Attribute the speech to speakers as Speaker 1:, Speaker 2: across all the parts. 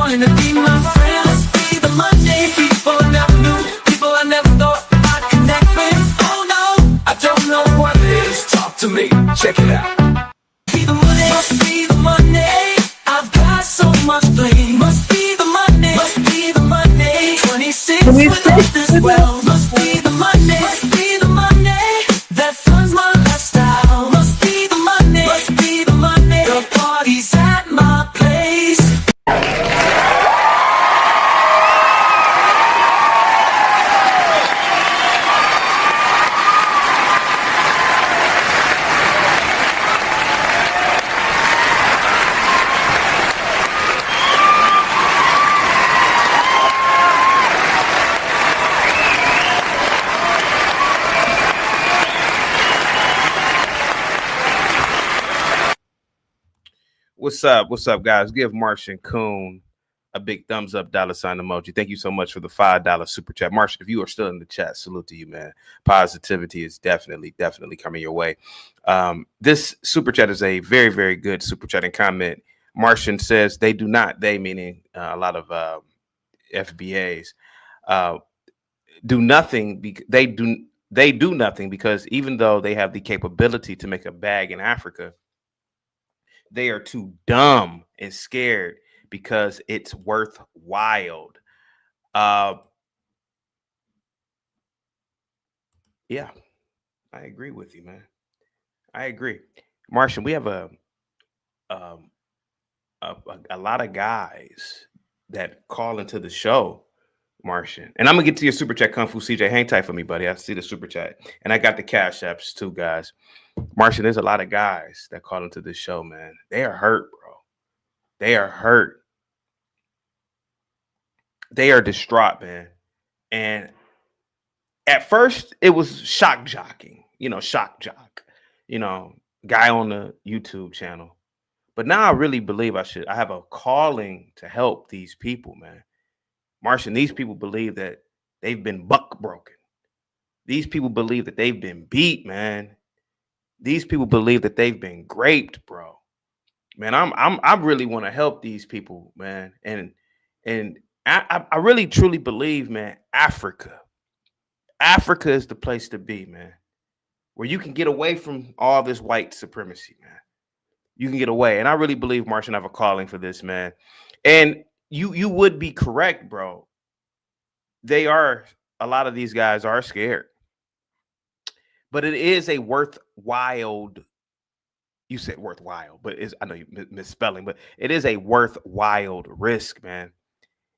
Speaker 1: wanting to be my friend. Must be the Monday. People I never knew, people I never thought I'd connect with. Oh no, I don't know what it is. Talk to me, check it out. Be the Monday, must be the Monday. I've got so much blame. Must be the Monday, must be the Monday. 26 without this wealth. Must be the Monday, must be the Monday that funds my lifestyle. Must be the Monday, must be the Monday. The party's at my place.
Speaker 2: What's up? What's up, guys? Give Martian Coon a big thumbs up, $ emoji. Thank you so much for the $5 super chat. Martian, if you are still in the chat, salute to you, man. Positivity is definitely coming your way. This super chat is a very, very good super chat and comment. Martian says they do not, they meaning a lot of FBAs, do nothing. They do nothing because even though they have the capability to make a bag in Africa, they are too dumb and scared because it's worthwhile. Yeah, I agree with you, man. I agree. Martian, we have a lot of guys that call into the show, Martian. And I'm going to get to your super chat, Kung Fu CJ. Hang tight for me, buddy. I see the super chat. And I got the cash apps too, guys. Martian, there's a lot of guys that call into this show, man. They are hurt, bro. They are hurt. They are distraught, man. And at first, it was shock jocking, shock jock, guy on the YouTube channel. But now I really believe I have a calling to help these people, man. Martian, these people believe that they've been buck broken. These people believe that they've been beat, man. These people believe that they've been raped, bro. Man, I really want to help these people, man. And I really truly believe, man, Africa is the place to be, man, where you can get away from all this white supremacy, man. You can get away. And I really believe, Martian, I have a calling for this, man. And you would be correct, bro. A lot of these guys are scared. But it is a worthwhile, you said worthwhile, but I know you misspelling, but it is a worthwhile risk, man.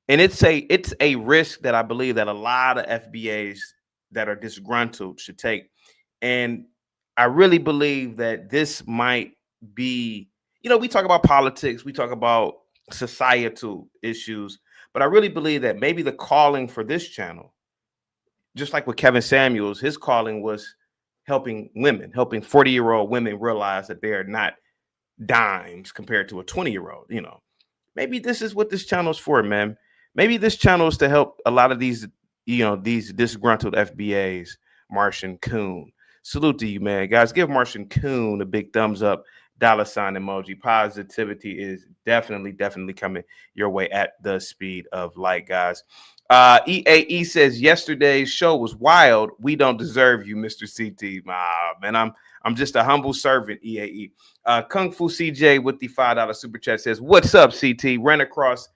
Speaker 2: And it's a risk that I believe that a lot of FBAs that are disgruntled should take. And I really believe that this might be, we talk about politics, we talk about societal issues, but I really believe that maybe the calling for this channel, just like with Kevin Samuels, his calling was helping 40-year-old women realize that they are not dimes compared to a 20-year-old. Maybe this is what this channel is for, man. Maybe this channel is to help a lot of these, these disgruntled FBAs. Martian Coon, salute to you, man. Guys, give Martian Coon a big thumbs up, $ emoji. Positivity is definitely coming your way at the speed of light, guys. EAE says yesterday's show was wild. We don't deserve you, Mr. CT. Man, I'm just a humble servant, EAE. Kung Fu CJ with the $5 super chat says, "What's up, CT? Ran across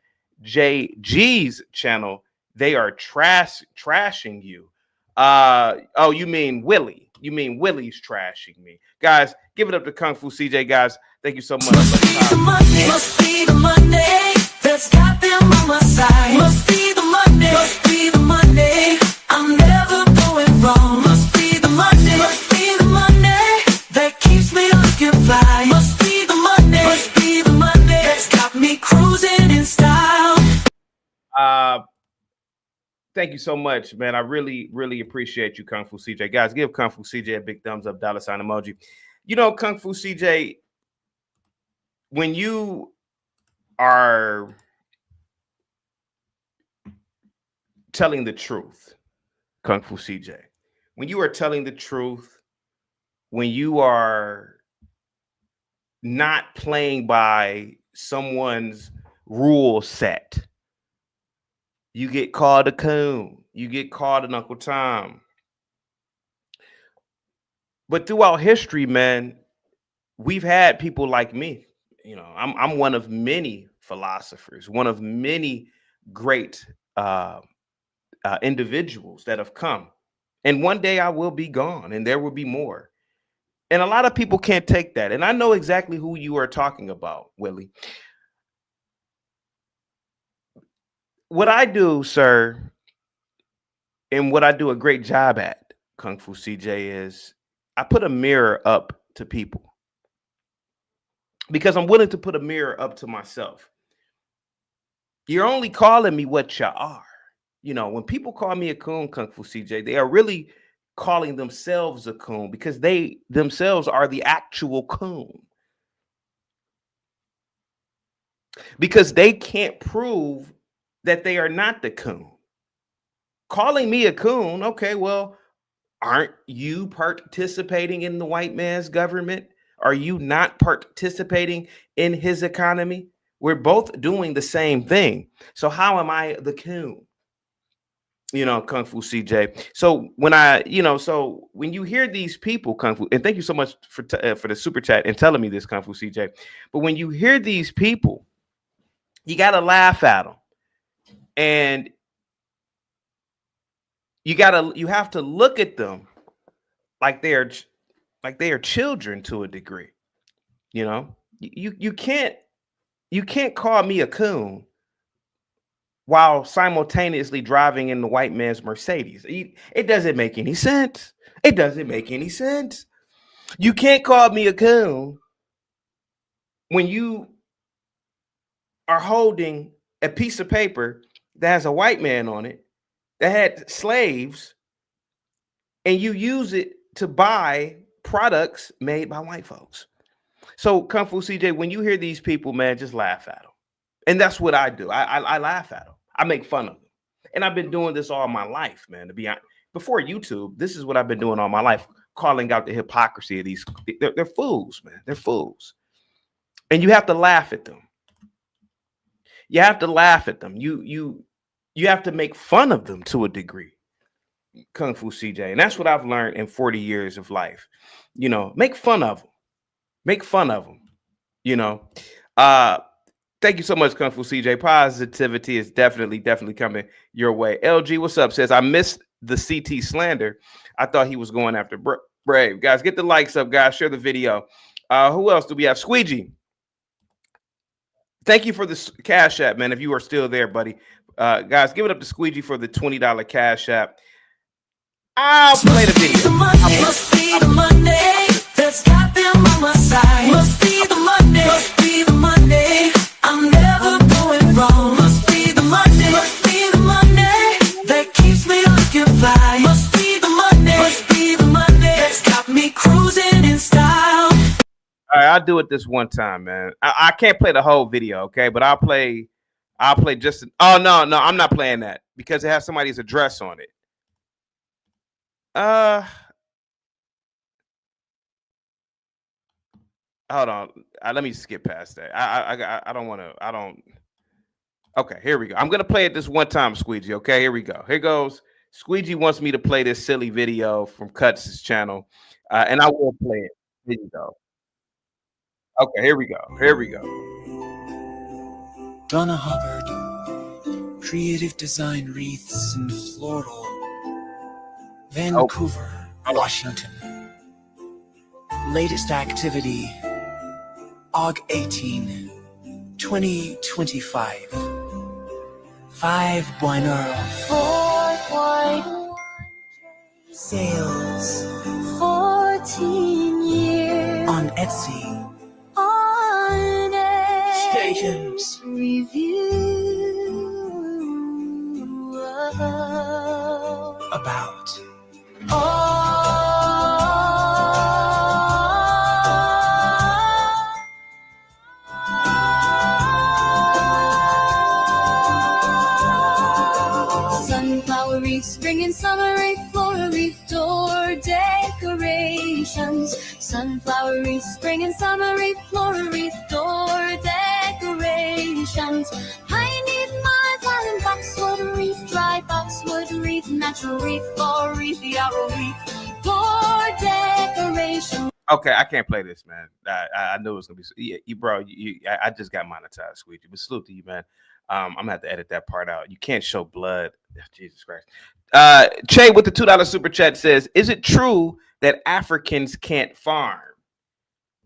Speaker 2: JG's channel. They are trashing you. Oh, you mean Willie? You mean Willie's trashing me, guys? Give it up to Kung Fu CJ, guys. Thank you so much.
Speaker 1: Must be the Monday that's got them on my side. Must be the Monday. Must be the Monday. I'm never going wrong. Must be the Monday. Must be the Monday that keeps me looking fly. Must be the Monday. Must be the Monday that's got me cruising in style."
Speaker 2: Thank you so much, man. I really appreciate you, Kung Fu CJ. Guys, give Kung Fu CJ a big thumbs up, $ emoji. Kung Fu CJ, when you are telling the truth, Kung Fu CJ, when you are telling the truth, when you are not playing by someone's rule set. You get called a coon. You get called an Uncle Tom. But throughout history, man, we've had people like me. You know, I'm one of many philosophers, one of many great individuals that have come. And one day I will be gone and there will be more. And a lot of people can't take that. And I know exactly who you are talking about, Willie. What I do, sir, and what I do a great job at, Kung Fu CJ, is I put a mirror up to people because I'm willing to put a mirror up to myself. You're only calling me what you are. You know, when people call me a coon, Kung Fu CJ, they are really calling themselves a coon because they themselves are the actual coon. Because they can't prove that they are not the coon. Calling me a coon, okay, well, aren't you participating in the white man's government? Are you not participating in his economy? We're both doing the same thing. So how am I the coon? You know, Kung Fu CJ. So when so when you hear these people, Kung Fu, and thank you so much for the super chat and telling me this, Kung Fu CJ. But when you hear these people, you got to laugh at them. And you have to look at them like they are children to a degree. You know, you can't call me a coon while simultaneously driving in the white man's Mercedes. It doesn't make any sense. It doesn't make any sense. You can't call me a coon when you are holding a piece of paper that has a white man on it that had slaves, and you use it to buy products made by white folks. So, Kung Fu CJ, when you hear these people, man, just laugh at them. And that's what I do. I laugh at them. I make fun of them. And I've been doing this all my life, man, to be honest. Before YouTube, this is what I've been doing all my life, calling out the hypocrisy of these. They're fools, man. They're fools. And you have to laugh at them. You have to laugh at them. You have to make fun of them to a degree, Kung Fu CJ. And that's what I've learned in 40 years of life. You know, make fun of them. Make fun of them. You know, thank you so much, Kung Fu CJ. Positivity is definitely coming your way. LG, what's up? Says, I missed the CT slander. I thought he was going after Brave. Guys, get the likes up, guys. Share the video. Who else do we have? Squeegee. Thank you for the Cash App, man. If you are still there, buddy. Guys, give it up to Squeegee for the $20 Cash App. I'll play the video.
Speaker 1: Must be the Monday that's got them on my side. Must be the Monday. Must be the Monday. I'm never going wrong. Must be the Monday. Must be the Monday that keeps me looking fly. Must be the Monday. Must be the Monday that's got me cruising in style.
Speaker 2: All right, I'll do it this one time, man. I can't play the whole video, okay? But I'll play just. Oh no, I'm not playing that because it has somebody's address on it. Hold on. Let me skip past that. I don't want to. Okay, here we go. I'm gonna play it this one time, Squeegee. Okay, here we go. Here goes. Squeegee wants me to play this silly video from Cuts' channel, and I will play it. Here you go. Okay, here we go. Here we go.
Speaker 3: Donna Hubbard, creative design wreaths and floral, Vancouver, Washington. Latest activity, Aug 18, 2025. 5 Buenero.
Speaker 4: 4 wine
Speaker 3: Sales
Speaker 4: 14 years
Speaker 3: on Etsy.
Speaker 4: on a
Speaker 3: Stations.
Speaker 4: review
Speaker 3: About.
Speaker 4: Sunflower wreath, spring and summer wreath, floral wreath, door decorations. Sunflower wreath, spring and summer wreath, floral wreath, door decorations. natural wreath, floral wreath, the arrow wreath, door decoration.
Speaker 2: Okay, I can't play this, man. I knew it was gonna be. Yeah, bro. I just got monetized, Squeegee. But salute to you, man. I'm gonna have to edit that part out. You can't show blood. Jesus Christ. Che with the $2 super chat says, "Is it true that Africans can't farm?"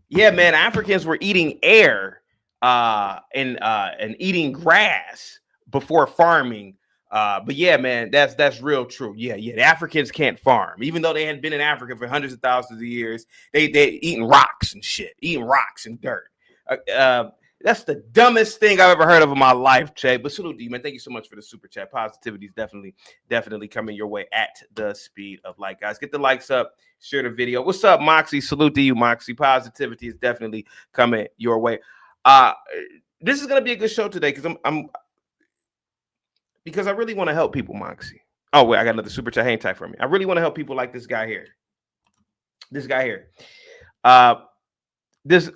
Speaker 2: Yeah, man. Africans were eating air and eating grass before farming. But yeah, man, that's real true. Yeah, the Africans can't farm, even though they hadn't been in Africa for hundreds of thousands of years. They eating rocks and shit, eating rocks and dirt. That's the dumbest thing I've ever heard of in my life, Che. But salute to you, man. Thank you so much for the super chat. Positivity is definitely coming your way at the speed of light, guys. Get the likes up, share the video. What's up, Moxie? Salute to you, Moxie. Positivity is definitely coming your way. This is gonna be a good show today because I really want to help people, Moxie. Oh, wait, I got another super chat. Hang tight for me. I really want to help people like this guy here. This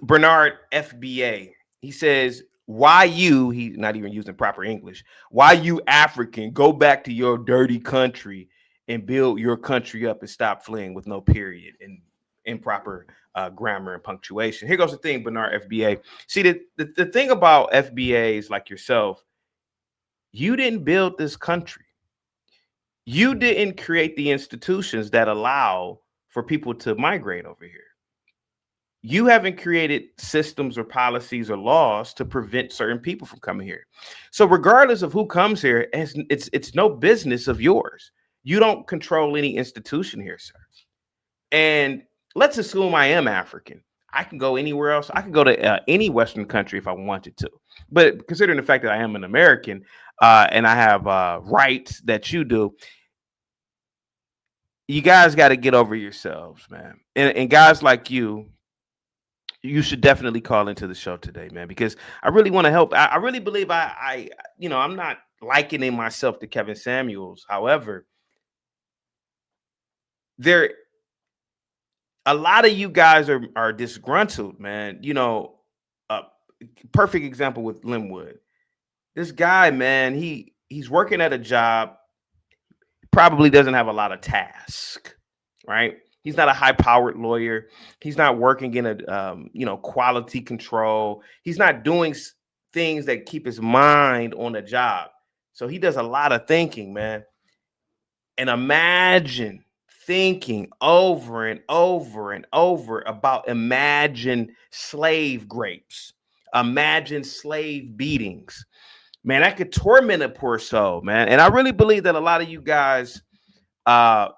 Speaker 2: Bernard FBA. He says, why you, he's not even using proper English, why you African go back to your dirty country and build your country up and stop fleeing with no period and improper grammar and punctuation. Here goes the thing, Bernard FBA. See, the thing about FBAs like yourself, you didn't build this country. You didn't create the institutions that allow for people to migrate over here. You haven't created systems or policies or laws to prevent certain people from coming here. So regardless of who comes here, it's no business of yours. You don't control any institution here, sir. And let's assume I am African. I can go anywhere else. I can go to any Western country if I wanted to. But considering the fact that I am an American and I have rights that you do, you guys got to get over yourselves, man. And guys like you should definitely call into the show today, man, because I really want to help. I really believe I'm not likening myself to Kevin Samuels. However, a lot of you guys are disgruntled, man. Perfect example with Linwood. This guy, man, he's working at a job, probably doesn't have a lot of tasks, right? He's not a high-powered lawyer. He's not working in a quality control. He's not doing things that keep his mind on a job. So he does a lot of thinking, man. And imagine thinking over and over and over about imagine slave grapes, imagine slave beatings. Man, that could torment a poor soul, man. And I really believe that a lot of you guys have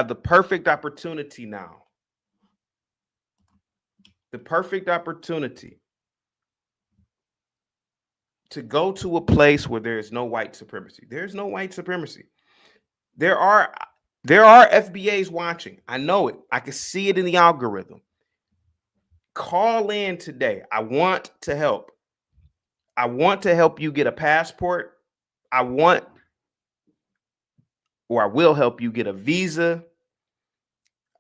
Speaker 2: the perfect opportunity now. The perfect opportunity to go to a place where there is no white supremacy. There's no white supremacy. There are FBAs watching. I know it. I can see it in the algorithm. Call in today. I want to help. I want to help you get a passport. I will help you get a visa.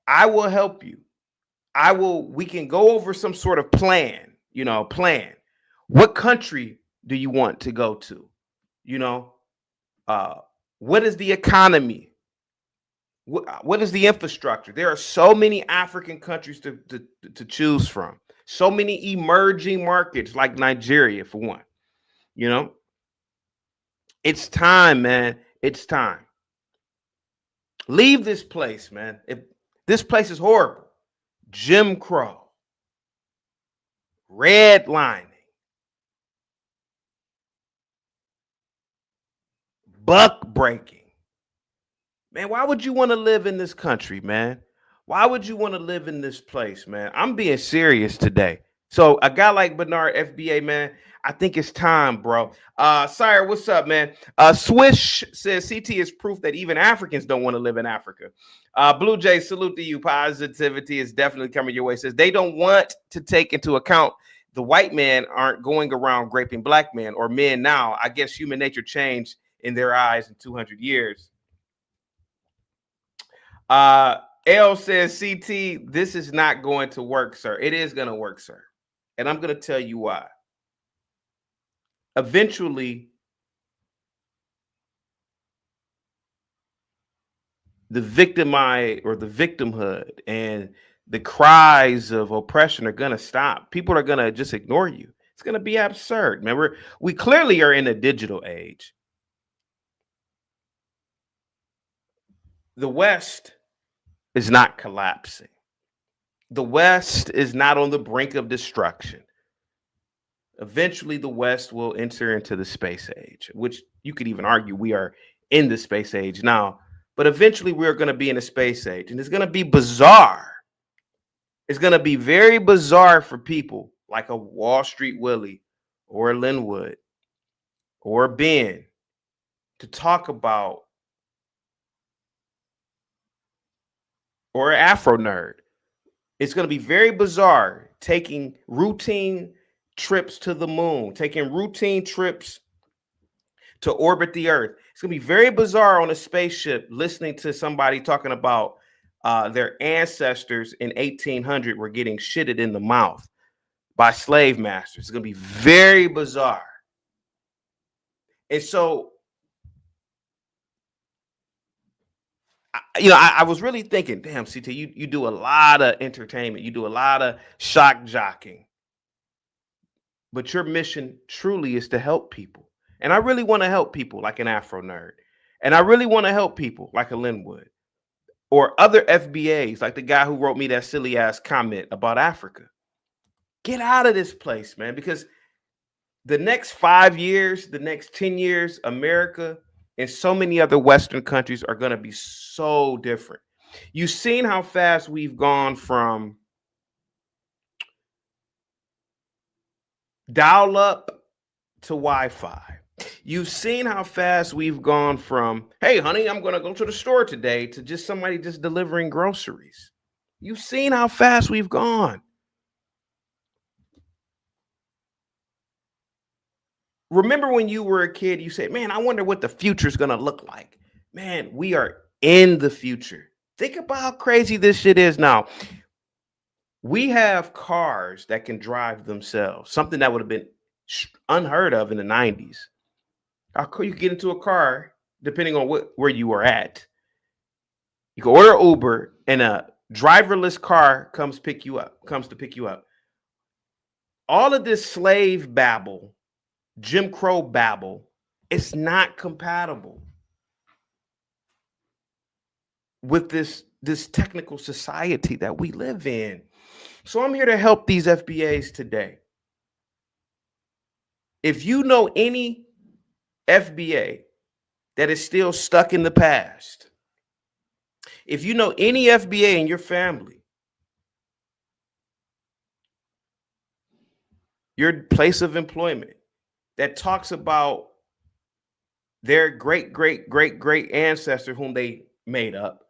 Speaker 2: I will help you. We can go over some sort of plan. What country do you want to go to? What is the economy? What is the infrastructure? There are so many African countries to choose from. So many emerging markets like Nigeria, for one. It's time, man. It's time. Leave this place, man. This place is horrible. Jim Crow. Redlining. Buck breaking. Man, why would you want to live in this country, man? Why would you want to live in this place, man? I'm being serious today. So a guy like Bernard FBA, man, I think it's time, bro. Sire, what's up, man? Swish says CT is proof that even Africans don't want to live in Africa. Blue Jay, salute to you. Positivity is definitely coming your way. Says they don't want to take into account the white men aren't going around raping black men or men now. I guess human nature changed in their eyes in 200 years. L says, CT, this is not going to work, sir. It is going to work, sir. And I'm going to tell you why. eventually the victimhood and the cries of oppression are going to stop. People are going to just ignore you. It's going to be absurd. Remember, we clearly are in a digital age. The West is not collapsing. The West is not on the brink of destruction. Eventually, the West will enter into the space age, which you could even argue we are in the space age now. But eventually, we're going to be in a space age, and it's going to be bizarre. It's going to be very bizarre for people like a Wall Street Willie or a Linwood or a Ben to talk about, or an Afro nerd. It's going to be very bizarre taking routine trips to the moon, taking routine trips to orbit the Earth. It's going to be very bizarre on a spaceship listening to somebody talking about their ancestors in 1800 were getting shitted in the mouth by slave masters. It's going to be very bizarre. And so, I was really thinking, damn, CT, you do a lot of entertainment. You do a lot of shock jocking. But your mission truly is to help people. And I really want to help people like an Afro nerd. And I really want to help people like a Linwood or other FBAs, like the guy who wrote me that silly ass comment about Africa. Get out of this place, man, because the next 5 years, the next 10 years, America and so many other Western countries are going to be so different. You've seen how fast we've gone from dial up to Wi-Fi. You've seen how fast we've gone from, hey, honey, I'm going to go to the store today, to just somebody just delivering groceries. You've seen how fast we've gone. Remember when you were a kid, you said, man, I wonder what the future is going to look like. Man, we are in the future. Think about how crazy this shit is now. We have cars that can drive themselves, something that would have been unheard of in the 90s. You get into a car, depending on where you are at. You can order Uber, and a driverless car comes to pick you up. All of this slave babble, Jim Crow babble, it's not compatible with this technical society that we live in. So I'm here to help these FBAs today. If you know any FBA that is still stuck in the past, if you know any FBA in your family, your place of employment, that talks about their great ancestor whom they made up,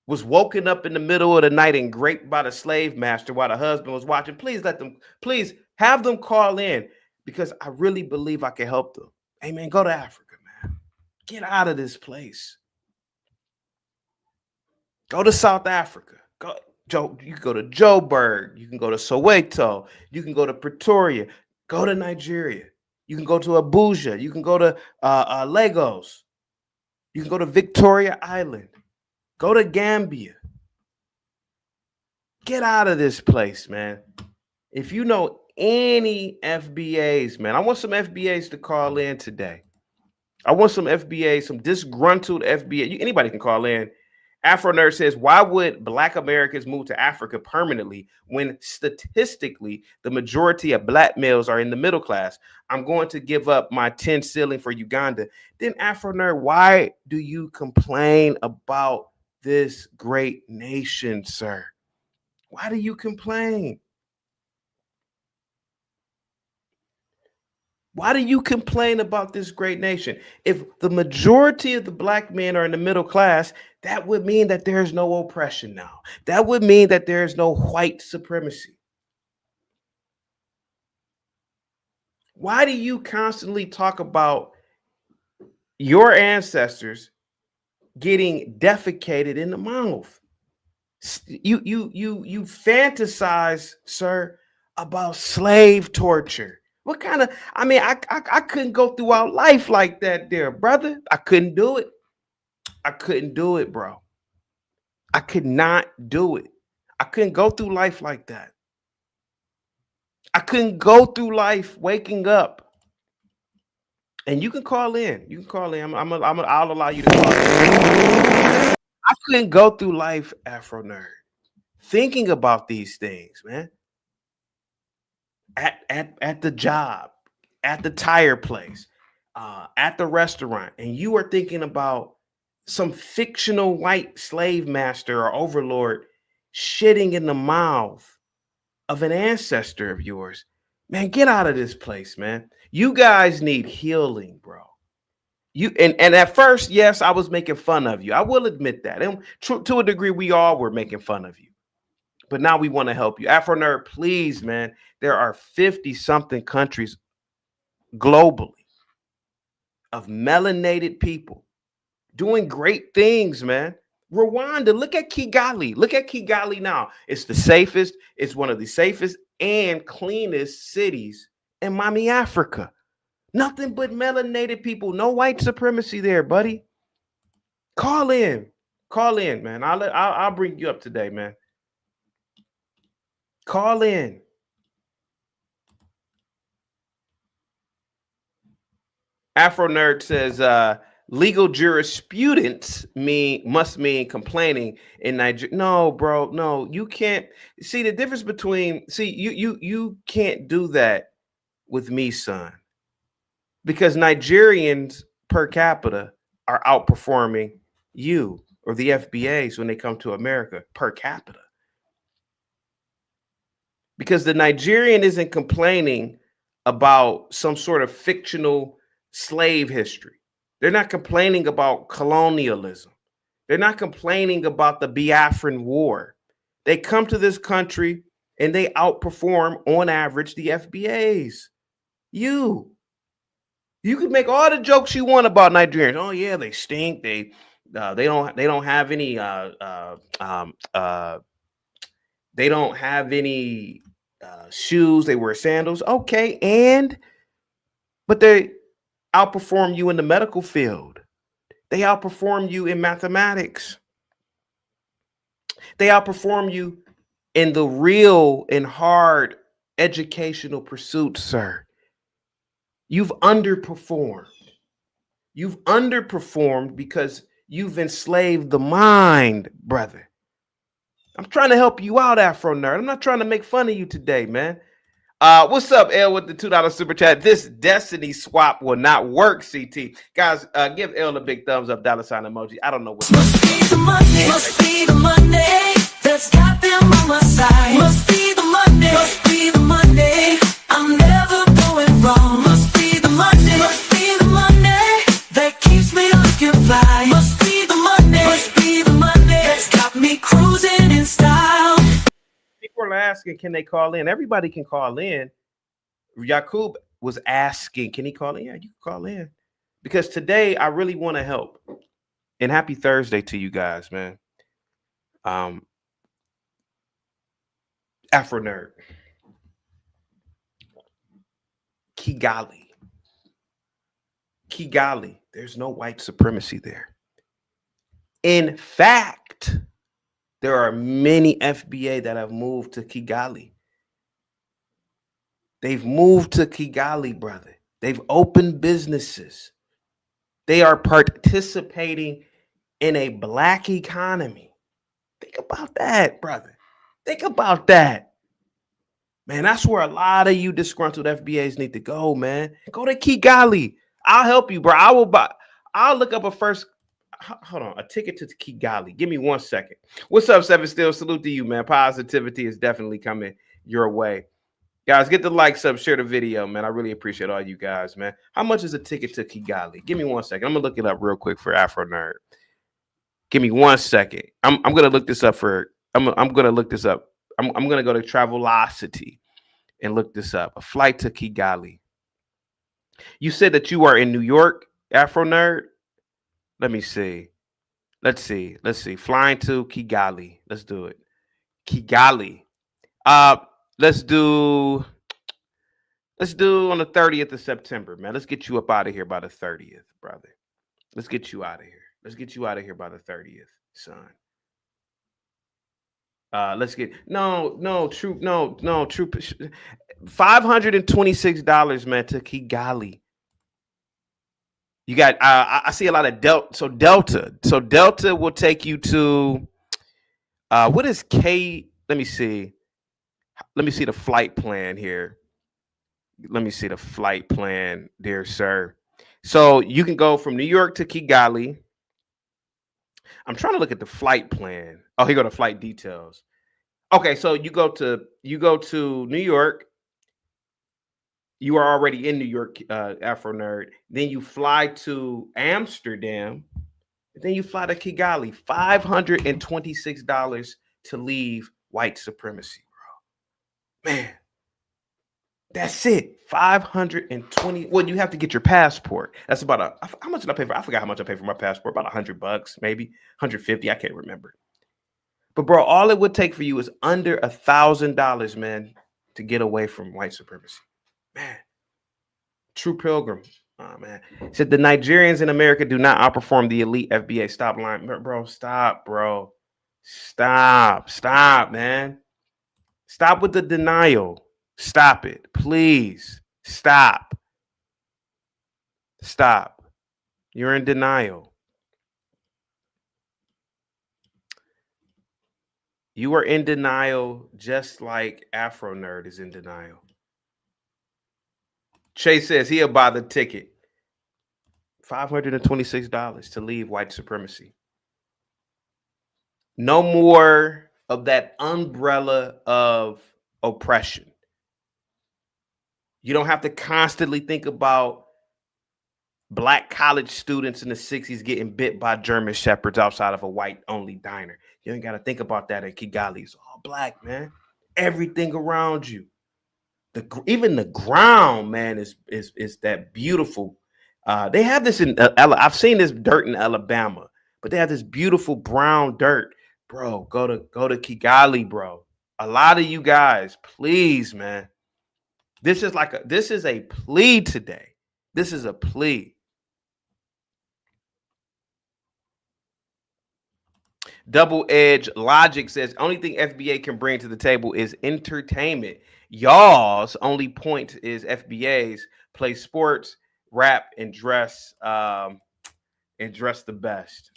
Speaker 2: was woken up in the middle of the night and raped by the slave master while the husband was watching, please have them call in, because I really believe I can help them. Hey, man, go to Africa, man. Get out of this place. Go to South Africa. You can go to Joburg. You can go to Soweto. You can go to Pretoria. Go to Nigeria. You can go to Abuja. You can go to Lagos. You can go to Victoria Island. Go to Gambia. Get out of this place, man. If you know any FBAs, man, I want some FBAs to call in today. I want some FBAs, some disgruntled FBA. Anybody can call in. Afro Nerd says, why would Black Americans move to Africa permanently when statistically the majority of Black males are in the middle class? I'm going to give up my 10 ceiling for Uganda. Then Afro Nerd, why do you complain about this great nation, sir? Why do you complain? Why do you complain about this great nation? If the majority of the Black men are in the middle class, that would mean that there's no oppression now. That would mean that there's no white supremacy. Why do you constantly talk about your ancestors getting defecated in the mouth? You fantasize, sir, about slave torture What kind of, I mean, I couldn't go throughout life like that there, brother. I couldn't do it. I couldn't do it, bro. I could not do it. I couldn't go through life like that. I couldn't go through life waking up. And you can call in. You can call in. I'll allow you to call in. I couldn't go through life, Afro Nerd, thinking about these things, man. At the job, at the tire place, at the restaurant, and you are thinking about some fictional white slave master or overlord shitting in the mouth of an ancestor of yours. Man, get out of this place, man. You guys need healing, bro. You and at first, yes, I was making fun of you. I will admit that. And to a degree, we all were making fun of you. But now we want to help you. Afro Nerd, please, man. There are 50-something countries globally of melanated people doing great things, man. Rwanda, look at Kigali. Look at Kigali now. It's the safest. It's one of the safest and cleanest cities in Miami, Africa. Nothing but melanated people. No white supremacy there, buddy. Call in. Call in, man. I'll bring you up today, man. Call in. Afro Nerd says legal jurisprudence must mean complaining in Nigeria. No, bro, no, you can't. See the difference between you can't do that with me, son, because Nigerians per capita are outperforming you or the FBAs when they come to America per capita. Because the Nigerian isn't complaining about some sort of fictional slave history. They're not complaining about colonialism. They're not complaining about the Biafran War. They come to this country and they outperform on average the FBAs. You could make all the jokes you want about Nigerians. Oh yeah, they stink. They don't have any they don't have any shoes. They wear sandals. Okay, but they outperform you in the medical field. They outperform you in mathematics. They outperform you in the real and hard educational pursuits, sir. You've underperformed. You've underperformed because you've enslaved the mind, brother. I'm trying to help you out, Afro Nerd. I'm not trying to make fun of you today, man. What's up, L, with the $2 super chat? This destiny swap will not work, CT. Guys, give L a big thumbs up, $ emoji. I don't know what.
Speaker 1: Must be the Monday that's got them on my side. Must be the Monday, I'm never going wrong. Must be the Monday that keeps me looking fly. Must be the Monday that's got me cruising in style.
Speaker 2: People are asking, can they call in? Everybody can call in. Yakub was asking, can he call in? Yeah, you can call in. Because today I really want to help. And happy Thursday to you guys, man. Afro Nerd. Kigali. There's no white supremacy there. In fact, there are many FBA that have moved to Kigali. They've moved to Kigali, brother. They've opened businesses. They are participating in a black economy. Think about that, brother. Think about that. Man, that's where a lot of you disgruntled FBAs need to go, man. Go to Kigali. I'll help you, bro. I'll look up a ticket to Kigali. Give me 1 second. What's up, Seven Still? Salute to you, man. Positivity is definitely coming your way. Guys, get the likes up, share the video, man. I really appreciate all you guys, man. How much is a ticket to Kigali? Give me 1 second. I'm gonna look it up real quick for Afro Nerd. Give me 1 second. I'm gonna look this up for. I'm gonna look this up. I'm gonna go to Travelocity and look this up. A flight to Kigali. You said that you are in New York, Afro Nerd. Let me see. Let's see. Flying to Kigali. Let's do it. Kigali. Let's do Let's do on the 30th of September, man. Let's get you up out of here by the 30th, brother. Let's get you out of here. Let's get you out of here by the 30th, son. Let's get true $526, man, to Kigali. You got I see a lot of Delta. So Delta will take you to what is K? Let me see the flight plan here. Let me see the flight plan, dear sir. So you can go from New York to Kigali. I'm trying to look at the flight plan. Oh, here go the flight details. Okay, so you go to New York. You are already in New York, Afro Nerd. Then you fly to Amsterdam. Then you fly to Kigali. $526 to leave white supremacy, bro. Man, that's it. 520. Well, you have to get your passport. That's about how much did I pay for? I forgot how much I paid for my passport. About $100, maybe 150. I can't remember. But bro, all it would take for you is under $1,000, man, to get away from white supremacy. Man, true pilgrim. Oh man, said the Nigerians in America do not outperform the elite FBA. Stop lying, bro. Stop, bro. Stop, man. Stop with the denial. Stop it, please. Stop. You're in denial. You are in denial, just like Afro Nerd is in denial. Chase says he'll buy the ticket. $526 to leave white supremacy. No more of that umbrella of oppression. You don't have to constantly think about black college students in the 60s getting bit by German shepherds outside of a white-only diner. You ain't got to think about that in Kigali. It's all black, man. Everything around you. Even the ground, man, is that beautiful. They have this in I've seen this dirt in Alabama, but they have this beautiful brown dirt, bro. Go to Kigali, bro. A lot of you guys, please, man. This is a plea today. This is a plea. Double Edge Logic says only thing FBA can bring to the table is entertainment. Y'all's only point is FBA's play sports, rap, and dress the best.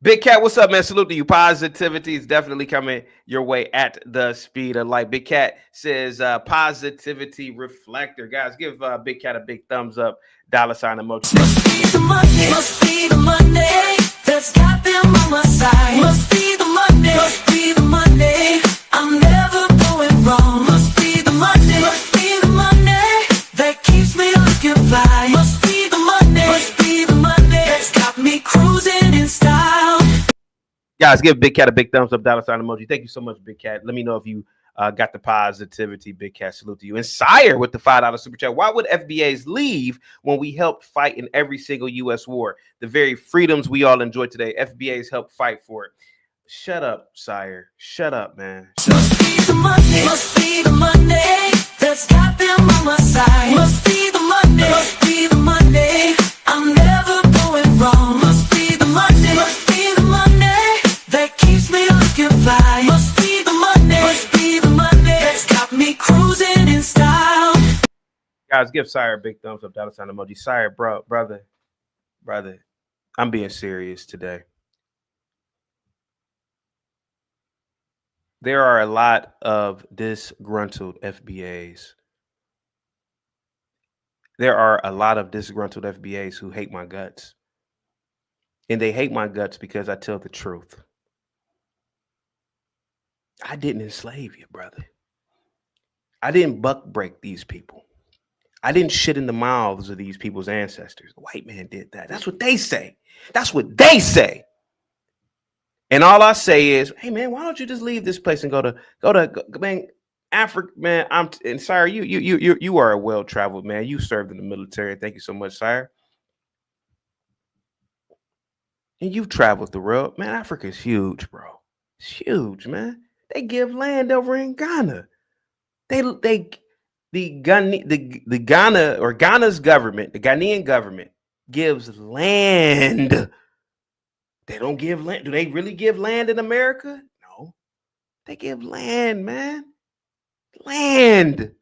Speaker 2: Big Cat, what's up, man? Salute to you. Positivity is definitely coming your way at the speed of light. Big Cat says positivity reflector. Guys, give Big Cat a big thumbs up. $sign emoji.
Speaker 1: Must be the Monday that's got them on my side. Must be the Monday, I'm never going wrong. Must be the Monday that keeps me looking fly. Must be the Monday that's got me cruising in style.
Speaker 2: Guys, give Big Cat a big thumbs up, $sign emoji. Thank you so much, Big Cat. Let me know if you got the positivity. Big Cat, salute to you. And Sire with the $5 super chat. Why would FBAs leave when we helped fight in every single U.S. war? The very freedoms we all enjoy today, FBAs helped fight for it. Shut up, Sire. Shut up, man.
Speaker 1: Must be the Monday that's got them on my side. Must be the Monday, I'm never going wrong. Must be the Monday that keeps me looking fly. Must be the Monday that's got me cruising in style.
Speaker 2: Guys, give Sire a big thumbs up, $sign emoji. Sire, brother, I'm being serious today. There are a lot of disgruntled FBAs. There are a lot of disgruntled FBAs who hate my guts. And they hate my guts because I tell the truth. I didn't enslave you, brother. I didn't buck break these people. I didn't shit in the mouths of these people's ancestors. The white man did that. That's what they say. And all I say is, hey man, why don't you just leave this place and go to man, Africa, man. And Sire, you are a well-traveled man. You served in the military. Thank you so much, Sire. And you've traveled the world, man. Africa is huge, bro. It's huge, man. They give land over in Ghana. They the Ghana or Ghana's government, the Ghanaian government gives land. They don't give land. Do they really give land in America? No. They give land, man. Land,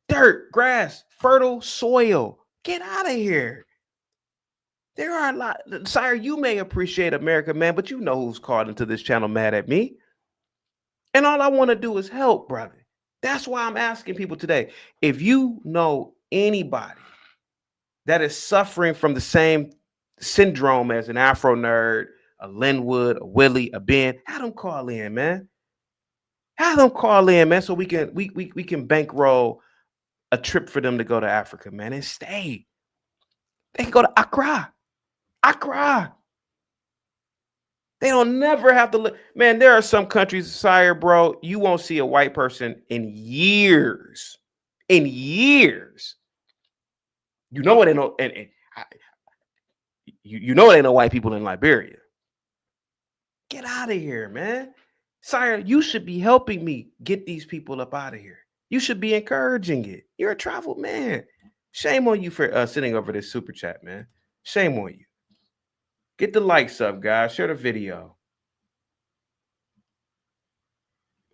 Speaker 2: dirt, grass, fertile soil. Get out of here. There are a lot. Sire, you may appreciate America, man, but you know who's called into this channel mad at me. And all I want to do is help, brother. That's why I'm asking people today. If you know anybody that is suffering from the same syndrome as an Afro nerd, a Linwood, a Willie, a Ben, have them call in, man. Have them call in, man, so we can bankroll a trip for them to go to Africa, man, and stay. They can go to Accra. Accra. They don't never have to look. Man, there are some countries, Sire, bro, you won't see a white person in years. In years. You know it ain't no, you know it ain't no white people in Liberia. Get out of here, man. Sire, you should be helping me get these people up out of here. You should be encouraging it. You're a traveled man. Shame on you for sitting over this super chat, man. Shame on you. Get the likes up, guys. Share the video.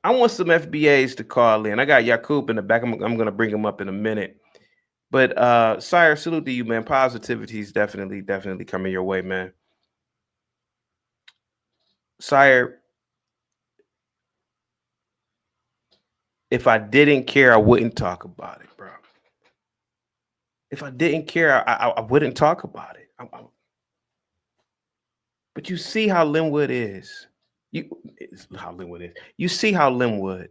Speaker 2: I want some FBAs to call in. I got Yakub in the back. I'm going to bring him up in a minute. But Sire, salute to you, man. Positivity is definitely coming your way, man. Sire, if I didn't care, I wouldn't talk about it, bro. If I didn't care, I wouldn't talk about it. But you see how Linwood is. You see how Linwood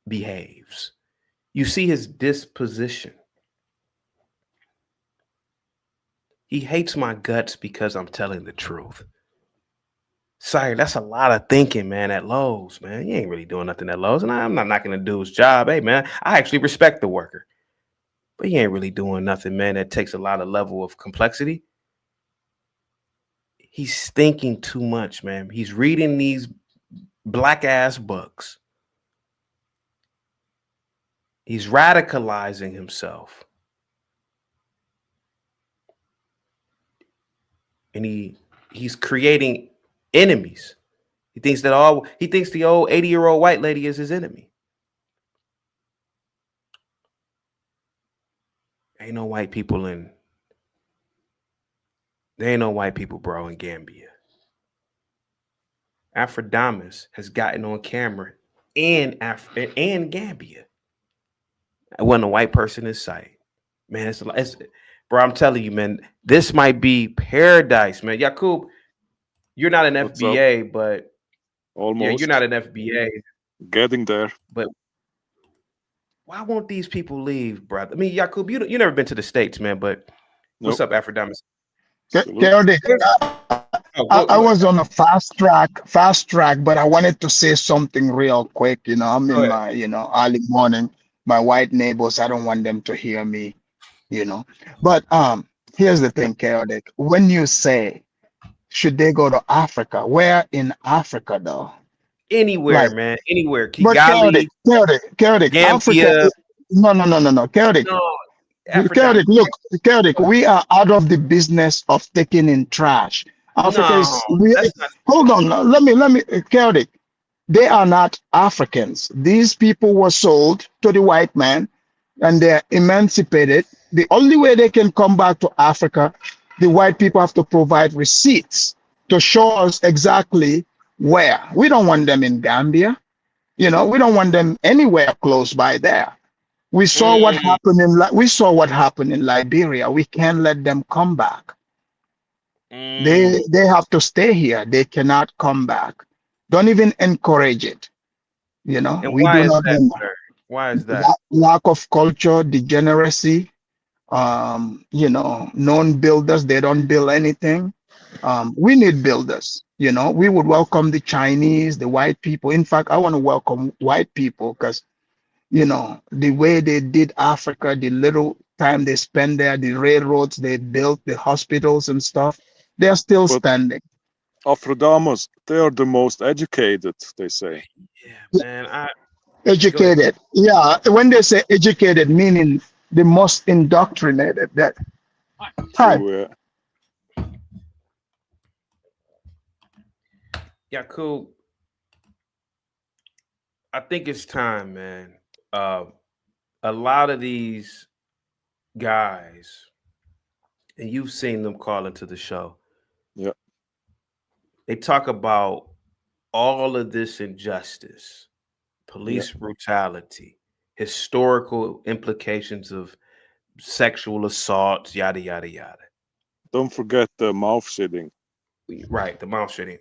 Speaker 2: behaves. You see his disposition. He hates my guts because I'm telling the truth. Sire, that's a lot of thinking, man, at Lowe's, man. You ain't really doing nothing at Lowe's. And I'm not knocking the dude's job. Hey, man, I actually respect the worker. But he ain't really doing nothing, man, that takes a lot of level of complexity. He's thinking too much, man. He's reading these black ass books. He's radicalizing himself. And he's creating enemies. He thinks the old 80-year-old white lady is his enemy. Ain't no white people in. There ain't no white people, bro, in Gambia. Afrodamus has gotten on camera in Gambia. I wasn't a white person in sight. Man, bro, I'm telling you, man, this might be paradise, man. Yakub, you're not an
Speaker 5: What's
Speaker 2: FBA, but
Speaker 5: Almost.
Speaker 2: yeah, you're not an FBA.
Speaker 5: Getting there.
Speaker 2: But why won't these people leave, brother? I mean, Yakub, you never been to the States, man, but what's up, Afrodamus?
Speaker 6: Chaotic. I was on a fast track, but I wanted to say something real quick. You know, I'm in my, early morning. My white neighbors, I don't want them to hear me, But here's the thing, Chaotic. When you say, should they go to Africa? Where in Africa, though?
Speaker 2: Anywhere,
Speaker 6: Like,
Speaker 2: man. Anywhere.
Speaker 6: But
Speaker 2: Kigali,
Speaker 6: Chaotic. Africa. No. Chaotic. Chaotic, look, Chaotic, we are out of the business of taking in trash. Africa is, hold on, let me, Chaotic, they are not Africans. These people were sold to the white man and they're emancipated. The only way they can come back to Africa, the white people have to provide receipts to show us exactly where. We don't want them in Gambia. We don't want them anywhere close by there. We saw what happened in Liberia. We can't let them come back. They have to stay here. They cannot come back. Don't even encourage it.
Speaker 2: And
Speaker 6: we
Speaker 2: why
Speaker 6: do
Speaker 2: is
Speaker 6: not.
Speaker 2: that, sir? Why is that?
Speaker 6: Lack of culture, degeneracy. Known builders, they don't build anything. We need builders. We would welcome the Chinese, the white people. In fact, I want to welcome white people because the way they did Africa, the little time they spent there, the railroads they built, the hospitals and stuff, they're still standing.
Speaker 5: Afrodamus, they are the most educated, they say.
Speaker 2: Yeah, man.
Speaker 6: Educated. Yeah. When they say educated, meaning the most indoctrinated. That hi.
Speaker 5: True.
Speaker 2: Yeah, cool. I think it's time, man. A lot of these guys, and you've seen them call into the show.
Speaker 5: Yeah.
Speaker 2: They talk about all of this injustice, police brutality, historical implications of sexual assaults, yada yada yada.
Speaker 5: Don't forget the mouth shitting.
Speaker 2: Right, the mouth shitting.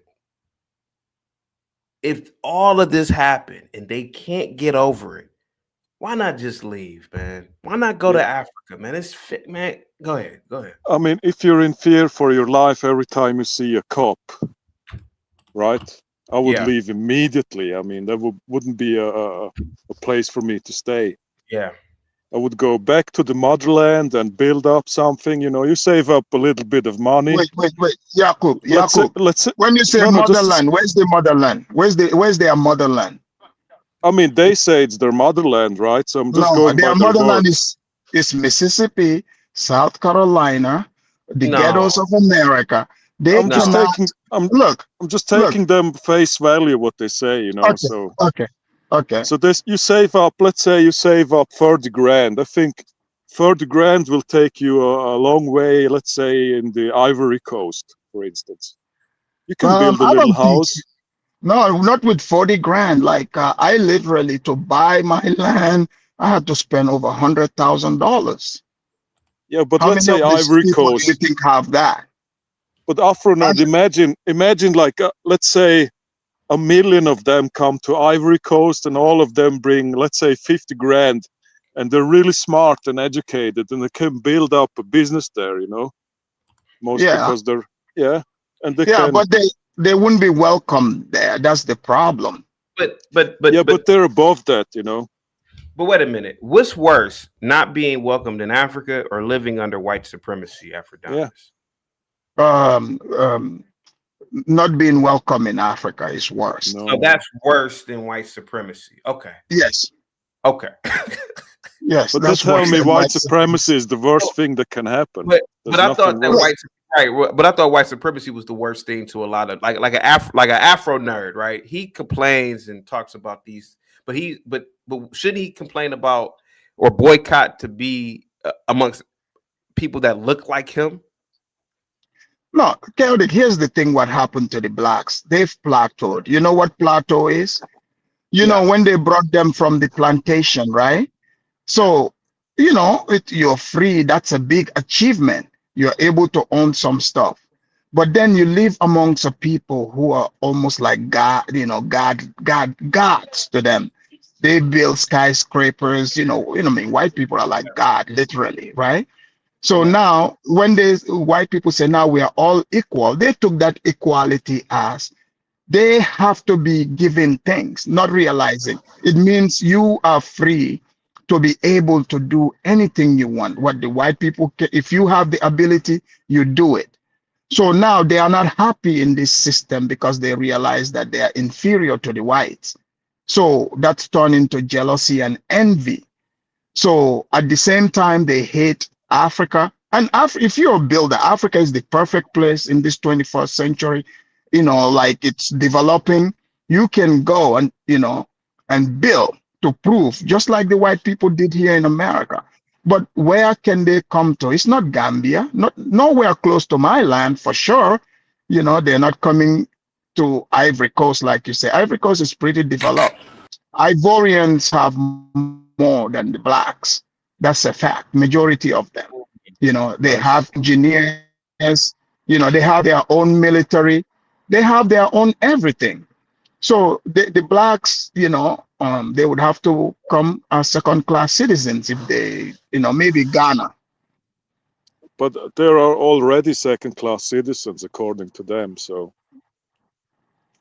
Speaker 2: If all of this happened and they can't get over it, why not just leave, man? Why not go to Africa, man? It's fit, man. Go ahead.
Speaker 5: I mean, if you're in fear for your life every time you see a cop, right? I would leave immediately. I mean, that wouldn't be a place for me to stay.
Speaker 2: Yeah.
Speaker 5: I would go back to the motherland and build up something. You save up a little bit of money.
Speaker 6: Wait. Yakub.
Speaker 5: Let's say,
Speaker 6: when you say motherland, where's the motherland? Where's their motherland?
Speaker 5: I mean, they say it's their motherland, right? So I'm just going by
Speaker 6: their
Speaker 5: their
Speaker 6: motherland
Speaker 5: words.
Speaker 6: is Mississippi, South Carolina, the ghettos of America. I'm
Speaker 5: just taking them face value what they say,
Speaker 6: Okay.
Speaker 5: So you save up. Let's say you save up 30 grand. I think 30 grand will take you a long way. Let's say in the Ivory Coast, for instance, you can build a little house.
Speaker 6: No, not with 40 grand. Like I literally, to buy my land, I had to spend over $100,000.
Speaker 5: Yeah, but
Speaker 6: how
Speaker 5: let's
Speaker 6: many
Speaker 5: say
Speaker 6: of these
Speaker 5: Ivory
Speaker 6: people
Speaker 5: Coast.
Speaker 6: do you think have that?
Speaker 5: But Afronerd, imagine like let's say 1 million of them come to Ivory Coast, and all of them bring, let's say, 50 grand, and they're really smart and educated, and they can build up a business there, because they're and they can.
Speaker 6: But they wouldn't be welcome there. That's the problem.
Speaker 2: But
Speaker 5: they're above that,
Speaker 2: But wait a minute. What's worse, not being welcomed in Africa or living under white supremacy, Aphrodite?
Speaker 6: Not being welcome in Africa is worse.
Speaker 2: No. So that's worse than white supremacy. Okay.
Speaker 6: Yes.
Speaker 2: Okay.
Speaker 6: Yes.
Speaker 5: But that's telling me white supremacy is the worst thing that can happen.
Speaker 2: But I thought that but I thought white supremacy was the worst thing to a lot of like an Afro nerd, right? He complains and talks about these, but shouldn't he complain about or boycott to be amongst people that look like him?
Speaker 6: No, Chaotic, here's the thing what happened to the blacks. They've plateaued. You know what plateau is? You know, when they brought them from the plantation, right? So, you're free. That's a big achievement. You're able to own some stuff. But then you live amongst a people who are almost like God, gods to them. They build skyscrapers, white people are like God, literally, right? So now when white people say now we are all equal, they took that equality as they have to be given things, not realizing it means you are free to be able to do anything you want. What the white people, if you have the ability, you do it. So now they are not happy in this system because they realize that they are inferior to the whites. So that's turned into jealousy and envy. So at the same time, they hate Africa. And if you're a builder, Africa is the perfect place in this 21st century. Like it's developing. You can go and, and build to prove, just like the white people did here in America. But where can they come to? It's not Gambia, nowhere close to my land for sure. They're not coming to Ivory Coast, like you say. Ivory Coast is pretty developed. Ivorians have more than the blacks. That's a fact. Majority of them, they have engineers, they have their own military, they have their own everything. So the blacks, they would have to come as second-class citizens if they, maybe Ghana.
Speaker 5: But there are already second-class citizens according to them. So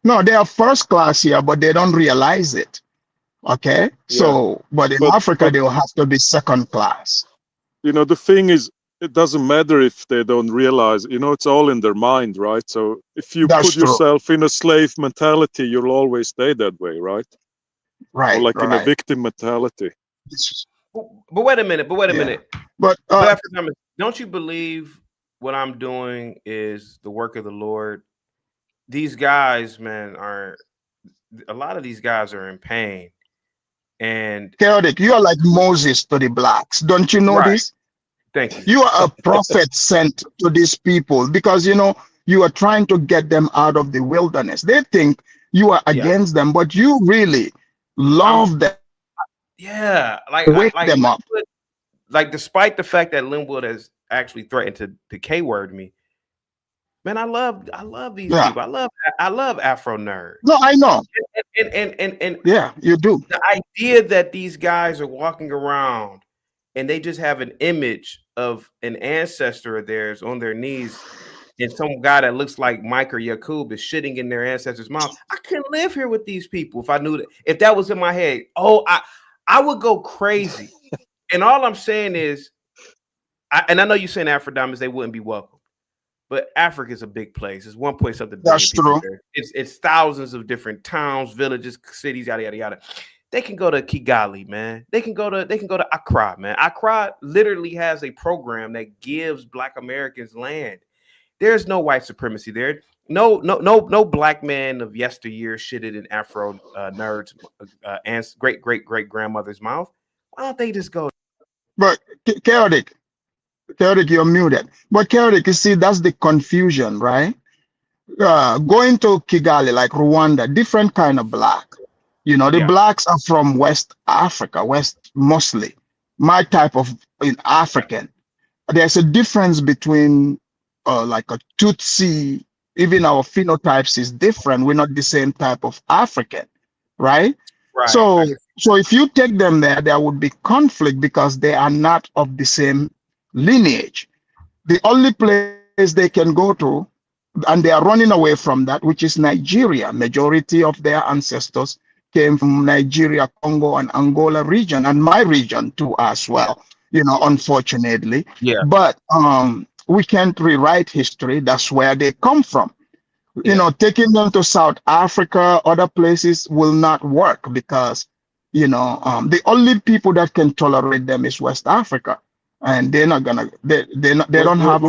Speaker 6: no, they are first class here, but they don't realize it. Okay, so but in Africa they will have to be second class.
Speaker 5: The thing is, it doesn't matter if they don't realize. It's all in their mind, right? So if you put yourself in a slave mentality, you'll always stay that way, right?
Speaker 6: Right.
Speaker 5: or like in a
Speaker 6: Right.
Speaker 5: victim mentality.
Speaker 2: But wait a minute.
Speaker 6: Yeah. But
Speaker 2: After don't you believe what I'm doing is the work of the Lord? These guys, man, a lot of these guys are in pain. And
Speaker 6: Chaotic, you are like Moses to the blacks. Don't you know
Speaker 2: Right.
Speaker 6: this?
Speaker 2: Thank you.
Speaker 6: You are a prophet sent to these people because you are trying to get them out of the wilderness. They think you are against them, but you really love them.
Speaker 2: Yeah,
Speaker 6: Wake them up.
Speaker 2: Like, despite the fact that Linwood has actually threatened to K-word me, man, I love these people. I love Afro nerds.
Speaker 6: No, I know.
Speaker 2: And
Speaker 6: yeah, you do.
Speaker 2: The idea that these guys are walking around and they just have an image of an ancestor of theirs on their knees, and some guy that looks like Mike or Yakub is shitting in their ancestor's mouth. I couldn't live here with these people if I knew that. If that was in my head, I would go crazy. And all I'm saying is, I know you're saying Afro-Diamonds, they wouldn't be welcome. But Africa is a big place. It's 1.something billion.
Speaker 6: That's true.
Speaker 2: There. It's thousands of different towns, villages, cities, yada yada yada. They can go to Kigali, man. They can go to Accra, man. Accra literally has a program that gives Black Americans land. There's no white supremacy there. No black man of yesteryear shitted in Afro nerds and great grandmother's mouth. Why don't they just go?
Speaker 6: But Chaotic, you're muted. But Chaotic, you see, that's the confusion, right? Going to Kigali, like Rwanda, different kind of black. The blacks are from West Africa, West mostly. My type of African. There's a difference between like a Tutsi. Even our phenotypes is different. We're not the same type of African, right?
Speaker 2: Right.
Speaker 6: So if you take them there would be conflict because they are not of the same lineage. The only place they can go to, and they are running away from that, which is Nigeria. Majority of their ancestors came from Nigeria, Congo, and Angola region, and my region too as well, unfortunately.
Speaker 2: Yeah.
Speaker 6: But we can't rewrite history. That's where they come from.
Speaker 2: Yeah.
Speaker 6: Taking them to South Africa, other places will not work because, the only people that can tolerate them is West Africa. And they're not gonna, they don't have.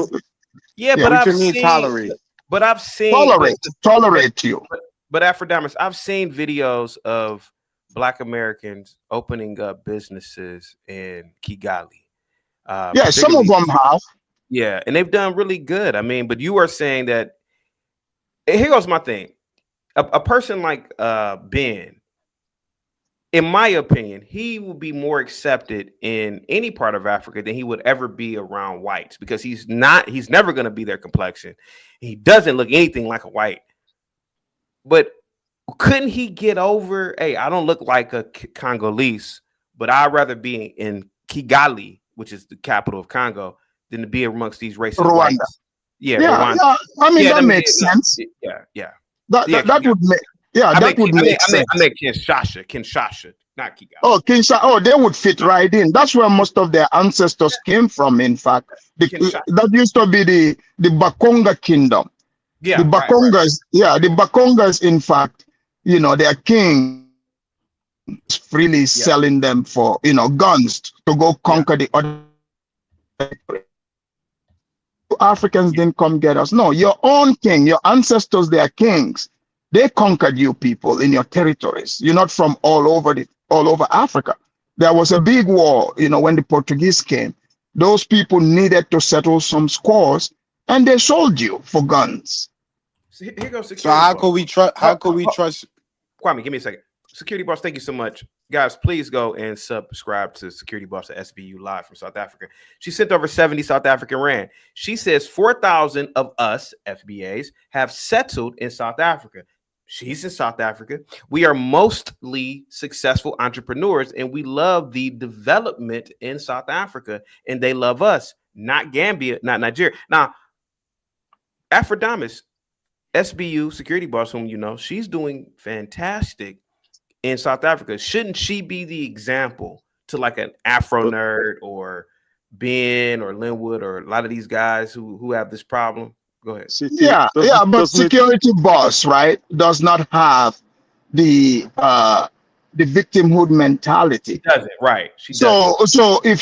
Speaker 2: Yeah, but I've seen tolerate. But I've seen
Speaker 6: tolerate you.
Speaker 2: But Afro-Diamonds, I've seen videos of Black Americans opening up businesses in Kigali.
Speaker 6: Yeah, some of them have.
Speaker 2: Yeah, and they've done really good. I mean, but you are saying that. Here goes my thing. A person like Ben, in my opinion, he will be more accepted in any part of Africa than he would ever be around whites because he's never going to be their complexion. He doesn't look anything like a white. But couldn't he get over, hey, I don't look like a Congolese, but I'd rather be in Kigali, which is the capital of Congo, than to be amongst these racist
Speaker 6: Rwanda.
Speaker 2: whites. Yeah, Rwanda.
Speaker 6: Yeah. I mean, that makes sense.
Speaker 2: Yeah.
Speaker 6: That would make. Yeah, that would make sense.
Speaker 2: I meant Kinshasa, not Kigali.
Speaker 6: Oh, Kinshasa. Oh, they would fit right in. That's where most of their ancestors came from. In fact, that used to be the Bakonga kingdom.
Speaker 2: Yeah,
Speaker 6: the Bakongas. Right. Yeah, the Bakongas. In fact, their king freely selling them for guns to go conquer the other. Africans didn't come get us. No, your own king, your ancestors, they are kings. They conquered you people in your territories. You're not from all over Africa. There was a big war, when the Portuguese came. Those people needed to settle some scores, and they sold you for guns.
Speaker 2: So here goes security.
Speaker 7: So how could we trust? How could we trust?
Speaker 2: Kwame, give me a second. Security Boss, thank you so much. Guys, please go and subscribe to Security Boss at SBU Live from South Africa. She sent over 70 South African Rand. She says 4,000 of us, FBAs, have settled in South Africa. She's in South Africa. We are mostly successful entrepreneurs, and we love the development in South Africa, and they love us, not Gambia, not Nigeria. Now, Afro-Diamonds, SBU Security Boss, whom you know, she's doing fantastic in South Africa. Shouldn't she be the example to like an Afro nerd or Ben or Linwood or a lot of these guys who have this problem? Go ahead.
Speaker 6: But Security Boss, right, does not have the the victimhood mentality.
Speaker 2: She doesn't, right? She doesn't.
Speaker 6: So if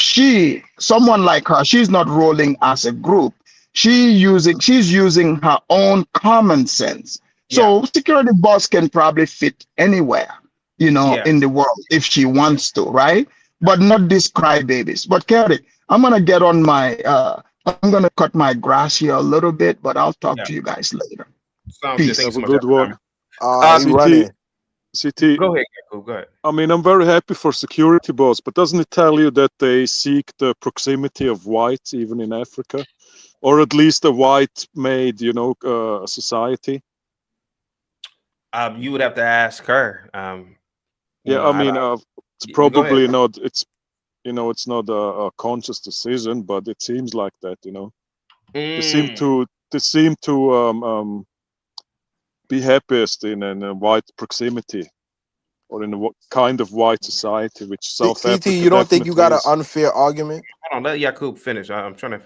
Speaker 6: someone like her, she's not rolling as a group. She's using her own common sense.
Speaker 2: Yeah,
Speaker 6: So security boss can probably fit anywhere,
Speaker 2: yeah,
Speaker 6: in the world if she wants to, right? But not these crybabies. But Kerry, I'm gonna get on my I'm gonna cut my grass here a little bit, but I'll talk
Speaker 2: yeah.
Speaker 6: to you guys later.
Speaker 2: Sounds good.
Speaker 6: Peace.
Speaker 2: Thanks
Speaker 5: Have
Speaker 2: so
Speaker 5: a
Speaker 2: much
Speaker 5: good
Speaker 2: for
Speaker 5: one.
Speaker 2: coming.
Speaker 7: He
Speaker 5: CT,
Speaker 7: running.
Speaker 5: CT.
Speaker 2: Go ahead, Yakub. Go ahead.
Speaker 5: I mean, I'm very happy for security boss, but doesn't it tell you that they seek the proximity of whites even in Africa, or at least a white-made, society?
Speaker 2: You would have to ask her.
Speaker 5: Yeah, I mean, it's
Speaker 2: Go ahead.
Speaker 5: probably not. It's not a conscious decision, but it seems like that. They seem
Speaker 2: Mm.
Speaker 5: to be happiest in a white proximity or in a kind of white society, which South
Speaker 7: CT,
Speaker 5: Africa
Speaker 7: you don't think you
Speaker 5: definitely
Speaker 7: got an
Speaker 5: is.
Speaker 7: unfair argument?
Speaker 2: Hold on, let Yakub finish. I'm trying to.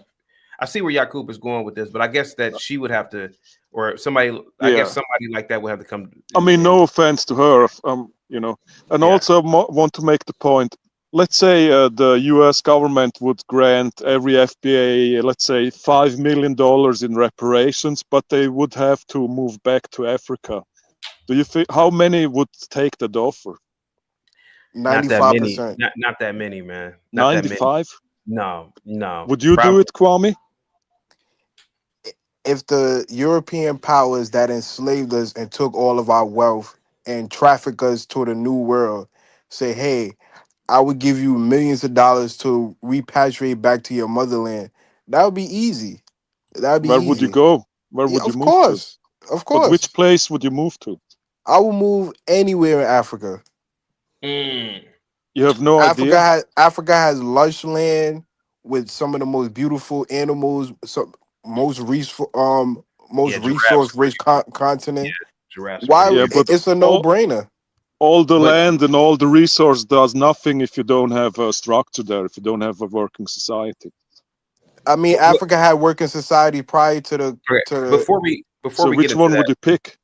Speaker 2: I see where Yakub is going with this, but I guess that she would have to, or somebody. I
Speaker 5: Yeah.
Speaker 2: guess somebody like that would have to come.
Speaker 5: I mean, no offense to her, and
Speaker 2: Yeah.
Speaker 5: also want to make the point. Let's say the U.S. government would grant every FBA, let's say, $5 million in reparations, but they would have to move back to Africa. Do you think how many would take that offer?
Speaker 2: Not that many.
Speaker 7: 95%.
Speaker 2: Not that many, man. Not that many.
Speaker 5: 95?
Speaker 2: No.
Speaker 5: Would you do it, Kwame?
Speaker 7: If the European powers that enslaved us and took all of our wealth and traffic us to the new world say, hey, I would give you millions of dollars to repatriate back to your motherland, that would be easy. That would be
Speaker 5: Where would you
Speaker 7: easy.
Speaker 5: go? Where
Speaker 7: Yeah,
Speaker 5: would you
Speaker 7: of
Speaker 5: move to?
Speaker 7: course. Of
Speaker 5: But which
Speaker 7: course.
Speaker 5: place would you move to?
Speaker 7: I will move anywhere in Africa.
Speaker 2: Mm.
Speaker 5: You have no idea?
Speaker 7: Africa has lush land with some of the most beautiful animals, some most most
Speaker 2: Yeah, giraffes.
Speaker 7: resource rich continent.
Speaker 2: Giraffes are
Speaker 7: Why
Speaker 2: pretty
Speaker 5: Yeah,
Speaker 2: beautiful.
Speaker 5: but
Speaker 7: it's a no brainer.
Speaker 5: all the
Speaker 2: But
Speaker 5: land and all the resource does nothing if you don't have a structure there, if you don't have a working society.
Speaker 7: I mean,
Speaker 2: what,
Speaker 7: Africa had working society prior to the
Speaker 2: okay,
Speaker 7: to the.
Speaker 2: before
Speaker 5: So
Speaker 2: we get
Speaker 5: which
Speaker 2: into
Speaker 5: one
Speaker 2: that,
Speaker 5: would you pick?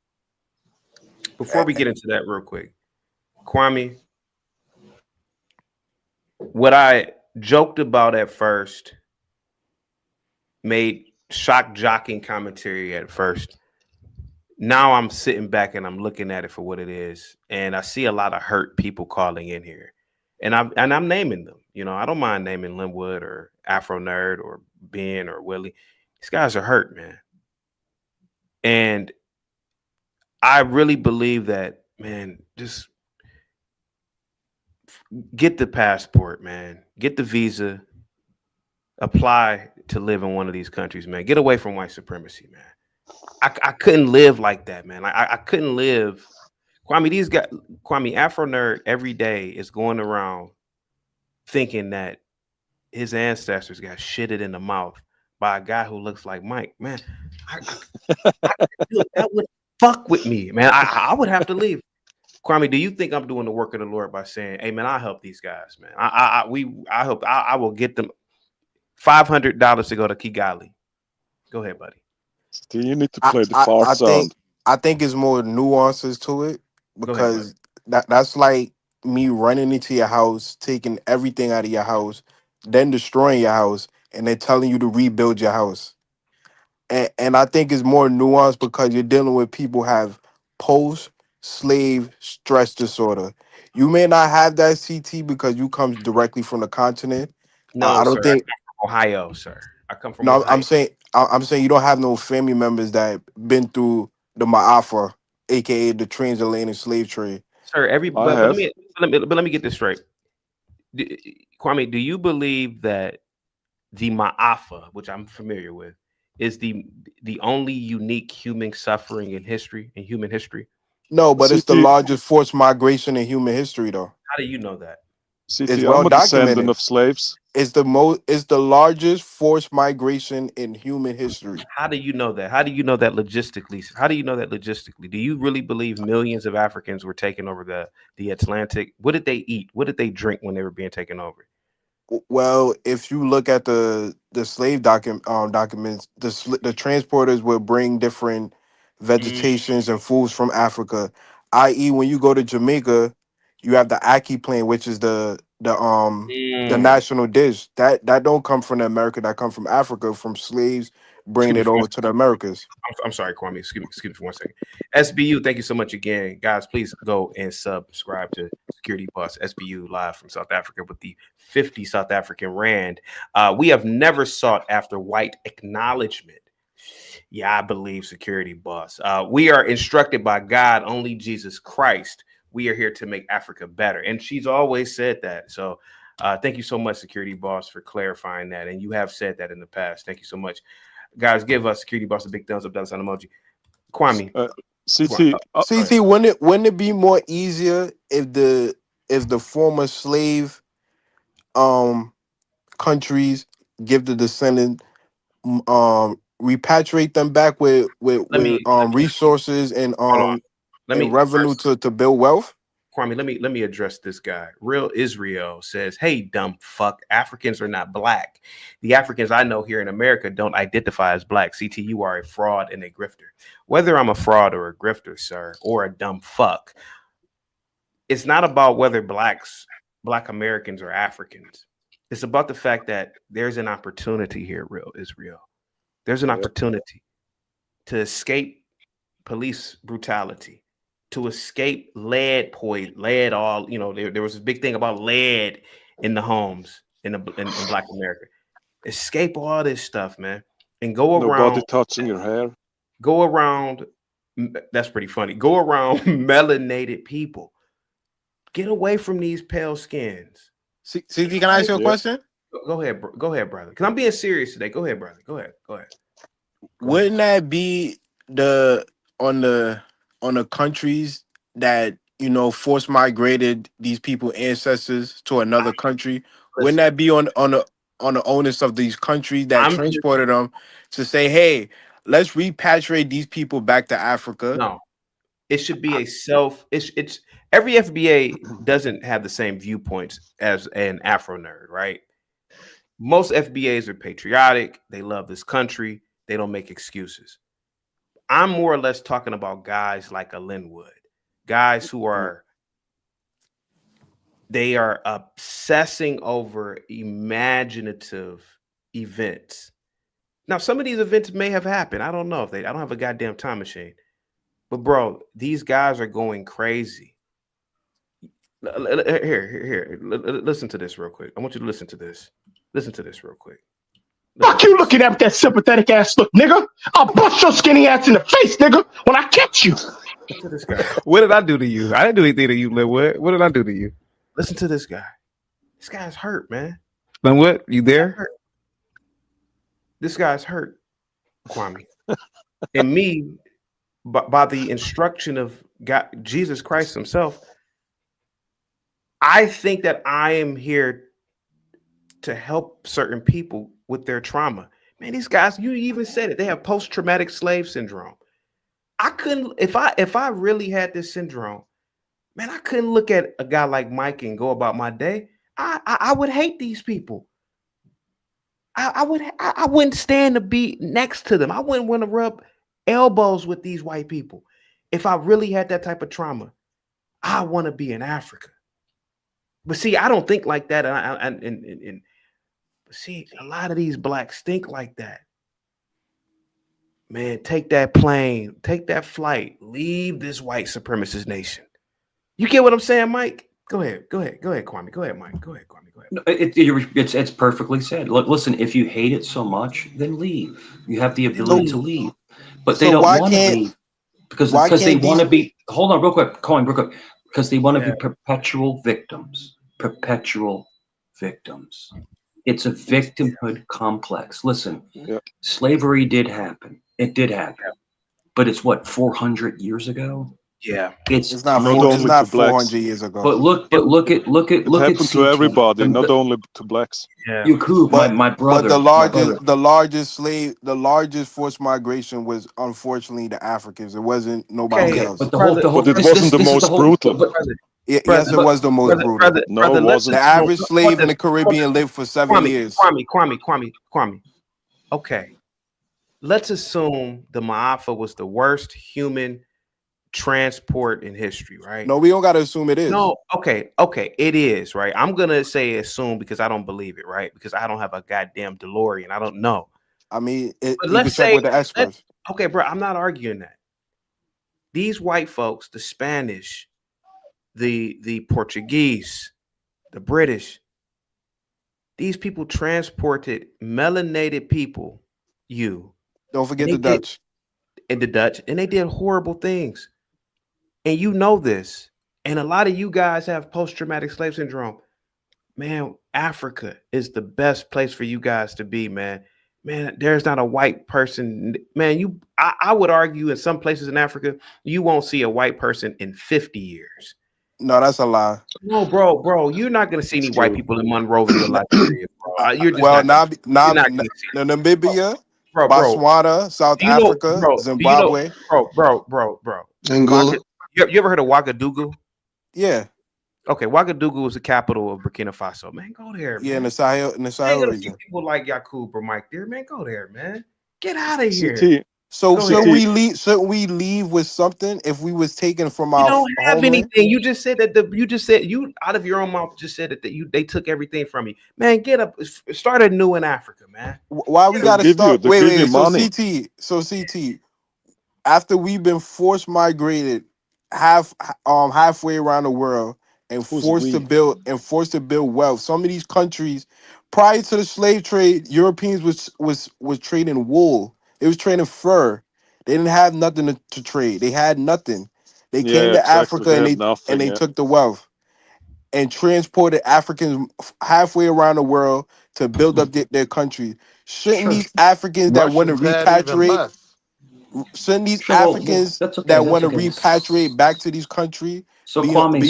Speaker 2: before we get into that real quick, Kwame, what I joked about at first made shock jocking commentary at first. Now I'm sitting back and I'm looking at it for what it is, and I see a lot of hurt people calling in here, and I'm naming them. I don't mind naming Linwood or Afro Nerd or Ben or Willie. These guys are hurt, man, and I really believe that, man. Just get the passport, man. Get the visa. Apply to live in one of these countries, man. Get away from white supremacy, man. I couldn't live like that, man. I couldn't live. Kwame, Afro Nerd every day is going around thinking that his ancestors got shitted in the mouth by a guy who looks like Mike. Man, that would fuck with me, man. I would have to leave. Kwame, do you think I'm doing the work of the Lord by saying, "Hey, man, I help these guys, man. I will get them $500 to go to Kigali." Go ahead, buddy.
Speaker 5: You need to play the fart
Speaker 7: I
Speaker 5: sound.
Speaker 7: think it's more nuances to it
Speaker 2: Go ahead, buddy.
Speaker 7: because that's like me running into your house, taking everything out of your house, then destroying your house, and then telling you to rebuild your house. And I think it's more nuanced because you're dealing with people who have post-slave stress disorder. You may not have that CT because you come directly from the continent.
Speaker 2: No,
Speaker 7: I
Speaker 2: sir.
Speaker 7: don't
Speaker 2: I
Speaker 7: think.
Speaker 2: come from Ohio, sir. I come from
Speaker 7: No,
Speaker 2: Ohio.
Speaker 7: I'm saying you don't have no family members that been through the Ma'afa, aka the transatlantic slave trade.
Speaker 2: Sir,
Speaker 5: I
Speaker 2: but
Speaker 5: have.
Speaker 2: let me get this straight. Kwame, do you believe that the Ma'afa, which I'm familiar with, is the only unique human suffering in human history?
Speaker 7: No, but it's the
Speaker 5: CT,
Speaker 7: largest forced migration in human history, though.
Speaker 2: How do you know that?
Speaker 7: It's
Speaker 5: CT,
Speaker 7: well
Speaker 5: I'm a descendant
Speaker 7: documented.
Speaker 5: of slaves.
Speaker 7: It's the largest forced migration in human history.
Speaker 2: How do you know that? How do you know that logistically? How do you know that logistically? Do you really believe millions of Africans were taking over the Atlantic? What did they eat? What did they drink when they were being taken over?
Speaker 7: Well, if you look at the slave documents, the transporters would bring different
Speaker 2: Mm,
Speaker 7: vegetations and foods from Africa. I.e., when you go to Jamaica, You have the ackee playing, which is the
Speaker 2: Mm.
Speaker 7: national dish. That don't come from America. That come from Africa, from slaves
Speaker 2: Excuse
Speaker 7: bringing
Speaker 2: me
Speaker 7: it
Speaker 2: for
Speaker 7: over to the Americas.
Speaker 2: I'm sorry, Kwame. Excuse me for 1 second. SBU, thank you so much again. Guys, please go and subscribe to Security Boss SBU live from South Africa with the 50 South African Rand. We have never sought after white acknowledgement. Yeah, I believe Security Boss. We are instructed by God, only Jesus Christ. We are here to make Africa better. And she's always said that. So thank you so much, Security Boss, for clarifying that. And you have said that in the past. Thank you so much. Guys, give us Security Boss a big thumbs up, $, emoji. Kwame.
Speaker 5: CT,
Speaker 7: CT, wouldn't it be more easier if the former slave countries give the descendant repatriate them back with resources and revenue to build wealth?
Speaker 2: Kwame, let me address this guy. Real Israel says, "Hey, dumb fuck, Africans are not black. The Africans I know here in America don't identify as black. CT, you are a fraud and a grifter. Whether I'm a fraud or a grifter, sir, or a dumb fuck, it's not about whether black Americans are Africans. It's about the fact that there's an opportunity here, real Israel. There's an opportunity to escape police brutality, to escape lead poison, lead all, there was a big thing about lead in the homes in Black America. Escape all this stuff, man, and go around.
Speaker 5: Nobody touching your hair.
Speaker 2: Go around. That's pretty funny. Go around melanated people. Get away from these pale skins.
Speaker 7: See, can I ask you a question?
Speaker 2: Go ahead, brother. Because I'm being serious today. Go ahead, brother. Go ahead.
Speaker 7: Wouldn't that be on the countries that force migrated these people ancestors to another country? Wouldn't that be on the onus of these countries that transported them to say, hey, let's repatriate these people back to Africa?
Speaker 2: No, it should be it's every FBA doesn't have the same viewpoints as an Afro nerd, right? Most FBAs are patriotic. They love this country. They don't make excuses. I'm more or less talking about guys like a Linwood, guys who are obsessing over imaginative events. Now, some of these events may have happened. I don't know I don't have a goddamn time machine. But bro, these guys are going crazy. Here. Listen to this real quick. I want you to listen to this. Listen to this real quick.
Speaker 8: Fuck you looking at that sympathetic ass look, nigga. I'll bust your skinny ass in the face, nigga, when I catch you.
Speaker 2: Listen to this guy. What did I do to you? I didn't do anything to you, Linwood. What did I do to you? Listen to this guy. This guy's hurt, man. Linwood, you there? This guy's hurt, Kwame. And me, by the instruction of God, Jesus Christ himself, I think that I am here to help certain people with their trauma. Man, these guys, you even said it, they have post-traumatic slave syndrome. I couldn't, if I really had this syndrome, man, I couldn't look at a guy like Mike and go about my day. I would hate these people. I wouldn't stand to be next to them. I wouldn't want to rub elbows with these white people. If I really had that type of trauma, I want to be in Africa. But see, I don't think like that. And see, a lot of these blacks think like that. Man, take that plane, take that flight, leave this white supremacist nation. You get what I'm saying, Mike? Go ahead, Kwame. Go ahead, Mike. Go ahead, Kwame. Go ahead.
Speaker 9: No, it's perfectly said. Look, listen, if you hate it so much, then leave. You have the ability to leave, but they don't want to leave because they want to be. Hold on, real quick, Kwame, real quick, because they want to be perpetual victims. Perpetual victims. It's a victimhood complex. Listen, slavery did happen. It did happen, but it's what 400 years ago.
Speaker 2: Yeah,
Speaker 7: it's not 400 years ago.
Speaker 9: But look at
Speaker 5: it happened to everybody, not only to blacks.
Speaker 2: Yeah,
Speaker 9: my brother.
Speaker 7: But the largest forced migration was unfortunately the Africans. It wasn't nobody else.
Speaker 5: But it wasn't the most brutal.
Speaker 7: Yes, it was the most brutal.
Speaker 5: No, it wasn't.
Speaker 7: The average slave in the Caribbean lived for 7 years.
Speaker 2: Kwame. Okay, let's assume the Ma'afa was the worst human transport in history, right?
Speaker 7: No, we don't gotta assume it is.
Speaker 2: No, okay, it is, right? I'm gonna say assume because I don't believe it, right? Because I don't have a goddamn DeLorean. I don't know.
Speaker 7: I mean,
Speaker 2: But
Speaker 7: you can check with the experts.
Speaker 2: Okay, bro, I'm not arguing that. These white folks, the Spanish, the Portuguese, the British, these people transported melanated people.
Speaker 7: Don't forget the Dutch.
Speaker 2: And the Dutch, and they did horrible things. And you know this. And a lot of you guys have post-traumatic slave syndrome. Man, Africa is the best place for you guys to be, man. Man, there's not a white person. Man, I would argue in some places in Africa, you won't see a white person in 50 years.
Speaker 7: No, that's a lie.
Speaker 2: No, bro, you're not gonna see any white people in Monrovia, Liberia, bro. You're just
Speaker 7: Namibia, Botswana, South Africa, Zimbabwe,
Speaker 2: bro.
Speaker 10: Angola.
Speaker 2: You ever heard of Ouagadougou?
Speaker 7: Yeah.
Speaker 2: Okay, Ouagadougou is the capital of Burkina Faso. Man, go there.
Speaker 7: Yeah,
Speaker 2: man.
Speaker 7: in the Sahel region.
Speaker 2: People like Yakub or Mike there, man. Go there, man. Get out of here.
Speaker 7: So shouldn't we leave with something if we was taken from our?
Speaker 2: You don't have anything. You just said that you out of your own mouth just said that they took everything from you. Man, get up, start anew in Africa, man.
Speaker 7: Why we gotta start? Wait. So CT, after we've been forced migrated halfway around the world and forced to build wealth. Some of these countries, prior to the slave trade, Europeans was trading wool. They was trading fur. They didn't have nothing to trade. They had nothing. They came to Africa and they took the wealth and transported Africans halfway around the world to build up their country. Shouldn't these Africans that want to repatriate? Shouldn't these Africans that want to repatriate back to these countries?
Speaker 9: So Kwame,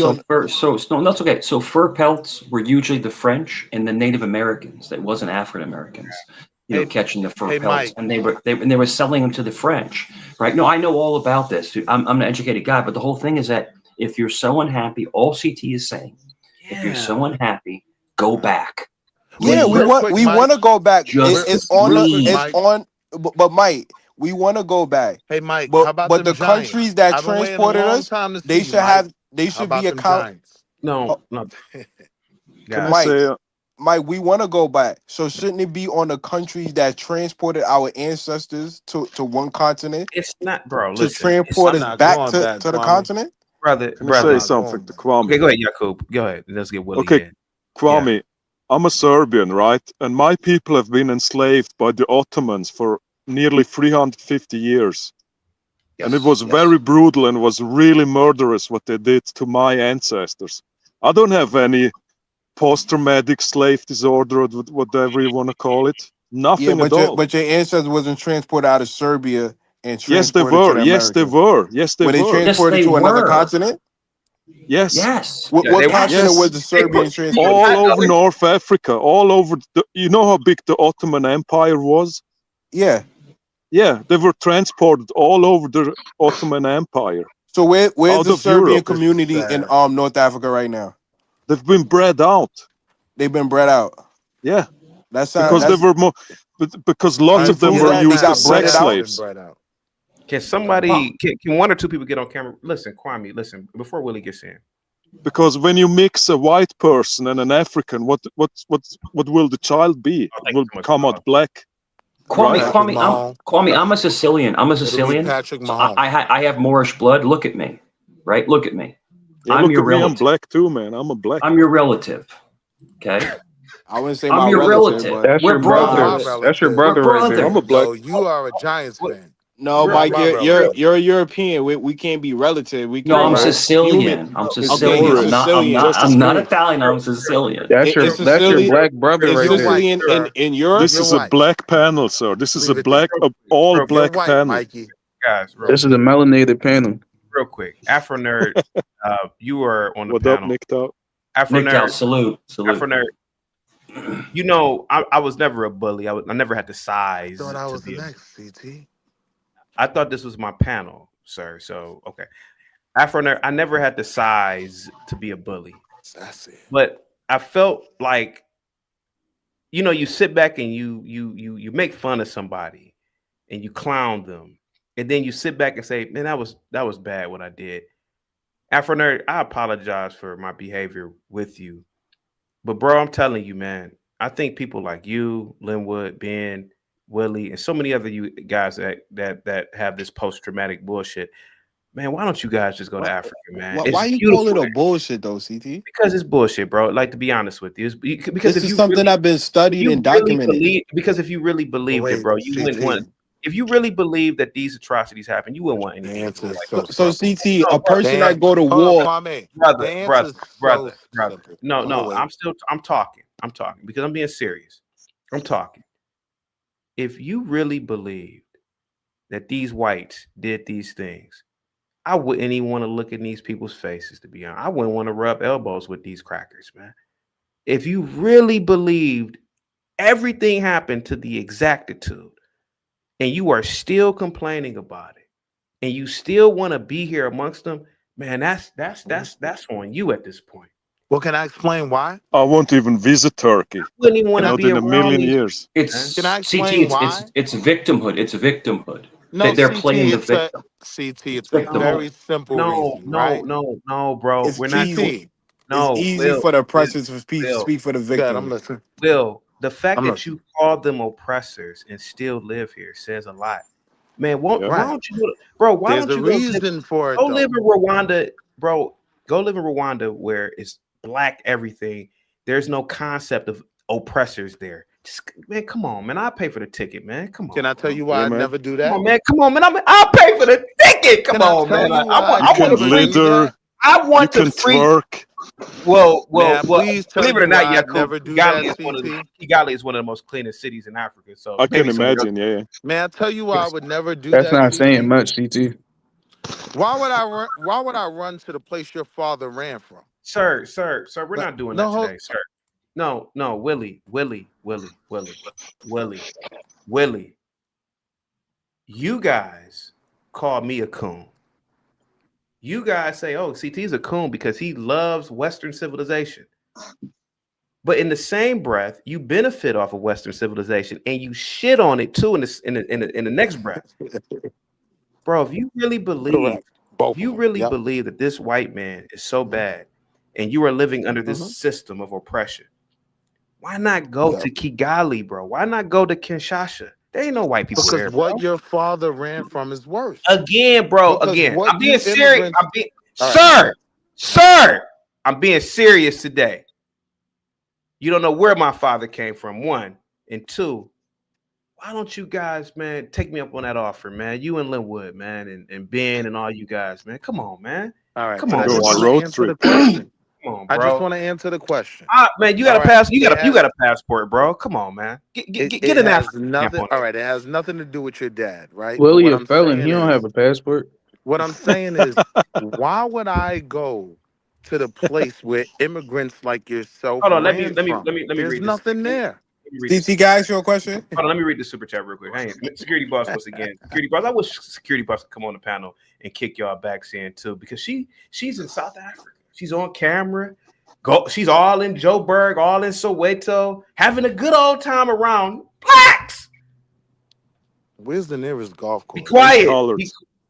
Speaker 9: that's okay. So fur pelts were usually the French and the Native Americans. That wasn't African Americans. Catching the fur pelts,
Speaker 11: Mike.
Speaker 9: and they were selling them to the French, right? No, I know all about this. I'm an educated guy, but the whole thing is that if you're so unhappy, all CT is saying, if you're so unhappy, go back.
Speaker 7: Yeah, we want to go back. But Mike, we want to go back.
Speaker 11: Hey Mike,
Speaker 7: but,
Speaker 11: how about
Speaker 7: but
Speaker 11: them
Speaker 7: the countries that transported us, they should be accountable.
Speaker 2: No.
Speaker 7: Mike, we want to go back. So shouldn't it be on the countries that transported our ancestors to one continent?
Speaker 2: It's not, bro.
Speaker 7: To transport us back to the continent?
Speaker 2: Brother,
Speaker 5: say something to Kwame.
Speaker 2: Okay, go ahead, Yakub. Go ahead. Let's get Willie.
Speaker 5: Okay, Kwame, I'm a Serbian, right? And my people have been enslaved by the Ottomans for nearly 350 years. And it was very brutal and was really murderous what they did to my ancestors. I don't have any post-traumatic slave disorder or whatever you want to call it. Nothing at all.
Speaker 7: But your ancestors wasn't transported out of Serbia and
Speaker 5: yes, they were. Yes, they were. Yes, they were.
Speaker 7: Were they transported to another continent?
Speaker 5: Yes.
Speaker 9: Yes.
Speaker 7: What continent was the Serbian transported?
Speaker 5: All over North Africa. All over. You know how big the Ottoman Empire was?
Speaker 7: Yeah.
Speaker 5: Yeah, they were transported all over the Ottoman Empire.
Speaker 7: So where's the Serbian community in North Africa right now?
Speaker 5: They've been bred out.
Speaker 7: They've been bred out.
Speaker 5: Yeah,
Speaker 7: because
Speaker 5: they were more. Because lots of them were used as sex slaves.
Speaker 2: Can somebody? Can one or two people get on camera? Listen, Kwame. Listen, before Willie gets in.
Speaker 5: Because when you mix a white person and an African, what will the child be? It will come out black.
Speaker 9: Kwame, I'm a Sicilian.
Speaker 11: Patrick Mahomes.
Speaker 9: I have Moorish blood. Look at me, right? Look at me.
Speaker 5: Yeah,
Speaker 9: I'm your relative.
Speaker 5: I'm black too, man. I'm a black.
Speaker 9: I'm your relative. Okay.
Speaker 7: I wouldn't say
Speaker 9: I'm your relative.
Speaker 10: That's your brother. That's your brother right there.
Speaker 5: I'm a black.
Speaker 11: So you are a Giants fan.
Speaker 7: No, Mike, you're a European. We can't be relative.
Speaker 9: I'm Sicilian. I'm Sicilian. I'm not Italian. I'm Sicilian.
Speaker 10: That's your black brother right
Speaker 7: Sicilian in Europe.
Speaker 5: This is a black panel, sir. This is a all black panel.
Speaker 11: Mikey.
Speaker 2: Guys,
Speaker 10: this is a melanated panel.
Speaker 2: Real quick, Afro Nerd, you were on the
Speaker 5: what
Speaker 2: panel.
Speaker 5: Up, Nick Out?
Speaker 2: Afro Nerd,
Speaker 9: salute.
Speaker 2: Afro Nerd. You know, I was never a bully. I never had the size.
Speaker 11: I thought I was the next CT.
Speaker 2: I thought this was my panel, sir. So okay, Afro Nerd. I never had the size to be a bully. But I felt like, you know, you sit back and you make fun of somebody and you clown them and then you sit back and say, man, that was bad what I did. Afro Nerd, I apologize for my behavior with you. But bro, I'm telling you, man, I think people like you, Linwood, Ben, Willie, and so many other you guys that have this post-traumatic bullshit. Man, why don't you guys just go to Africa, man?
Speaker 7: Why you call it a bullshit though, CT?
Speaker 2: Because it's bullshit, bro. Like, to be honest with you, because
Speaker 7: this is something I've been studied and documented.
Speaker 2: Because if you really believed it, bro, you wouldn't want. If you really believe that these atrocities happen, you wouldn't want anything to like.
Speaker 7: So CT, a person that go to war,
Speaker 2: brother. No, I'm talking because I'm being serious. I'm talking. If you really believed that these whites did these things, I wouldn't even want to look in these people's faces, to be honest. I wouldn't want to rub elbows with these crackers, man. If you really believed everything happened to the exactitude, and you are still complaining about it, and you still want to be here amongst them, man, that's on you at this point.
Speaker 11: Well, can I explain why?
Speaker 5: I won't even visit Turkey.
Speaker 2: I wouldn't even want to be
Speaker 5: in a million years.
Speaker 11: Can I explain why?
Speaker 9: It's victimhood. It's a victimhood.
Speaker 11: No,
Speaker 9: they're
Speaker 11: CT,
Speaker 9: playing the victim.
Speaker 11: It's a very simple reason, right?
Speaker 2: No, bro.
Speaker 7: It's
Speaker 2: We're not.
Speaker 7: It's easy for the oppressors to speak for the victims.
Speaker 11: I'm listening.
Speaker 2: Will, the fact that you call them oppressors and still live here says a lot. Man, why don't you, bro? Why
Speaker 11: There's
Speaker 2: don't you
Speaker 11: a reason for it?
Speaker 2: Go live in Rwanda, bro. Go live in Rwanda where it's black everything. There's no concept of oppressors there. Just, man, come on, man. I'll pay for the ticket, man. Come on.
Speaker 11: Can I tell you why I never do that?
Speaker 2: Come on, man. Come on, man. I'll pay for the ticket. Come on, man. I want to
Speaker 5: litter.
Speaker 2: I want to free.
Speaker 5: Twerk.
Speaker 2: Well, believe it or not,
Speaker 11: Kigali
Speaker 2: is one of the most cleanest cities in Africa. So
Speaker 5: I can imagine, yeah.
Speaker 11: Man, I tell you why I would never do
Speaker 10: that. That's not
Speaker 11: CT.
Speaker 10: saying much, CT.
Speaker 11: Why would I run to the place your father ran from?
Speaker 2: Sir, we're not doing that today, sir. No, Willie. You guys call me a coon. You guys say, oh, CT's a coon because he loves Western civilization. But in the same breath, you benefit off of Western civilization and you shit on it too in the next breath. Bro, if you really believe, believe that this white man is so bad and you are living under this system of oppression, why not go to Kigali, bro? Why not go to Kinshasa? There ain't no white people there.
Speaker 11: Because what your father ran from is worse.
Speaker 2: Again, bro. I'm being serious. Sir, I'm being serious today. You don't know where my father came from, one. And two, why don't you guys, man, take me up on that offer, man? You and Linwood, man, and Ben and all you guys, man. Come on, man.
Speaker 11: All right.
Speaker 2: Come on,
Speaker 11: road trip. Come
Speaker 2: on, bro.
Speaker 11: I just want to answer the question.
Speaker 2: Man, you got a pass. You got a passport, bro. Come on, man. Get an
Speaker 11: nothing. All right, it has nothing to do with your dad, right?
Speaker 10: Willie a felon. He don't have a passport.
Speaker 11: What I'm saying is, why would I go to the place where immigrants like yourself?
Speaker 2: Hold on, let me
Speaker 11: There's
Speaker 2: read
Speaker 11: nothing there.
Speaker 7: CT, guys, your question.
Speaker 2: Hold on, let me read the super chat real quick. Hey, Security Boss once again. Security Boss, I wish Security Boss could come on the panel and kick y'all back in too, because she's in South Africa. She's on camera. She's all in Joburg, all in Soweto, having a good old time around blacks.
Speaker 11: Where's the nearest golf course?
Speaker 2: Be quiet.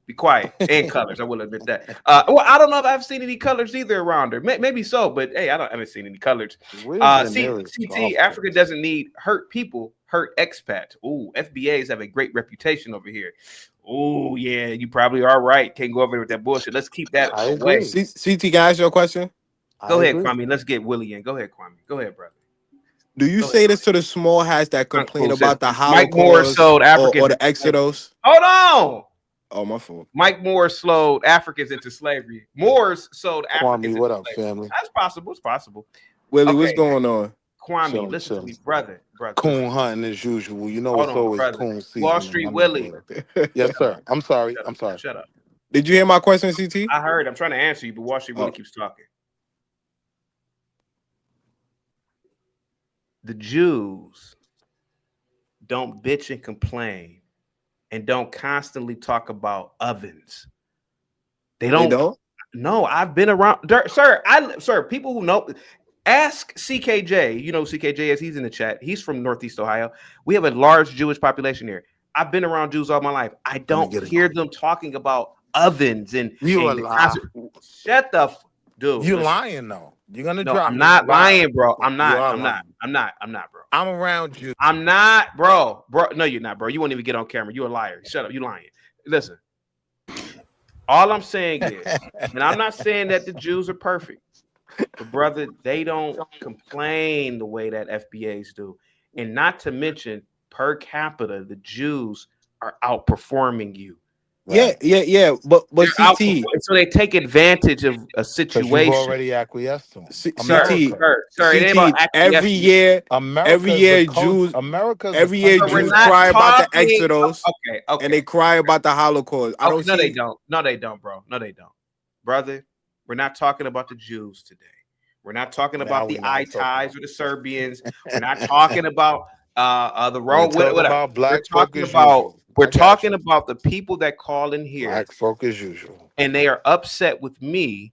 Speaker 2: Be quiet. And colors. I will admit that. Well, I don't know if I've seen any colors either around her. Maybe so, but hey, I haven't seen any colors. CT, Africa doesn't need hurt people, hurt expats. Ooh, FBAs have a great reputation over here. Oh, yeah, you probably are right. Can't go over there with that bullshit. Let's keep that away.
Speaker 7: CT, guys, your question.
Speaker 2: Go ahead, Kwame. Let's get Willie in. Go ahead, Kwame. Go ahead, brother.
Speaker 7: Do you say this to the small hats that complain about the Holocaust
Speaker 2: Mike Moore sold Africans
Speaker 7: or the Exodus?
Speaker 2: Hold on.
Speaker 7: Oh, my fault.
Speaker 2: Mike Moore sold Africans into slavery. Moors sold Africans
Speaker 11: Kwame, what
Speaker 2: into
Speaker 11: up,
Speaker 2: slavery.
Speaker 11: family?
Speaker 2: That's possible. It's possible.
Speaker 7: Willie, what's going on?
Speaker 2: Kwame, listen to me, brother.
Speaker 11: Coon hunting as usual. You know it's always coon season.
Speaker 2: Wall Street Willie.
Speaker 11: Yes, sir. I'm sorry.
Speaker 2: Shut up.
Speaker 7: Did you hear my question, CT?
Speaker 2: I heard. I'm trying to answer you, but Wall Street Willie keeps talking. The Jews don't bitch and complain and don't constantly talk about ovens. They don't? No, I've been around, sir. People who know, ask CKJ. You know CKJ is. He's in the chat. He's from Northeast Ohio. We have a large Jewish population here. I've been around Jews all my life. I don't hear them talking about ovens and
Speaker 11: you
Speaker 2: and
Speaker 11: a lie.
Speaker 2: Shut the dude.
Speaker 11: You
Speaker 2: listen.
Speaker 11: lying though. You're gonna
Speaker 2: No,
Speaker 11: drop
Speaker 2: I'm
Speaker 11: me.
Speaker 2: not
Speaker 11: Bye.
Speaker 2: lying, bro. I'm
Speaker 11: You are
Speaker 2: not, bro.
Speaker 11: I'm around you.
Speaker 2: I'm not, bro. No, you're not, bro. You won't even get on camera. You're a liar. Shut up. You lying. Listen. All I'm saying is, and I'm not saying that the Jews are perfect, but brother, they don't complain the way that FBAs do. And not to mention, per capita, the Jews are outperforming you.
Speaker 7: Right. Yeah. But CT,
Speaker 2: so they take advantage of a situation.
Speaker 11: You've already acquiesced to them.
Speaker 2: Sir, it ain't about
Speaker 7: every year,
Speaker 11: Jews,
Speaker 7: Jews cry about the Exodus.
Speaker 2: Okay.
Speaker 7: And they cry about the Holocaust.
Speaker 2: They don't. No, they don't, bro. No, they don't. Brother, we're not talking about the Jews today. We're not talking about the Itais or the Serbians. We're not talking about the road. We're talking about the people that call in here.
Speaker 11: Black folk as usual.
Speaker 2: And they are upset with me.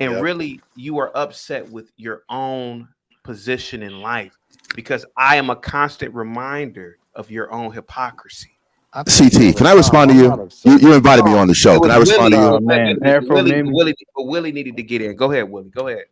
Speaker 2: And really, you are upset with your own position in life because I am a constant reminder of your own hypocrisy.
Speaker 12: CT, can I respond to you? You invited me on the show. Can I respond to you?
Speaker 10: Man,
Speaker 2: Willie needed to get in. Go ahead, Willie. Go ahead.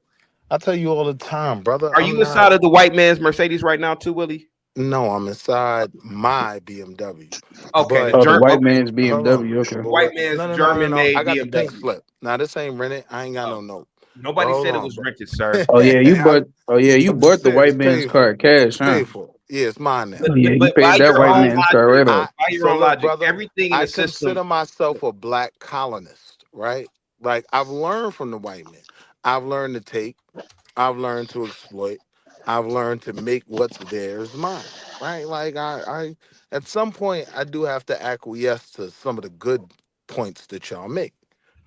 Speaker 11: I tell you all the time, brother.
Speaker 2: Are you inside of the white man's Mercedes right now, too, Willie?
Speaker 11: No, I'm inside my BMW.
Speaker 2: Okay,
Speaker 10: the white man's BMW. Okay,
Speaker 2: white man's German-made BMW.
Speaker 11: I got the pink slip. Now this ain't rented. I ain't got no note.
Speaker 2: Nobody said it was rented, sir.
Speaker 10: You bought the white man's car cash, huh?
Speaker 11: Paid for it. Yeah, it's mine now.
Speaker 10: Yeah, you paid that white man's car right off.
Speaker 2: By your own logic,
Speaker 11: brother,
Speaker 2: everything in the system.
Speaker 11: I consider myself a black colonist, right? Like I've learned from the white man. I've learned to take. I've learned to exploit. I've learned to make what's theirs mine, right? Like I at some point I do have to acquiesce to some of the good points that y'all make,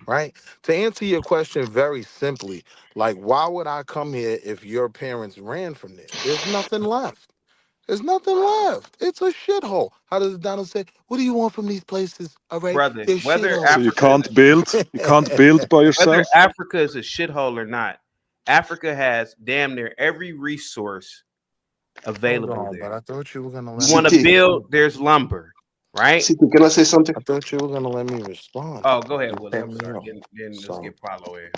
Speaker 11: right? To answer your question very simply, like why would I come here if your parents ran from there? There's nothing left. There's nothing left. It's a shithole. How does Donald say? What do you want from these places? All right,
Speaker 2: brother.
Speaker 5: So you can't build. You can't build by yourself.
Speaker 2: Whether Africa is a shithole or not, Africa has damn near every resource available there.
Speaker 11: But I thought you were gonna
Speaker 2: let me want to build. There's lumber, right?
Speaker 12: Can I say something?
Speaker 11: I thought you were gonna let me respond.
Speaker 2: Oh, go ahead, Willie. I'm sorry. Let's get Paulo in.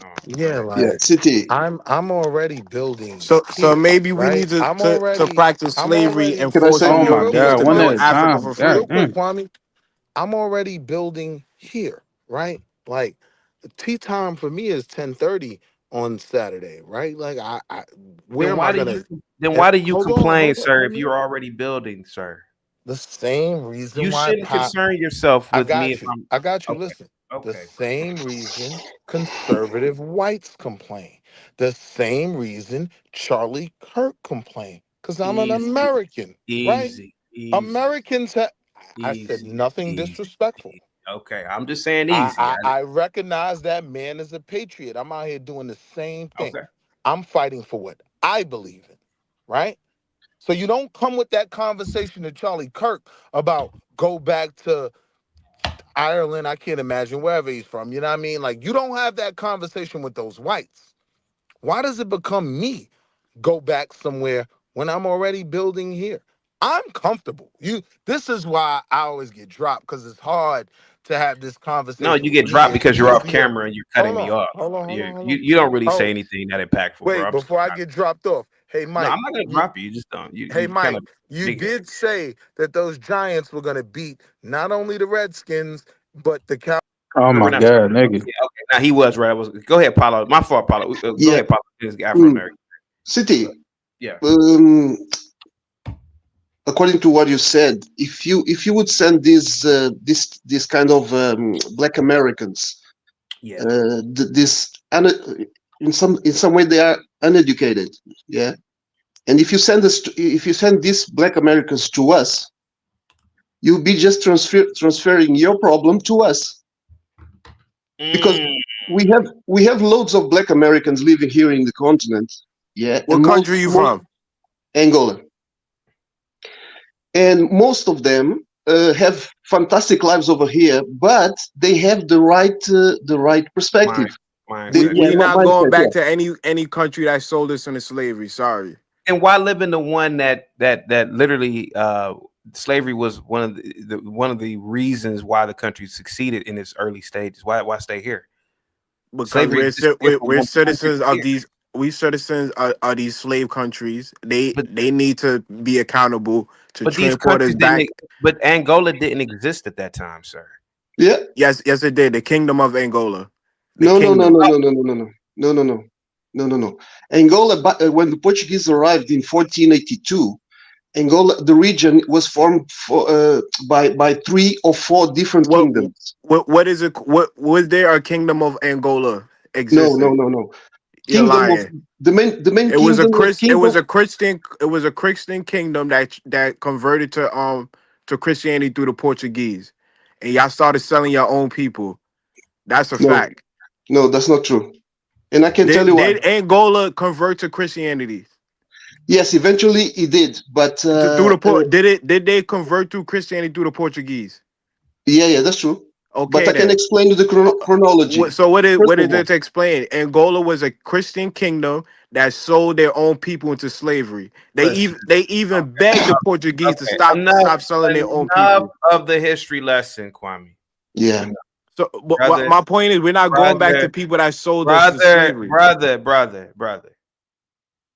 Speaker 11: I'm already building.
Speaker 7: So maybe we need to practice slavery and force
Speaker 10: Oh my God! One at a time.
Speaker 11: For free. Real quick, Kwame. I'm already building here, right? Like tea time for me is 10:30 on Saturday, right? Like
Speaker 2: why do you complain, sir, if you're already building, sir?
Speaker 11: The same reason
Speaker 2: you shouldn't concern yourself with me.
Speaker 11: I got you. Okay. Listen, the same reason conservative whites complain. The same reason Charlie Kirk complained. Because I'm an American, right? Americans have. I said nothing disrespectful.
Speaker 2: Okay, I'm just saying easy.
Speaker 11: I recognize that man is a patriot. I'm out here doing the same thing. Okay. I'm fighting for what I believe in, right? So you don't come with that conversation to Charlie Kirk about go back to Ireland. I can't imagine wherever he's from. You know what I mean? Like you don't have that conversation with those whites. Why does it become me go back somewhere when I'm already building here? I'm comfortable. This is why I always get dropped because it's hard to have this conversation.
Speaker 2: No, you get dropped because you're off camera and you're cutting me off. Hold on. You don't really say anything that impactful.
Speaker 11: Wait,
Speaker 2: bro.
Speaker 11: Before I get dropped off. Hey, Mike.
Speaker 2: No, I'm not going to drop you. You just don't.
Speaker 11: Hey, Mike, you did say that those Giants were going to beat not only the Redskins, but the Cowboys.
Speaker 10: Oh, my God, nigga.
Speaker 2: Yeah, okay, now he was right. Go ahead, Paulo. My fault, Paulo. Go ahead, Paulo. He's Afro-American.
Speaker 12: City.
Speaker 2: Yeah.
Speaker 12: According to what you said, if you would send this kind of Black Americans, in some way they are uneducated, yeah. And if you send these Black Americans to us, you'll be just transferring your problem to us, because we have loads of Black Americans living here in the continent, yeah.
Speaker 7: What country are you from?
Speaker 12: Angola. And most of them have fantastic lives over here, but they have the right perspective.
Speaker 7: We're not going back to any country that sold us into slavery. Sorry.
Speaker 2: And why live in the one that literally slavery was one of the reasons why the country succeeded in its early stages. Why stay here?
Speaker 7: Because
Speaker 2: Slavery
Speaker 7: we're citizens of these. We citizens are these slave countries. They need to be accountable to transport us back.
Speaker 2: But Angola didn't exist at that time, sir.
Speaker 12: Yeah.
Speaker 7: Yes, it did. The Kingdom of Angola.
Speaker 12: No. Angola, when the Portuguese arrived in 1482, Angola, the region was formed by 3 or 4 different kingdoms.
Speaker 7: What is it? What was there a Kingdom of Angola existed?
Speaker 12: No.
Speaker 7: You're lying.
Speaker 12: The main
Speaker 7: It was
Speaker 12: kingdom
Speaker 7: It was a Christian kingdom that converted to Christianity through the Portuguese, and y'all started selling your own people. That's a fact.
Speaker 12: No, that's not true. And I can tell you why.
Speaker 7: Did Angola convert to Christianity?
Speaker 12: Yes, eventually it did, but
Speaker 7: did they convert to Christianity through the Portuguese?
Speaker 12: Yeah, that's true.
Speaker 7: Okay,
Speaker 12: but I can explain the chronology.
Speaker 7: So what is it to explain? Angola was a Christian kingdom that sold their own people into slavery. They even begged the Portuguese to stop selling their own people.
Speaker 2: Of the history lesson, Kwame.
Speaker 12: Yeah.
Speaker 7: So my point is, we're not going back to people that sold us to slavery.
Speaker 2: Brother.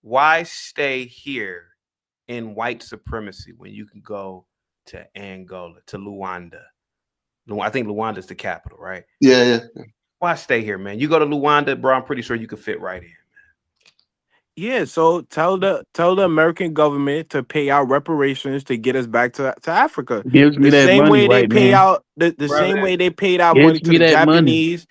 Speaker 2: Why stay here in white supremacy when you can go to Angola, to Luanda? I think Luanda is the capital, right?
Speaker 12: Yeah.
Speaker 2: Why stay here, man? You go to Luanda, bro, I'm pretty sure you could fit right in, man.
Speaker 7: Yeah, so tell the American government to pay out reparations to get us back to Africa.
Speaker 10: Gives me that
Speaker 7: same
Speaker 10: money,
Speaker 7: way they
Speaker 10: white
Speaker 7: pay
Speaker 10: man.
Speaker 7: out the same way they paid out
Speaker 10: Gives
Speaker 7: money to
Speaker 10: me
Speaker 7: the
Speaker 10: that
Speaker 7: Japanese,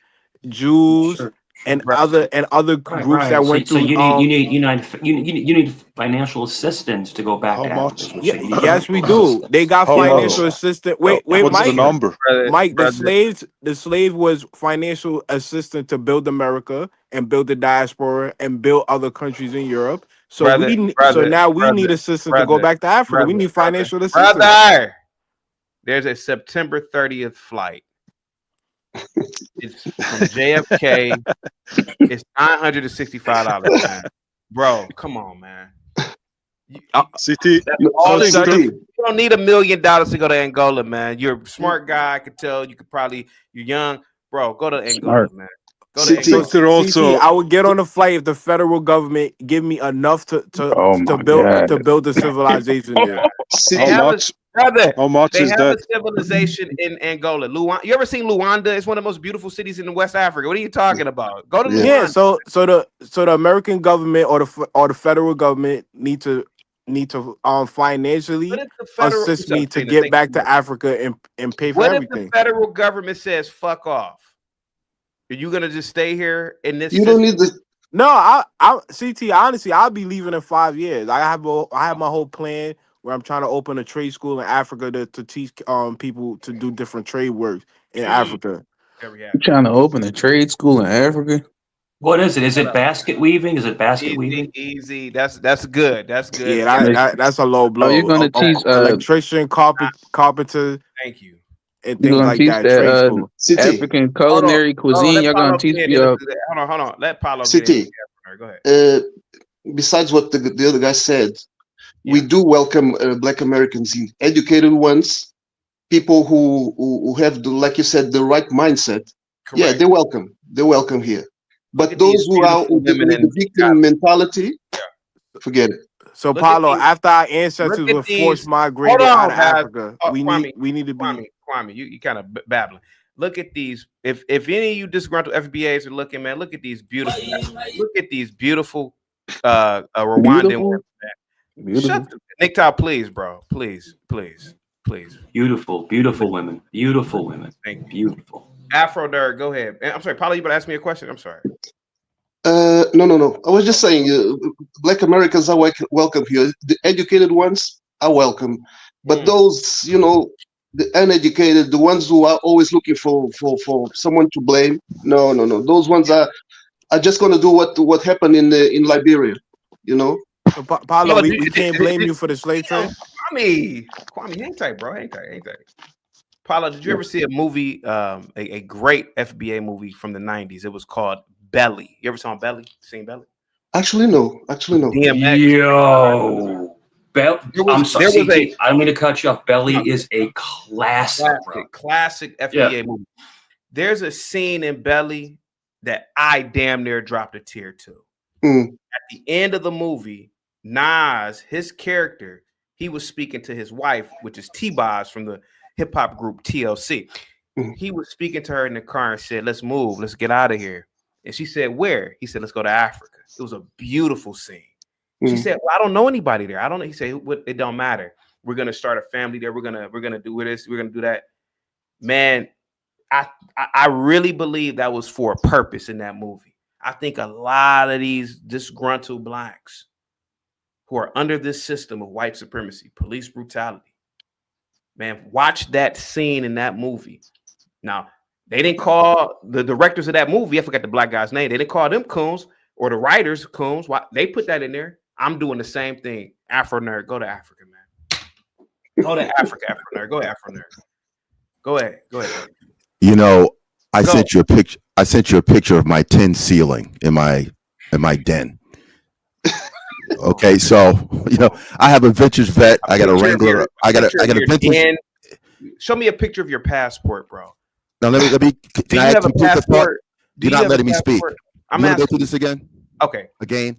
Speaker 7: Jews, and other groups that went
Speaker 9: so
Speaker 7: through.
Speaker 9: you need financial assistance to go back to Africa.
Speaker 7: Yes, we do. They got financial assistance. Wait,
Speaker 5: what's
Speaker 7: Mike.
Speaker 5: the number?
Speaker 7: Mike, the slave was financial assistance to build America and build the diaspora and build other countries in Europe. So now we need assistance to go back to Africa. We need financial assistance.
Speaker 2: Brother, there's a September 30th flight. It's from JFK. It's $965, man. Bro, come on, man.
Speaker 5: CT.
Speaker 2: You don't need $1 million to go to Angola, man. You're a smart guy. I could tell. You're young, bro. Go to Angola, man. Go to
Speaker 7: Angola. I would get on a flight if the federal government give me enough to build a civilization there.
Speaker 5: How much
Speaker 2: they
Speaker 5: is
Speaker 2: have
Speaker 5: that?
Speaker 2: a civilization in Angola. Luanda. You ever seen Luanda? It's one of the most beautiful cities in West Africa. What are you talking about? Go to Luanda.
Speaker 7: Yeah. So the American government or the federal government need to financially assist me to get back to Africa and pay for everything.
Speaker 2: What if the federal government says fuck off? Are you gonna just stay here in this?
Speaker 12: You don't need this.
Speaker 7: No, I CT. Honestly, I'll be leaving in 5 years. I have my whole plan where I'm trying to open a trade school in Africa to teach people to do different trade work in Africa.
Speaker 10: You trying to open a trade school in Africa?
Speaker 9: What is it? Is it basket weaving? Is it basket weaving?
Speaker 2: Easy. That's good. That's good.
Speaker 7: Yeah, that's a low blow.
Speaker 10: You're gonna teach
Speaker 7: electrician, carpenter.
Speaker 2: Thank you.
Speaker 7: And things like that. Trade school.
Speaker 10: African culinary cuisine. You're gonna teach me.
Speaker 2: Hold on. Let Paulo get in. Go ahead.
Speaker 12: Besides what the other guy said, we do welcome Black Americans, educated ones, people who have, like you said, the right mindset. Correct. Yeah, they're welcome. They're welcome here. But those who are with the victim mentality, forget it.
Speaker 7: So, Paulo, after our ancestors were forced migrated out of Africa, we need to be.
Speaker 2: Kwame, you kind of babbling. Look at these. If any of you disgruntled FBAs are looking, man, look at these beautiful. Rwandan women, man. Shut the Nick Todd, please, bro. Please.
Speaker 9: Beautiful women. Thank you. Beautiful.
Speaker 2: Afro nerd, go ahead. I'm sorry, Paulo, you better ask me a question. I'm sorry.
Speaker 12: No. I was just saying, Black Americans are welcome here. The educated ones are welcome, but those, the uneducated, the ones who are always looking for someone to blame. No. Those ones are just going to do what happened in Liberia.
Speaker 7: So, Paulo, we can't blame you for the slave trade.
Speaker 2: Kwame, hang tight, bro. Hang tight. Paulo, did you ever see a movie, a great FBA movie from the 90s? It was called Belly. You ever saw Belly? Seen Belly?
Speaker 12: Actually, no.
Speaker 2: DMX.
Speaker 9: Yo. I'm sorry, CT, I don't mean to cut you off. Belly is a classic, bro.
Speaker 2: Classic FBA movie. There's a scene in Belly that I damn near dropped a tear to. At the end of the movie, Nas, his character, he was speaking to his wife, which is T-Boz from the hip hop group TLC. He was speaking to her in the car and said, "Let's move, let's get out of here." And she said, "Where?" He said, "Let's go to Africa." It was a beautiful scene. She said, "Well, I don't know anybody there. I don't know." He said, "It don't matter. We're gonna start a family there. We're gonna do this. We're gonna do that." Man, I really believe that was for a purpose in that movie. I think a lot of these disgruntled blacks who are under this system of white supremacy, police brutality, man, watch that scene in that movie. Now, they didn't call the directors of that movie, I forgot the black guy's name, they didn't call them coons or the writers coons. Why they put that in there? I'm doing the same thing. Afro nerd, go to Africa, man. Go to Africa, Afro nerd. Go Afro nerd. Go ahead.
Speaker 13: You know, I sent you a picture. I sent you a picture of my tin ceiling in my den. Okay, so you know, I have a vintage vet. I got a Wrangler. I got a vintage.
Speaker 2: Show me a picture of your passport, bro.
Speaker 13: Now let me.
Speaker 2: Do you have a passport?
Speaker 13: You're not letting me speak.
Speaker 2: I'm
Speaker 13: gonna go through this again.
Speaker 2: Okay.
Speaker 13: Again.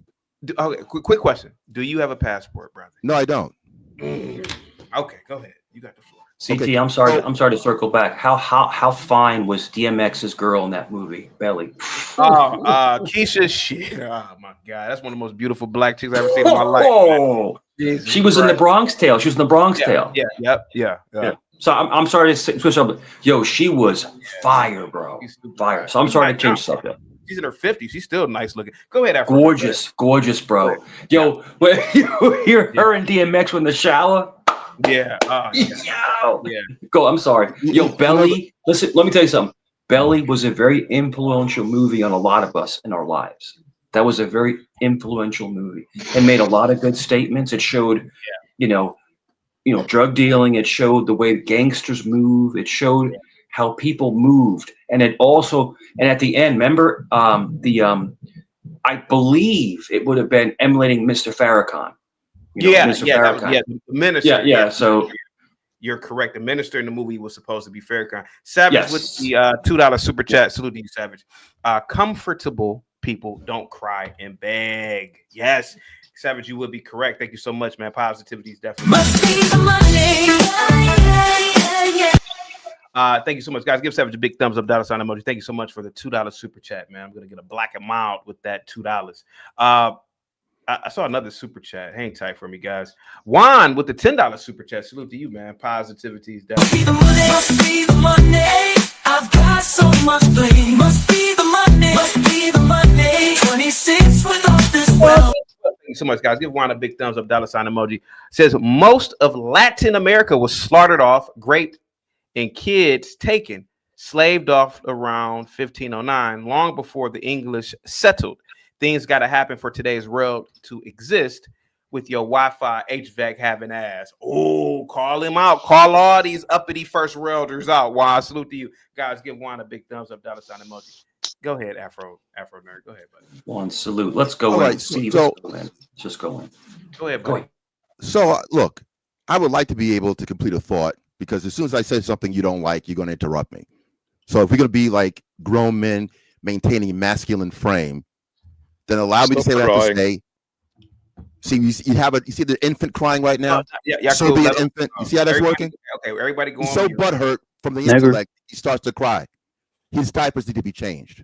Speaker 2: Okay. Quick question. Do you have a passport, brother?
Speaker 13: No, I don't.
Speaker 2: Okay, go ahead. You got the floor.
Speaker 9: CT, okay. I'm sorry to circle back. How fine was DMX's girl in that movie, Belly?
Speaker 2: Keisha, shit. Oh my God, that's one of the most beautiful black chicks I've ever seen in my life.
Speaker 9: Oh, she was in the Bronx Tale. She was in the Bronx Tale.
Speaker 2: Yeah.
Speaker 9: So I'm sorry to switch up. Yo, she was fire, bro. Fire. So I'm sorry to change the subject.
Speaker 2: She's in her 50s. She's still nice looking. Go ahead, Afro.
Speaker 9: Gorgeous, bro. Yo, when you hear her and DMX in the shower.
Speaker 2: Yeah.
Speaker 9: Go. I'm sorry. Yo, Belly. Listen, let me tell you something. Belly was a very influential movie on a lot of us in our lives. That was a very influential movie. It made a lot of good statements. It showed, you know, drug dealing. It showed the way gangsters move. It showed how people moved, and it also, and at the end, remember I believe it would have been emulating Mr. Farrakhan.
Speaker 2: The minister.
Speaker 9: Yeah. So
Speaker 2: you're correct. The minister in the movie was supposed to be Farrakhan. Savage with the $2 super chat. Salute to you, Savage. Comfortable people don't cry and beg. Yes, Savage, you would be correct. Thank you so much, man. Positivity is definitely.
Speaker 1: Must be the money.
Speaker 2: Thank you so much, guys. Give Savage a big thumbs up, dollar sign emoji. Thank you so much for the $2 super chat, man. I'm gonna get a black and mild with that $2. I saw another super chat. Hang tight for me, guys. Juan with the $10 super chat. Salute to you, man. Positivity is definitely.
Speaker 1: Must be the money. I've got so much blame. Must be the money. Must be the money. 26 with all this wealth.
Speaker 2: Thank you so much, guys. Give Juan a big thumbs up, dollar sign emoji. Says most of Latin America was slaughtered off, great, and kids taken, slaved off around 1509, long before the English settled. Things got to happen for today's world to exist with your Wi-Fi HVAC having ass. Oh, call him out. Call all these uppity first worlders out. Juan, salute to you. Guys, give Juan a big thumbs up, dollar sign emoji. Go ahead, Afro nerd. Go ahead, buddy.
Speaker 9: Juan, salute. Let's go.
Speaker 13: All right,
Speaker 9: just go in.
Speaker 2: Go ahead, buddy.
Speaker 13: So, look, I would like to be able to complete a thought, because as soon as I say something you don't like, you're going to interrupt me. So if we're going to be like grown men maintaining a masculine frame, then allow me to say what I have to say. See, you see the infant crying right now? So cool. Be an infant. You see how that's working?
Speaker 2: Okay, everybody going.
Speaker 13: He's so butthurt from the intellect, he starts to cry. His diapers need to be changed.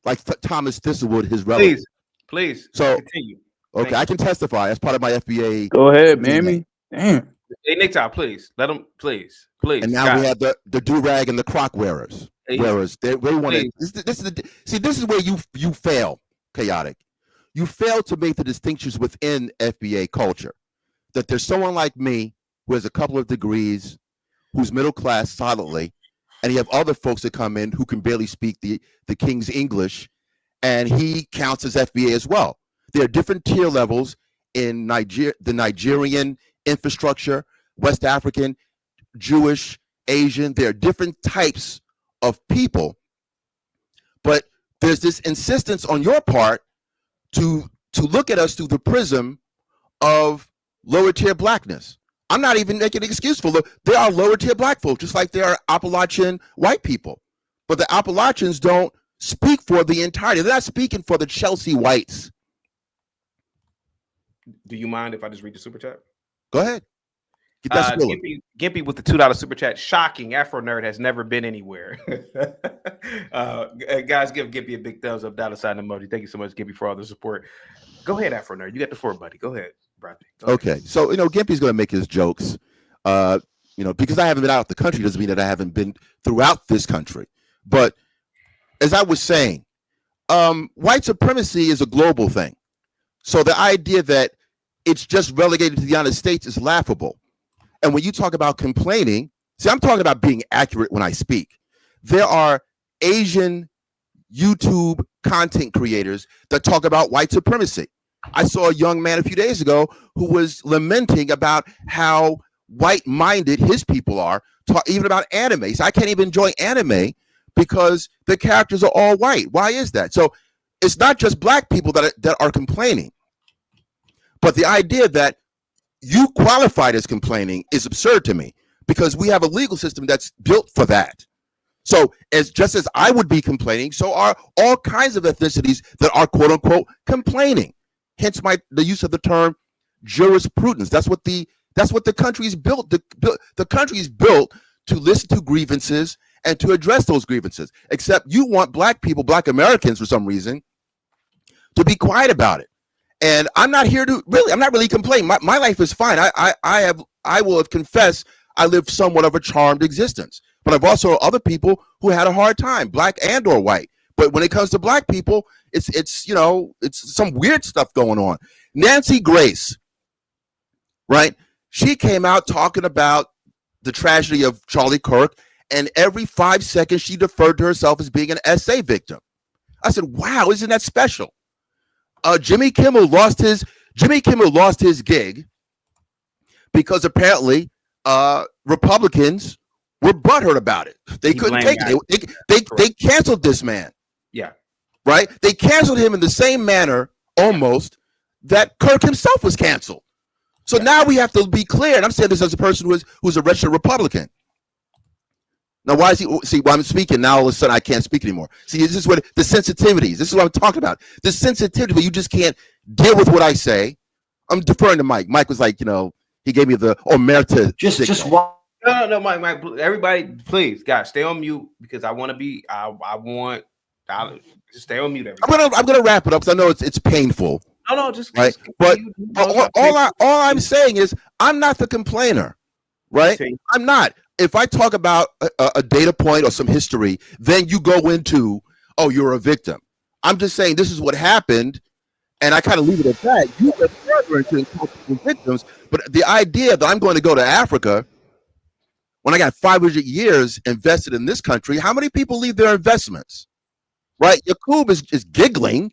Speaker 13: Like Thomas Thistlewood, his relative.
Speaker 2: Please.
Speaker 13: So
Speaker 2: continue.
Speaker 13: Okay, I can testify as part of my FBA.
Speaker 10: Go ahead, mammy. Damn.
Speaker 2: Hey, Nick, please let them. Please.
Speaker 13: And now we have the do-rag and the crock wearers. They want to. This is where you fail, chaotic. You fail to make the distinctions within FBA culture. That there's someone like me who has a couple of degrees, who's middle class solidly, and you have other folks that come in who can barely speak the King's English, and he counts as FBA as well. There are different tier levels in the Nigerian infrastructure, West African, Jewish, Asian. There are different types of people, but there's this insistence on your part to look at us through the prism of lower tier blackness. I'm not even making an excuse for there are lower tier black folks, just like there are Appalachian white people. But the Appalachians don't speak for the entirety. They're not speaking for the Chelsea whites.
Speaker 2: Do you mind if I just read the super chat?
Speaker 13: Go ahead. Get that
Speaker 2: Gimpy with the $2 super chat. Shocking. Afro Nerd has never been anywhere. Guys, give Gimpy a big thumbs up, $sign emoji. Thank you so much, Gimpy, for all the support. Go ahead, Afro Nerd. You got the floor, buddy. Go ahead, Bradley.
Speaker 13: Okay. So, Gimpy's going to make his jokes. Because I haven't been out of the country doesn't mean that I haven't been throughout this country. But as I was saying, white supremacy is a global thing. So the idea that it's just relegated to the United States is laughable. And when you talk about complaining, see, I'm talking about being accurate when I speak. There are Asian YouTube content creators that talk about white supremacy. I saw a young man a few days ago who was lamenting about how white-minded his people are, even about anime. So I can't even enjoy anime because the characters are all white. Why is that? So it's not just black people that are complaining, but the idea that you qualified as complaining is absurd to me because we have a legal system that's built for that. So just as I would be complaining, so are all kinds of ethnicities that are quote unquote complaining. Hence the use of the term jurisprudence. That's what the country is built. The country is built to listen to grievances and to address those grievances. Except you want black people, black Americans for some reason, to be quiet about it. And I'm not here to I'm not really complaining. My life is fine. I will confess I lived somewhat of a charmed existence. But I've also other people who had a hard time, black and or white. But when it comes to black people, it's some weird stuff going on. Nancy Grace, right? She came out talking about the tragedy of Charlie Kirk, and every 5 seconds she deferred to herself as being an SA victim. I said, wow, isn't that special? Jimmy Kimmel lost his gig because apparently Republicans were butthurt about it. They couldn't take it. They canceled this man.
Speaker 2: Yeah.
Speaker 13: Right? They canceled him in the same manner almost that Kirk himself was canceled. So now we have to be clear, and I'm saying this as a person who's a registered Republican. Now, why is he? See, while I'm speaking now, all of a sudden I can't speak anymore. See, this is what the sensitivities. This is what I'm talking about. The sensitivity, but you just can't deal with what I say. I'm deferring to Mike. Mike was like, he gave me the omerta.
Speaker 2: Just one. No, Mike. Everybody, please, guys, stay on mute because I want to be. I want. Just stay on mute. Everybody.
Speaker 13: I'm gonna wrap it up because I know it's painful.
Speaker 2: No, just
Speaker 13: right. But all I'm saying is I'm not the complainer, right? I'm not. If I talk about a data point or some history, then you go into, oh, you're a victim. I'm just saying this is what happened, and I kind of leave it at that. You went further into victims, but the idea that I'm going to go to Africa when I got 500 years invested in this country, how many people leave their investments? Right? Yakub is giggling,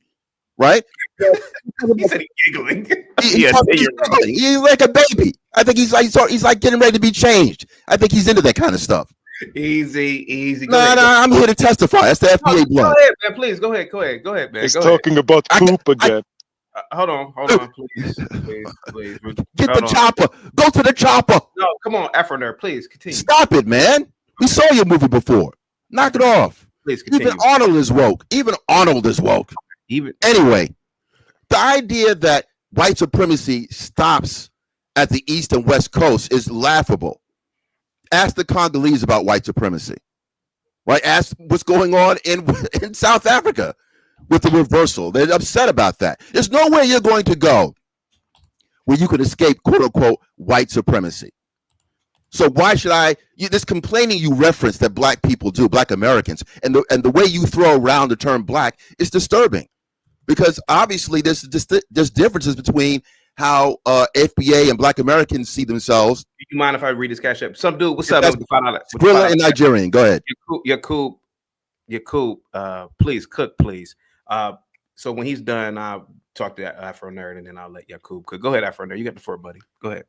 Speaker 13: right?
Speaker 2: He said he's giggling.
Speaker 13: He's giggling. He's like a baby. I think he's like getting ready to be changed. I think he's into that kind of stuff.
Speaker 2: Easy.
Speaker 13: No, I'm here to testify. That's the FBA blood.
Speaker 2: Go ahead, man. Please go ahead, man.
Speaker 5: He's talking about poop again.
Speaker 2: Hold on, please.
Speaker 13: Get the chopper. Go to the chopper.
Speaker 2: No, come on, Afro Nerd, please continue.
Speaker 13: Stop it, man. We saw your movie before. Knock it off.
Speaker 2: Please continue.
Speaker 13: Even Arnold is woke. Anyway, the idea that white supremacy stops at the East and West Coast is laughable. Ask the Congolese about white supremacy, right? Ask what's going on in South Africa with the reversal. They're upset about that. There's nowhere you're going to go where you can escape, quote unquote, white supremacy. So why should this complaining you reference that black people do, black Americans, and the way you throw around the term black is disturbing, because obviously there's differences between how FBA and black Americans see themselves.
Speaker 2: Do you mind if I read this cash app? Some dude, what's up?
Speaker 13: Gorilla in Nigerian. Go ahead.
Speaker 2: Yakub, please cook, please. So when he's done, I'll talk to Afro Nerd, and then I'll let Yakub cook. Go ahead, Afro Nerd. You got the floor, buddy. Go ahead.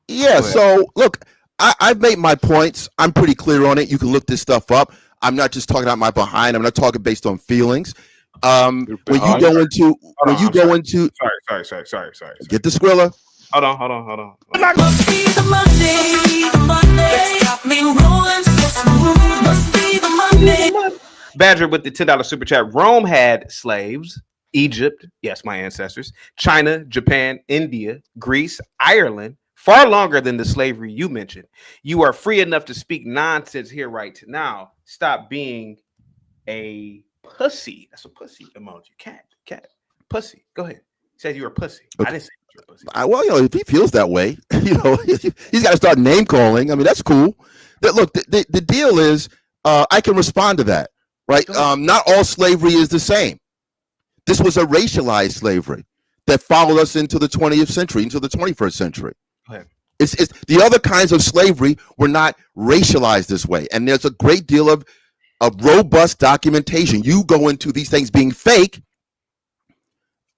Speaker 13: Yeah, so look, I've made my points. I'm pretty clear on it. You can look this stuff up. I'm not just talking out my behind. I'm not talking based on feelings. When you go into
Speaker 2: sorry.
Speaker 13: Get the Skrilla.
Speaker 2: Hold on.
Speaker 1: Must be the Monday. It's got me rolling so smooth. Must be the Monday.
Speaker 2: Badger with the $10 super chat. Rome had slaves. Egypt, yes, my ancestors. China, Japan, India, Greece, Ireland. Far longer than the slavery you mentioned. You are free enough to speak nonsense here right now. Stop being a pussy. That's a pussy emoji. Cat. Pussy. Go ahead. Said you were a pussy. Okay. I didn't say you were a pussy.
Speaker 13: Well, if he feels that way, he's got to start name calling. I mean, that's cool. Look, the deal is, I can respond to that, right? Not all slavery is the same. This was a racialized slavery that followed us into the 20th century, into the 21st century. It's the other kinds of slavery were not racialized this way, and there's a great deal of robust documentation. You go into these things being fake,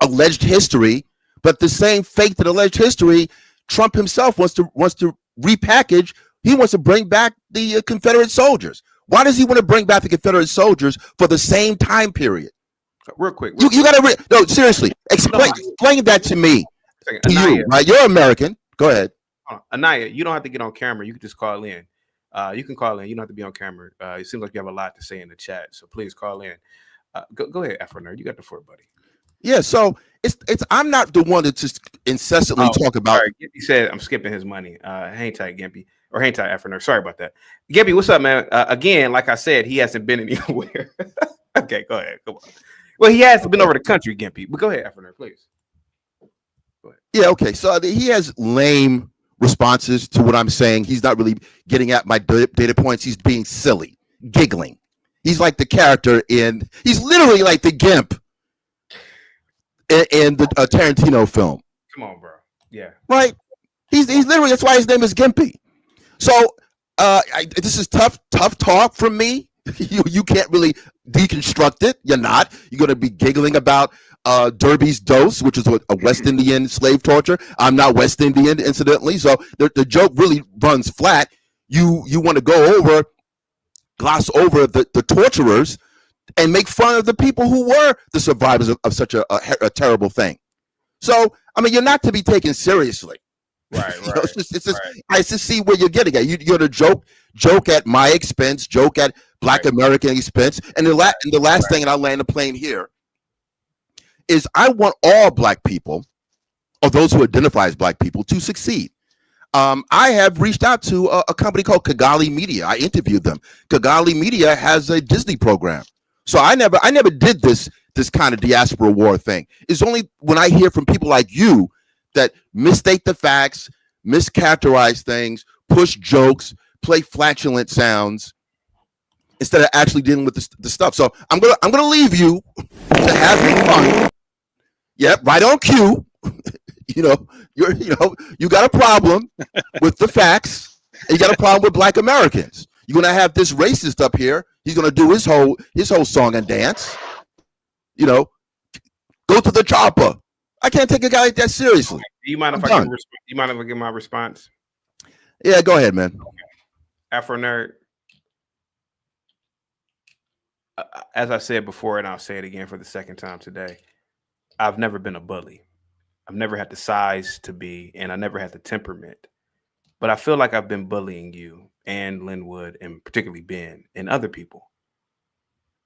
Speaker 13: alleged history, but the same fake that alleged history, Trump himself wants to repackage. He wants to bring back the Confederate soldiers. Why does he want to bring back the Confederate soldiers for the same time period?
Speaker 2: Real quick.
Speaker 13: You got to no, seriously explain that to me. To you, right? You're American. Go ahead.
Speaker 2: Anaya, you don't have to get on camera. You can just call in. You can call in. You don't have to be on camera. It seems like you have a lot to say in the chat, so please call in. Go ahead, Afro Nerd. You got the floor, buddy.
Speaker 13: Yeah. So it's. I'm not the one that just incessantly talk about.
Speaker 2: Sorry, Gimpy said I'm skipping his money. Hang tight, Gimpy, or hang tight, Afro Nerd. Sorry about that. Gimpy, what's up, man? Again, like I said, he hasn't been anywhere. Okay, go ahead. Come on. Well, he has been over the country, Gimpy. But go ahead, Afro Nerd, please. Go ahead.
Speaker 13: Yeah. Okay. So he has lame responses to what I'm saying. He's not really getting at my data points. He's being silly, giggling. He's like the character he's literally like the Gimp in the Tarantino film.
Speaker 2: Come on, bro. Yeah.
Speaker 13: Right. He's literally, that's why his name is Gimpy. So this is tough talk from me. You can't really deconstruct it. You're not. You're going to be giggling about Derby's dose, which is a West Indian slave torture. I'm not West Indian, incidentally. So the joke really runs flat. You want to gloss over the torturers and make fun of the people who were the survivors of such a terrible thing. So, I mean, you're not to be taken seriously.
Speaker 2: Right.
Speaker 13: I just see where you're getting at. You're to joke at my expense, joke at Black American expense. And the last thing, and I'll land the plane here, is I want all Black people, or those who identify as Black people, to succeed. I have reached out to a company called Kigali Media. I interviewed them. Kigali Media has a Disney program. So I never did this kind of diaspora war thing. It's only when I hear from people like you that misstate the facts, mischaracterize things, push jokes, play flatulent sounds instead of actually dealing with the stuff. So I'm gonna leave you to have fun. Yep, right on cue. You got a problem with the facts, and you got a problem with Black Americans. You're gonna have this racist up here. He's gonna do his whole song and dance. Go to the chopper. I can't take a guy like that seriously.
Speaker 2: Do you mind if I give my response?
Speaker 13: Yeah, go ahead, man.
Speaker 2: Afro Nerd. As I said before, and I'll say it again for the second time today, I've never been a bully. I've never had the size to be, and I never had the temperament. But I feel like I've been bullying you and Linwood, and particularly Ben and other people.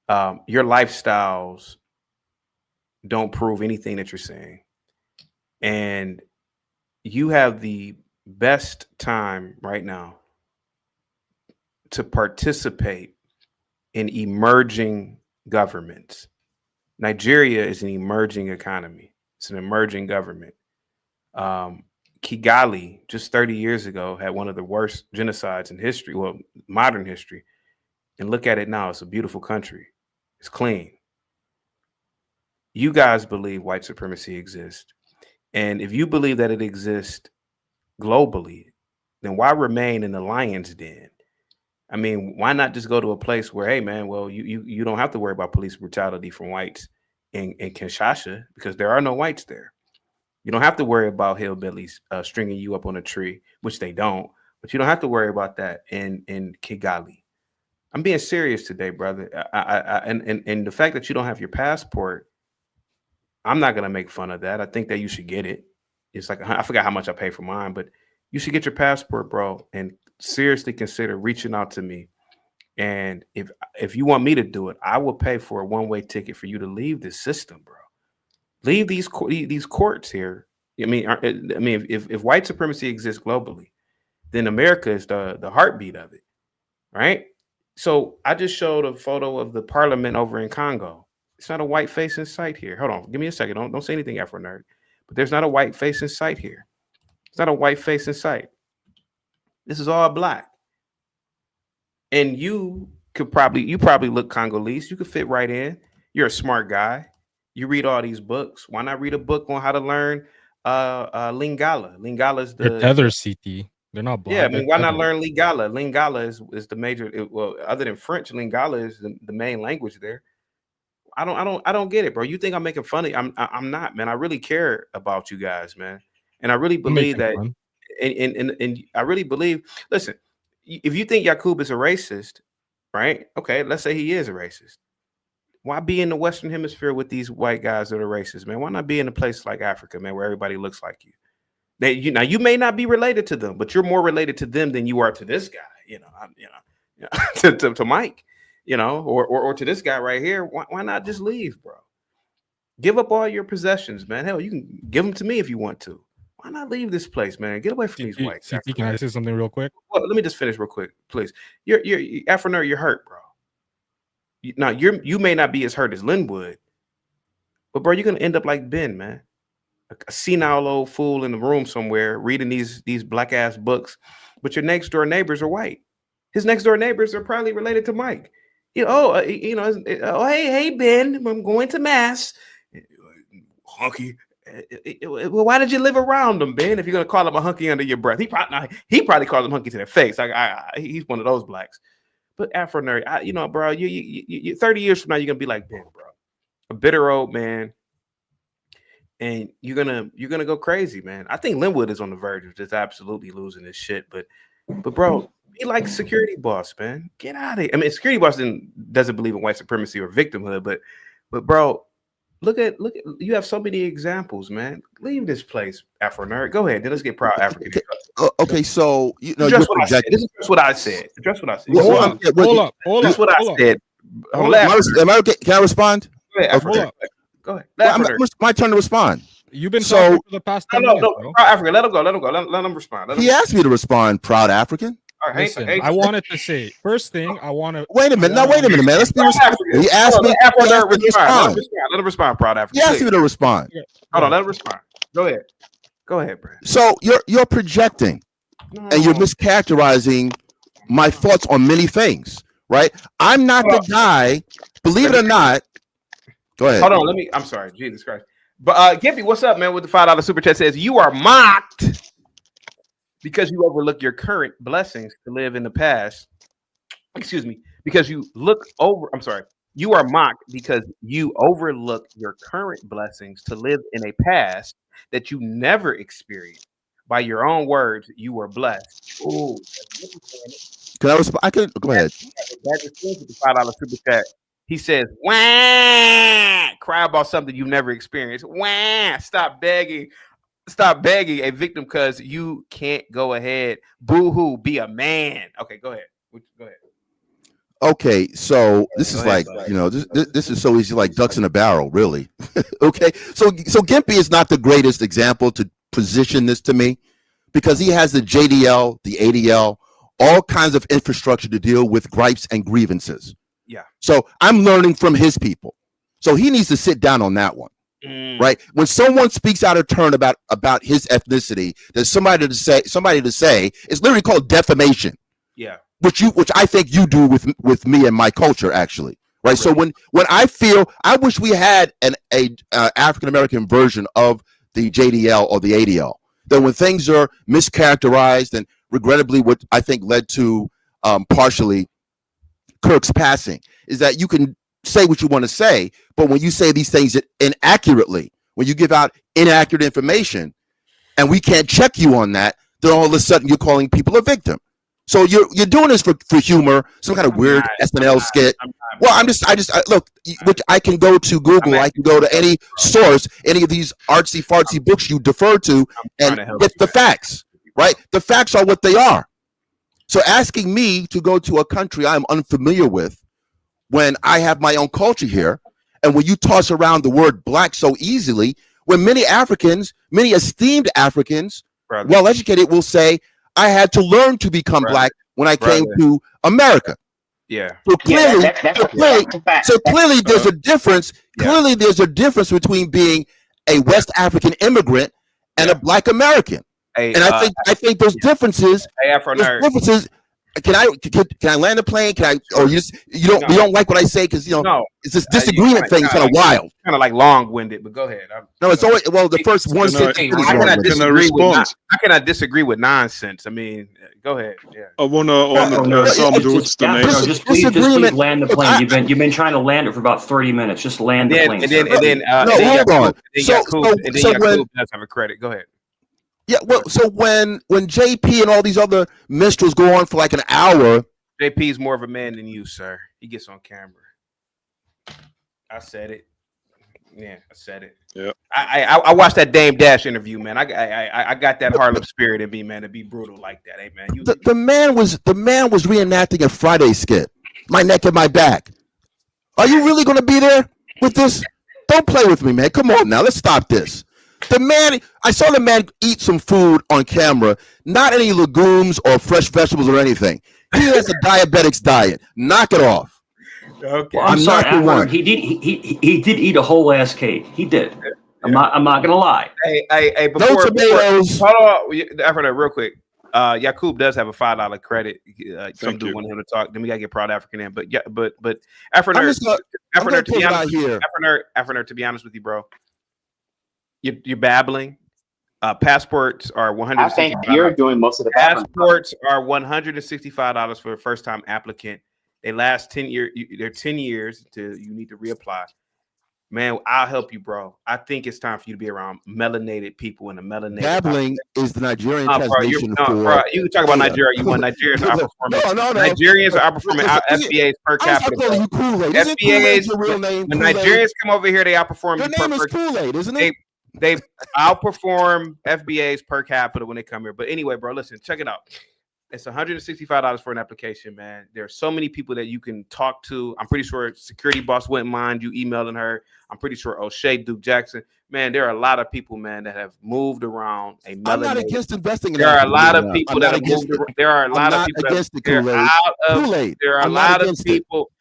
Speaker 2: Your lifestyles don't prove anything that you're saying. And you have the best time right now to participate in emerging governments. Nigeria is an emerging economy. It's an emerging government. Kigali, just 30 years ago, had one of the worst genocides in history, well, modern history. And look at it now. It's a beautiful country. It's clean. You guys believe white supremacy exists. And if you believe that it exists globally, then why remain in the lion's den? I mean, why not just go to a place where, hey, man, well, you don't have to worry about police brutality from whites in Kinshasa because there are no whites there. You don't have to worry about hillbillies stringing you up on a tree, which they don't, but you don't have to worry about that in Kigali. I'm being serious today, brother. And the fact that you don't have your passport, I'm not gonna make fun of that. I think that you should get it. It's like I forgot how much I pay for mine, but you should get your passport, bro, and seriously consider reaching out to me. And if you want me to do it, I will pay for a one-way ticket for you to leave this system, bro. Leave these courts here. I mean, if white supremacy exists globally, then America is the heartbeat of it, right? So I just showed a photo of the parliament over in Congo. It's not a white face in sight here. Hold on, give me a second. Don't say anything, Afro nerd. But there's not a white face in sight here. It's not a white face in sight. This is all black. And you probably look Congolese. You could fit right in. You're a smart guy. You read all these books. Why not read a book on how to learn Lingala? Lingala is the
Speaker 14: other CT. They're not black.
Speaker 2: Yeah, I mean, why not learn Lingala? Lingala is the major. Well, other than French, Lingala is the main language there. I don't get it, bro. You think I'm making fun of you? I'm not, man. I really care about you guys, man. And I really believe that. And I really believe. Listen, if you think Yakub is a racist, right? Okay, let's say he is a racist. Why be in the Western Hemisphere with these white guys that are racist, man? Why not be in a place like Africa, man, where everybody looks like you? Now you may not be related to them, but you're more related to them than you are to this guy, to Mike, or to this guy right here. Why not just leave, bro? Give up all your possessions, man. Hell, you can give them to me if you want to. Why not leave this place, man? Get away from these whites.
Speaker 14: CT, can I say something real quick?
Speaker 2: Well, let me just finish real quick, please. You're Afro nerd, you're hurt, bro. Now you may not be as hurt as Linwood, but bro, you're gonna end up like Ben, man. A senile old fool in the room somewhere reading these black ass books, but your next door neighbors are white. His next door neighbors are probably related to Mike. Hey Ben, I'm going to mass. Hunky. Well, why did you live around him, Ben? If you're gonna call him a hunky under your breath, he probably calls him hunky to their face. He's one of those blacks. But Afro nerd, bro, you 30 years from now, you're gonna be like Ben, bro, a bitter old man. And you're gonna go crazy, man. I think Linwood is on the verge of just absolutely losing his shit. But bro, be like security boss, man. Get out of here. I mean, security boss doesn't believe in white supremacy or victimhood, but bro, look at you have so many examples, man. Leave this place, Afro nerd. Go ahead. Then let's get proud African.
Speaker 13: Okay, so
Speaker 2: address what I said. This is just what I said. Address what I said.
Speaker 14: Hold up.
Speaker 2: That's what I said.
Speaker 13: Am I okay? Can I respond?
Speaker 2: Go ahead, Africa. Go ahead.
Speaker 13: Well, my turn to respond.
Speaker 14: You've been talking for the past 10 minutes, bro.
Speaker 2: Proud African. Let him go. Let him respond.
Speaker 13: He asked me to respond, proud African.
Speaker 2: All right,
Speaker 14: listen, I wanted to say first thing.
Speaker 13: Wait a minute, man. Let's be respectful. He asked me to respond.
Speaker 2: Let him respond, proud African.
Speaker 13: He asked me to respond.
Speaker 2: Hold on, let him respond. Go ahead, bro.
Speaker 13: So you're projecting, and you're mischaracterizing my thoughts on many things, right? I'm not the guy. Believe it or not. Go ahead.
Speaker 2: Hold on, I'm sorry, Jesus Christ. But Gimpy, what's up, man? With the $5 super chat says you are mocked because you overlook your current blessings to live in the past. Excuse me, because you look over. I'm sorry. You are mocked because you overlook your current blessings to live in a past that you never experienced. By your own words, you were blessed. Ooh.
Speaker 13: Can I respond? I could go ahead.
Speaker 2: $5 super chat. He says, "Wah! Cry about something you've never experienced. Wah! Stop begging a victim because you can't go ahead. Boo-hoo, be a man." Okay, go ahead. Go ahead.
Speaker 13: Okay, so this is like, this is so easy, like ducks in a barrel, really. Okay, so Gimpy is not the greatest example to position this to me because he has the JDL, the ADL, all kinds of infrastructure to deal with gripes and grievances.
Speaker 2: Yeah.
Speaker 13: So I'm learning from his people. So he needs to sit down on that one. Right? When someone speaks out of turn about his ethnicity, there's somebody to say it's literally called defamation.
Speaker 2: Yeah.
Speaker 13: Which I think you do with me and my culture, actually. Right. So when I wish we had an African American version of the JDL or the ADL, that when things are mischaracterized and regrettably what I think led to partially Kirk's passing is that you can say what you want to say, but when you say these things inaccurately, when you give out inaccurate information and we can't check you on that, then all of a sudden you're calling people a victim. So you're doing this for humor, some kind of weird SNL skit. Well, I look, which I can go to Google, I can go to any source, any of these artsy fartsy books you defer to, and get the facts. Right? The facts are what they are. So asking me to go to a country I'm unfamiliar with when I have my own culture here, and when you toss around the word black so easily, when many Africans, many esteemed Africans, well-educated, will say, I had to learn to become black when I came to America.
Speaker 2: Yeah.
Speaker 13: So clearly, clearly there's a difference. Clearly there's a difference between being a West African immigrant and a black American.
Speaker 2: Hey,
Speaker 13: and I think those differences.
Speaker 2: Hey, Afro nerd.
Speaker 13: Differences. Can I land the plane? Can I? Or you don't like what I say because it's this disagreement thing. It's kind of wild.
Speaker 2: Kind of like long-winded, but go ahead.
Speaker 13: No, it's always the first one sentence.
Speaker 2: I cannot disagree with nonsense. I mean, go ahead. Yeah.
Speaker 5: I wanna some dudes to make
Speaker 9: just please land the plane. You've been trying to land it for about 30 minutes. Just land the plane.
Speaker 2: And then
Speaker 13: hold on.
Speaker 2: Yakub does have a credit. Go ahead.
Speaker 13: Yeah, well, so when JP and all these other minstrels go on for like an hour,
Speaker 2: JP's more of a man than you, sir. He gets on camera. I said it. Yeah, I said it.
Speaker 5: Yeah.
Speaker 2: I watched that Dame Dash interview, man. I got that Harlem spirit in me, man, to be brutal like that. Hey, man.
Speaker 13: The man was reenacting a Friday skit. My neck and my back. Are you really going to be there with this? Don't play with me, man. Come on now. Let's stop this. I saw the man eat some food on camera, not any legumes or fresh vegetables or anything. He has a diabetic's diet. Knock it off.
Speaker 2: Okay.
Speaker 9: Well, I'm sorry, he did eat a whole ass cake. He did. I'm not gonna lie.
Speaker 2: Hey, before tomatoes. Hold on, Afro, real quick. Yakub does have a $5 credit. Some dude want him to talk. Then we gotta get Proud African in. But Afro, to be honest with you, bro. You're babbling. Passports are $165.
Speaker 15: I think you're doing most of the
Speaker 2: passports are $165 for a first-time applicant. They last 10 years. They're 10 years until you need to reapply. Man, I'll help you, bro. I think it's time for you to be around melanated people in a melanated.
Speaker 13: Babbling is the Nigerian translation for.
Speaker 2: Bro, you can talk about Nigeria. You want Nigerians are outperforming. No. Nigerians are outperforming FBA's per capita. FBA's when Nigerians come over here, they outperform.
Speaker 13: Your name is Kool-Aid, isn't it?
Speaker 2: They outperform FBA's per capita when they come here. But anyway, bro, listen, check it out. It's $165 for an application, man. There are so many people that you can talk to. I'm pretty sure security boss wouldn't mind you emailing her. I'm pretty sure O'Shea, Duke Jackson. Man, there are a lot of people, man, that have moved around a melanated.
Speaker 13: I'm not against investing in
Speaker 2: there are a lot of people that have moved around. There are a lot of people there are a lot of people.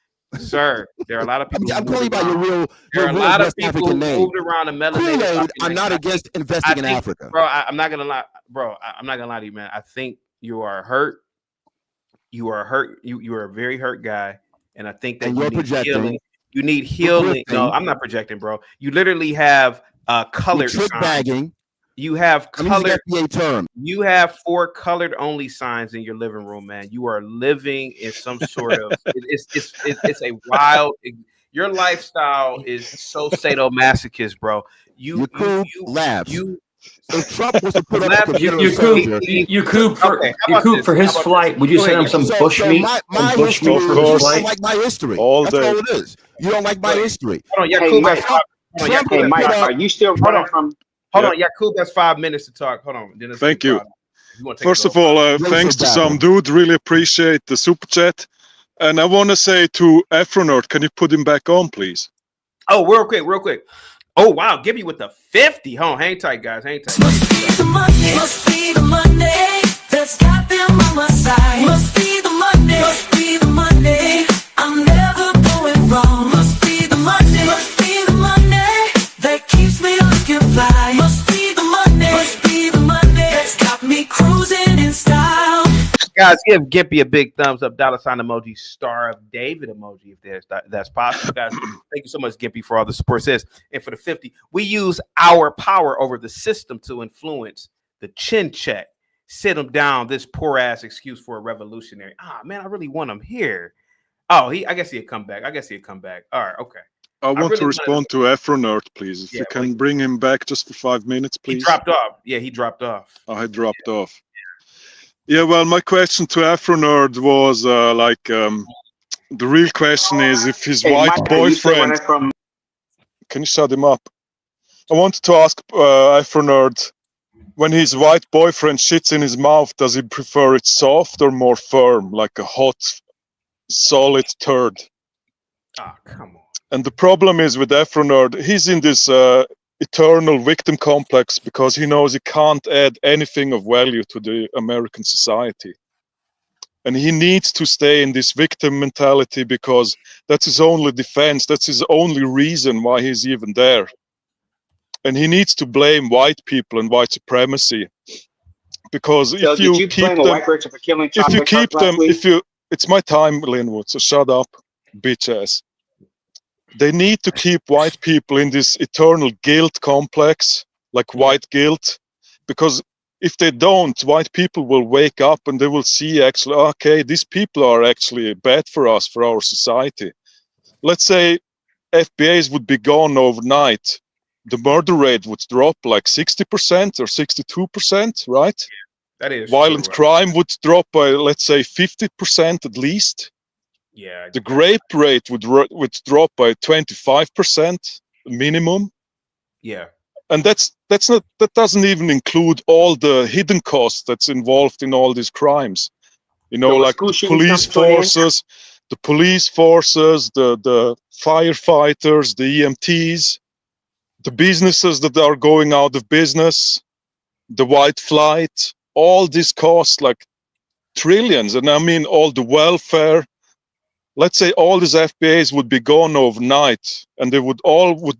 Speaker 2: Sir, there are a lot of people.
Speaker 13: I'm calling about your real.
Speaker 2: There are a lot of people who moved around a melanated.
Speaker 13: I'm not against investing in Africa,
Speaker 2: bro. I'm not gonna lie, bro. I'm not gonna lie to you, man. I think you are hurt. You are hurt. You are a very hurt guy, and I think that you need healing. You need healing. No, I'm not projecting, bro. You literally have colored
Speaker 13: trick bagging.
Speaker 2: You have colored
Speaker 13: term.
Speaker 2: You have 4 colored only signs in your living room, man. You are living in some sort of it's a wild. Your lifestyle is so sadomasochist, bro. You
Speaker 13: laughs. If Trump was to put up
Speaker 9: you for his flight, would you send him some bush meat?
Speaker 13: My history, you don't like my history. That's all it is. You don't like my history.
Speaker 15: Hey, Mike, are you still running from?
Speaker 2: Hold on, Yakub, that's 5 minutes to talk. Hold on.
Speaker 5: Thank you. First of all, thanks to some dude. Really appreciate the super chat. And I want to say to Afronerd, can you put him back on, please?
Speaker 2: Oh, real quick. Oh, wow. Gibby with the 50. Hold on. Hang tight, guys. Hang tight.
Speaker 1: Must be the Monday that's got them on my side. Must be the Monday. I'm never going wrong. Must be the Monday that keeps me looking fly. Must be the Monday that's got me cruising in style.
Speaker 2: Guys, give Gimpy a big thumbs up, $ emoji, Star of David emoji, if that's possible. Guys, thank you so much, Gimpy, for all the support. Says, and for the 50, we use our power over the system to influence the chin check. Sit him down. This poor ass excuse for a revolutionary. Man, I really want him here. Oh, I guess he'd come back. All right, okay.
Speaker 5: I want to respond to Afronerd, please. If you can bring him back just for 5 minutes, please.
Speaker 2: He dropped off. Yeah, he dropped off.
Speaker 5: Oh, he dropped off. Yeah, well, my question to Afro Nerd was the real question is if his
Speaker 15: Hey,
Speaker 5: white
Speaker 15: Mike, are you still
Speaker 5: boyfriend.
Speaker 15: running from?
Speaker 5: Can you shut him up? I wanted to ask Afro Nerd, when his white boyfriend shits in his mouth, does he prefer it soft or more firm, like a hot, solid turd?
Speaker 2: Ah, come on.
Speaker 5: And the problem is with Afro Nerd, he's in this eternal victim complex because he knows he can't add anything of value to the American society. And he needs to stay in this victim mentality because that's his only defense. That's his only reason why he's even there. And he needs to blame white people and white supremacy. Because
Speaker 15: So
Speaker 5: if you
Speaker 15: did you
Speaker 5: keep
Speaker 15: blame a
Speaker 5: them,
Speaker 15: white person for killing
Speaker 5: if you
Speaker 15: Charlie
Speaker 5: keep
Speaker 15: Kirk last
Speaker 5: them,
Speaker 15: week?
Speaker 5: if you, it's my time, Linwood, so shut up, bitch ass. They need to keep white people in this eternal guilt complex, like white guilt, because if they don't, white people will wake up and they will see actually, okay, these people are actually bad for us, for our society. Let's say FBAs would be gone overnight. The murder rate would drop like 60% or 62%, right?
Speaker 2: That is
Speaker 5: Violent
Speaker 2: true, right?
Speaker 5: crime would drop by, let's say, 50% at least.
Speaker 2: Yeah.
Speaker 5: The rape rate would drop by 25% minimum.
Speaker 2: Yeah.
Speaker 5: And that doesn't even include all the hidden costs that's involved in all these crimes. You know,
Speaker 15: So
Speaker 5: like the police forces, the firefighters, the EMTs, the businesses that are going out of business, the white flight, all these costs like trillions. And I mean, all the welfare. Let's say all these FBAs would be gone overnight and they would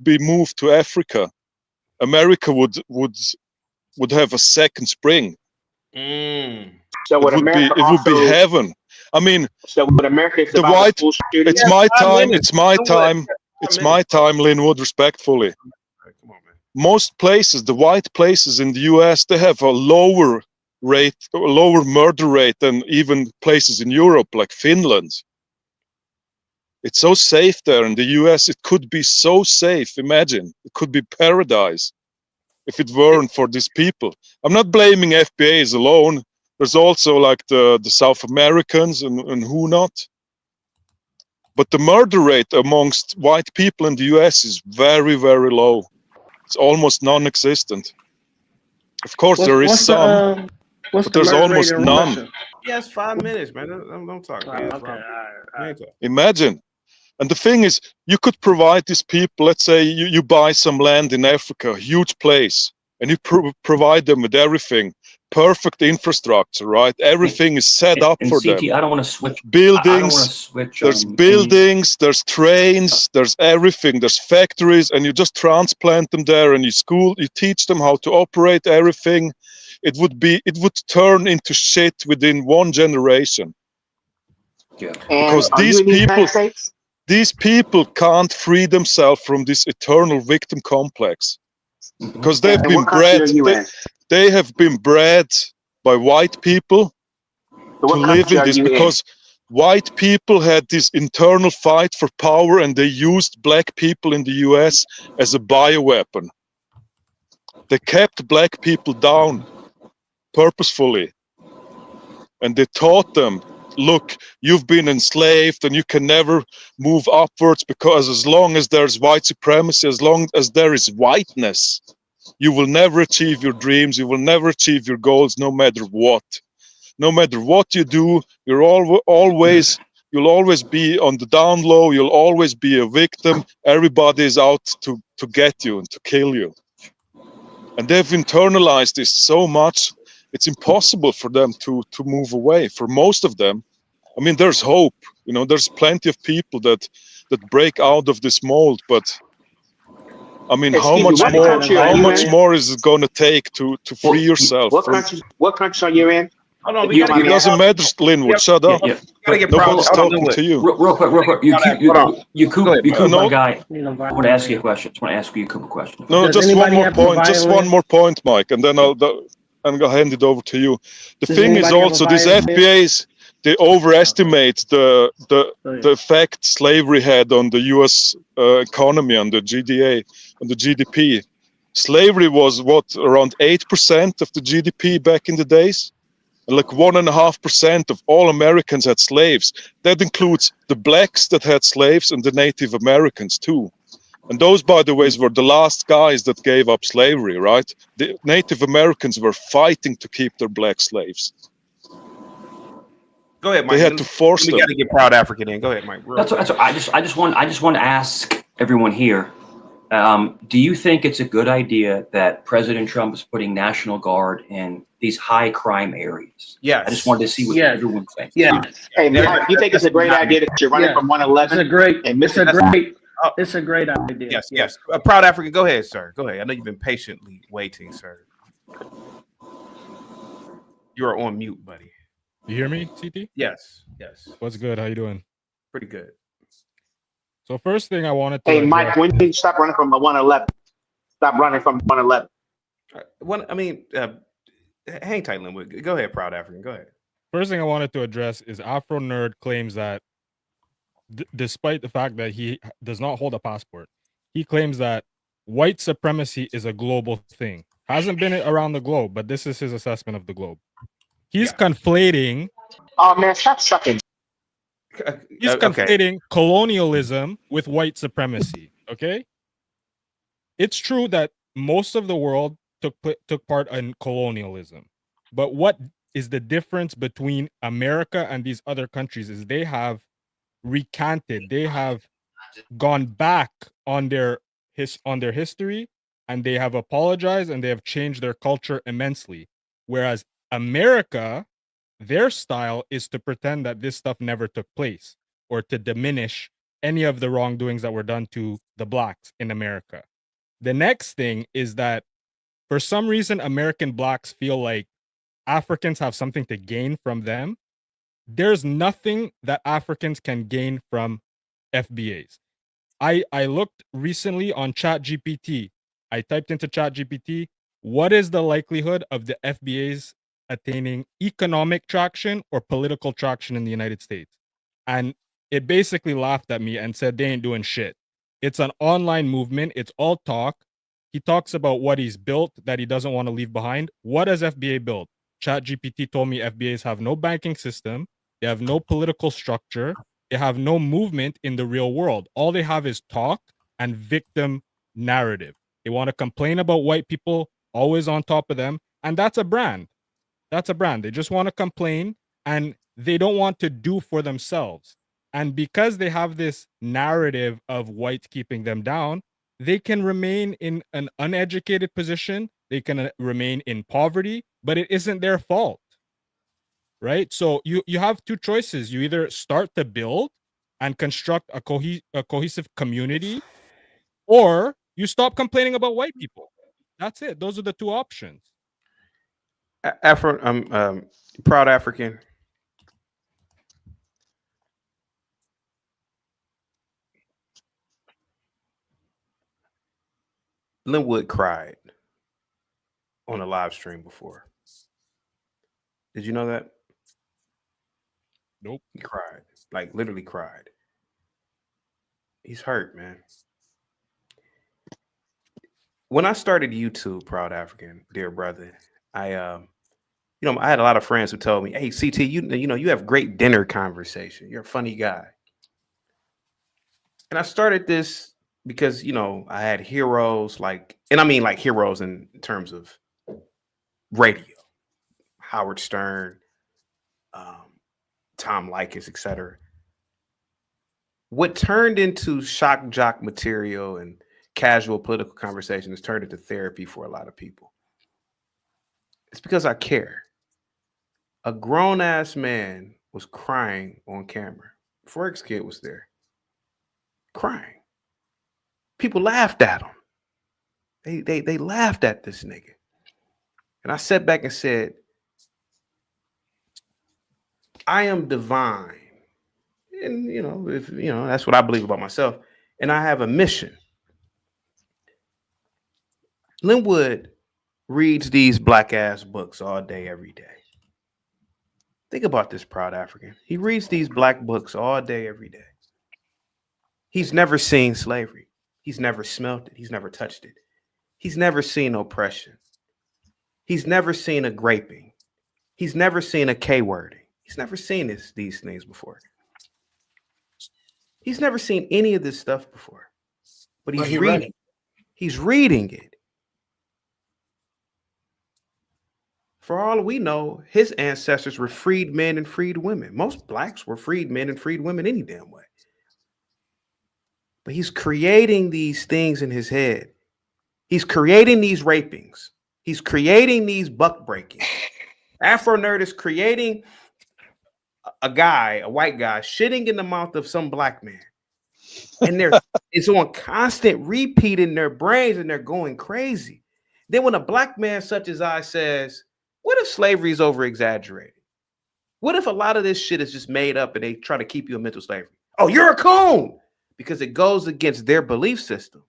Speaker 5: be moved to Africa. America would have a second spring.
Speaker 15: So would America
Speaker 5: It would be heaven. I mean,
Speaker 15: so would America
Speaker 5: the white. It's
Speaker 15: yeah,
Speaker 5: my time. It's my time. It's my time, Linwood. Respectfully, most places, the white places in the U.S., they have a lower murder rate than even places in Europe, like Finland. It's so safe there in the US. It could be so safe. Imagine, it could be paradise if it weren't for these people. I'm not blaming FBAs alone. There's also like the South Americans and who not. But the murder rate amongst white people in the US is very, very low. It's almost non-existent. Of course, there is some, but there's almost none.
Speaker 2: Yes, 5 minutes, man. Don't talk. Man.
Speaker 15: Okay, all right.
Speaker 5: Imagine. And the thing is, you could provide these people, let's say you buy some land in Africa, a huge place, and you provide them with everything, perfect infrastructure, right? Everything is set up for them.
Speaker 9: I don't want to switch.
Speaker 5: Buildings,
Speaker 9: I don't want to switch.
Speaker 5: There's buildings, there's trains, there's everything, there's factories, and you just transplant them there and you teach them how to operate everything. It would turn into shit within one generation.
Speaker 9: Yeah.
Speaker 5: Because these people can't free themselves from this eternal victim complex because they've been bred. They have been bred by white people to live in this because white people had this internal fight for power and they used black people in the US as a bioweapon. They kept black people down purposefully and they taught them, look, you've been enslaved and you can never move upwards because as long as there's white supremacy, as long as there is whiteness, you will never achieve your dreams, you will never achieve your goals, no matter what. No matter what you do, you'll always be on the down low, you'll always be a victim. Everybody is out to get you and to kill you. And they've internalized this so much, it's impossible for them to move away. For most of them, I mean, there's hope. You know, there's plenty of people that break out of this mold. But I mean, how much more is it going to take to free yourself?
Speaker 15: What country are you in?
Speaker 2: Hold on,
Speaker 5: it doesn't matter, Linwood. Shut up. Nobody's talking to you.
Speaker 9: Real quick. You Kuba guy. I want to ask you a question. I want to ask you a Kuba question.
Speaker 5: No, just one more point. Just one more point, Mike, and then I'll hand it over to you. The thing is also these FBAs, they overestimate the effect slavery had on the U.S. Economy, on the GDP. Slavery was around 8% of the GDP back in the days. like 1.5% of all Americans had slaves. That includes the blacks that had slaves and the Native Americans too. And those, by the way, were the last guys that gave up slavery, right? The Native Americans were fighting to keep their black slaves.
Speaker 2: Go ahead, Mike.
Speaker 5: They had to force them.
Speaker 2: We got to get Proud African in. Go ahead, Mike.
Speaker 9: That's what I just want to ask everyone here. Do you think it's a good idea that President Trump is putting National Guard in these high crime areas?
Speaker 2: Yeah.
Speaker 9: I just wanted to see what everyone thinks.
Speaker 15: Yeah. Hey, Mike, you think it's a great idea that you're running from 111?
Speaker 16: It's a great idea.
Speaker 2: Yes, yes. Proud African, go ahead, sir. Go ahead. I know you've been patiently waiting, sir. You are on mute, buddy.
Speaker 14: You hear me, CT?
Speaker 2: Yes, yes.
Speaker 14: What's good? How you doing?
Speaker 2: Pretty good.
Speaker 14: So first thing I wanted to
Speaker 15: Hey, Mike, when did you stop running from the 111? Stop running from 111.
Speaker 2: Hang tight, Linwood. Go ahead, Proud African. Go ahead.
Speaker 14: First thing I wanted to address is Afro Nerd claims that despite the fact that he does not hold a passport, he claims that white supremacy is a global thing. Hasn't been around the globe, but this is his assessment of the globe. He's conflating.
Speaker 15: Oh man, stop sucking.
Speaker 14: He's conflating colonialism with white supremacy. Okay, it's true that most of the world took part in colonialism, but what is the difference between America and these other countries is they have recanted, they have gone back on their history, and they have apologized and they have changed their culture immensely. Whereas America, their style is to pretend that this stuff never took place or to diminish any of the wrongdoings that were done to the blacks in America. The next thing is that for some reason, American blacks feel like Africans have something to gain from them. There's nothing that Africans can gain from FBAs. I looked recently on ChatGPT. I typed into ChatGPT, what is the likelihood of the FBAs attaining economic traction or political traction in the United States? And it basically laughed at me and said they ain't doing shit. It's an online movement. It's all talk. He talks about what he's built that he doesn't want to leave behind. What has FBA built? ChatGPT told me FBAs have no banking system. They have no political structure. They have no movement in the real world. All they have is talk and victim narrative. They want to complain about white people always on top of them. And that's a brand. That's a brand. They just want to complain and they don't want to do for themselves. And because they have this narrative of whites keeping them down, they can remain in an uneducated position. They can remain in poverty, but it isn't their fault. Right? So you have two choices. You either start to build and construct a cohesive community, or you stop complaining about white people. That's it. Those are the two options.
Speaker 2: Proud African. Linwood cried on a live stream before. Did you know that?
Speaker 14: Nope.
Speaker 2: He cried, like literally cried. He's hurt, man. When I started YouTube, Proud African, dear brother, I had a lot of friends who told me, "Hey, CT, you have great dinner conversation. You're a funny guy." And I started this because I had heroes heroes in terms of radio, Howard Stern, Tom Likas, etc. What turned into shock jock material and casual political conversation has turned into therapy for a lot of people. It's because I care. A grown-ass man was crying on camera. Forex Kid was there, crying. People laughed at him. They laughed at this nigga. And I sat back and said, I am divine. And that's what I believe about myself. And I have a mission. Linwood reads these black ass books all day, every day. Think about this, Proud African. He reads these black books all day, every day. He's never seen slavery. He's never smelt it. He's never touched it. He's never seen oppression. He's never seen a graping. He's never seen a K wording. He's never seen these things before. He's never seen any of this stuff before. But he's reading. He's reading it. For all we know, his ancestors were freed men and freed women. Most blacks were freed men and freed women any damn way. But he's creating these things in his head. He's creating these rapings. He's creating these buck breakings. Afro Nerd is creating a white guy, shitting in the mouth of some black man. And it's on constant repeat in their brains, and they're going crazy. Then when a black man such as I says, what if slavery is over exaggerated? What if a lot of this shit is just made up and they try to keep you in mental slavery? Oh, you're a coon, because it goes against their belief system.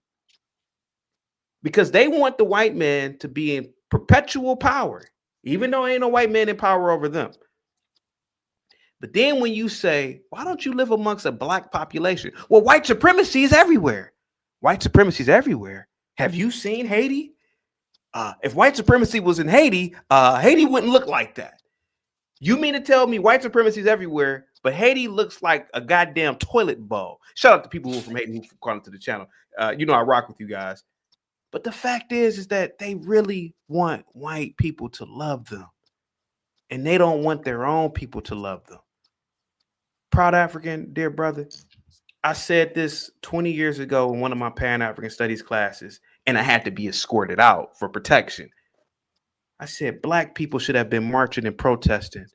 Speaker 2: Because they want the white man to be in perpetual power, even though ain't no white man in power over them. But then when you say, why don't you live amongst a black population? Well, white supremacy is everywhere. White supremacy is everywhere. Have you seen Haiti? If white supremacy was in Haiti, Haiti wouldn't look like that. You mean to tell me white supremacy is everywhere, but Haiti looks like a goddamn toilet bowl? Shout out to people who are from Haiti who called into the channel. You know I rock with you guys. But the fact is that they really want white people to love them. And they don't want their own people to love them. Proud African, dear brother, I said this 20 years ago in one of my Pan-African Studies classes, and I had to be escorted out for protection. I said black people should have been marching and protesting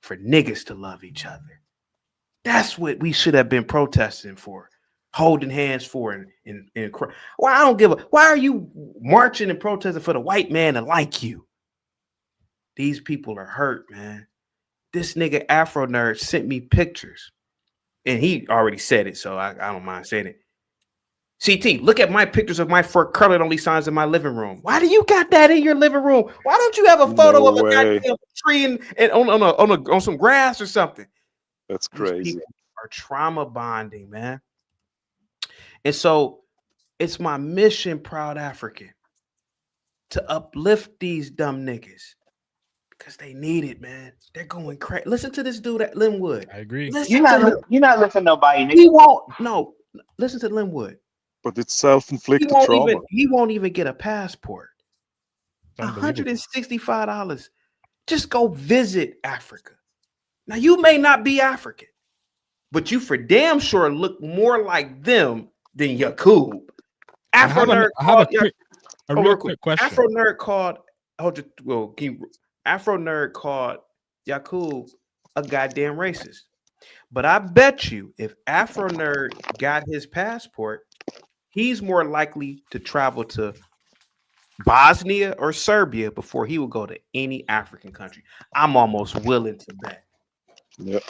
Speaker 2: for niggas to love each other. That's what we should have been protesting for, holding hands for, and well, I don't give a. Why are you marching and protesting for the white man to like you? These people are hurt, man. This nigga Afro Nerd sent me pictures, and he already said it, so I don't mind saying it. CT, look at my pictures of my fur colored only signs in my living room. Why do you got that in your living room? Why don't you have a photo of a goddamn tree and on some grass or something?
Speaker 5: That's crazy.
Speaker 2: These people are trauma bonding, man. And so it's my mission, Proud African, to uplift these dumb niggas. Because they need it, man. They're going crazy. Listen to this dude at Linwood.
Speaker 14: I agree.
Speaker 15: You're not listening to nobody, nigga.
Speaker 2: He won't. No, listen to Linwood.
Speaker 5: But it's self-inflicted trauma.
Speaker 2: He won't even get a passport. $165. Just go visit Africa. Now, you may not be African, but you for damn sure look more like them than Yakub. Afro Nerd called.
Speaker 14: A real quick question.
Speaker 2: Afro Nerd called. Afro Nerd called Yakub a goddamn racist. But I bet you if Afro Nerd got his passport, he's more likely to travel to Bosnia or Serbia before he would go to any African country. I'm almost willing to bet.
Speaker 5: Yep.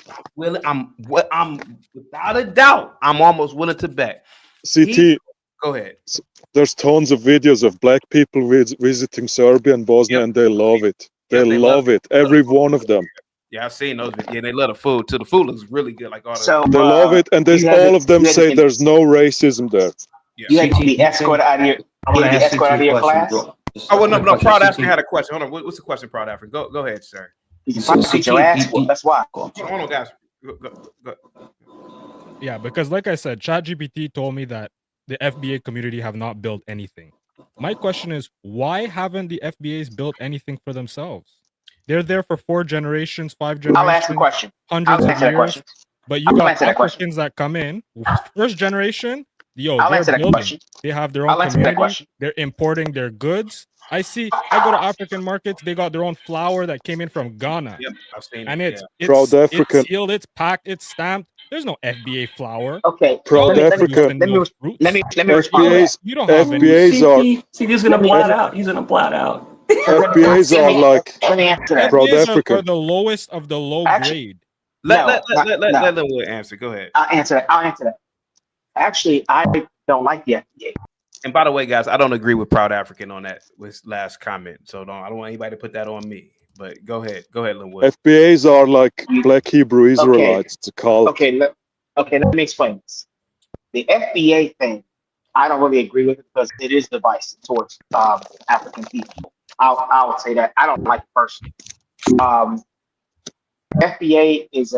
Speaker 2: I'm without a doubt, I'm almost willing to bet.
Speaker 5: CT,
Speaker 2: go ahead.
Speaker 5: There's tons of videos of black people visiting Serbia and Bosnia, and they love it. They love it. Every one of them.
Speaker 2: Yeah, I've seen those videos. Yeah, they love the food too. The food looks really good. Like all
Speaker 5: they love it, and there's all of them say there's no racism there.
Speaker 15: Yeah. You had to be escorted out of your class.
Speaker 2: Oh well, no. Proud African had a question. Hold on. What's the question, Proud African? Go ahead, sir.
Speaker 15: You can get your ass whooped. That's why.
Speaker 2: Hold on, guys. Go.
Speaker 14: Yeah, because like I said, ChatGPT told me that the FBA community have not built anything. My question is, why haven't the FBAs built anything for themselves? They're there for 4 generations, 5 generations.
Speaker 15: I'll ask the question.
Speaker 14: Hundreds of years. But you got Africans that come in, first generation, they're building. They have their own community. They're importing their goods. I go to African markets, they got their own flour that came in from Ghana.
Speaker 2: Yep, I've seen
Speaker 14: and
Speaker 2: it.
Speaker 14: It's sealed, it's packed, it's stamped. There's no FBA flour.
Speaker 15: Okay.
Speaker 5: Proud African.
Speaker 15: Let me respond.
Speaker 14: You don't have
Speaker 5: FBAs
Speaker 9: are. See, he's gonna blat out. He's gonna blat out.
Speaker 5: FBAs are like Proud African.
Speaker 14: Are the lowest of the low grade.
Speaker 2: Let Linwood answer. Go ahead.
Speaker 15: I'll answer that. Actually, I don't like the FBA.
Speaker 2: And by the way, guys, I don't agree with Proud African on that last comment. So I don't want anybody to put that on me. But go ahead, Linwood.
Speaker 5: FBAs are like Black Hebrew Israelites. It's a cult.
Speaker 15: Okay, let me explain this. The FBA thing, I don't really agree with it because it is divisive towards African people. I would say that I don't like it personally. FBA is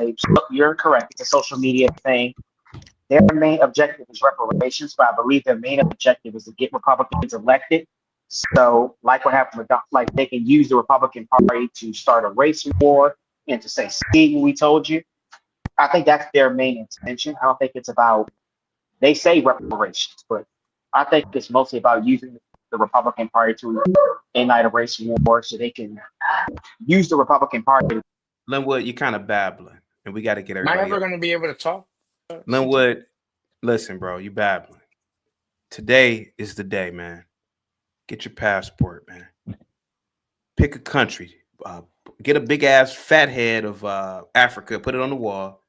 Speaker 15: you're correct, it's a social media thing. Their main objective is reparations, but I believe their main objective is to get Republicans elected. So, like what happened with, like, they can use the Republican Party to start a race war and to say, see what we told you. I think that's their main intention. I don't think it's about, they say reparations, but I think it's mostly about using the Republican Party to ignite a race war so they can use the Republican Party.
Speaker 2: Linwood, you're kind of babbling, and we got to get everybody.
Speaker 17: Am I ever going to be able to talk?
Speaker 2: Linwood, listen, bro, you babbling. Today is the day, man. Get your passport, man. Pick a country. Get a big ass fat head of Africa, put it on the wall,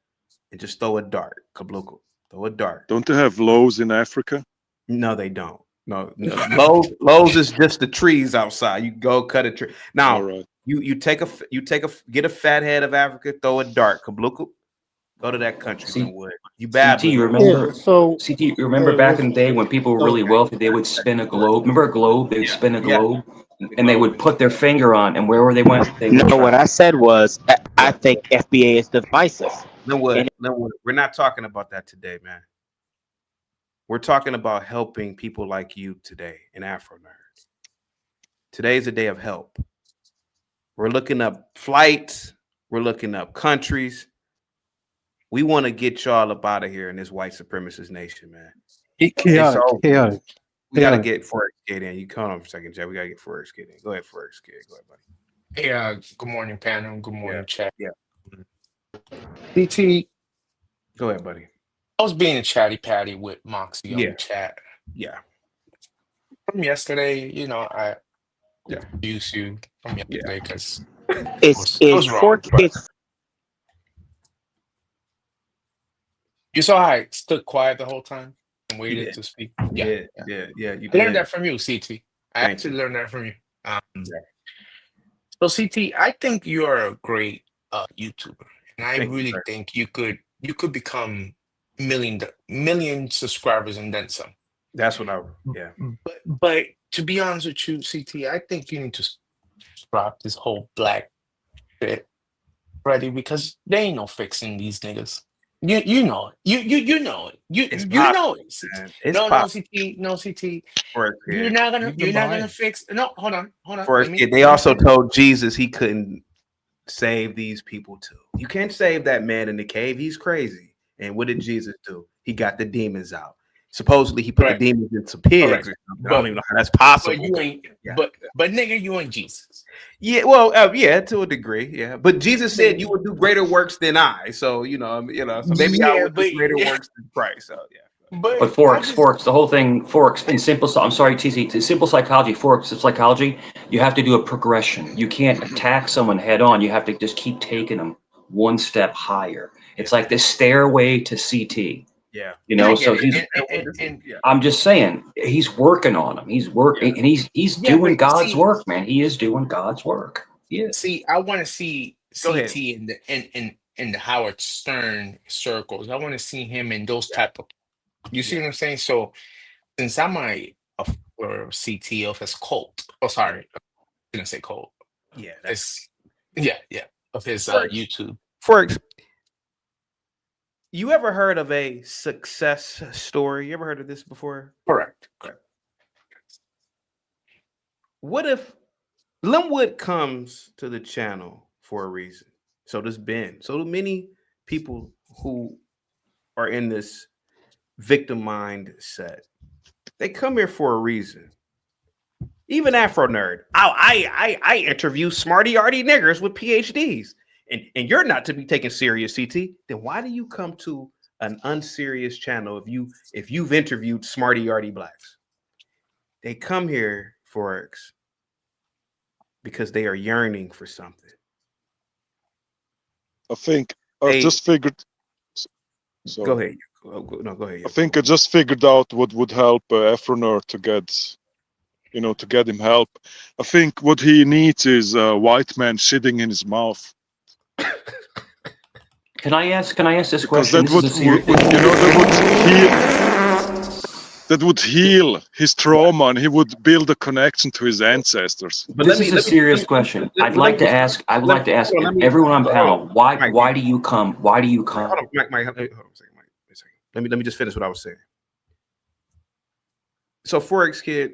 Speaker 2: and just throw a dart. Kabluko. Throw a dart.
Speaker 5: Don't they have lows in Africa?
Speaker 2: No, they don't. No. Lowe's is just the trees outside. You go cut a tree. Now, right. you get a fat head of Africa, throw a dart. Kabluko. Go to that country. You bad.
Speaker 9: CT, you remember? CT, you remember back in the day when people were really wealthy, they would spin a globe. Remember a globe? They would spin a globe, and they would put their finger on, and wherever they went, they would.
Speaker 15: No, what I said was, I think FBA is divisive.
Speaker 2: Linwood, we're not talking about that today, man. We're talking about helping people like you today in Afro Nerd. Today is a day of help. We're looking up flights. We're looking up countries. We want to get y'all up out of here in this white supremacist nation, man.
Speaker 18: Chaotic.
Speaker 2: We got to get ForexGate in. You come on for a second, Jay. We got to get ForexGate in. Go ahead, ForexGate. Go ahead, buddy.
Speaker 17: Hey, good morning, panel. Good morning, chat.
Speaker 2: Yeah.
Speaker 17: CT.
Speaker 2: Go ahead, buddy.
Speaker 17: I was being a chatty patty with Moxie on the chat.
Speaker 2: Yeah.
Speaker 17: From yesterday, I abuse you from yesterday because
Speaker 15: it was wrong.
Speaker 17: You saw how I stood quiet the whole time and waited to speak.
Speaker 2: Yeah.
Speaker 17: I learned that from you, CT. I actually learned that from you. So CT, I think you are a great YouTuber, and I really think you could become million subscribers and then some.
Speaker 2: That's what
Speaker 17: But to be honest with you, CT, I think you need to stop this whole black shit, ready, because they ain't no fixing these niggas. You know it. You know it. You know it. No, CT. You're not gonna fix. No, hold on.
Speaker 2: They also told Jesus he couldn't save these people too. You can't save that man in the cave. He's crazy. And what did Jesus do? He got the demons out. Supposedly he put the demons in some pigs. I don't even know how that's possible.
Speaker 17: But you ain't. But nigga, you ain't Jesus.
Speaker 2: Yeah, well, to a degree, yeah. But Jesus said you would do greater works than I. So so maybe I would do greater works than Christ. So yeah.
Speaker 9: But Forex, the whole thing, Forex in simple. I'm sorry, TC. To simple psychology, Forex psychology. You have to do a progression. You can't attack someone head on. You have to just keep taking them one step higher. It's like the stairway to CT.
Speaker 2: Yeah.
Speaker 9: So I'm just saying he's working on them. He's working and he's doing God's work, man. He is doing God's work. Yeah.
Speaker 17: See, I want to see CT in the Howard Stern circles. I want to see him in those type of. You see what I'm saying? So since I'm a CT of his cult. Oh, sorry, I didn't say cult.
Speaker 2: Yeah.
Speaker 17: Of his YouTube.
Speaker 2: You ever heard of a success story? You ever heard of this before?
Speaker 17: Correct.
Speaker 2: What if Linwood comes to the channel for a reason? So does Ben. So do many people who are in this victim mindset. They come here for a reason. Even Afro Nerd. I interview smarty arty niggers with PhDs. And you're not to be taken serious, CT. Then why do you come to an unserious channel if you've interviewed smarty arty blacks? They come here for because they are yearning for something.
Speaker 5: I think I just figured.
Speaker 2: Go ahead. Go ahead.
Speaker 5: I think I just figured out what would help Afro Nerd to get him help. I think what he needs is a white man shitting in his mouth.
Speaker 9: Can I ask this question?
Speaker 5: that would heal his trauma, and he would build a connection to his ancestors.
Speaker 9: But this is a serious question. I would like to ask everyone on panel, why do you come? Why do you come?
Speaker 2: Hold on, Mike, hold on a second, Mike. A second. Let me just finish what I was saying. So, Forex Kid,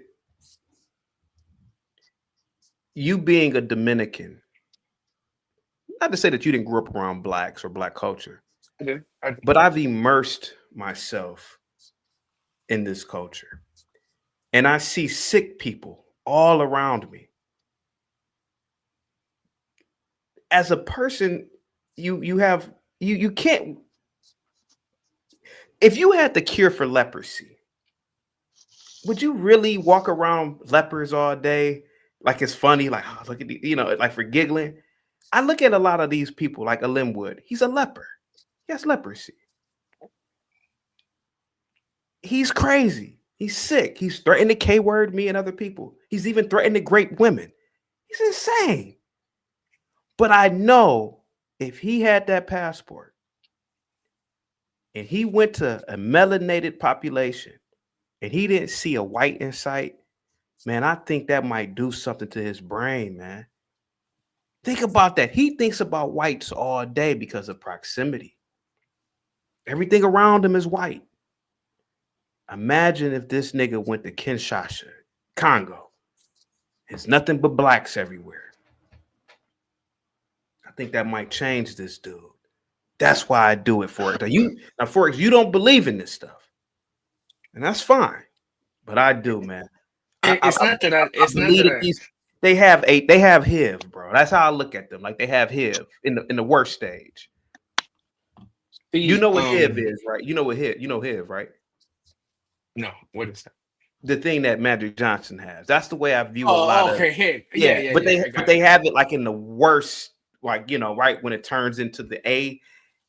Speaker 2: you being a Dominican, not to say that you didn't grow up around blacks or black culture, but I've immersed myself in this culture, and I see sick people all around me. As a person, you can't. If you had the cure for leprosy, would you really walk around lepers all day like it's funny, like, oh, look at the, like for giggling? I look at a lot of these people like a Linwood. He's a leper. He has leprosy. He's crazy. He's sick. He's threatened to K-word me and other people. He's even threatened to grape women. He's insane. But I know if he had that passport and he went to a melanated population and he didn't see a white in sight, man, I think that might do something to his brain, man. Think about that. He thinks about whites all day because of proximity. Everything around him is white. Imagine if this nigga went to Kinshasa, Congo. There's nothing but blacks everywhere. I think that might change this dude. That's why I do it for it. Now, Forex, you don't believe in this stuff, and that's fine. But I do, man. They have HIV, bro. That's how I look at them. Like they have HIV in the worst stage. You know what HIV is, right? You know HIV, right?
Speaker 17: No, what is that?
Speaker 2: The thing that Magic Johnson has. That's the way I view a lot of.
Speaker 17: Okay,
Speaker 2: but they have it like in the worst, like right when it turns into the A.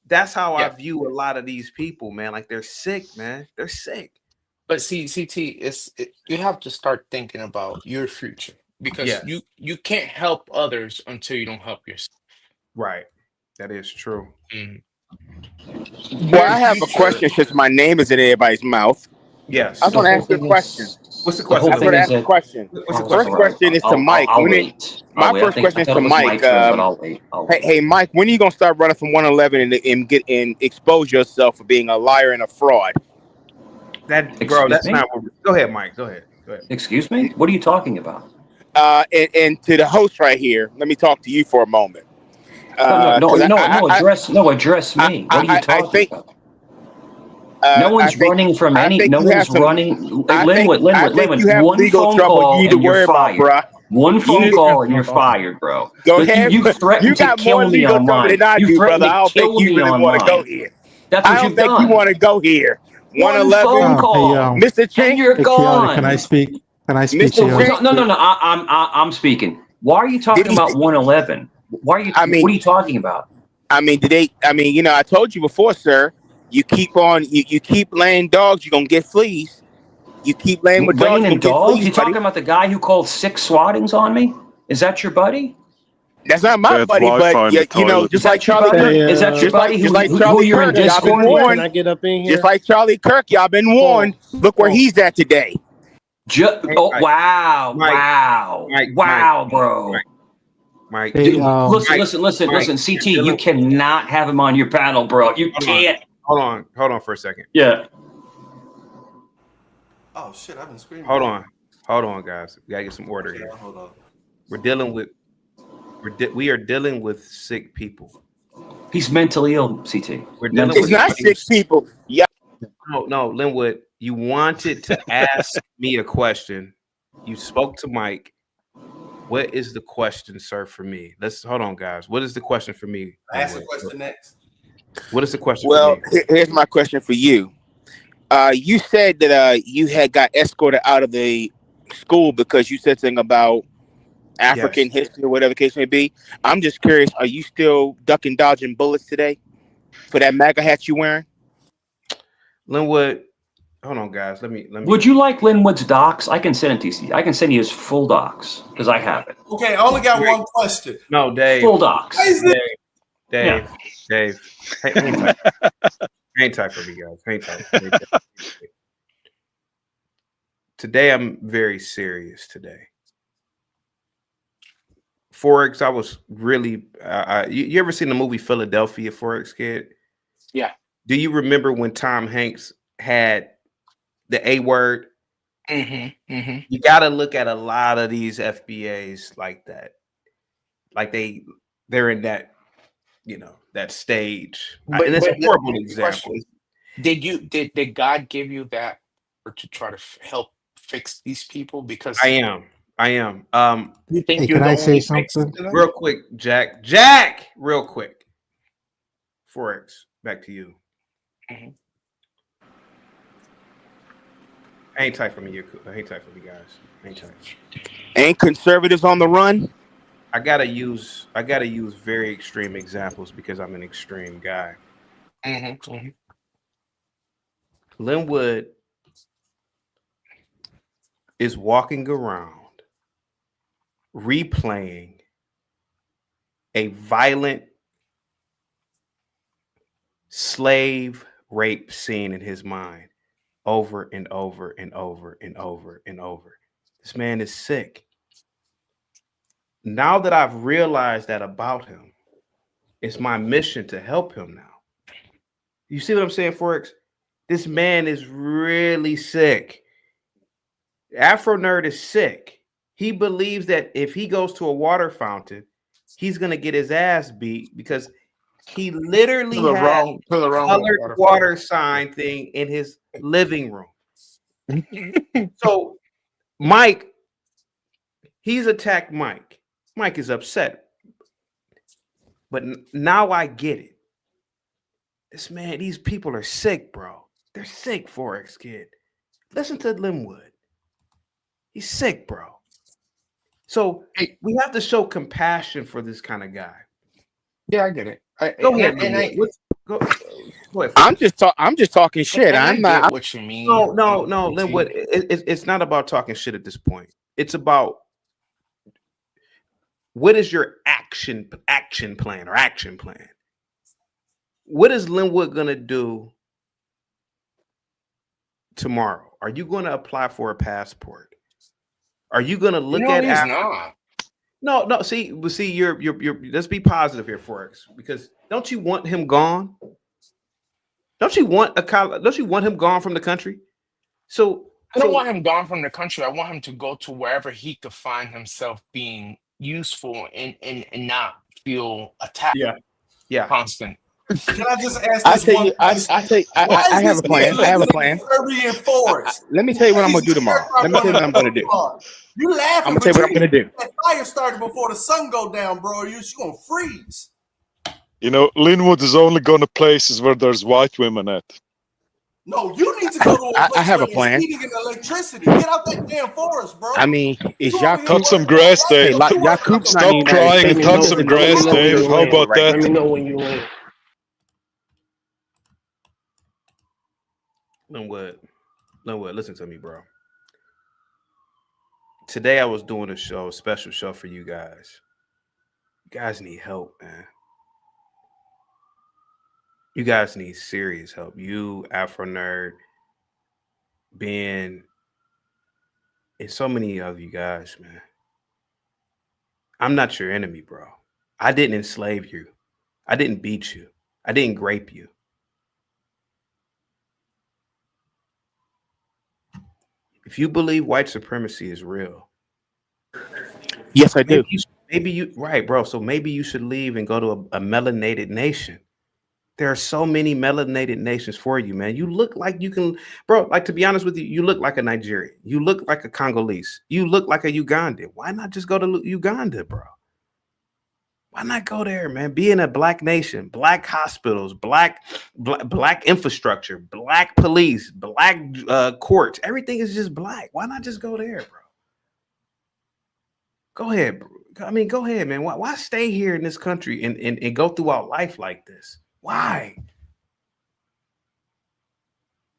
Speaker 2: That's how I view a lot of these people, man. Like they're sick, man. They're sick.
Speaker 17: But see, CT, you have to start thinking about your future because you can't help others until you don't help yourself.
Speaker 2: Right. That is true.
Speaker 19: Well, I have a question since my name is in everybody's mouth.
Speaker 2: Yes.
Speaker 19: I want to ask you a question.
Speaker 2: What's the question?
Speaker 19: I want to ask a question. First question is to Mike. My first question is to Mike. Hey, Mike, when are you gonna start running from 111 and expose yourself for being a liar and a fraud?
Speaker 2: That's not what. Go ahead, Mike. Go ahead.
Speaker 9: Excuse me? What are you talking about?
Speaker 19: And to the host right here, let me talk to you for a moment.
Speaker 9: Address me. What are you talking about? No one's running from any. No one's running. Linwood.
Speaker 19: You have
Speaker 9: one
Speaker 19: legal
Speaker 9: phone
Speaker 19: trouble
Speaker 9: call
Speaker 19: you need to
Speaker 9: and you're
Speaker 19: worry about,
Speaker 9: fired.
Speaker 19: bro.
Speaker 9: One phone call and you're fired, bro.
Speaker 19: Go ahead.
Speaker 9: You threatened
Speaker 19: You got
Speaker 9: to kill
Speaker 19: more
Speaker 9: me
Speaker 19: legal trouble
Speaker 9: online.
Speaker 19: than I do, brother. I don't think you really want to go
Speaker 9: online.
Speaker 19: here.
Speaker 9: That's what
Speaker 19: I don't
Speaker 9: you've
Speaker 19: think
Speaker 9: done.
Speaker 19: you want to go here.
Speaker 9: One
Speaker 19: 111.
Speaker 9: phone call,
Speaker 19: Mr. Chink,
Speaker 9: you're gone.
Speaker 18: Can I speak?
Speaker 19: Mr. Chink?
Speaker 9: No. I'm speaking. Why are you talking about 111? Why are you? What are you talking about?
Speaker 19: I told you before, sir. You keep laying dogs, you're gonna get fleas. You keep laying with dogs,
Speaker 9: Laying
Speaker 19: you're gonna
Speaker 9: dogs?
Speaker 19: get fleas,
Speaker 9: You talking about the guy who called 6 swattings on me? Is that your buddy?
Speaker 19: That's not my buddy, but just like Charlie Kirk.
Speaker 9: Is that your buddy?
Speaker 19: Just like
Speaker 9: who
Speaker 19: Charlie
Speaker 9: you're in
Speaker 19: Kirk, y'all been
Speaker 9: Discord
Speaker 19: warned.
Speaker 9: with?
Speaker 16: Can I get up in here?
Speaker 19: Just like Charlie Kirk, y'all been warned. Look where he's at today.
Speaker 9: Wow, bro.
Speaker 2: Mike,
Speaker 9: listen, CT, you cannot have him on your panel, bro. You can't.
Speaker 2: Hold on for a second.
Speaker 9: Yeah.
Speaker 20: Oh shit, I've been screaming.
Speaker 2: Hold on, guys. We gotta get some order here.
Speaker 20: Hold on.
Speaker 2: We are dealing with sick people.
Speaker 9: He's mentally ill, CT.
Speaker 19: It's not sick people. Yeah.
Speaker 2: No, Linwood. You wanted to ask me a question. You spoke to Mike. What is the question, sir, for me? Hold on, guys. What is the question for me?
Speaker 20: Ask the question next.
Speaker 2: What is the question
Speaker 19: Well,
Speaker 2: for me?
Speaker 19: here's my question for you. You said that you had got escorted out of the school because you said something about African history or whatever the case may be. I'm just curious, are you still ducking, dodging bullets today for that MAGA hat you wearing?
Speaker 2: Linwood, hold on, guys. Let me.
Speaker 9: Would you like Linwood's docs? I can send it to you. I can send you his full docs because I have it.
Speaker 20: Okay, I only got one question.
Speaker 2: No, Dave.
Speaker 9: Full docs.
Speaker 2: Dave. Hang tight for me, guys. Hang tight. Today I'm very serious today. Forex, I was really you ever seen the movie Philadelphia, Forex Kid?
Speaker 17: Yeah.
Speaker 2: Do you remember when Tom Hanks had the A word? You got to look at a lot of these FBAs like that. Like they're in that, that stage. And it's a horrible example.
Speaker 17: Did God give you that or to try to help fix these people? Because
Speaker 2: I am.
Speaker 17: you think
Speaker 18: Hey,
Speaker 17: you're
Speaker 18: can
Speaker 17: the
Speaker 18: I say
Speaker 17: only fix
Speaker 18: something?
Speaker 17: to them?
Speaker 2: Real quick, Jack, real quick. Forex, back to you. I ain't tight for me. I ain't tight for me, guys. Ain't tight.
Speaker 19: Ain't conservatives on the run?
Speaker 2: I gotta use very extreme examples because I'm an extreme guy. Linwood is walking around replaying a violent slave rape scene in his mind over and over and over and over and over. This man is sick. Now that I've realized that about him, it's my mission to help him now. You see what I'm saying, Forex? This man is really sick. Afro Nerd is sick. He believes that if he goes to a water fountain, he's going to get his ass beat because he literally has a colored water sign thing in his living room. So Mike, he's attacked Mike. Mike is upset. But now I get it. These people are sick, bro. They're sick, Forex Kid. Listen to Linwood. He's sick, bro. So we have to show compassion for this kind of guy.
Speaker 17: Yeah, I get it.
Speaker 2: Go ahead. Go ahead.
Speaker 19: I'm just talking shit. I'm not.
Speaker 17: What you mean?
Speaker 2: No, Linwood. It's not about talking shit at this point. It's about what is your action plan? What is Linwood gonna do tomorrow? Are you going to apply for a passport? Are you going to look at Africa? No. See, you're. Let's be positive here, Forex, because don't you want him gone? Don't you want him gone from the country?
Speaker 17: I don't want him gone from the country. I want him to go to wherever he could find himself being useful and not feel attacked.
Speaker 2: Yeah.
Speaker 17: Constant.
Speaker 20: Can I just ask this one question?
Speaker 19: I have a plan. I have a plan. Let me tell you what I'm going to do tomorrow. Let me tell you what I'm going to do.
Speaker 20: You laughing?
Speaker 19: I'm going to tell you what I'm going to do.
Speaker 20: That fire started before the sun go down, bro. You're going to freeze.
Speaker 5: Linwood is only going to places where there's white women at.
Speaker 20: No, you need to go to a place
Speaker 19: I have
Speaker 20: where
Speaker 19: a plan.
Speaker 20: there's heating and electricity. Get out that damn forest, bro.
Speaker 19: I mean, is
Speaker 5: cut some grass, Dave. Stop crying and cut some grass, Dave. How about that?
Speaker 16: Let me know when you land.
Speaker 2: Linwood, listen to me, bro. Today I was doing a special show for you guys. You guys need help, man. You guys need serious help. You, Afro Nerd, Ben, and so many of you guys, man. I'm not your enemy, bro. I didn't enslave you. I didn't beat you. I didn't grape you. If you believe white supremacy is real,
Speaker 19: yes, I do.
Speaker 2: Maybe you right, bro. So maybe you should leave and go to a melanated nation. There are so many melanated nations for you, man. You look like you can, bro. Like, to be honest with you, you look like a Nigerian. You look like a Congolese. You look like a Ugandan. Why not just go to Uganda, bro? Why not go there, man? Be in a black nation, black hospitals, black infrastructure, black police, black courts. Everything is just black. Why not just go there, bro? Go ahead, bro. I mean, go ahead, man. Why stay here in this country and go throughout life like this? Why?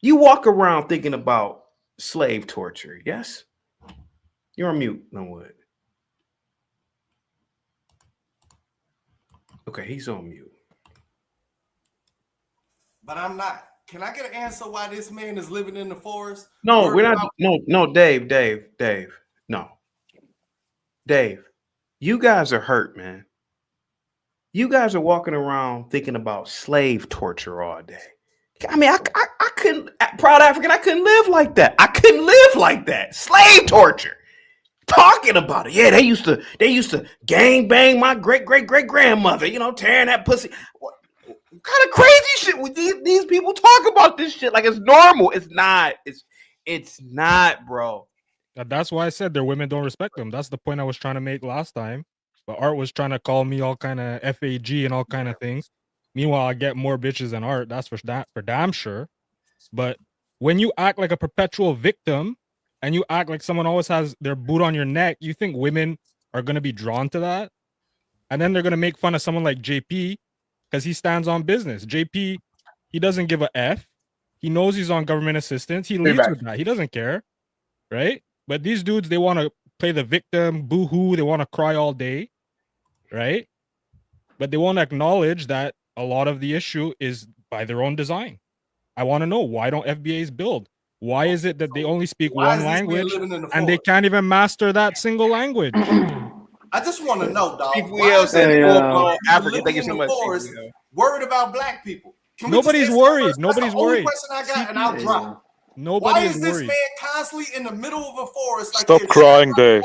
Speaker 2: You walk around thinking about slave torture, yes? You're on mute, Linwood. Okay, he's on mute.
Speaker 20: But I'm not. Can I get an answer why this man is living in the forest?
Speaker 2: No, we're not. No, Dave. No, Dave. You guys are hurt, man. You guys are walking around thinking about slave torture all day. I mean, I couldn't. Proud African, I couldn't live like that. I couldn't live like that. Slave torture. Talking about it. Yeah, they used to gang bang my great grandmother. You know, tearing that pussy. What kind of crazy shit would these people talk about this shit like it's normal? It's not. It's not, bro.
Speaker 14: That's why I said their women don't respect them. That's the point I was trying to make last time. But Art was trying to call me all kind of FAG and all kind of things. Meanwhile, I get more bitches than Art. That's for damn sure. But when you act like a perpetual victim and you act like someone always has their boot on your neck, you think women are going to be drawn to that? And then they're going to make fun of someone like JP because he stands on business. JP, he doesn't give a F. He knows he's on government assistance. He leads with that. He doesn't care, right? But these dudes, they want to play the victim, boo-hoo. They want to cry all day, right? But they won't acknowledge that a lot of the issue is by their own design. I want to know, why don't FBAs build? Why is it that they only speak one language and they can't even master that single language?
Speaker 20: I just want to know, dog.
Speaker 2: Why is
Speaker 20: African? Thank you so much. Worried about black people.
Speaker 14: Nobody's worried. Nobody's worried.
Speaker 20: Question I got, and I'll drop.
Speaker 14: Nobody
Speaker 20: Why
Speaker 14: is
Speaker 20: is this
Speaker 14: worried.
Speaker 20: man constantly in the middle of a forest? Like
Speaker 5: Stop crying, Dave.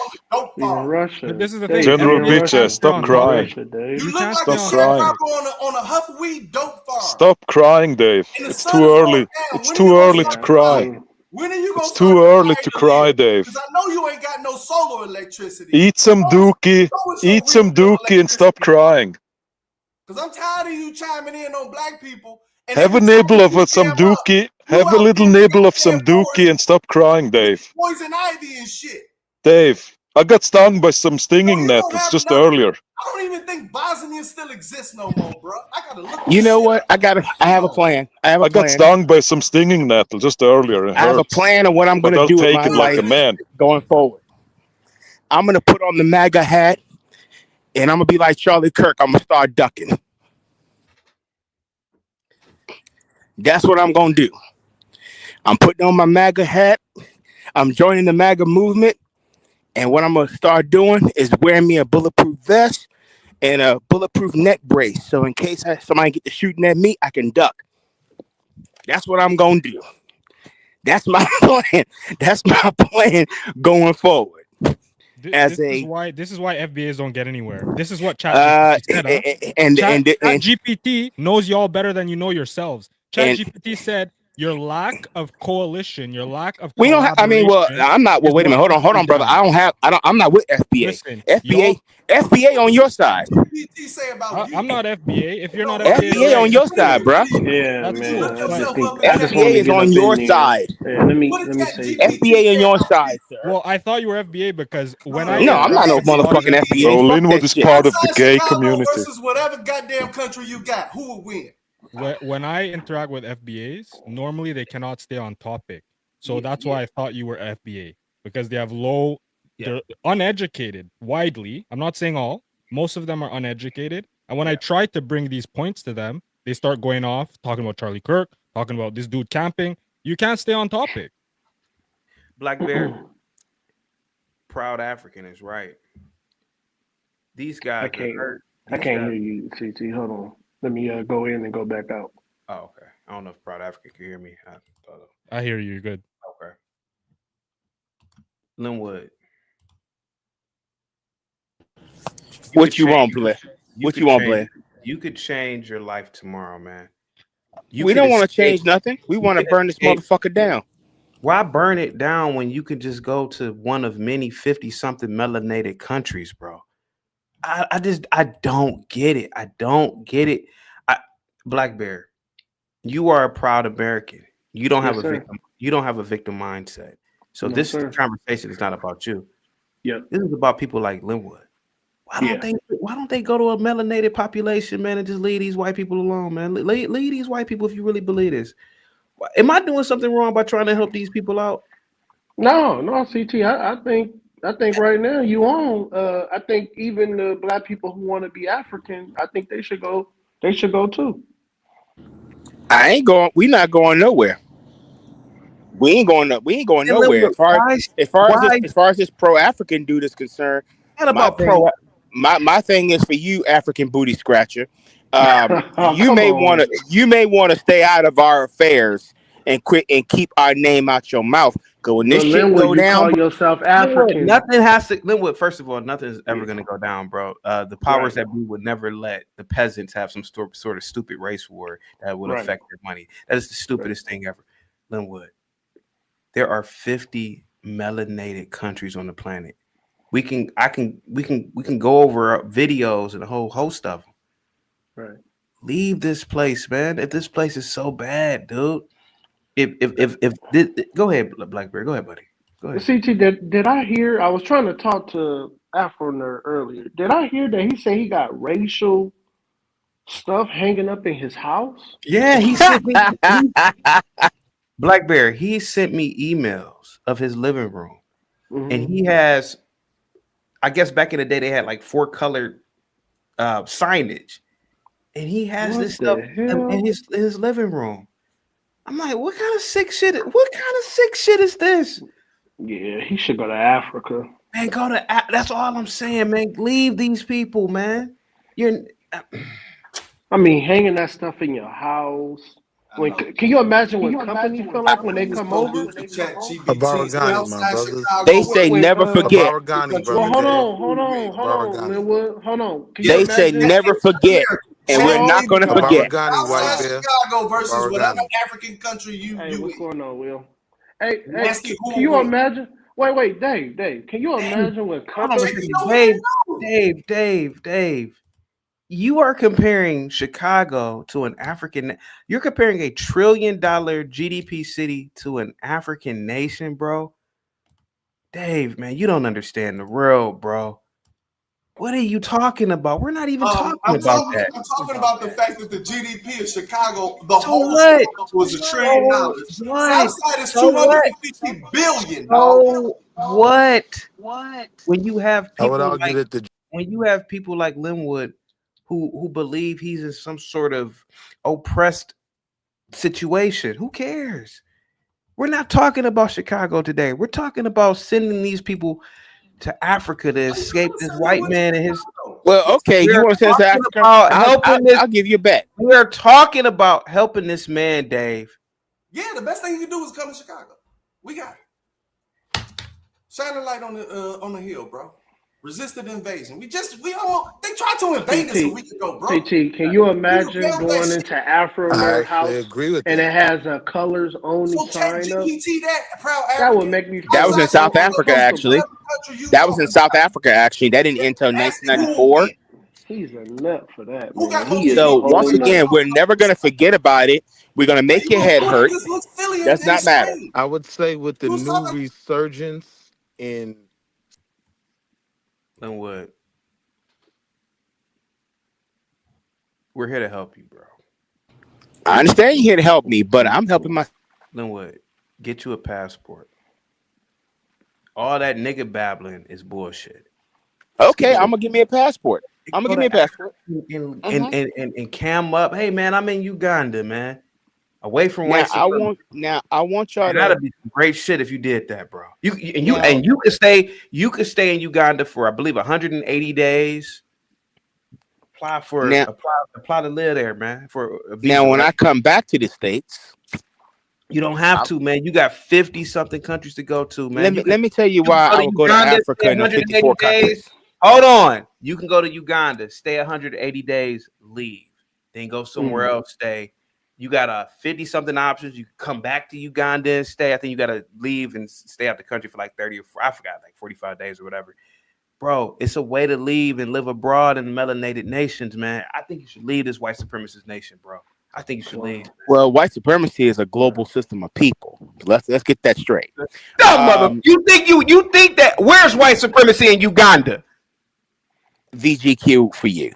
Speaker 18: Russia.
Speaker 14: This is the thing.
Speaker 5: General Bitches, stop crying.
Speaker 20: You look like
Speaker 5: Stop
Speaker 20: a
Speaker 5: crying.
Speaker 20: sharecropper on a huff weed dope farm.
Speaker 5: Stop crying, Dave. It's too early. It's too early to cry.
Speaker 20: When are you gonna
Speaker 5: It's too early to cry, Dave.
Speaker 20: Because I know you ain't got no solar electricity.
Speaker 5: Eat some dookie. Eat some dookie and stop crying.
Speaker 20: Because I'm tired of you chiming in on black people.
Speaker 5: Have a nibble of some dookie. Have a little nibble of some dookie and stop crying, Dave.
Speaker 20: Poison ivy and shit.
Speaker 5: Dave, I got stung by some stinging nettles just earlier.
Speaker 20: I don't even think Bosnia still exists no more, bro. I gotta look.
Speaker 19: You know what? I have a plan. I
Speaker 5: got stung by some stinging nettles just earlier.
Speaker 19: I have a plan of what I'm going to do with my life going forward. I'm going to put on the MAGA hat, and I'm going to be like Charlie Kirk. I'm going to start ducking. That's what I'm going to do. I'm putting on my MAGA hat. I'm joining the MAGA movement. And what I'm going to start doing is wearing me a bulletproof vest and a bulletproof neck brace. So in case somebody get to shooting at me, I can duck. That's what I'm going to do. That's my plan. That's my plan going forward.
Speaker 14: This is why FBAs don't get anywhere. This is what ChatGPT said. ChatGPT knows y'all better than you know yourselves. ChatGPT said your lack of coalition, your lack of
Speaker 19: we don't have, I mean, well, I'm not. Well, wait a minute. Hold on, brother. I'm not with FBA.
Speaker 14: Listen,
Speaker 19: FBA on your side.
Speaker 14: I'm not FBA. If you're not
Speaker 19: FBA on your side, bro.
Speaker 18: Yeah, man.
Speaker 19: FBA is on your side.
Speaker 18: Let me say
Speaker 19: FBA on your side, sir.
Speaker 14: Well, I thought you were FBA because when
Speaker 19: I'm not no motherfucking FBA.
Speaker 5: So Linwood is part of the gay community.
Speaker 20: Versus whatever goddamn country you got, who will win?
Speaker 14: When I interact with FBAs, normally they cannot stay on topic. So that's why I thought you were FBA, because they have they're uneducated widely. I'm not saying all. Most of them are uneducated. And when I try to bring these points to them, they start going off, talking about Charlie Kirk, talking about this dude camping. You can't stay on topic.
Speaker 2: Black Bear, proud African is right. These guys
Speaker 18: I can't hear you, CT. Hold on. Let me go in and go back out.
Speaker 2: Oh, okay. I don't know if Proud Africa can hear me.
Speaker 14: I hear you. You're good.
Speaker 2: Okay. Linwood.
Speaker 19: What you want, Blair? What you want, Blair?
Speaker 2: You could change your life tomorrow, man.
Speaker 19: We don't want to change nothing. We want to burn this motherfucker down.
Speaker 2: Why burn it down when you could just go to one of many 50-something melanated countries, bro? I don't get it. I don't get it. Black Bear, you are a proud American. You don't have victim. You don't have a victim mindset. So this conversation is not about you.
Speaker 18: Yep.
Speaker 2: This is about people like Linwood. Why don't they go to a melanated population, man, and just leave these white people alone, man? Leave these white people if you really believe this. Am I doing something wrong by trying to help these people out?
Speaker 18: No, CT. I think right now you on. I think even the black people who want to be African, I think they should go. They should go too.
Speaker 19: I ain't going. We not going nowhere. We ain't going nowhere. As far as this pro-African dude is concerned,
Speaker 2: What about
Speaker 19: my thing is for you, African booty scratcher. You
Speaker 18: Come
Speaker 19: may
Speaker 18: on.
Speaker 19: want to stay out of our affairs and quit and keep our name out your mouth. Because when this shit go
Speaker 18: you
Speaker 19: down,
Speaker 18: call yourself African.
Speaker 2: Nothing has to. Linwood, first of all, nothing is ever going to go down, bro. The powers that be would never let the peasants have some sort of stupid race war that would affect their money. That is the stupidest thing ever. Linwood, there are 50 melanated countries on the planet. We can go over videos and a whole host of them.
Speaker 18: Right.
Speaker 2: Leave this place, man. If this place is so bad, dude. Go ahead, Blackberry. Go ahead, buddy. Go ahead.
Speaker 18: CT, did I hear? I was trying to talk to Afro Nerd earlier. Did I hear that he said he got racial stuff hanging up in his house?
Speaker 2: Yeah, he sent me Blackberry. He sent me emails of his living room, and he has. I guess back in the day they had like 4-colored signage, and he has this stuff in his living room. I'm like, what kind of sick shit is this?
Speaker 18: Yeah, he should go to Africa.
Speaker 2: Man, go to that's all I'm saying, man. Leave these people, man.
Speaker 18: I mean, hanging that stuff in your house. Can you imagine what companies feel like when they come over?
Speaker 19: They say never forget.
Speaker 18: Well, hold on, Linwood. Hold on.
Speaker 19: They say never forget, and we're not going to forget.
Speaker 20: Chicago versus whatever African country you.
Speaker 18: What's going on, Will? Hey, can you imagine? Wait, Dave. Can you imagine what companies?
Speaker 2: Dave. You are comparing Chicago to an African. You're comparing a $1 trillion GDP city to an African nation, bro. Dave, man, you don't understand the world, bro. What are you talking about? We're not even talking about that.
Speaker 20: I'm talking about the fact that the GDP of Chicago, the whole was $1 trillion. Southside is $250 billion.
Speaker 2: What? When you have people like Linwood who believe he's in some sort of oppressed situation, who cares? We're not talking about Chicago today. We're talking about sending these people to Africa to escape this white man and his.
Speaker 19: Well, okay, you want to send us to Africa? I'll give you a bet.
Speaker 2: We are talking about helping this man, Dave.
Speaker 20: Yeah, the best thing you can do is come to Chicago. We got it. Shine a light on the hill, bro. Resisted invasion. They tried to invade us a week ago, bro.
Speaker 18: CT, can you imagine going into Afro Nerd house and it has a colors only sign up? That would make me.
Speaker 19: That was in South Africa, actually. That was in South Africa, actually. That didn't enter 1994.
Speaker 18: He's a nut for that, man.
Speaker 19: So once again, we're never going to forget about it. We're going to make your head hurt. Does not matter.
Speaker 11: I would say with the new resurgence in
Speaker 2: Linwood, we're here to help you, bro.
Speaker 19: I understand you're here to help me, but I'm helping my
Speaker 2: Linwood. Get you a passport. All that nigga babbling is bullshit.
Speaker 19: Okay, I'm gonna give me a passport. I'm gonna give me a passport
Speaker 2: and cam up. Hey man, I'm in Uganda, man. Away from
Speaker 19: now,
Speaker 2: white supremacy.
Speaker 19: I want y'all to.
Speaker 2: That'd be some great shit if you did that, bro. You could stay. You could stay in Uganda for I believe 180 days. Apply to live there, man. For a visa.
Speaker 19: Now, when I come back to the States,
Speaker 2: you don't have to, man. You got 50 something countries to go to, man.
Speaker 19: Let me tell you why I would go to Africa in 54 countries.
Speaker 2: Hold on. You can go to Uganda, stay 180 days, leave, then go somewhere else, stay. You got 50 something options. You can come back to Uganda and stay. I think you got to leave and stay out the country for like 30 or I forgot, like 45 days or whatever. Bro, it's a way to leave and live abroad in melanated nations, man. I think you should leave this white supremacist nation, bro. I think you should leave. Man.
Speaker 19: Well, white supremacy is a global system of people. Let's get that straight.
Speaker 2: No, mother. You think that where's white supremacy in Uganda?
Speaker 19: VGQ for you.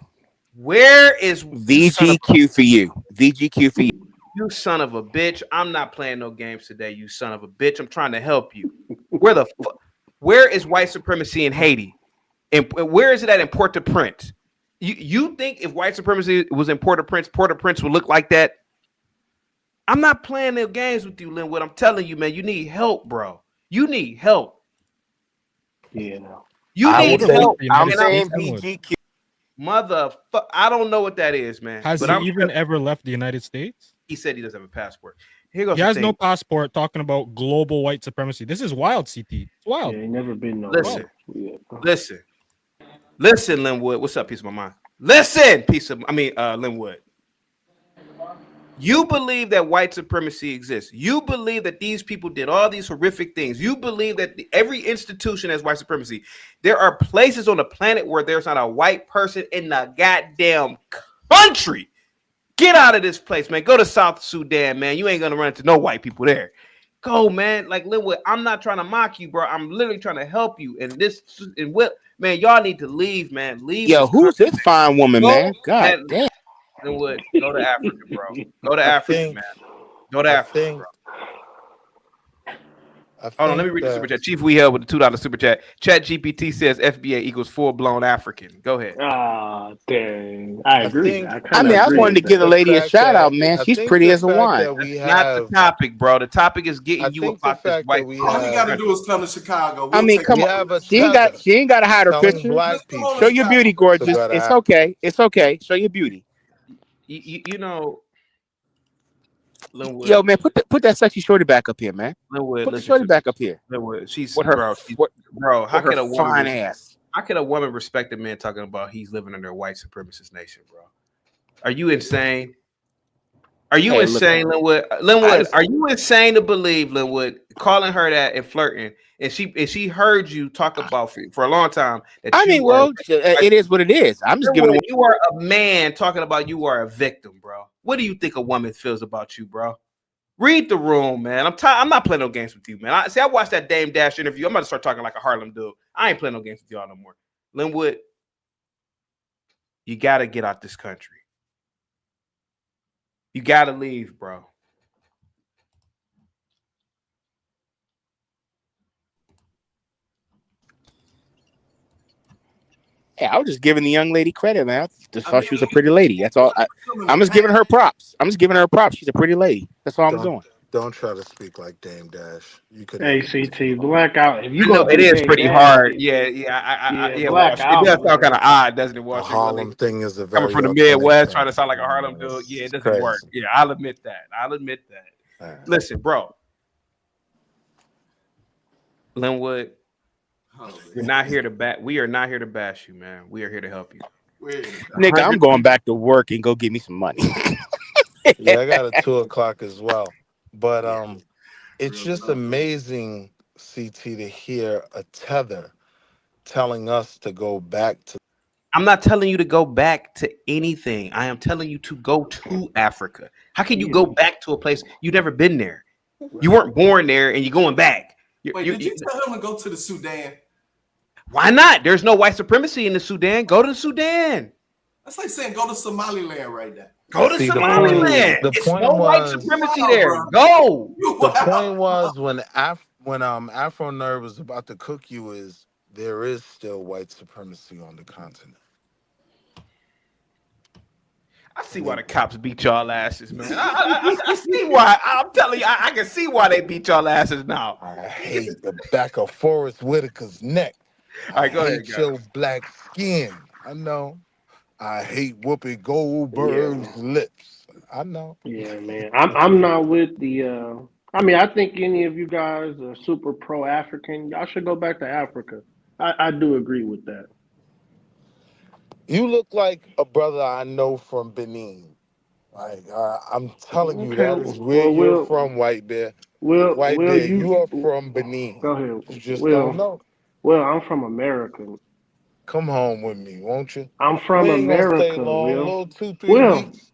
Speaker 2: Where is
Speaker 19: VGQ for you? VGQ for you.
Speaker 2: You son of a bitch. I'm not playing no games today, you son of a bitch. I'm trying to help you. Where is white supremacy in Haiti? And where is it in Port-au-Prince? You think if white supremacy was in Port-au-Prince would look like that? I'm not playing the games with you, Linwood. I'm telling you, man, you need help, bro. You need help.
Speaker 18: Yeah, no.
Speaker 2: You need help.
Speaker 19: I'm saying PGQ.
Speaker 2: Motherfucker, I don't know what that is, man.
Speaker 14: Has he even ever left the United States?
Speaker 2: He said he doesn't have a passport. Here goes
Speaker 14: he has no passport. Talking about global white supremacy. This is wild, CT. It's wild.
Speaker 18: Yeah, he never been no.
Speaker 2: Listen, Linwood. What's up, piece of my mind? Listen, Linwood. You believe that white supremacy exists. You believe that these people did all these horrific things. You believe that every institution has white supremacy. There are places on the planet where there's not a white person in the goddamn country. Get out of this place, man. Go to South Sudan, man. You ain't gonna run into no white people there. Go, man. Like Linwood, I'm not trying to mock you, bro. I'm literally trying to help you. Man, y'all need to leave, man. Leave.
Speaker 19: Yo, who's this fine woman, man? God damn.
Speaker 2: Linwood, go to Africa, bro. Go to Africa, man. Go to Africa, bro. Hold on, let me read the super chat. Chief We Held with the $2 super chat. Chat GPT says FBA equals full-blown African. Go ahead.
Speaker 18: Ah, dang. I agree.
Speaker 19: I wanted to give the lady a shout out, man. She's pretty as a wine.
Speaker 2: That's not the topic, bro. The topic is getting you about this white.
Speaker 20: All you got to do is come to Chicago.
Speaker 19: Come on. She ain't got to hide her picture. Show your beauty, gorgeous. It's okay. It's okay. Show your beauty.
Speaker 2: You know, Linwood.
Speaker 19: Yo, man, put that sexy shorty back up here, man.
Speaker 2: Linwood,
Speaker 19: put the shorty back up here.
Speaker 2: Linwood, she's
Speaker 19: with her,
Speaker 2: bro. How could a woman
Speaker 19: fine ass?
Speaker 2: How could a woman respect a man talking about he's living under a white supremacist nation, bro? Are you insane? Are you insane, Linwood? Linwood, are you insane to believe, Linwood, calling her that and flirting, and she heard you talk about for a long time?
Speaker 19: It is what it is. I'm just giving.
Speaker 2: You are a man talking about you are a victim, bro. What do you think a woman feels about you, bro? Read the room, man. I'm not playing no games with you, man. I watched that Dame Dash interview. I'm about to start talking like a Harlem dude. I ain't playing no games with y'all no more. Linwood, you got to get out this country. You got to leave, bro.
Speaker 19: Hey, I was just giving the young lady credit, man. I just thought she was a pretty lady. That's all. I'm just giving her props. She's a pretty lady. That's all I'm doing.
Speaker 11: Don't try to speak like Dame Dash. You could.
Speaker 18: Hey, CT, blackout. If you
Speaker 2: go, it is pretty hard. Yeah.
Speaker 18: Blackout.
Speaker 2: It does sound kind of odd, doesn't it?
Speaker 11: The Harlem thing is a
Speaker 2: coming from the Midwest, trying to sound like a Harlem dude. Yeah, it doesn't work. Yeah, I'll admit that.
Speaker 11: Right.
Speaker 2: Listen, bro. Linwood, we are not here to bash you, man. We are here to help you.
Speaker 19: Nigga, I'm going back to work and go get me some money.
Speaker 11: Yeah, I got a 2:00 as well. But it's just amazing, CT, to hear a tether telling us to go back to.
Speaker 2: I'm not telling you to go back to anything. I am telling you to go to Africa. How can you go back to a place you've never been there? You weren't born there and you're going back.
Speaker 20: Did you tell him to go to the Sudan?
Speaker 2: Why not? There's no white supremacy in the Sudan. Go to the Sudan.
Speaker 20: That's like saying go to Somaliland right now.
Speaker 2: Go to Somaliland. It's no white supremacy there. Go.
Speaker 11: The point was when Afro Nerd was about to cook you is there is still white supremacy on the continent.
Speaker 2: I see why the cops beat y'all asses, man. I see why. I'm telling you, I can see why they beat y'all asses now.
Speaker 11: I hate the back of Forrest Whitaker's neck.
Speaker 2: All right, go ahead.
Speaker 11: I hate your black skin. I know. I hate Whoopi Goldberg's lips. I know.
Speaker 18: Yeah, man. I'm not with the. I think any of you guys are super pro-African. Y'all should go back to Africa. I do agree with that.
Speaker 11: You look like a brother I know from Benin. Like I'm telling you, that is where you're from, White Bear. White Bear, you are from Benin.
Speaker 18: Go ahead.
Speaker 11: You just don't know.
Speaker 18: Well, I'm from America.
Speaker 11: Come home with me, won't you?
Speaker 18: I'm from America.
Speaker 11: Stay long, little 2-3 weeks.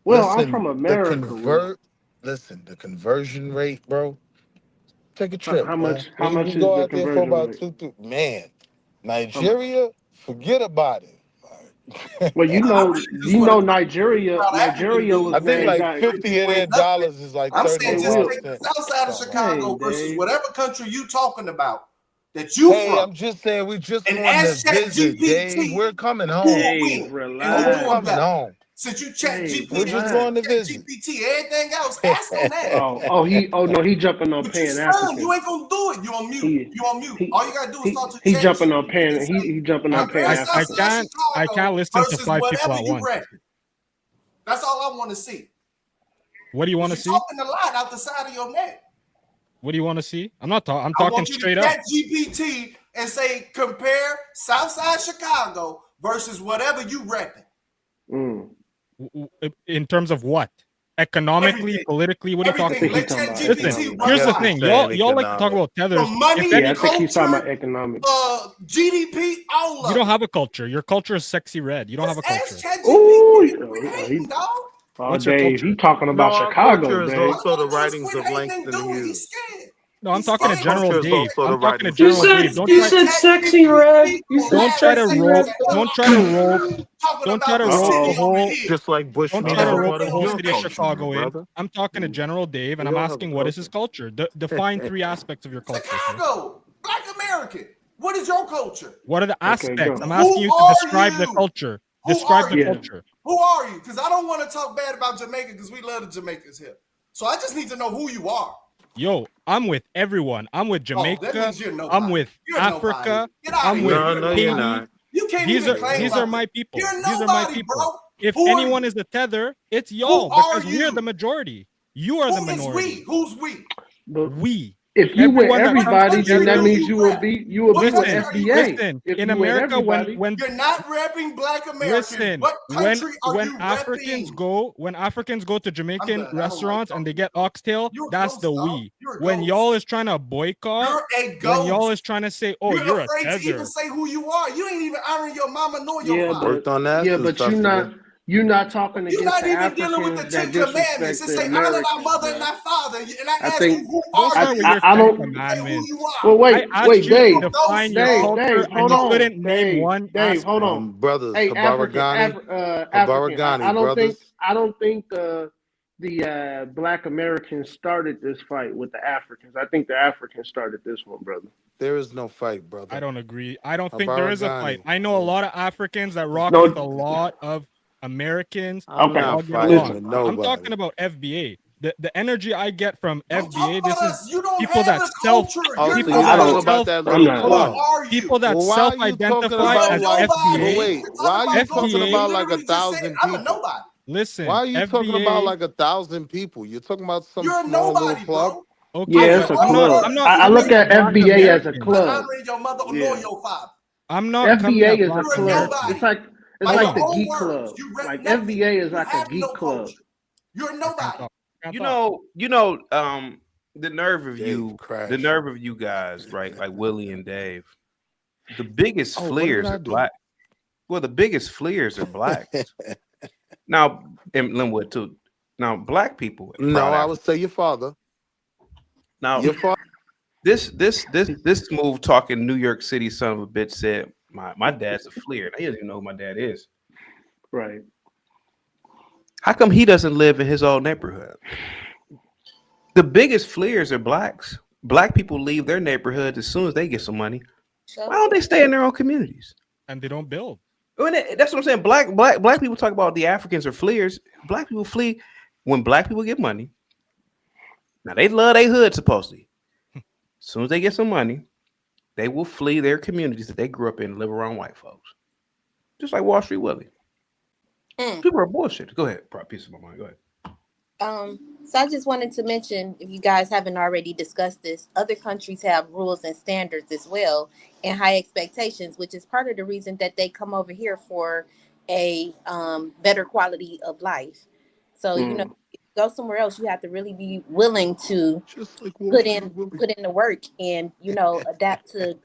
Speaker 18: Well, I'm from America.
Speaker 11: The conversion rate, bro. Take a trip.
Speaker 18: How much is
Speaker 11: go
Speaker 18: the
Speaker 11: out there for about
Speaker 18: conversion rate?
Speaker 11: 2-3. Man, Nigeria, forget about it.
Speaker 18: Well, you know, Nigeria was.
Speaker 11: I think like $50 of their dollars is like 30 cents.
Speaker 20: Outside of Chicago versus whatever country you talking about that you from.
Speaker 11: I'm just saying we just want to visit, Dave. We're coming home.
Speaker 18: Relax.
Speaker 11: We're coming home.
Speaker 20: Since you chat
Speaker 11: We're
Speaker 20: GPT,
Speaker 11: just going to visit.
Speaker 20: GPT, everything else, ask him that.
Speaker 18: Oh no, he jumping on
Speaker 20: But you
Speaker 18: paying
Speaker 20: son,
Speaker 18: African.
Speaker 20: you ain't gonna do it. You on mute. You on mute. All you gotta do is talk to
Speaker 18: He
Speaker 20: chat
Speaker 18: jumping on
Speaker 20: GPT
Speaker 18: paying.
Speaker 20: and say,
Speaker 18: He jumping on paying
Speaker 14: I
Speaker 18: African.
Speaker 14: can't listen to
Speaker 20: versus
Speaker 14: 5 people
Speaker 20: whatever
Speaker 14: at
Speaker 20: you
Speaker 14: once.
Speaker 20: reckon. That's all I want to see.
Speaker 14: What do you want to see?
Speaker 20: You're talking a lot out the side of your neck.
Speaker 14: What do you want to see? I'm not talking. I'm
Speaker 20: I
Speaker 14: talking
Speaker 20: want you
Speaker 14: straight
Speaker 20: to
Speaker 14: up.
Speaker 20: chat GPT and say compare Southside Chicago versus whatever you reckon.
Speaker 14: In terms of what? Economically,
Speaker 20: Everything.
Speaker 14: politically, what are you talking about? Listen,
Speaker 20: GPT
Speaker 14: here's the thing. Y'all like to talk about tethers.
Speaker 20: Money,
Speaker 18: I think he's talking about economics.
Speaker 20: GDP, all of
Speaker 14: You don't have a culture. Your culture is sexy red. You don't have a culture.
Speaker 18: What's your Dave, he talking about Chicago,
Speaker 11: is
Speaker 18: Dave.
Speaker 11: also the writings of Langston Hughes.
Speaker 14: No, I'm talking to General
Speaker 11: Culture is
Speaker 14: Dave.
Speaker 11: also the
Speaker 14: I'm talking to
Speaker 11: writings of
Speaker 14: General Dave.
Speaker 16: You said sexy red. You said
Speaker 14: Don't try to
Speaker 16: sexy
Speaker 14: rope.
Speaker 16: red.
Speaker 14: Don't try to rope. Don't try to rope the whole.
Speaker 11: Just like Bush.
Speaker 14: Don't try to rope the whole city of Chicago in. I'm talking to General Dave, and I'm asking what is his culture. Define 3 aspects of your culture.
Speaker 20: Chicago, Black American. What is your culture?
Speaker 14: What are the aspects?
Speaker 18: go.
Speaker 14: I'm asking you to describe the culture. Describe the culture.
Speaker 20: Who are you? Because I don't want to talk bad about Jamaica because we love the Jamaicans here. So I just need to know who you are.
Speaker 14: Yo, I'm with everyone. I'm with Jamaica. I'm with Africa. I'm with Haiti.
Speaker 20: You can't
Speaker 14: these
Speaker 20: even
Speaker 14: are
Speaker 20: claim
Speaker 14: these
Speaker 20: like
Speaker 14: are my people.
Speaker 20: You're
Speaker 14: These are my
Speaker 20: nobody,
Speaker 14: people.
Speaker 20: bro.
Speaker 14: If
Speaker 20: Who are
Speaker 14: anyone
Speaker 20: you?
Speaker 14: is a tether, it's y'all because we're the majority. You are the
Speaker 20: Who is
Speaker 14: minority.
Speaker 20: we? Who's we?
Speaker 14: We.
Speaker 18: If you with
Speaker 14: Everyone that comes
Speaker 18: everybody, then that
Speaker 14: together-
Speaker 18: means you will be with FBA.
Speaker 14: Listen,
Speaker 18: If
Speaker 14: in
Speaker 18: you with
Speaker 14: America,
Speaker 18: everybody-
Speaker 14: when
Speaker 20: You're not repping Black American.
Speaker 14: listen,
Speaker 20: What country are
Speaker 14: when
Speaker 20: you
Speaker 14: Africans
Speaker 20: repping?
Speaker 14: go to Jamaican restaurants and they get oxtail, that's the we. When y'all is trying to boycott,
Speaker 20: You're a
Speaker 14: when y'all
Speaker 20: ghost.
Speaker 14: is trying to say, oh, you're a
Speaker 20: afraid to even
Speaker 14: tether.
Speaker 20: say who you are. You ain't even honoring your mama nor your
Speaker 18: Yeah,
Speaker 20: father.
Speaker 11: Worked on that.
Speaker 18: Yeah, but you're not talking
Speaker 20: You're
Speaker 18: against
Speaker 20: not
Speaker 18: the
Speaker 20: even dealing with the
Speaker 18: Africans
Speaker 20: 10
Speaker 18: that
Speaker 20: commandments.
Speaker 18: disrespect
Speaker 20: It
Speaker 18: the
Speaker 20: say honor
Speaker 18: Americans.
Speaker 20: thy mother and
Speaker 18: bro.
Speaker 20: thy father. And I
Speaker 18: I
Speaker 20: ask
Speaker 18: think
Speaker 20: you, who
Speaker 14: Don't
Speaker 20: are
Speaker 14: start
Speaker 20: you?
Speaker 14: with your
Speaker 18: I
Speaker 14: 10
Speaker 18: don't.
Speaker 14: commandments.
Speaker 18: Well,
Speaker 14: I asked
Speaker 18: wait,
Speaker 14: you
Speaker 18: Dave.
Speaker 14: to define your
Speaker 18: Dave,
Speaker 14: culture
Speaker 18: hold
Speaker 14: and you
Speaker 18: on.
Speaker 14: couldn't name one
Speaker 18: Dave, hold
Speaker 14: aspect.
Speaker 18: on.
Speaker 11: Brothers,
Speaker 18: Hey, African.
Speaker 11: Habaragani,
Speaker 18: I don't
Speaker 11: brothers.
Speaker 18: think the Black Americans started this fight with the Africans. I think the Africans started this one, brother.
Speaker 11: There is no fight, brother.
Speaker 14: I don't agree. I don't think there is a
Speaker 11: Habaragani.
Speaker 14: fight. I know a lot of Africans that rock
Speaker 18: No.
Speaker 14: with a lot of Americans.
Speaker 11: I'm
Speaker 14: that
Speaker 11: not
Speaker 14: all get
Speaker 11: fighting
Speaker 14: along.
Speaker 11: with
Speaker 14: I'm
Speaker 11: nobody.
Speaker 14: talking about FBA. The energy I get from
Speaker 20: Don't talk
Speaker 14: FBA,
Speaker 20: about
Speaker 14: this
Speaker 20: us.
Speaker 14: is
Speaker 20: You don't
Speaker 14: people
Speaker 20: have
Speaker 14: that
Speaker 20: the
Speaker 14: self
Speaker 20: culture.
Speaker 11: Oh,
Speaker 20: You're
Speaker 11: so
Speaker 14: people
Speaker 11: you
Speaker 14: that
Speaker 11: talking
Speaker 20: nobody.
Speaker 11: about that
Speaker 18: I'm
Speaker 11: little
Speaker 18: not.
Speaker 14: hold on.
Speaker 11: club?
Speaker 20: Who are you?
Speaker 14: People that
Speaker 11: Well, why are you talking
Speaker 14: self-identify
Speaker 11: about
Speaker 14: as
Speaker 11: like?
Speaker 14: FBA.
Speaker 11: Well, wait, why are you talking
Speaker 14: FBA
Speaker 11: about like
Speaker 20: literally just said,
Speaker 11: 1,000
Speaker 20: I'm a
Speaker 11: people?
Speaker 20: nobody.
Speaker 14: Listen,
Speaker 11: Why are you talking about
Speaker 14: FBA.
Speaker 11: like 1,000 people? You're talking about some
Speaker 20: You're a
Speaker 11: small little
Speaker 20: nobody,
Speaker 11: club.
Speaker 20: bro.
Speaker 14: Okay,
Speaker 18: Yeah,
Speaker 14: but
Speaker 18: it's a
Speaker 14: I'm
Speaker 18: club.
Speaker 14: not
Speaker 18: I look
Speaker 14: coming
Speaker 18: at
Speaker 14: Black
Speaker 18: FBA as a
Speaker 14: Americans.
Speaker 20: Not
Speaker 18: club.
Speaker 20: honoring your mother nor
Speaker 18: Yeah.
Speaker 20: your father.
Speaker 14: I'm not coming
Speaker 18: FBA
Speaker 14: at
Speaker 18: is
Speaker 14: Black
Speaker 18: a
Speaker 20: You're a
Speaker 18: club.
Speaker 14: Americans.
Speaker 18: It's like
Speaker 20: By
Speaker 14: Hold
Speaker 20: your
Speaker 14: on.
Speaker 18: the
Speaker 20: own
Speaker 18: geek
Speaker 20: words,
Speaker 18: club.
Speaker 20: you rep
Speaker 18: Like
Speaker 20: nothing.
Speaker 18: FBA is
Speaker 20: You
Speaker 18: like a
Speaker 20: have
Speaker 18: geek
Speaker 20: no
Speaker 18: club.
Speaker 20: culture. You're a
Speaker 14: I can't
Speaker 20: nobody.
Speaker 14: talk. Can't
Speaker 2: You
Speaker 14: talk.
Speaker 2: know, the nerve of
Speaker 11: Dave
Speaker 2: the
Speaker 11: crashed.
Speaker 2: nerve of you guys, right? Like Willie and Dave. The biggest
Speaker 11: Oh, what did
Speaker 2: fleers
Speaker 11: I
Speaker 2: are
Speaker 11: do?
Speaker 2: black. Well, the biggest fleers are blacks. Now, in Linwood too. Now, black people.
Speaker 11: No,
Speaker 2: proud
Speaker 11: I
Speaker 2: Africans.
Speaker 11: would say your father.
Speaker 2: Now,
Speaker 11: Your father.
Speaker 2: this smooth talking New York City son of a bitch said, my dad's a fleer. He doesn't even know who my dad is.
Speaker 18: Right.
Speaker 2: How come he doesn't live in his old neighborhood? The biggest fleers are blacks. Black people leave their neighborhoods as soon as they get some money. Why don't they stay in their own communities?
Speaker 14: And they don't build.
Speaker 2: That's what I'm saying. Black people talk about the Africans are fleers. Black people flee when black people get money. Now they love their hood supposedly. As soon as they get some money, they will flee their communities that they grew up in and live around white folks. Just like Wall Street Willie. People are bullshit. Go ahead. Piece of my mind. Go ahead.
Speaker 21: So I just wanted to mention, if you guys haven't already discussed this, other countries have rules and standards as well and high expectations, which is part of the reason that they come over here for a better quality of life. So, you know, if you go somewhere else, you have to really be willing to put in the work and, you know, adapt to,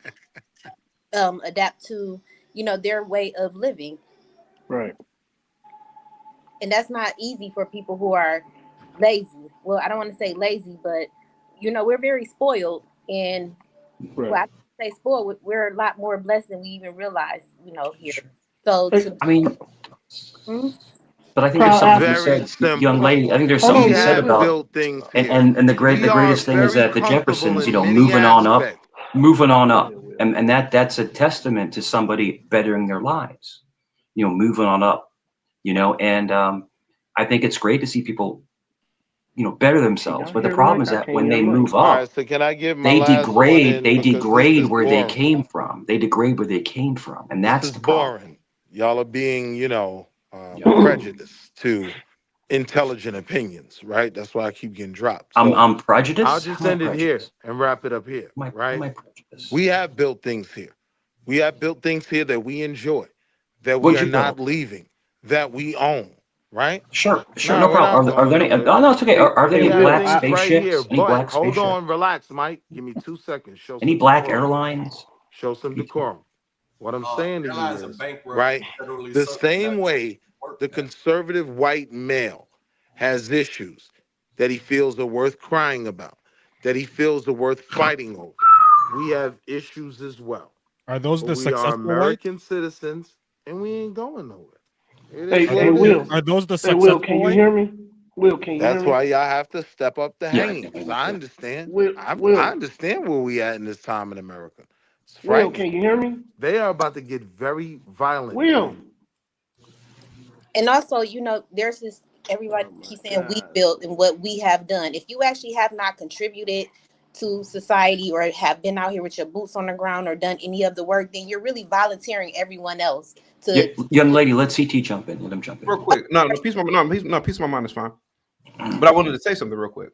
Speaker 21: you know, their way of living.
Speaker 18: Right.
Speaker 21: And that's not easy for people who are lazy. Well, I don't want to say lazy, but you know, we're very spoiled, and well, I say spoiled. We're a lot more blessed than we even realize. You know, here. So,
Speaker 9: I mean,
Speaker 21: hmm?
Speaker 9: but I think there's something to be
Speaker 11: Very
Speaker 9: said, young
Speaker 11: simple.
Speaker 9: lady. I think there's something to be said about,
Speaker 11: built things here.
Speaker 9: and the
Speaker 11: We are
Speaker 9: greatest thing is
Speaker 11: very
Speaker 9: that the
Speaker 11: comfortable
Speaker 9: Jeffersons,
Speaker 11: in
Speaker 9: you know,
Speaker 11: many
Speaker 9: moving on
Speaker 11: aspects.
Speaker 9: up, and that's a testament to somebody bettering their lives. You know, moving on up. you know, and I think it's great to see people, you know, better themselves. But the problem is that when they move
Speaker 11: All
Speaker 9: up,
Speaker 11: right, so can I get my
Speaker 9: they
Speaker 11: last one
Speaker 9: degrade.
Speaker 11: in
Speaker 9: They
Speaker 11: because this
Speaker 9: degrade
Speaker 11: is
Speaker 9: where they
Speaker 11: boring.
Speaker 9: came from. They degrade where they came from, and
Speaker 11: This
Speaker 9: that's
Speaker 11: is
Speaker 9: the problem.
Speaker 11: boring. Y'all are being, you know, prejudiced to intelligent opinions, right? That's why I keep getting dropped. So
Speaker 9: I'm prejudiced.
Speaker 11: I'll just end it here and wrap it up here, right? We have built things here. We have built things here that we enjoy, that we
Speaker 9: What'd
Speaker 11: are
Speaker 9: you
Speaker 11: not
Speaker 9: build?
Speaker 11: leaving, that we own, right?
Speaker 9: Sure,
Speaker 11: No,
Speaker 9: no
Speaker 11: we're not
Speaker 9: problem. Are there
Speaker 11: going
Speaker 9: any?
Speaker 11: nowhere.
Speaker 9: Oh no, it's okay. Are there
Speaker 11: We
Speaker 9: any
Speaker 11: have
Speaker 9: black
Speaker 11: things right here,
Speaker 9: spaceships? Any
Speaker 11: but
Speaker 9: black
Speaker 11: hold
Speaker 9: spaceships?
Speaker 11: on, relax, Mike. Give me 2 seconds. Show
Speaker 9: Any
Speaker 11: some
Speaker 9: black
Speaker 11: decorum.
Speaker 9: airlines?
Speaker 11: Show some decorum. What I'm saying to you
Speaker 20: Airlines are
Speaker 11: is,
Speaker 20: bankrupt,
Speaker 11: right,
Speaker 20: federally
Speaker 11: the
Speaker 20: subsidized
Speaker 11: same way
Speaker 20: work
Speaker 11: the
Speaker 20: now.
Speaker 11: conservative white male has issues that he feels are worth crying about, that he feels are worth fighting over, we have issues as well.
Speaker 14: Are those
Speaker 11: But
Speaker 14: the
Speaker 11: we are
Speaker 14: successful whites?
Speaker 11: American citizens, and we ain't going nowhere. It
Speaker 18: Hey,
Speaker 11: is what
Speaker 18: hey,
Speaker 11: it
Speaker 18: Will.
Speaker 11: is.
Speaker 14: Are those the
Speaker 18: Hey, Will,
Speaker 14: successful
Speaker 18: can you
Speaker 14: whites?
Speaker 18: hear me? Will, can you hear
Speaker 11: That's
Speaker 18: me?
Speaker 11: why y'all have to step up the
Speaker 9: Yeah.
Speaker 11: hangings. I understand.
Speaker 18: Will,
Speaker 11: I
Speaker 18: Will,
Speaker 11: understand where we at in this time in America. It's
Speaker 18: Will,
Speaker 11: frightening.
Speaker 18: can you hear me?
Speaker 11: They are about to get very violent.
Speaker 18: Will.
Speaker 21: And also, you know, there's this, everybody keeps saying we built and what we have done. If you actually have not contributed to society or have been out here with your boots on the ground or done any of the work, then you're really volunteering everyone else to.
Speaker 9: Young lady, let CT jump in. Let him jump in.
Speaker 2: Real quick. No, peace of my peace of my mind is fine. But I wanted to say something real quick.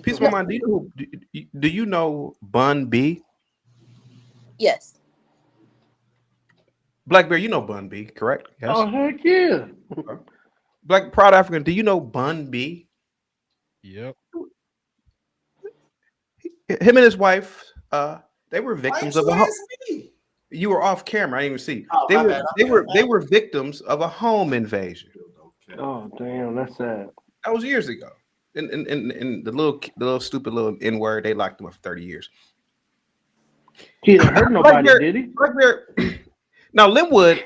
Speaker 2: Peace of my mind. Do you know Bun B?
Speaker 21: Yes.
Speaker 2: Blackberry, you know Bun B, correct? Yes.
Speaker 18: Oh, heck yeah.
Speaker 2: Okay. Black Proud African, do you know Bun B?
Speaker 14: Yep.
Speaker 2: Him and his wife, they were
Speaker 20: Why
Speaker 2: victims
Speaker 20: ain't
Speaker 2: of
Speaker 20: you
Speaker 2: a
Speaker 20: ask me?
Speaker 2: You were off camera. I didn't even see.
Speaker 20: Oh,
Speaker 2: They
Speaker 20: my
Speaker 2: were
Speaker 20: bad.
Speaker 2: they were victims of a home invasion.
Speaker 18: Oh, damn, that's sad.
Speaker 2: That was years ago. And the little stupid little N-word, they locked him up for 30 years.
Speaker 18: He didn't hurt nobody, did he?
Speaker 2: Now Linwood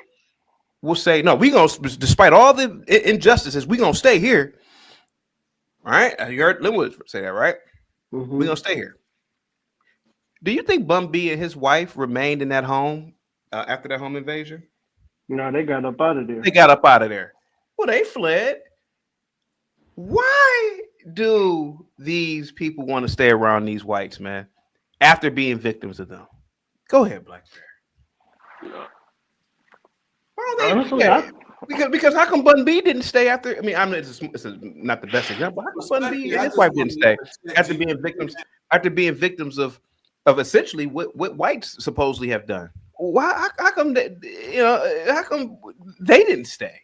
Speaker 2: will say, no, we gonna, despite all the injustices, we gonna stay here. All right. You heard Linwood say that, right?
Speaker 18: Mm-hmm.
Speaker 2: We gonna stay here. Do you think Bun B and his wife remained in that home after that home invasion?
Speaker 18: No, they got up out of there.
Speaker 2: They got up out of there. Well, they fled. Why do these people want to stay around these whites, man, after being victims of them? Go ahead, Blackberry.
Speaker 18: Honestly,
Speaker 2: because how come Bun B didn't stay after? I mean, it's not the best example. How come Bun B and his wife didn't stay after being victims of essentially what whites supposedly have done? Why? How come how come they didn't stay?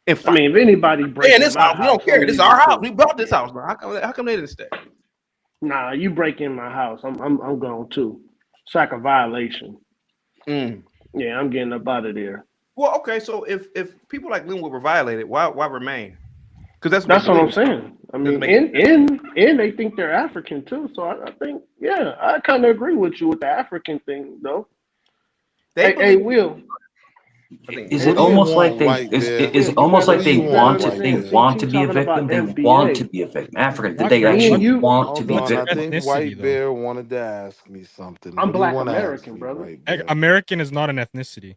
Speaker 18: I mean, if anybody breaks
Speaker 2: in this house, we don't care. This is our house. We bought this house, bro. How come they didn't stay?
Speaker 18: Nah, you break in my house, I'm going too. It's like a violation. Yeah, I'm getting up out of there.
Speaker 2: Well, okay, so if people like Linwood were violated, why remain? Because
Speaker 18: that's what I'm saying. I mean, and they think they're African too. So I think, yeah, I kind of agree with you with the African thing, though. Hey, Will.
Speaker 9: Is it almost like they? Is it almost like they want to? They want to be a victim. They want to be a victim. African. Did they actually want to be
Speaker 11: Hold on, I
Speaker 9: victim?
Speaker 11: think White Bear wanted to ask me something.
Speaker 18: I'm
Speaker 11: What do you
Speaker 18: Black
Speaker 11: want to ask
Speaker 18: American,
Speaker 11: me,
Speaker 18: brother.
Speaker 11: White Bear?
Speaker 14: American is not an ethnicity.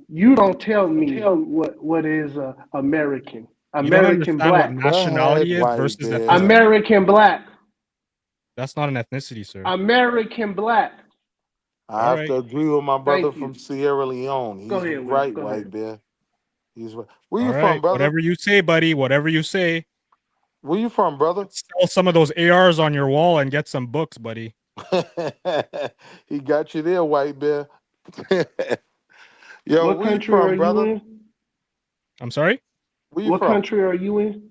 Speaker 18: You don't tell me what is American. American Black.
Speaker 14: What nationality is versus ethnicity.
Speaker 18: American Black.
Speaker 14: That's not an ethnicity, sir.
Speaker 18: American Black.
Speaker 11: I have to agree with my brother from Sierra Leone. He's
Speaker 18: Go ahead, Will.
Speaker 11: right,
Speaker 18: Go
Speaker 11: White
Speaker 18: ahead.
Speaker 11: Bear. He's right. Where you
Speaker 14: All
Speaker 11: from,
Speaker 14: right,
Speaker 11: brother?
Speaker 14: whatever you say, buddy. Whatever you say.
Speaker 11: Where you from, brother?
Speaker 14: Sell some of those ARs on your wall and get some books, buddy.
Speaker 11: He got you there, White Bear. Yo,
Speaker 18: what
Speaker 11: where you
Speaker 18: country
Speaker 11: from,
Speaker 18: are
Speaker 11: brother?
Speaker 18: you in?
Speaker 14: I'm sorry?
Speaker 11: Where you
Speaker 18: What
Speaker 11: from?
Speaker 18: country are you in?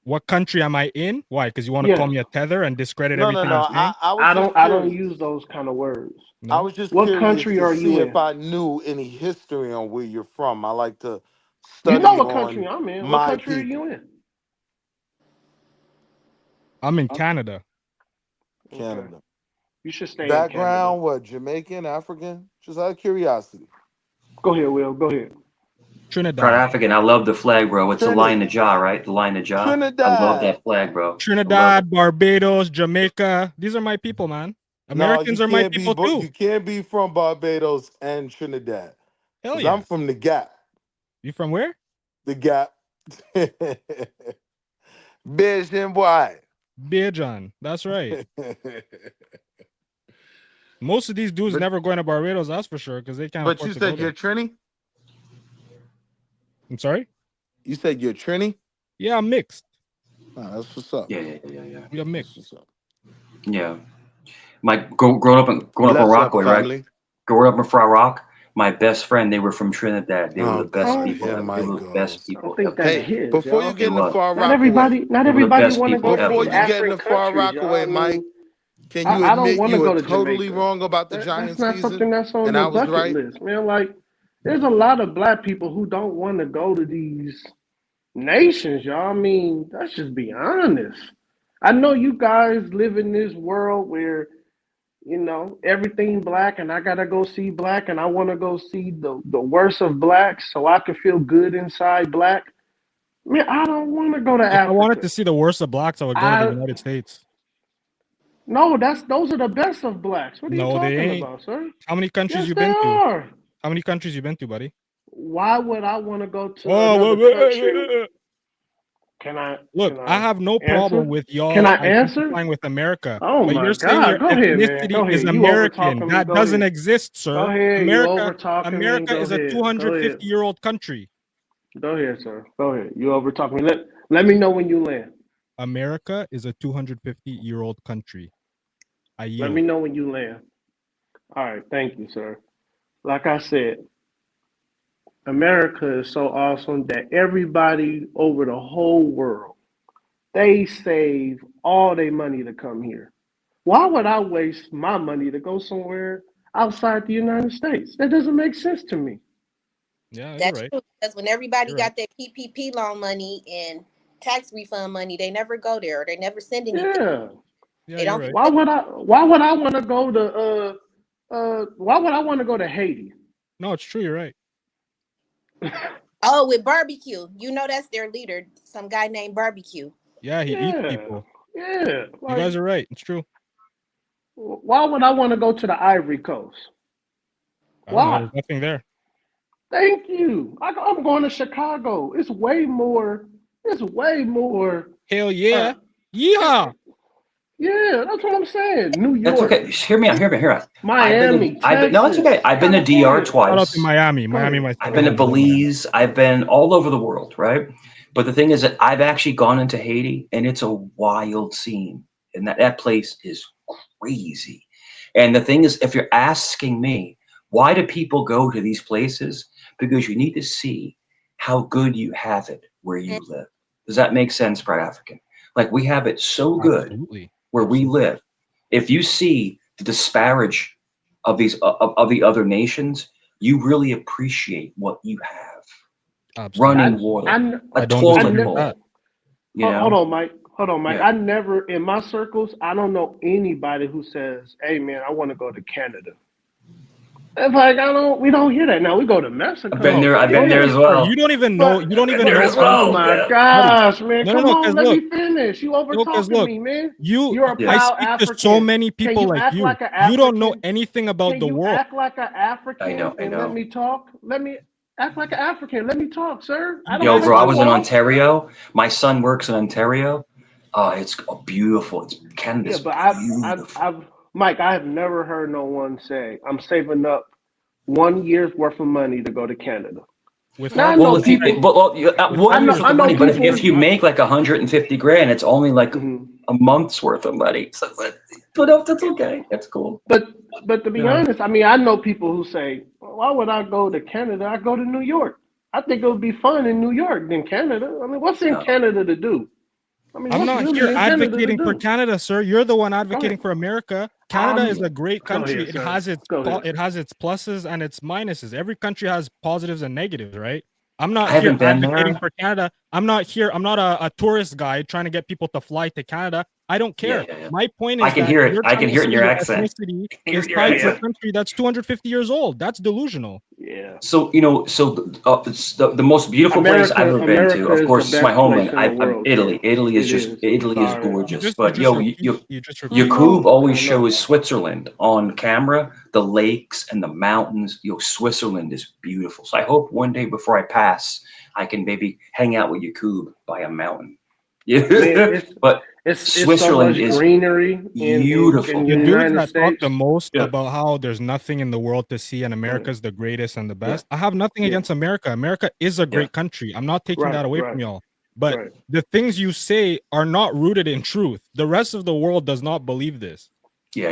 Speaker 14: What country am I in? Why? Because you want to call me a tether and discredit everything I'm saying?
Speaker 18: I don't use those kind of words.
Speaker 14: No?
Speaker 11: I was just
Speaker 18: What
Speaker 11: curious
Speaker 18: country
Speaker 11: to
Speaker 18: are
Speaker 11: see
Speaker 18: you
Speaker 11: if
Speaker 18: in?
Speaker 11: I knew any history on where you're from. I like to
Speaker 18: You
Speaker 11: study
Speaker 18: know what country
Speaker 11: on
Speaker 18: I'm in. What
Speaker 11: my
Speaker 18: country are
Speaker 11: people.
Speaker 18: you in?
Speaker 14: I'm in Canada.
Speaker 11: Canada.
Speaker 18: You should stay in
Speaker 11: Background, what, Jamaican, African? Just out of curiosity.
Speaker 18: Go ahead, Will. Go ahead.
Speaker 9: Proud
Speaker 14: Trinidad.
Speaker 9: African. I love the flag, bro. It's a line in the jaw, right? The line in the jaw.
Speaker 11: Trinidad.
Speaker 9: I love that flag, bro.
Speaker 14: Trinidad, Barbados, Jamaica. These are my people, man. Americans are my people too.
Speaker 11: You can't be from Barbados and Trinidad.
Speaker 14: Hell
Speaker 11: Because
Speaker 14: yeah.
Speaker 11: I'm from the Gap.
Speaker 14: You from where?
Speaker 11: The Gap. Vision, boy.
Speaker 14: Beer John. That's right. Most of these dudes never going to Barbados, that's for sure, because they can't
Speaker 11: But
Speaker 14: afford
Speaker 11: you
Speaker 14: to go
Speaker 11: said you're
Speaker 14: there.
Speaker 11: Trini?
Speaker 14: I'm sorry?
Speaker 11: You said you're Trini?
Speaker 14: Yeah, I'm mixed.
Speaker 11: Oh, that's what's up.
Speaker 9: Yeah.
Speaker 14: We are mixed.
Speaker 11: That's what's up.
Speaker 9: Yeah. Growing up in Rockaway, right? Growing up in Far Rock, my best friend, they were from Trinidad. They were the best people. They were the best people.
Speaker 11: Hey, before you get in the Far
Speaker 18: Not
Speaker 11: Rockaway,
Speaker 18: everybody want to go to
Speaker 11: before
Speaker 18: these
Speaker 11: you get in
Speaker 18: African
Speaker 11: the Far
Speaker 18: countries,
Speaker 11: Rockaway,
Speaker 18: y'all.
Speaker 11: Mike, can you
Speaker 18: I don't
Speaker 11: admit
Speaker 18: want
Speaker 11: you
Speaker 18: to
Speaker 11: were
Speaker 18: go to
Speaker 11: totally
Speaker 18: Jamaica.
Speaker 11: wrong about the
Speaker 18: That's
Speaker 11: Giants
Speaker 18: not
Speaker 11: season?
Speaker 18: something that's on
Speaker 11: And
Speaker 18: your
Speaker 11: I was
Speaker 18: bucket
Speaker 11: right?
Speaker 18: list, man. Like, there's a lot of black people who don't want to go to these nations, y'all. I mean, let's just be honest. I know you guys live in this world where, you know, everything black, and I gotta go see black, and I want to go see the worst of blacks so I can feel good inside black. Man, I don't want to go to
Speaker 14: If
Speaker 18: Africa.
Speaker 14: I wanted to see the worst of blacks, I would go to the United States.
Speaker 18: No, those are the best of blacks. What are you
Speaker 14: No, they
Speaker 18: talking
Speaker 14: ain't.
Speaker 18: about, sir?
Speaker 14: How many countries
Speaker 18: Yes,
Speaker 14: you
Speaker 18: they
Speaker 14: been to?
Speaker 18: are.
Speaker 14: How many countries you been to, buddy?
Speaker 18: Why would I want to go to another country? Can I
Speaker 14: Look, I have no problem
Speaker 18: answer?
Speaker 14: with y'all
Speaker 18: Can I answer?
Speaker 14: identifying with America.
Speaker 18: Oh
Speaker 14: but
Speaker 18: my
Speaker 14: you're saying your
Speaker 18: God! Go ahead, man.
Speaker 14: ethnicity
Speaker 18: Go
Speaker 14: is
Speaker 18: ahead. You over
Speaker 14: American.
Speaker 18: talking me.
Speaker 14: That
Speaker 18: Go
Speaker 14: doesn't
Speaker 18: ahead.
Speaker 14: exist, sir.
Speaker 18: Go ahead. You over talking me.
Speaker 14: America
Speaker 18: Go
Speaker 14: is
Speaker 18: ahead.
Speaker 14: a 250-year-old country.
Speaker 18: Go ahead, sir. Go ahead. You over talking me. Let me know when you land.
Speaker 14: America is a 250-year-old country. I yield.
Speaker 18: Let me know when you land. All right. Thank you, sir. Like I said, America is so awesome that everybody over the whole world, they save all their money to come here. Why would I waste my money to go somewhere outside the United States? That doesn't make sense to me.
Speaker 14: Yeah,
Speaker 21: that's true. Because when everybody got their PPP loan money and tax refund money, they never go there or they never send anything.
Speaker 18: Yeah.
Speaker 21: They don't.
Speaker 18: Why would I want to go to why would I want to go to Haiti?
Speaker 14: No, it's true. You're right.
Speaker 21: Oh, with barbecue, you know that's their leader, some guy named Barbecue.
Speaker 14: Yeah, he eats people.
Speaker 18: Yeah,
Speaker 14: you guys are right. It's true.
Speaker 18: Why would I want to go to the Ivory Coast? Why?
Speaker 14: There's nothing there.
Speaker 18: Thank you. I'm going to Chicago. It's way more.
Speaker 14: Hell yeah. Yeehaw.
Speaker 18: Yeah, that's what I'm saying. New York.
Speaker 9: That's okay. Hear me out.
Speaker 18: Miami,
Speaker 9: no, it's okay. I've been to DR twice.
Speaker 14: Shout out to Miami.
Speaker 9: I've been to Belize. I've been all over the world, right? But the thing is that I've actually gone into Haiti, and it's a wild scene, and that place is crazy. And the thing is, if you're asking me, why do people go to these places? Because you need to see how good you have it where you live. Does that make sense, Pride African? Like, we have it so good where we live. If you see the disparage of these of the other nations, you really appreciate what you have. Running water, a toilet bowl.
Speaker 18: Hold on, Mike. Yeah. I never, in my circles, I don't know anybody who says, "Hey, man, I want to go to Canada." It's like we don't hear that now. We go to Mexico.
Speaker 9: I've been there as well.
Speaker 14: You don't even know.
Speaker 18: Oh my gosh, man! Come on, let me finish. You over talking me, man. You're a proud
Speaker 14: I speak
Speaker 18: African.
Speaker 14: to so many people like you. You don't know anything about the world.
Speaker 18: Act like an African.
Speaker 9: I know.
Speaker 18: Let me talk. Let me act like an African. Let me talk, sir.
Speaker 9: Yo, bro, I was in Ontario. My son works in Ontario. It's beautiful. Canada's beautiful.
Speaker 18: Mike, I have never heard no one say, I'm saving up 1 year's worth of money to go to Canada.
Speaker 9: If you make like 150 grand, it's only like a month's worth of money. So, but that's okay. That's cool.
Speaker 18: But to be honest, I mean, I know people who say, why would I go to Canada? I go to New York. I think it would be fun in New York than Canada. I mean, what's in Canada to do? I mean,
Speaker 14: I'm not here advocating for Canada, sir. You're the one advocating for America. Canada is a great country. It has its pluses and its minuses. Every country has positives and negatives, right? I'm not here advocating for Canada. I'm not here. I'm not a tourist guide trying to get people to fly to Canada. I don't care. My point is
Speaker 9: I can hear it. I can hear it in your accent.
Speaker 14: Is tied to a country that's 250 years old. That's delusional.
Speaker 18: Yeah.
Speaker 9: So the most beautiful place I've ever been to, of course, is my homeland. I'm Italy. Italy is gorgeous. But YouTube always shows Switzerland on camera, the lakes and the mountains. Switzerland is beautiful. So I hope one day before I pass, I can maybe hang out with Yakub by a mountain. Yeah,
Speaker 18: Man,
Speaker 9: but
Speaker 18: it's so
Speaker 9: Switzerland
Speaker 18: much
Speaker 9: is
Speaker 18: greenery
Speaker 9: beautiful.
Speaker 18: in
Speaker 14: The
Speaker 18: the
Speaker 14: dudes
Speaker 18: United
Speaker 14: that talk
Speaker 18: States.
Speaker 14: the most about how there's nothing in the world to see and America's the greatest and the best. I have nothing against America. America is a great country. I'm not taking that away from y'all. But the things you say are not rooted in truth. The rest of the world does not believe this.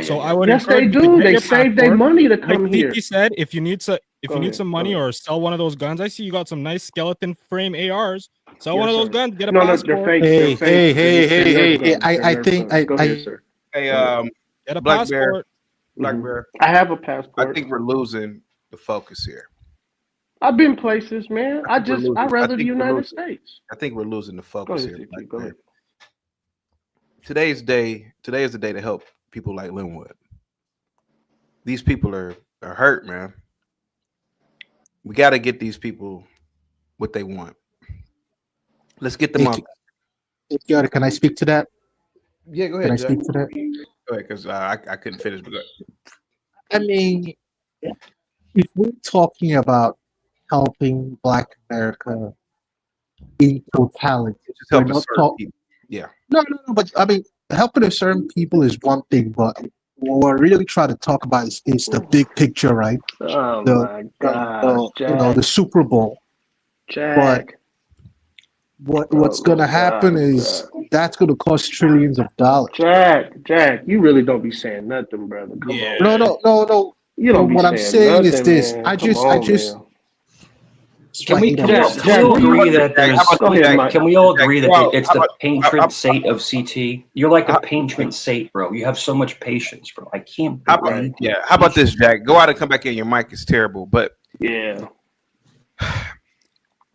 Speaker 14: So I would
Speaker 18: Yes, they
Speaker 14: encourage you to
Speaker 18: do.
Speaker 14: get
Speaker 18: They
Speaker 14: your
Speaker 18: save their
Speaker 14: passport.
Speaker 18: money to
Speaker 14: Like
Speaker 18: come here.
Speaker 14: TT said, if you need some
Speaker 18: Go
Speaker 14: money
Speaker 18: ahead.
Speaker 14: or sell one of those guns, I see you got some nice skeleton frame ARs. Sell
Speaker 18: Yes,
Speaker 14: one of those
Speaker 18: sir.
Speaker 14: guns, get a
Speaker 18: No,
Speaker 14: passport.
Speaker 18: they're fake.
Speaker 3: Hey,
Speaker 18: They're fake.
Speaker 3: hey. I
Speaker 18: Nerf
Speaker 3: think
Speaker 18: guns. Go ahead, sir.
Speaker 2: Hey,
Speaker 14: get a
Speaker 2: Black Bear.
Speaker 14: passport.
Speaker 2: Black Bear.
Speaker 18: I have a
Speaker 2: I
Speaker 18: passport.
Speaker 2: think we're losing the focus here.
Speaker 18: I've been places, man. I'd rather the
Speaker 2: think we're
Speaker 18: United
Speaker 2: losing.
Speaker 18: States.
Speaker 2: I think we're losing the
Speaker 18: Go
Speaker 2: focus
Speaker 18: ahead,
Speaker 2: here.
Speaker 18: CT. Go ahead.
Speaker 2: Today is the day to help people like Linwood. These people are hurt, man. We got to get these people what they want. Let's get them on.
Speaker 3: Can I speak to that?
Speaker 2: Yeah, go ahead.
Speaker 3: Can I
Speaker 2: Jack.
Speaker 3: speak to that?
Speaker 2: Go ahead, because I couldn't finish. But
Speaker 3: I mean, if we're talking about helping Black America in totality,
Speaker 2: just
Speaker 3: we're
Speaker 2: help
Speaker 3: not
Speaker 2: certain
Speaker 3: talking.
Speaker 2: people. Yeah.
Speaker 3: No. But I mean, helping a certain people is one thing, but what we're really trying to talk about is the big picture, right?
Speaker 18: Oh my gosh, Jack.
Speaker 3: The Super Bowl.
Speaker 18: Jack.
Speaker 3: But what's going to happen is that's going to cost trillions of dollars.
Speaker 18: Jack, you really don't be saying nothing, brother. Come on.
Speaker 3: No.
Speaker 18: You don't be
Speaker 3: what I'm
Speaker 18: saying
Speaker 3: saying is
Speaker 18: nothing,
Speaker 3: this.
Speaker 18: man.
Speaker 3: I
Speaker 18: Come
Speaker 3: just.
Speaker 18: on.
Speaker 9: Can we
Speaker 18: Jack,
Speaker 9: all agree that there's?
Speaker 18: Go ahead, Mike.
Speaker 9: Can we all agree that it's the patron
Speaker 2: about-
Speaker 9: saint of CT? You're like the patron saint, bro. You have so much patience, bro. I can't.
Speaker 2: How about this, Jack? Go out and come back in. Your mic is terrible, but
Speaker 18: yeah.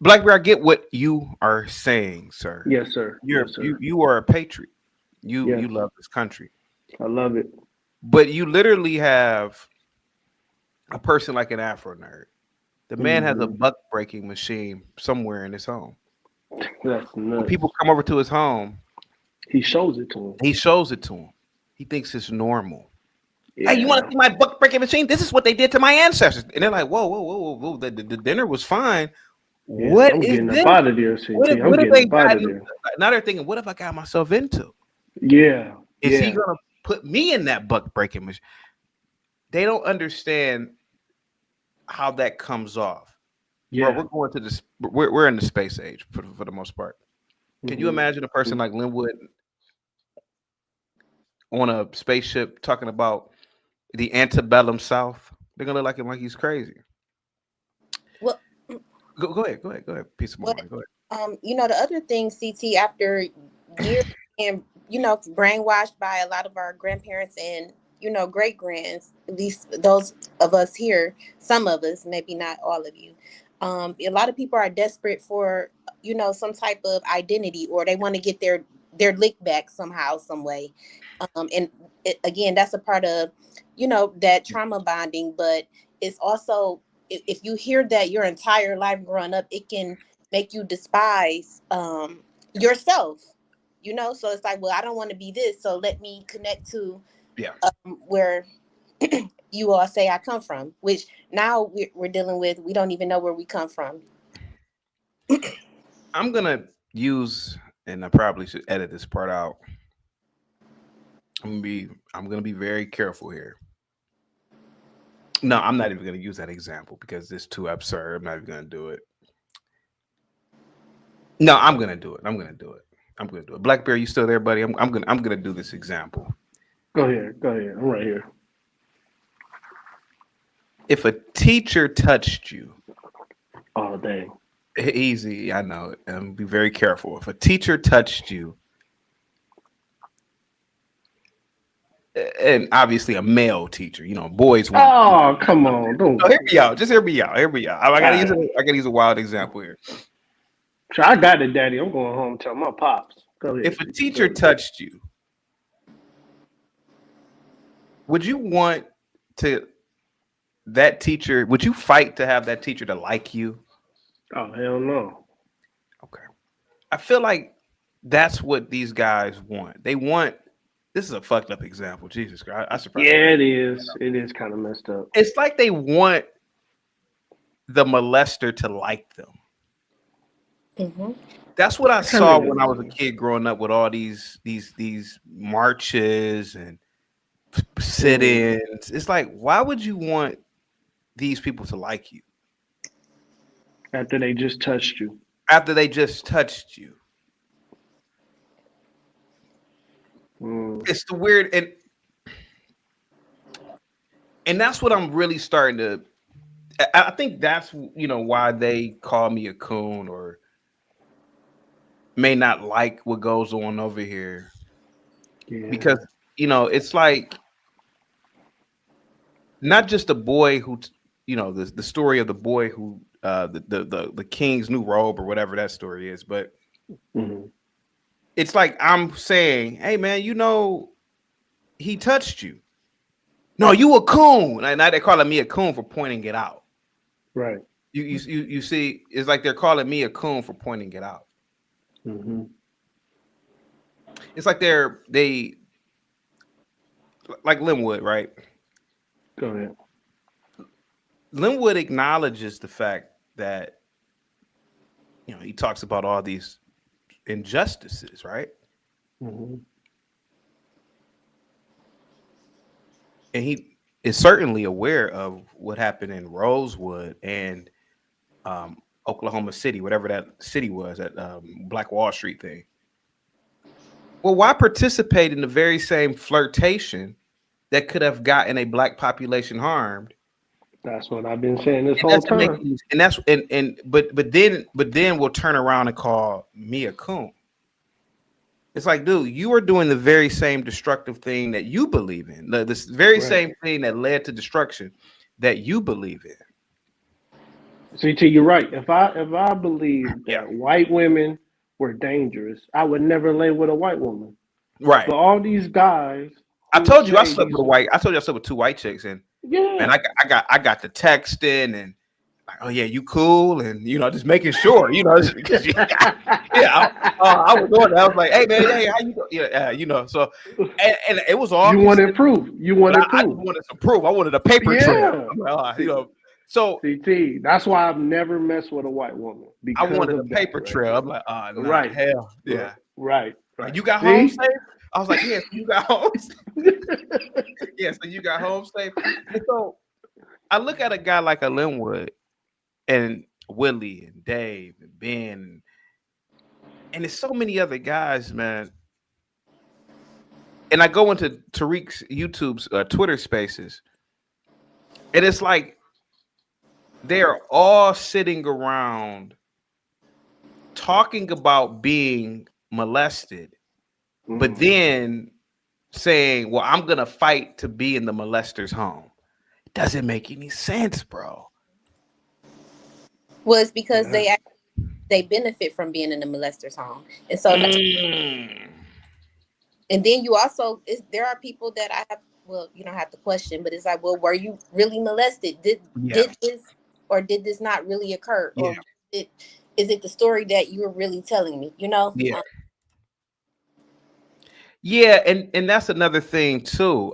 Speaker 2: Black Bear, I get what you are saying, sir.
Speaker 18: Yes, sir.
Speaker 2: You are a patriot. You love this country.
Speaker 18: I love it.
Speaker 2: But you literally have a person like an Afro nerd. The man has a buck breaking machine somewhere in his home.
Speaker 18: That's nuts.
Speaker 2: When people come over to his home,
Speaker 18: he shows it to
Speaker 2: them. He thinks it's normal.
Speaker 18: Yeah.
Speaker 2: Hey, you want to see my buck breaking machine? This is what they did to my ancestors. And they're like, whoa. The dinner was fine.
Speaker 18: Yeah,
Speaker 2: What
Speaker 18: I'm
Speaker 2: is
Speaker 18: getting
Speaker 2: this?
Speaker 18: up out of there, CT.
Speaker 2: What
Speaker 18: I'm
Speaker 2: have
Speaker 18: getting
Speaker 2: they
Speaker 18: up out
Speaker 2: got
Speaker 18: of
Speaker 2: in-
Speaker 18: there.
Speaker 2: Now they're thinking, what have I got myself into?
Speaker 18: Yeah.
Speaker 2: Is he gonna put me in that buck breaking machine? They don't understand how that comes off.
Speaker 18: Yeah.
Speaker 2: Bro, we're going to this. We're in the space age for the most part. Can you imagine a person like Linwood on a spaceship talking about the antebellum South? They're gonna look like him like he's crazy.
Speaker 21: Well,
Speaker 2: go ahead. Peace of mind. Go ahead.
Speaker 21: The other thing, CT, after years and brainwashed by a lot of our grandparents and great grands, at least those of us here, some of us, maybe not all of you. A lot of people are desperate for some type of identity, or they want to get their lick back somehow, some way. Again, that's a part of that trauma bonding, but it's also, if you hear that your entire life growing up, it can make you despise yourself, so it's like, well, I don't want to be this, so let me connect to where you all say I come from, which now we're dealing with. We don't even know where we come from.
Speaker 2: I'm gonna use, and I probably should edit this part out. I'm gonna be very careful here. No, I'm not even gonna use that example because it's too absurd. I'm not even gonna do it. No, I'm gonna do it. Black Bear, you still there, buddy? I'm gonna do this example.
Speaker 18: Go ahead. I'm right here.
Speaker 2: If a teacher touched you,
Speaker 18: oh dang,
Speaker 2: easy, I know it. Be very careful. If a teacher touched you, and obviously a male teacher, boys.
Speaker 18: Oh, come on! Don't.
Speaker 2: Oh, hear me out. Just hear me out. I gotta use a wild example here.
Speaker 18: I got it, Daddy. I'm going home. Tell my pops. Go ahead.
Speaker 2: If a teacher touched you, would you want that teacher? Would you fight to have that teacher to like you?
Speaker 18: Oh, hell no.
Speaker 2: Okay. I feel like that's what these guys want. They want. This is a fucked up example. Jesus Christ. I surprised.
Speaker 18: Yeah, it is. It is kind of messed up.
Speaker 2: It's like they want the molester to like them.
Speaker 21: Mm-hmm.
Speaker 2: That's what I saw when I was a kid growing up with all these marches and sit-ins. It's like, why would you want these people to like you
Speaker 18: after they just touched you?
Speaker 2: After they just touched you. It's the weird, and that's what I'm really starting to. I think that's why they call me a coon or may not like what goes on over here.
Speaker 18: Yeah.
Speaker 2: Because it's like not just a boy who the story of the boy who the king's new robe or whatever that story is, but it's like I'm saying, hey man, he touched you. No, you a coon. And now they're calling me a coon for pointing it out.
Speaker 18: Right.
Speaker 2: You see, it's like they're calling me a coon for pointing it out. It's like they like Linwood, right?
Speaker 18: Go ahead.
Speaker 2: Linwood acknowledges the fact that he talks about all these injustices, right? And he is certainly aware of what happened in Rosewood and Oklahoma City, whatever that city was, that Black Wall Street thing. Well, why participate in the very same flirtation that could have gotten a black population harmed?
Speaker 18: That's what I've been saying this whole time.
Speaker 2: But then we'll turn around and call me a coon. It's like, dude, you are doing the very same destructive thing that you believe in. This very same thing that led to destruction that you believe in.
Speaker 18: CT, you're right. If I believed that white women were dangerous, I would never lay with a white woman.
Speaker 2: Right.
Speaker 18: But all these guys.
Speaker 2: I told you I slept with two white chicks, and I got the texting and like, oh yeah, you cool, and just making sure, I was doing that. I was like, hey man, hey, how you doing? So and it was all
Speaker 18: you wanted proof.
Speaker 2: I wanted some proof. I wanted a paper trail. So
Speaker 18: CT, that's why I've never messed with a white woman.
Speaker 2: I wanted a paper trail. I'm like,
Speaker 18: right,
Speaker 2: hell, yeah,
Speaker 18: right.
Speaker 2: You got home safe? I was like, yeah, so you got home safe. Yeah, so you got home safe. And so I look at a guy like a Linwood and Willie and Dave and Ben and there's so many other guys, man. And I go into Tariq's YouTube's Twitter Spaces, and it's like they're all sitting around talking about being molested, but then saying, well, I'm gonna fight to be in the molester's home. It doesn't make any sense, bro.
Speaker 21: Well, it's because they benefit from being in the molester's home, and so and then you also there are people that I have. Well, you don't have to question, but it's like, well, were you really molested? Did this or did this not really occur? Or is it the story that you're really telling me?
Speaker 2: Yeah. Yeah, and that's another thing too.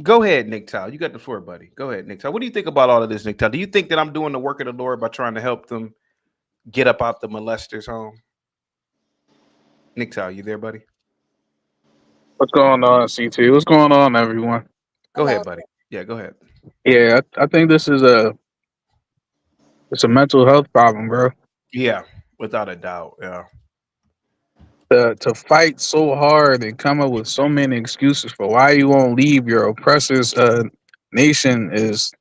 Speaker 2: Go ahead, Nick Towell. You got the floor, buddy. Go ahead, Nick Towell. What do you think about all of this, Nick Towell? Do you think that I'm doing the work of the Lord by trying to help them get up out the molester's home? Nick Towell, you there, buddy?
Speaker 10: What's going on, CT? What's going on, everyone?
Speaker 2: Go ahead, buddy. Yeah, go ahead.
Speaker 10: Yeah, I think this is it's a mental health problem, bro.
Speaker 2: Yeah, without a doubt. Yeah.
Speaker 10: To fight so hard and come up with so many excuses for why you won't leave your oppressor's nation is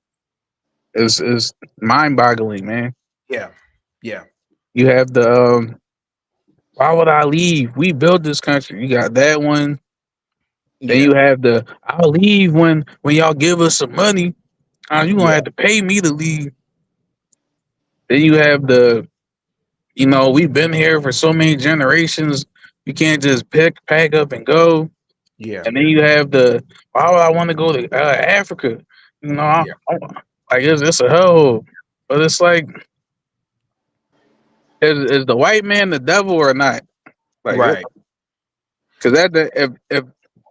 Speaker 10: mind-boggling, man.
Speaker 2: Yeah. Yeah.
Speaker 10: You have the why would I leave? We built this country. You got that one. Then you have the I'll leave when y'all give us some money. You gonna have to pay me to leave. Then you have the we've been here for so many generations. You can't just pack up and go.
Speaker 2: Yeah.
Speaker 10: And then you have the why would I want to go to Africa? Like it's a hellhole. But it's like, is the white man the devil or not? Like,
Speaker 2: right.
Speaker 10: Because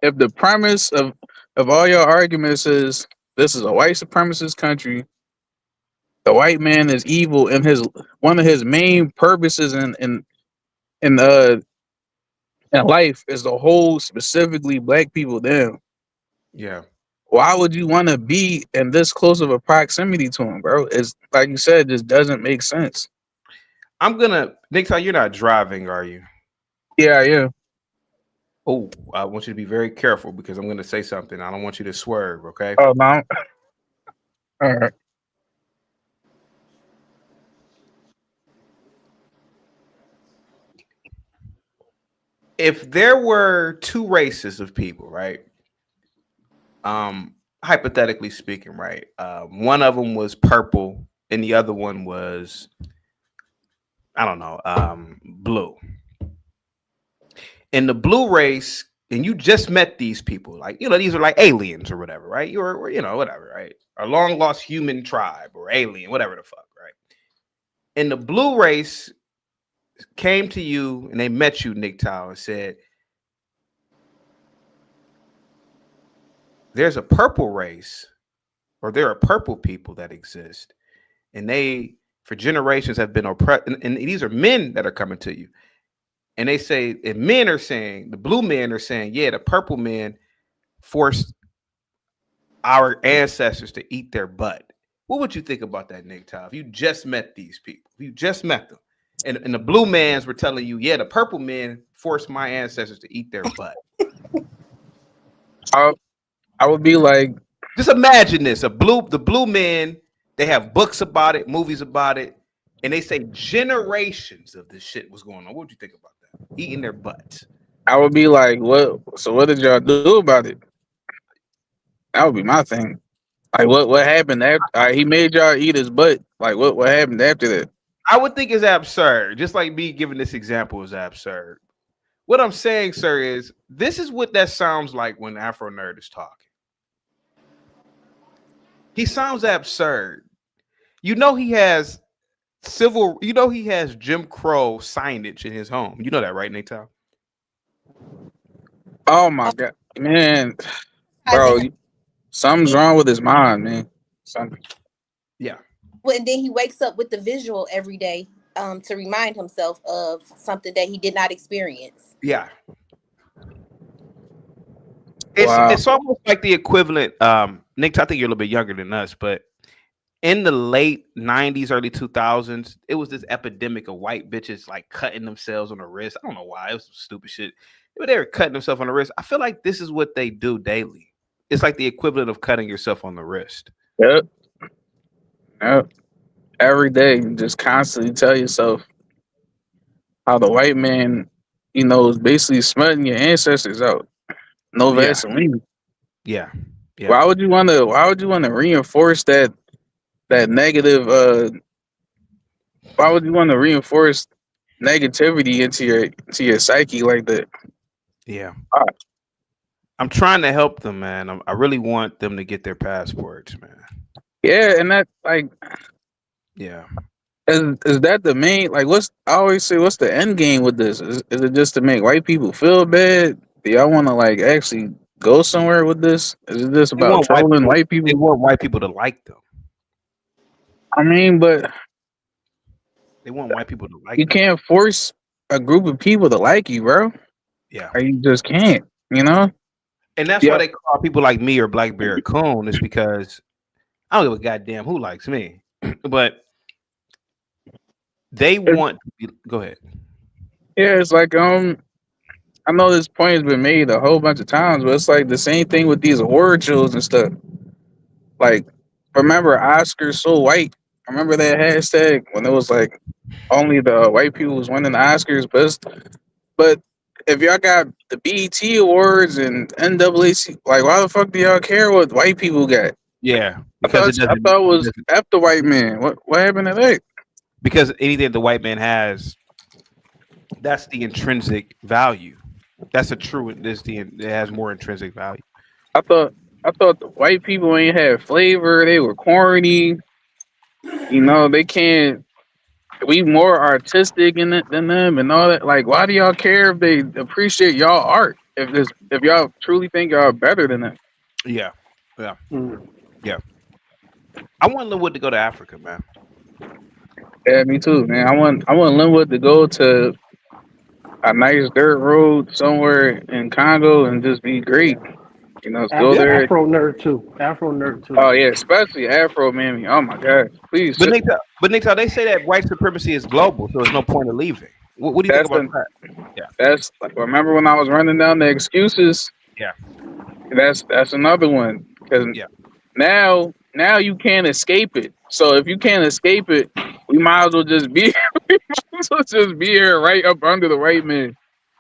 Speaker 10: if the premise of all your arguments is this is a white supremacist country, the white man is evil, and one of his main purposes in life is to hold specifically black people down.
Speaker 2: Yeah.
Speaker 10: Why would you want to be in this close of a proximity to him, bro? It's like you said, it just doesn't make sense.
Speaker 2: I'm gonna Nick, you're not driving, are you?
Speaker 10: Yeah.
Speaker 2: Oh, I want you to be very careful because I'm gonna say something. I don't want you to swerve, okay?
Speaker 10: Oh no. All right.
Speaker 2: If there were two races of people, right? Hypothetically speaking, right? One of them was purple and the other one was, I don't know, blue. In the blue race, and you just met these people, like, these are like aliens or whatever, right? You're, whatever, right? A long lost human tribe or alien, whatever the fuck, right? And the blue race came to you and they met you, Nick Tao, and said, there's a purple race, or there are purple people that exist, and they for generations have been oppressed. And these are men that are coming to you, and they say, and men are saying, the blue men are saying, yeah, the purple men forced our ancestors to eat their butt. What would you think about that, Nick Tao? If you just met these people, if you just met them, and the blue mans were telling you, yeah, the purple men forced my ancestors to eat their butt.
Speaker 10: I would be like,
Speaker 2: just imagine this: the blue men, they have books about it, movies about it, and they say generations of this shit was going on. What would you think about that? Eating their butts.
Speaker 10: I would be like, what? So what did y'all do about it? That would be my thing. Like, what happened after he made y'all eat his butt? Like, what happened after that?
Speaker 2: I would think it's absurd. Just like me giving this example is absurd. What I'm saying, sir, is this is what that sounds like when Afro Nerd is talking. He sounds absurd. He has he has Jim Crow signage in his home. You know that, right, Nate?
Speaker 10: Oh my god, man, bro, something's wrong with his mind, man. Something.
Speaker 2: Yeah.
Speaker 21: Well, and then he wakes up with the visual every day to remind himself of something that he did not experience.
Speaker 2: Yeah. It's almost like the equivalent. Nick, I think you're a little bit younger than us, but in the late 90s, early 2000s, it was this epidemic of white bitches like cutting themselves on the wrist. I don't know why. It was some stupid shit. But they were cutting themselves on the wrist. I feel like this is what they do daily. It's like the equivalent of cutting yourself on the wrist.
Speaker 10: Yep. Every day, you just constantly tell yourself how the white man, is basically smutting your ancestors out. No Vaseline.
Speaker 2: Yeah.
Speaker 10: Why would you want to reinforce that negative? Why would you want to reinforce negativity into your psyche like that?
Speaker 2: Yeah. I'm trying to help them, man. I really want them to get their passports, man.
Speaker 10: Yeah, and that
Speaker 2: yeah.
Speaker 10: Is that the main, I always say, what's the end game with this? Is it just to make white people feel bad? Do y'all want to actually go somewhere with this? Is it just about trolling white people?
Speaker 2: They want white people to like them.
Speaker 10: I mean, but
Speaker 2: they want white people to like
Speaker 10: you
Speaker 2: them.
Speaker 10: Can't force a group of people to like you, bro.
Speaker 2: Yeah.
Speaker 10: Or you just can't,
Speaker 2: And that's why they call people like me or Blackberry Coon, is because I don't give a goddamn who likes me. But they want to go ahead.
Speaker 10: Yeah, it's like I know this point has been made a whole bunch of times, but it's like the same thing with these award shows and stuff. Like, remember Oscars So White? Remember that hashtag when it was like only the white people was winning the Oscars, but if y'all got the BET Awards and NAACP, why the fuck do y'all care what white people got?
Speaker 2: Yeah,
Speaker 10: because I thought it was F the white man. What happened to that?
Speaker 2: Because anything the white man has, that's the intrinsic value. That's a true. It has more intrinsic value.
Speaker 10: I thought the white people ain't had flavor. They were corny. They can't. We more artistic in it than them and all that. Why do y'all care if they appreciate y'all art? If y'all truly think y'all are better than them?
Speaker 2: Yeah. I want Linwood to go to Africa, man.
Speaker 10: Yeah, me too, man. I want Linwood to go to a nice dirt road somewhere in Congo and just be great. You know, go there.
Speaker 18: Afro nerd too. Afro nerd too.
Speaker 10: Oh yeah, especially Afro man. Oh my god, please.
Speaker 2: But Nick, they say that white supremacy is global, so there's no point in leaving. What do you think about that? Yeah,
Speaker 10: that's like, remember when I was running down the excuses?
Speaker 2: Yeah,
Speaker 10: that's another one because now you can't escape it. So if you can't escape it, we might as well just be here right up under the white man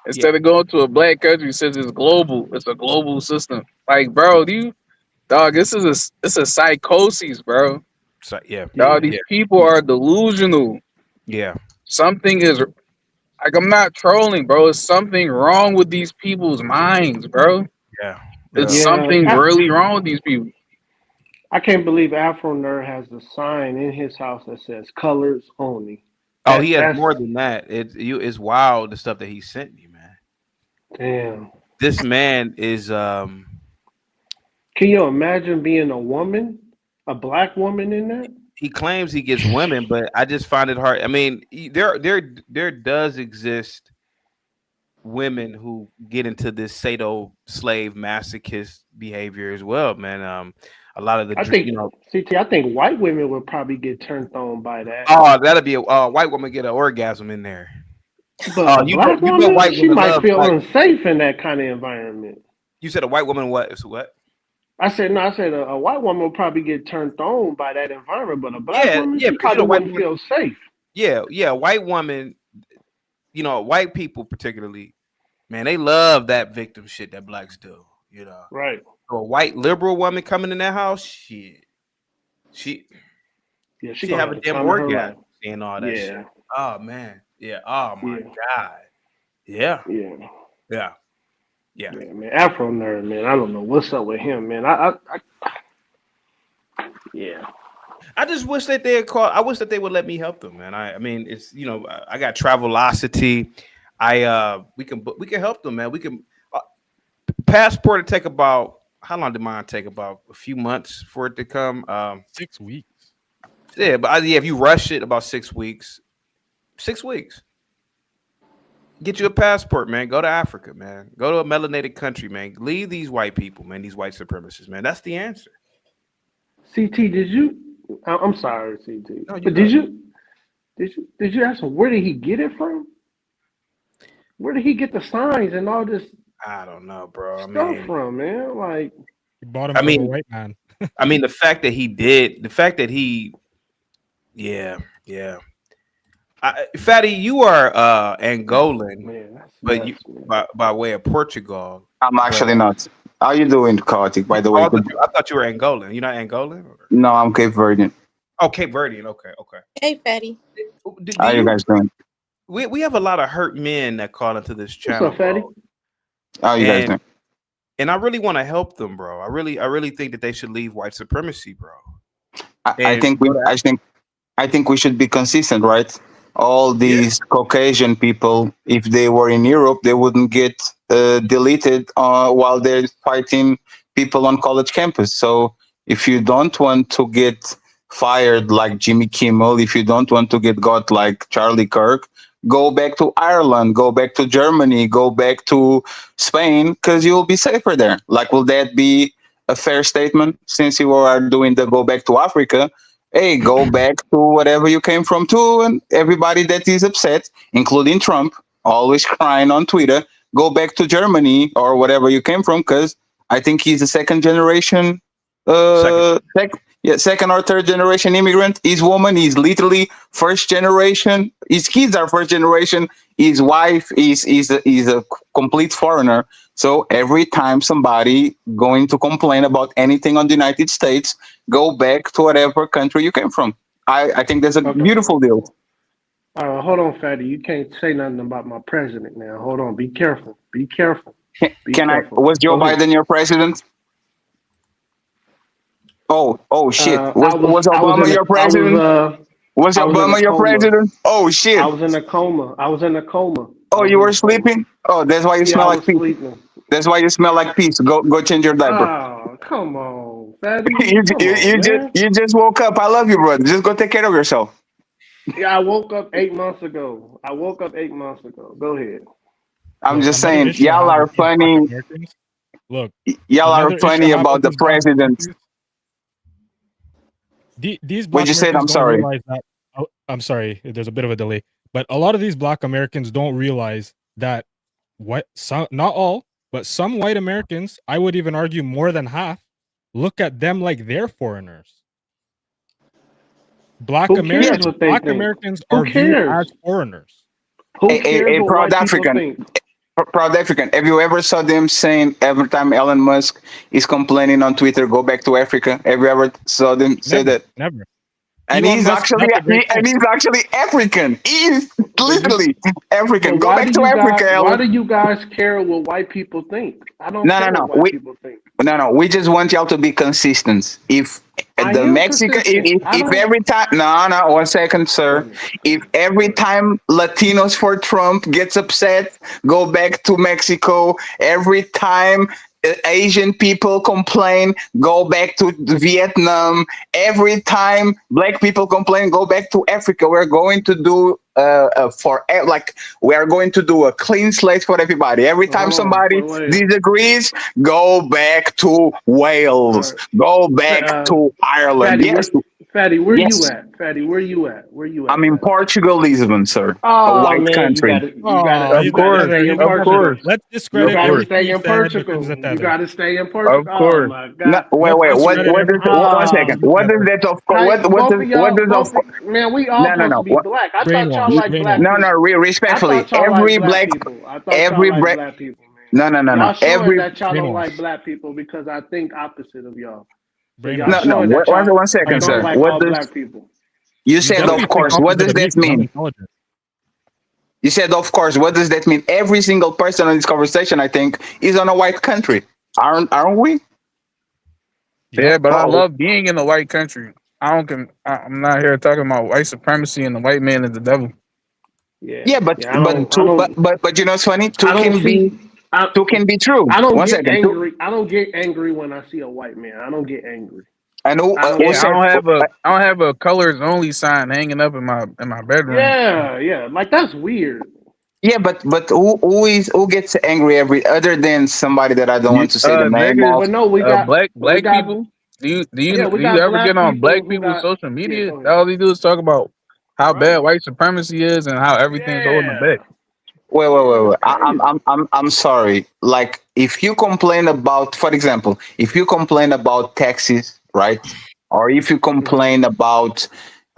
Speaker 10: instead of going to a black country since it's global. It's a global system. Like, bro, this is it's a psychosis, bro.
Speaker 2: So,
Speaker 10: dog, these people are delusional.
Speaker 2: Yeah,
Speaker 10: something is like, I'm not trolling, bro. It's something wrong with these people's minds, bro.
Speaker 2: Yeah,
Speaker 10: it's something really wrong with these people.
Speaker 18: I can't believe Afro Nerd has the sign in his house that says "colors only."
Speaker 2: Oh, he has more than that. It's wild the stuff that he sent me, man.
Speaker 18: Damn.
Speaker 2: This man is.
Speaker 18: Can you imagine being a woman, a black woman in that?
Speaker 2: He claims he gets women, but I just find it hard. I mean, there does exist women who get into this Sado slave masochist behavior as well, man. A lot of the
Speaker 18: I think I think white women would probably get turned on by that.
Speaker 2: Oh, that'll be a white woman get an orgasm in there.
Speaker 18: But a black woman, she might feel unsafe in that kind of environment.
Speaker 2: You said a white woman what?
Speaker 18: I said a white woman would probably get turned on by that environment, but a black woman, she probably wouldn't feel safe.
Speaker 2: Yeah, white woman, white people particularly, man, they love that victim shit that blacks do,
Speaker 18: Right.
Speaker 2: So a white liberal woman coming in that house, she have a damn orgasm and all that shit. Oh man, yeah. Oh my god, yeah.
Speaker 18: Man, Afro Nerd, man. I don't know what's up with him, man.
Speaker 2: I just wish that they call. I wish that they would let me help them, man. I mean, it's I got Travelocity. We can help them, man. We can passport to take about. How long did mine take? About a few months for it to come.
Speaker 14: 6 weeks.
Speaker 2: Yeah, but if you rush it, about 6 weeks. 6 weeks. Get you a passport, man. Go to Africa, man. Go to a melanated country, man. Leave these white people, man. These white supremacists, man. That's the answer.
Speaker 18: CT, did you? I'm sorry, CT. No, but did you ask him where did he get it from? Where did he get the signs and all this?
Speaker 2: I don't know, bro.
Speaker 18: From man, like
Speaker 14: he bought him from a white man.
Speaker 2: I mean, the fact that he, yeah. Fatty, you are Angolan,
Speaker 18: man,
Speaker 2: but you by way of Portugal.
Speaker 4: I'm actually not. How you doing, Kartik? By the way,
Speaker 2: I thought you were Angolan. You're not Angolan? Or?
Speaker 4: No, I'm Cape Verdean.
Speaker 2: Oh, Cape Verdean. Okay.
Speaker 21: Hey, Fatty.
Speaker 4: How you guys doing?
Speaker 2: We have a lot of hurt men that call into this channel.
Speaker 18: What's up, Fatty?
Speaker 4: How you guys doing?
Speaker 2: And I really want to help them, bro. I really think that they should leave white supremacy, bro.
Speaker 4: I think we should be consistent, right? All these Caucasian people, if they were in Europe, they wouldn't get deleted while they're fighting people on college campus. So if you don't want to get fired like Jimmy Kimmel, if you don't want to get got like Charlie Kirk, go back to Ireland, go back to Germany, go back to Spain, because you'll be safer there. Like, will that be a fair statement? Since you are doing the go back to Africa, hey, go back to whatever you came from too. And everybody that is upset, including Trump, always crying on Twitter, go back to Germany or whatever you came from, because I think he's a second generation, second or third generation immigrant. His woman is literally first generation. His kids are first generation. His wife is a complete foreigner. So every time somebody going to complain about anything on the United States, go back to whatever country you came from. I think that's a beautiful deal.
Speaker 18: Hold on, Fatty. You can't say nothing about my president now. Hold on. Be careful. Be careful.
Speaker 4: Was Joe Biden your president? Oh shit. Was Obama your president? Was Obama your president? Oh shit.
Speaker 18: I was in a coma.
Speaker 4: Oh, you were sleeping? Oh, that's why you smell like pee. That's why you smell like pee. So go change your diaper.
Speaker 18: Oh, come on. Fatty.
Speaker 4: you,
Speaker 18: Come
Speaker 4: you,
Speaker 18: on, man.
Speaker 4: you just woke up. I love you, brother. Just go take care of yourself.
Speaker 18: Yeah, I woke up 8 months ago. Go ahead.
Speaker 4: I'm
Speaker 14: Look,
Speaker 4: just
Speaker 14: another
Speaker 4: saying,
Speaker 14: issue I
Speaker 4: y'all
Speaker 14: have
Speaker 4: are
Speaker 14: with these Black
Speaker 4: funny.
Speaker 14: Americans. Look,
Speaker 4: Y'all are
Speaker 14: another issue
Speaker 4: funny
Speaker 14: I have
Speaker 4: about
Speaker 14: with
Speaker 4: the
Speaker 14: these Black
Speaker 4: president.
Speaker 14: Americans. These
Speaker 4: What
Speaker 14: Black
Speaker 4: you said?
Speaker 14: Americans
Speaker 4: I'm
Speaker 14: don't
Speaker 4: sorry.
Speaker 14: realize that. Oh, I'm sorry. There's a bit of a delay, but a lot of these Black Americans don't realize that not all, but some white Americans, I would even argue more than half, look at them like they're foreigners. Black
Speaker 18: Who cares
Speaker 14: Americans,
Speaker 18: what they
Speaker 14: Black
Speaker 18: think?
Speaker 14: Americans
Speaker 18: Who
Speaker 14: are viewed
Speaker 18: cares?
Speaker 14: as foreigners.
Speaker 18: Who cares what
Speaker 4: Proud
Speaker 18: white people
Speaker 4: African.
Speaker 18: think?
Speaker 4: Proud African. Have you ever saw them saying every time Elon Musk is complaining on Twitter, go back to Africa? Have you ever saw them say
Speaker 14: Never,
Speaker 4: that?
Speaker 14: never.
Speaker 4: And
Speaker 14: Elon Musk, that's a great point.
Speaker 4: he's actually African. He's literally African.
Speaker 18: But
Speaker 4: Go back to Africa,
Speaker 18: why
Speaker 4: Elon.
Speaker 18: do you guys care what white people think? I don't
Speaker 4: No, no,
Speaker 18: care what
Speaker 4: no.
Speaker 18: white people think.
Speaker 4: No. We just want y'all to be consistent. If
Speaker 18: I
Speaker 4: the
Speaker 18: am
Speaker 4: Mexican,
Speaker 18: consistent.
Speaker 4: if every time, no, 1 second, sir. If every time Latinos for Trump gets upset, go back to Mexico. Every time Asian people complain, go back to Vietnam. Every time Black people complain, go back to Africa. We're going to do we are going to do a clean slate for everybody. Every time somebody disagrees, go back to Wales. Go back to Ireland.
Speaker 18: Fatty, where you
Speaker 4: Yes.
Speaker 18: at? Fatty, where you at? Where you at?
Speaker 4: I'm in Portugal, Lisbon, sir. A
Speaker 18: Oh
Speaker 4: white
Speaker 18: man,
Speaker 4: country.
Speaker 18: you gotta stay in Portugal.
Speaker 14: Let's
Speaker 18: You
Speaker 14: discredit
Speaker 18: gotta
Speaker 14: everything
Speaker 18: stay
Speaker 14: you
Speaker 18: in
Speaker 14: said
Speaker 18: Portugal.
Speaker 14: because of
Speaker 18: You
Speaker 14: that.
Speaker 18: gotta stay in Portugal. Oh my
Speaker 4: No,
Speaker 18: god.
Speaker 4: wait. What does? One second. What does that? Of course. What does? Of course?
Speaker 18: Man, we all
Speaker 4: No, no,
Speaker 18: supposed
Speaker 4: no.
Speaker 18: to be black. I thought y'all
Speaker 14: Brainwash,
Speaker 18: like black
Speaker 14: brainwash.
Speaker 4: No,
Speaker 18: people.
Speaker 4: no.
Speaker 18: I
Speaker 4: Respectfully,
Speaker 18: thought y'all like black people. I thought y'all like black people, man. Y'all showing that y'all don't like black people because I think opposite of y'all. So y'all
Speaker 4: No,
Speaker 18: showing that y'all
Speaker 4: 1 second,
Speaker 18: don't
Speaker 4: sir.
Speaker 18: like
Speaker 4: What
Speaker 18: all
Speaker 4: does?
Speaker 18: black people.
Speaker 4: You said, of course. What does that mean? You said, of course. What does that mean? Every single person in this conversation, I think, is on a white country. Aren't we?
Speaker 10: Yeah, but I love being in a white country. I'm not here talking about white supremacy and the white man is the devil.
Speaker 4: Yeah, but you know, it's funny. Two can be true.
Speaker 18: I don't
Speaker 4: 1
Speaker 18: get
Speaker 4: second.
Speaker 18: angry. I don't get angry when I see a white man. I don't get angry.
Speaker 4: I know.
Speaker 18: I
Speaker 10: don't have a colors only sign hanging up in my bedroom.
Speaker 18: Yeah. Like that's weird.
Speaker 4: Yeah, but who gets angry other than somebody that I don't want to say the name
Speaker 10: niggas,
Speaker 4: of?
Speaker 18: But no, we got
Speaker 10: black
Speaker 18: we got,
Speaker 10: people. Do you
Speaker 18: got
Speaker 10: ever
Speaker 18: black
Speaker 10: get on
Speaker 18: people
Speaker 10: black
Speaker 18: who
Speaker 10: people's
Speaker 18: got
Speaker 10: social media?
Speaker 18: go ahead.
Speaker 10: All they do is talk about how bad white supremacy is and how everything's holding them back.
Speaker 4: Wait. I'm sorry. Like, if you complain about, for example, if you complain about taxes, right? Or if you complain about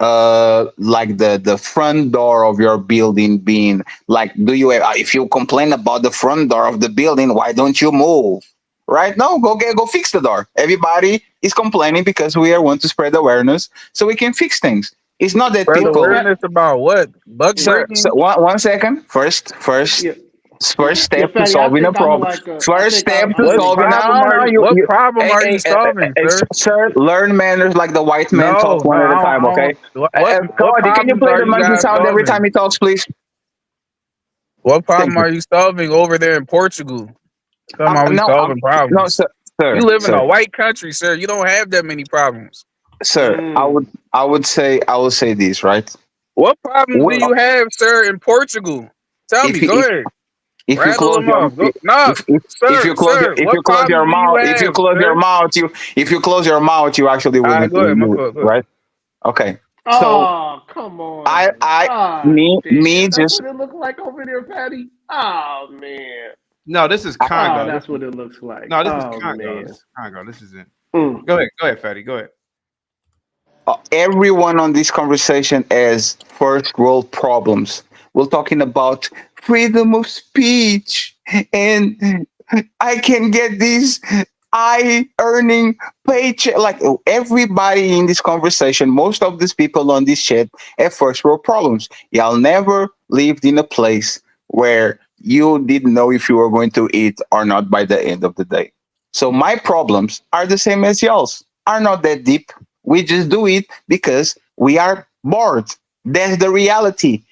Speaker 4: like the front door of your building being like, if you complain about the front door of the building, why don't you move? Right? No, go fix the door. Everybody is complaining because we want to spread awareness so we can fix things. It's not that
Speaker 10: Spread
Speaker 4: people.
Speaker 10: awareness about what? Buck
Speaker 4: Sir,
Speaker 10: breaking?
Speaker 4: 1 second. First step to
Speaker 18: Fatty, I
Speaker 4: solving a
Speaker 18: think I'm
Speaker 4: problem.
Speaker 18: like a. I
Speaker 4: First
Speaker 18: think
Speaker 4: step to
Speaker 10: What
Speaker 4: solving.
Speaker 10: problem are you? What problem are you solving, sir?
Speaker 4: Sir, learn manners like the white man
Speaker 10: No,
Speaker 4: talk one at a time.
Speaker 10: I
Speaker 4: Okay.
Speaker 10: don't. What
Speaker 4: Cody, can you
Speaker 10: problems
Speaker 4: play
Speaker 10: are
Speaker 4: the
Speaker 10: you
Speaker 4: monkey
Speaker 10: guys
Speaker 4: sound every time
Speaker 10: solving?
Speaker 4: he talks, please?
Speaker 10: What
Speaker 4: Thank
Speaker 10: problem
Speaker 4: you.
Speaker 10: are you solving over there in Portugal? Talking about we solving
Speaker 4: No,
Speaker 10: problems. You live in
Speaker 4: sir.
Speaker 10: a white country, sir. You don't have that many problems.
Speaker 4: Sir, I would say this, right?
Speaker 10: What problems do you have, sir, in Portugal? Tell me. Go ahead.
Speaker 4: If you
Speaker 10: Rattle
Speaker 4: close
Speaker 10: them
Speaker 4: your
Speaker 10: off. No, sir.
Speaker 4: if you
Speaker 10: What
Speaker 4: close your
Speaker 10: problems do you
Speaker 4: mouth
Speaker 10: have, sir?
Speaker 4: if you close your mouth, you actually
Speaker 10: All right,
Speaker 4: wouldn't
Speaker 10: go ahead. My
Speaker 4: do it,
Speaker 10: fault. Go ahead.
Speaker 4: right? Okay. So
Speaker 18: Oh, come on.
Speaker 4: me
Speaker 18: That's
Speaker 4: just
Speaker 18: what it looked like over there, Patty. Oh man.
Speaker 2: No, this is Congo.
Speaker 18: Oh, that's what it looks like.
Speaker 2: No, this is
Speaker 18: Oh
Speaker 2: Congo.
Speaker 18: man.
Speaker 2: This is Congo. This isn't.
Speaker 18: Mm.
Speaker 2: Go ahead, Fatty. Go ahead.
Speaker 4: everyone on this conversation has first world problems. We're talking about freedom of speech, and I can get this earning paycheck. Like, everybody in this conversation, most of these people on this chat have first world problems. Y'all never lived in a place where you didn't know if you were going to eat or not by the end of the day. So my problems are the same as y'all's, are not that deep. We just do it because we are bored. That's the reality.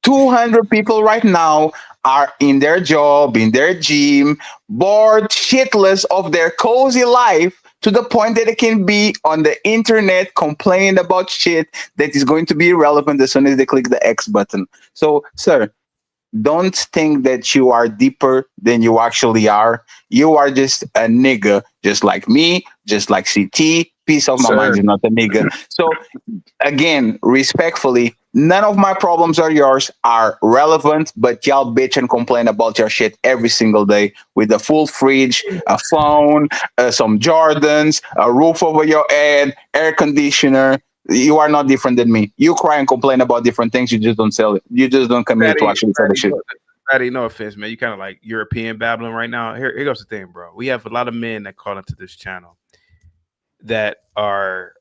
Speaker 4: 200 people right now are in their job, in their gym, bored shitless of their cozy life to the point that they can be on the internet complaining about shit that is going to be irrelevant as soon as they click the X button. So, sir, don't think that you are deeper than you actually are. You are just a nigga, just like me, just like CT. Peace of my mind
Speaker 10: Sir.
Speaker 4: is not a nigga. So again, respectfully, none of my problems or yours are relevant, but y'all bitch and complain about your shit every single day with a full fridge, a phone, some Jordans, a roof over your head, air conditioner. You are not different than me. You cry and complain about different things. You just don't sell it. You just don't come here to actually sell the shit.
Speaker 2: Fatty, no offense, man. You kind of like European babbling right now. Here goes the thing, bro. We have a lot of men that call into this channel that are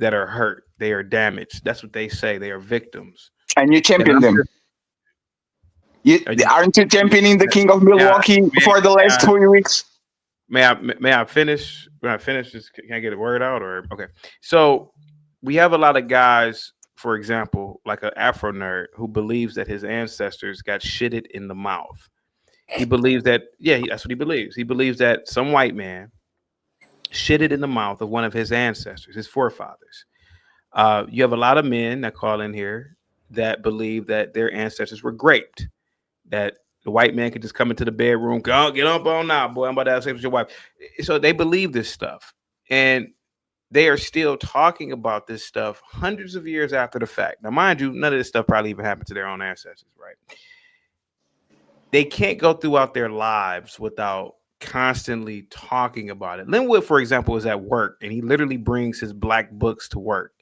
Speaker 2: hurt. They are damaged. That's what they say. They are victims.
Speaker 4: And you champion them. Aren't you championing the King of Milwaukee for the last 3 weeks?
Speaker 2: May I finish? When I finish, just can I get a word out? Or okay. So we have a lot of guys, for example, like an Afro nerd who believes that his ancestors got shitted in the mouth. He believes that, that's what he believes. He believes that some white man shitted in the mouth of one of his ancestors, his forefathers. You have a lot of men that call in here that believe that their ancestors were raped, that the white man could just come into the bedroom, go get up on now, boy, I'm about to have sex with your wife. So they believe this stuff. And they are still talking about this stuff hundreds of years after the fact. Now, mind you, none of this stuff probably even happened to their own ancestors, right? They can't go throughout their lives without constantly talking about it. Linwood, for example, is at work, and he literally brings his black books to work.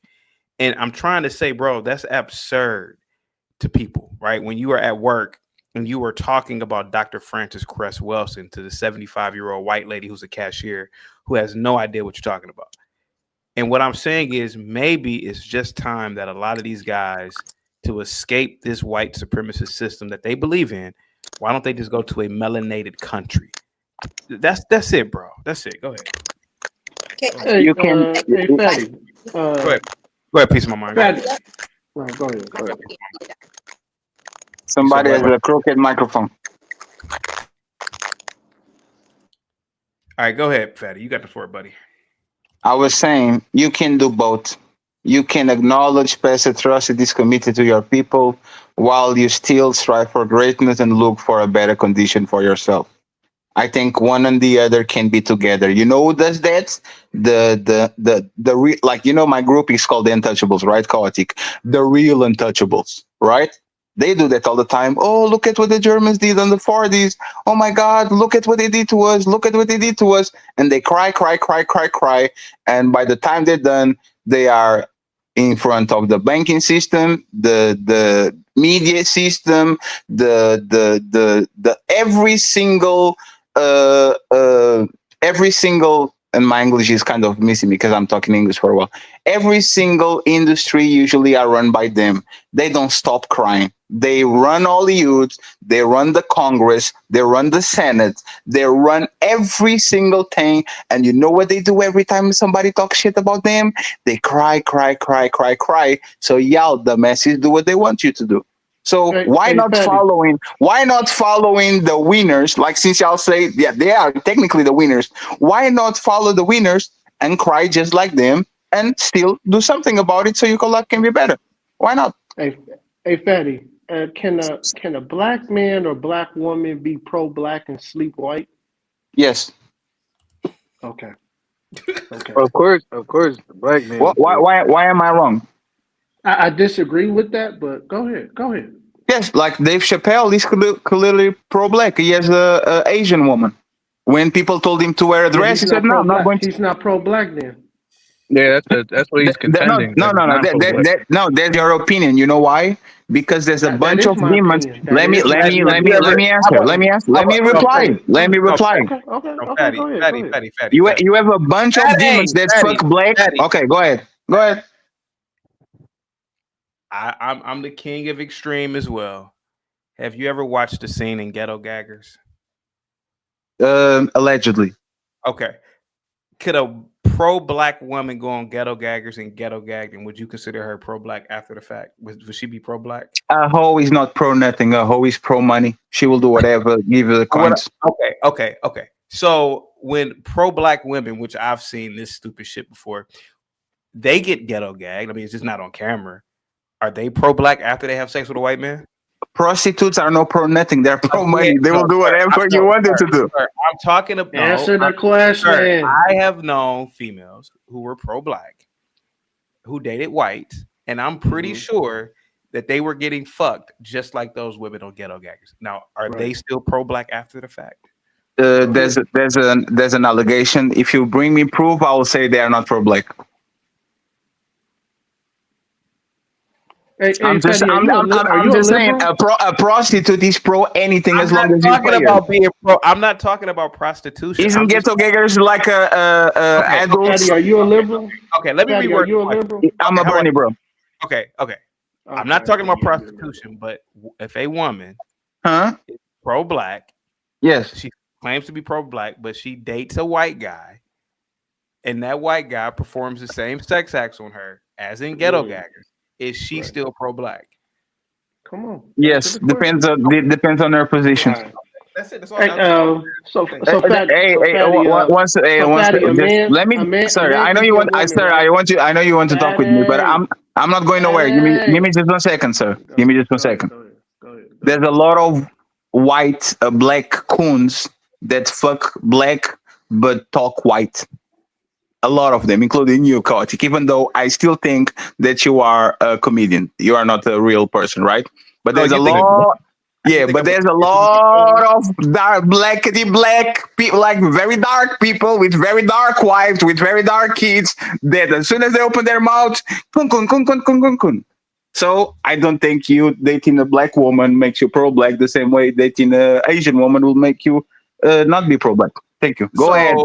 Speaker 2: And I'm trying to say, bro, that's absurd to people, right? When you are at work and you are talking about Dr. Frances Cress Welsing to the 75-year-old white lady who's a cashier who has no idea what you're talking about. And what I'm saying is maybe it's just time that a lot of these guys, to escape this white supremacist system that they believe in, why don't they just go to a melanated country? That's it, bro. That's it. Go ahead.
Speaker 18: Hey,
Speaker 4: You can.
Speaker 18: hey, Fatty.
Speaker 2: Go ahead. Go ahead, piece of my mind.
Speaker 18: Fatty. Right, go ahead. Go ahead.
Speaker 4: Somebody has a crooked microphone.
Speaker 2: All right, go ahead, Fatty. You got the floor, buddy.
Speaker 4: I was saying you can do both. You can acknowledge past atrocities committed to your people while you still strive for greatness and look for a better condition for yourself. I think one and the other can be together. You know who does that? Like, you know, my group is called the Untouchables, right? Chaotic. The real Untouchables, right? They do that all the time. Oh, look at what the Germans did in the 40s. Oh my God, look at what they did to us. Look at what they did to us. And they cry. And by the time they're done, they are in front of the banking system, the media system, the every single, and my English is kind of missing because I'm talking English for a while. Every single industry usually are run by them. They don't stop crying. They run Hollywood, they run the Congress, they run the Senate, they run every single thing. And you know what they do every time somebody talks shit about them? They cry. So y'all, the masses, do what they want you to do. So why not following the winners? Like, since y'all say, yeah, they are technically the winners, why not follow the winners and cry just like them and still do something about it so your life can be better? Why not?
Speaker 18: Hey, Fatty, can a black man or black woman be pro-black and sleep white?
Speaker 4: Yes.
Speaker 18: Okay.
Speaker 10: Of course, the black man.
Speaker 4: Why am I wrong?
Speaker 18: I disagree with that, but go ahead.
Speaker 4: Yes, like Dave Chappelle is clearly pro-black. He has a Asian woman. When people told him to wear a dress, he said, "No, I'm not going to."
Speaker 18: He's not pro-black then.
Speaker 10: Yeah, that's what he's contending.
Speaker 4: No. That's your opinion. You know why? Because there's a bunch of demons. Let me answer. Let me reply.
Speaker 2: Fatty.
Speaker 4: You have a bunch of demons that fuck black. Okay, go ahead.
Speaker 2: I'm the king of extreme as well. Have you ever watched the scene in Ghetto Gaggers?
Speaker 4: Allegedly.
Speaker 2: Okay. Could a pro-black woman go on Ghetto Gaggers and ghetto gagged, and would you consider her pro-black after the fact? Would she be pro-black?
Speaker 4: A hoe is not pro nothing. A hoe is pro money. She will do whatever. Give her the coins.
Speaker 2: Okay. So when pro-black women, which I've seen this stupid shit before, they get ghetto gagged. I mean, it's just not on camera. Are they pro-black after they have sex with a white man?
Speaker 4: Prostitutes are no pro nothing. They're pro money. They will do whatever you want them to do.
Speaker 2: I'm talking about.
Speaker 18: Answer the question.
Speaker 2: I have known females who were pro-black, who dated white, and I'm pretty sure that they were getting fucked just like those women on ghetto gaggers. Now, are they still pro-black after the fact?
Speaker 4: There's an allegation. If you bring me proof, I will say they are not pro-black. I'm just saying a prostitute is pro anything as long as you pay her.
Speaker 2: Being pro. I'm not talking about prostitution.
Speaker 4: Isn't ghetto gaggers like adults?
Speaker 18: Eddie, are you a liberal?
Speaker 2: Okay, let me reword.
Speaker 18: Are you a liberal?
Speaker 4: I'm a Bernie bro.
Speaker 2: Okay. I'm not talking about prostitution, but if a woman is pro-black,
Speaker 4: yes,
Speaker 2: she claims to be pro-black, but she dates a white guy, and that white guy performs the same sex acts on her as in ghetto gaggers. Is she still pro-black?
Speaker 18: Come on.
Speaker 4: Yes, depends on her position.
Speaker 2: That's it. That's all.
Speaker 4: I know you want to talk with me, but I'm not going nowhere. Give me just 1 second, sir. Give me just 1 second. There's a lot of white black coons that fuck black but talk white. A lot of them, including you, Kotick, even though I still think that you are a comedian. You are not a real person, right? But there's a lot. Yeah, but there's a lot of dark, black people, like very dark people with very dark wives, with very dark kids, that as soon as they open their mouths, kun, kun, kun, kun, kun, kun, kun. So I don't think you dating a black woman makes you pro-black the same way dating an Asian woman will make you not be pro-black. Thank you. Go ahead.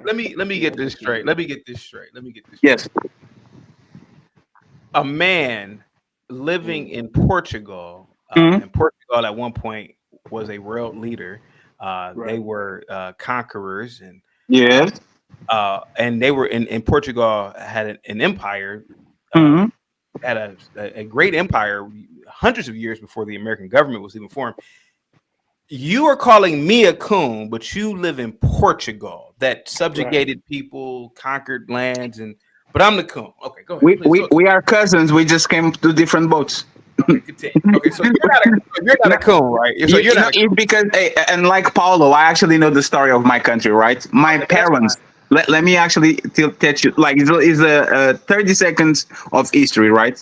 Speaker 2: Let me get this straight.
Speaker 4: Yes.
Speaker 2: A man living in Portugal, and Portugal at one point was a world leader. They were conquerors, and and they were in Portugal had an empire, had a great empire, hundreds of years before the American government was even formed. You are calling me a coon, but you live in Portugal that subjugated people, conquered lands, but I'm the coon. Okay, go ahead.
Speaker 4: We are cousins. We just came to different boats.
Speaker 2: Okay, so you're not a coon, right? So you're not
Speaker 4: because and like Paulo, I actually know the story of my country, right? My parents. Let me actually teach you. Like it's a 30 seconds of history, right?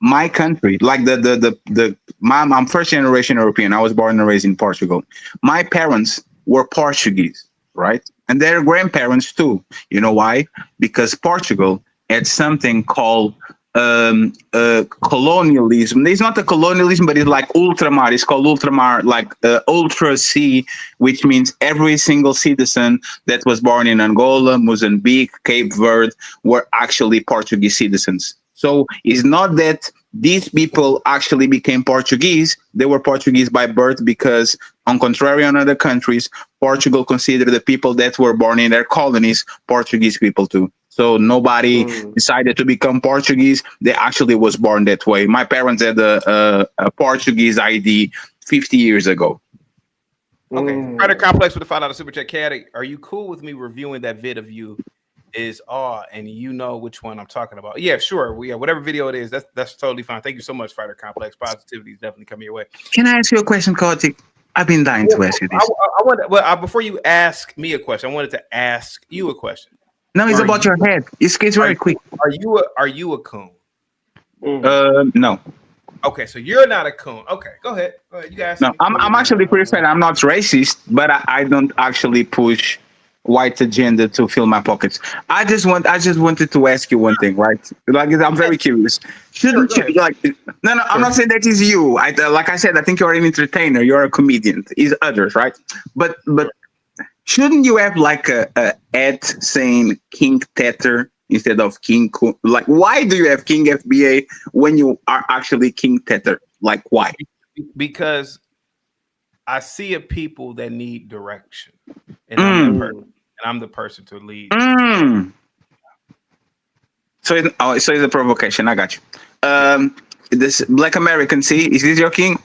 Speaker 4: My country, like I'm first generation European. I was born and raised in Portugal. My parents were Portuguese, right? And their grandparents too. You know why? Because Portugal had something called colonialism. It's not a colonialism, but it's like ultramar. It's called ultramar, like ultra sea, which means every single citizen that was born in Angola, Mozambique, Cape Verde were actually Portuguese citizens. So it's not that these people actually became Portuguese. They were Portuguese by birth because, on contrary on other countries, Portugal considered the people that were born in their colonies Portuguese people too. So nobody decided to become Portuguese. They actually was born that way. My parents had a Portuguese ID 50 years ago.
Speaker 2: Okay. Predator Complex with the $5 super chat. Caddy, are you cool with me reviewing that vid of you? Is and you know which one I'm talking about? Yeah, sure. Whatever video it is, that's totally fine. Thank you so much, Fighter Complex. Positivity is definitely coming your way.
Speaker 4: Can I ask you a question, Kotick? I've been dying to ask you this.
Speaker 2: Before you ask me a question, I wanted to ask you a question.
Speaker 4: No, it's about your head. It's very quick.
Speaker 2: Are you a coon?
Speaker 4: No.
Speaker 2: Okay, so you're not a coon. Okay, go ahead. You guys.
Speaker 4: No, I'm actually pretty fair. I'm not racist, but I don't actually push white agenda to fill my pockets. I just wanted to ask you one thing, right? Like, I'm very curious. Shouldn't you like? No, I'm not saying that is you. Like I said, I think you're an entertainer. You're a comedian. Is others, right? But shouldn't you have like a ad saying King Tether instead of King Coon? Like, why do you have King FBA when you are actually King Tether? Like, why?
Speaker 2: Because I see a people that need direction, and I'm the person to lead.
Speaker 4: So it's a provocation. I got you. This Black American, see, is this your king?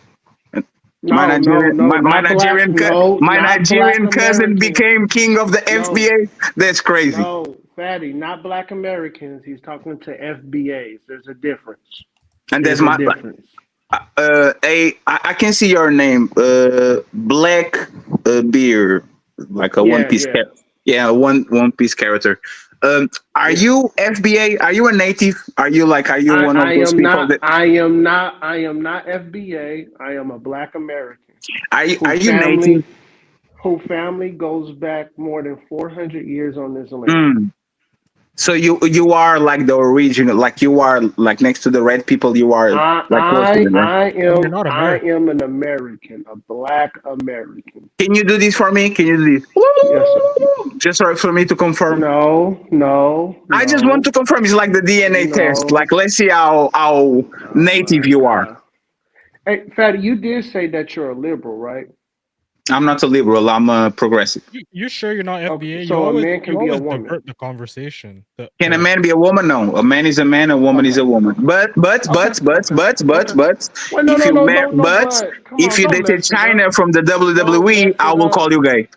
Speaker 18: No, no, no, not black. No,
Speaker 4: My
Speaker 18: not black
Speaker 4: Nigerian cousin
Speaker 18: Americans.
Speaker 4: became king of the
Speaker 18: No,
Speaker 4: FBA. That's crazy.
Speaker 18: no, Fatty, not black Americans. He's talking to FBAs. There's a difference.
Speaker 4: And
Speaker 18: There's
Speaker 4: there's
Speaker 18: a
Speaker 4: my
Speaker 18: difference.
Speaker 4: I can see your name. Black beer, like a one
Speaker 18: Yeah,
Speaker 4: piece.
Speaker 18: yeah.
Speaker 4: Yeah, one piece character. Are
Speaker 18: Yeah.
Speaker 4: you FBA? Are you a native? Are you one of
Speaker 18: I
Speaker 4: those
Speaker 18: am
Speaker 4: people
Speaker 18: not.
Speaker 4: that
Speaker 18: I am not. I am not FBA. I am a black American.
Speaker 4: are you native?
Speaker 18: Whose family goes back more than 400 years on this land.
Speaker 4: Mm. So you are like the original, like you are like next to the red people. You are like close to them, right?
Speaker 14: You're not
Speaker 18: I
Speaker 14: American.
Speaker 18: am an American, a black American.
Speaker 4: Can you do this for me? Can you do this?
Speaker 18: Yes, sir.
Speaker 4: Just for me to confirm.
Speaker 18: No.
Speaker 4: I just want to confirm. It's like the DNA test.
Speaker 18: No.
Speaker 4: Like, let's see how
Speaker 18: Oh
Speaker 4: native
Speaker 18: my
Speaker 4: you are.
Speaker 18: God. Hey, Fatty, you did say that you're a liberal, right?
Speaker 4: I'm not a liberal. I'm a progressive.
Speaker 14: You sure you're not FBA?
Speaker 18: So a man can be a woman.
Speaker 14: divert the conversation.
Speaker 4: Can a man be a woman? No. A man is a man. A woman is a woman. But
Speaker 18: Well, no,
Speaker 4: if you
Speaker 18: no,
Speaker 4: but
Speaker 18: come
Speaker 4: if
Speaker 18: on,
Speaker 4: you
Speaker 18: don't
Speaker 4: dated
Speaker 18: mess it
Speaker 4: China
Speaker 18: up.
Speaker 4: from the
Speaker 18: Don't
Speaker 4: WWE,
Speaker 18: mess
Speaker 4: I
Speaker 18: it
Speaker 4: will
Speaker 18: up.
Speaker 4: call you gay.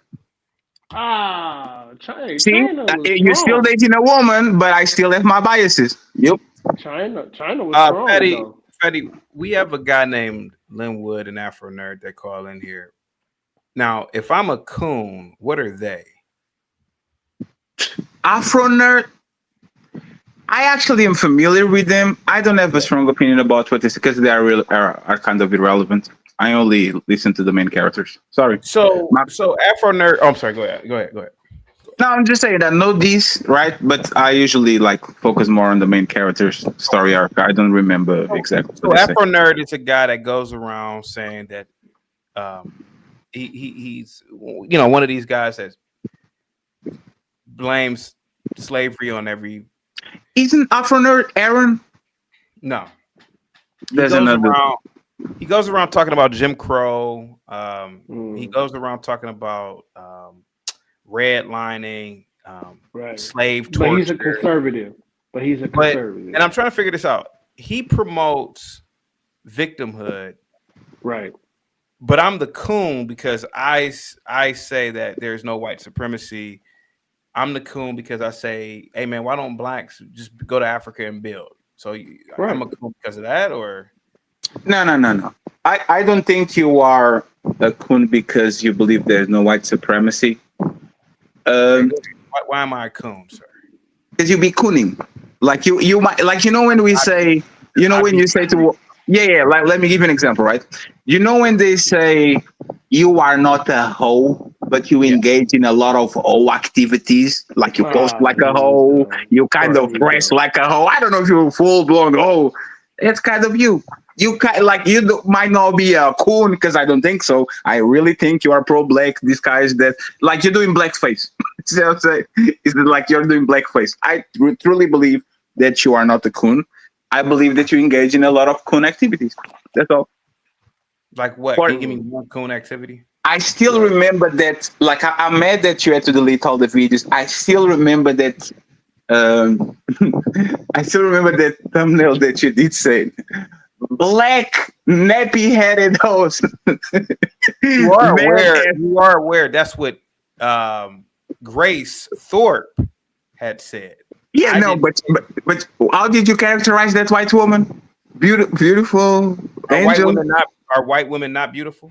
Speaker 18: China was
Speaker 4: You're still
Speaker 18: strong.
Speaker 4: dating a woman, but I still have my biases. Yep.
Speaker 18: China was strong though.
Speaker 2: Fetty, we have a guy named Linwood, an Afro nerd, that call in here. Now, if I'm a coon, what are they?
Speaker 4: Afro nerd. I actually am familiar with them. I don't have a strong opinion about what this because they are kind of irrelevant. I only listen to the main characters. Sorry.
Speaker 2: So Afro nerd. Oh, I'm sorry. Go ahead.
Speaker 4: No, I'm just saying that I know these, right? But I usually like focus more on the main character's story arc. I don't remember exactly.
Speaker 2: So Afro nerd is a guy that goes around saying that he's one of these guys that blames slavery on every.
Speaker 4: Isn't Afro nerd Aaron?
Speaker 2: No.
Speaker 4: There's another.
Speaker 2: He goes around talking about Jim Crow. He goes around talking about redlining, slave torture.
Speaker 18: But he's a conservative.
Speaker 2: And I'm trying to figure this out. He promotes victimhood,
Speaker 18: right?
Speaker 2: But I'm the coon because I say that there's no white supremacy. I'm the coon because I say, hey man, why don't blacks just go to Africa and build? So I'm a coon because of that, or
Speaker 4: no. I don't think you are a coon because you believe there's no white supremacy.
Speaker 2: Why am I a coon, sir?
Speaker 4: Because you be cooning, like you might when we say when you say to like let me give you an example, right? When they say you are not a hoe, but you engage in a lot of hoe activities, like you post like a hoe, you kind of dress like a hoe. I don't know if you're full blown hoe. It's kind of you. You might not be a coon because I don't think so. I really think you are pro-black. These guys that like you're doing blackface. Is it like you're doing blackface? I truly believe that you are not a coon. I believe that you engage in a lot of coon activities. That's all.
Speaker 2: Like what? Can you give me one coon activity?
Speaker 4: I still remember that. Like I'm mad that you had to delete all the videos. I still remember that. I still remember that thumbnail that you did say. Black nappy-headed hoes.
Speaker 2: You are aware. That's what Grace Thorpe had said.
Speaker 4: Yeah, but how did you characterize that white woman? Beautiful.
Speaker 2: Are white women not beautiful?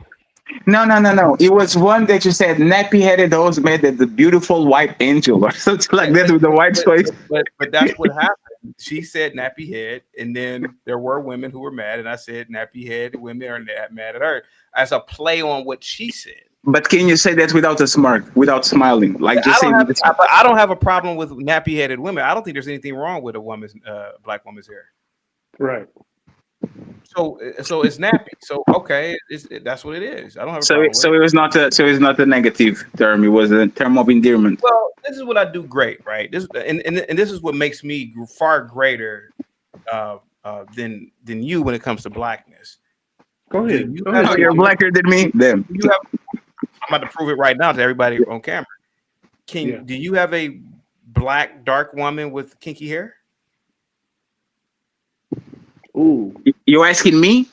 Speaker 4: No. It was one that you said nappy-headed hoes made the beautiful white angel or something like that with the white face.
Speaker 2: But that's what happened. She said nappy head, and then there were women who were mad, and I said nappy head women are mad at her as a play on what she said.
Speaker 4: But can you say that without a smirk, without smiling? Like just saying.
Speaker 2: I don't have a problem with nappy headed women. I don't think there's anything wrong with a woman's black woman's hair.
Speaker 18: Right.
Speaker 2: So it's nappy. So okay, that's what it is. I don't have a problem.
Speaker 4: So it was not a negative term. It was a term of endearment.
Speaker 2: Well, this is what I do great, right? This is what makes me far greater than you when it comes to blackness.
Speaker 18: Go ahead.
Speaker 4: You're blacker than me. Damn.
Speaker 2: I'm about to prove it right now to everybody on camera. Do you have a black dark woman with kinky hair?
Speaker 18: Ooh.
Speaker 4: You asking me?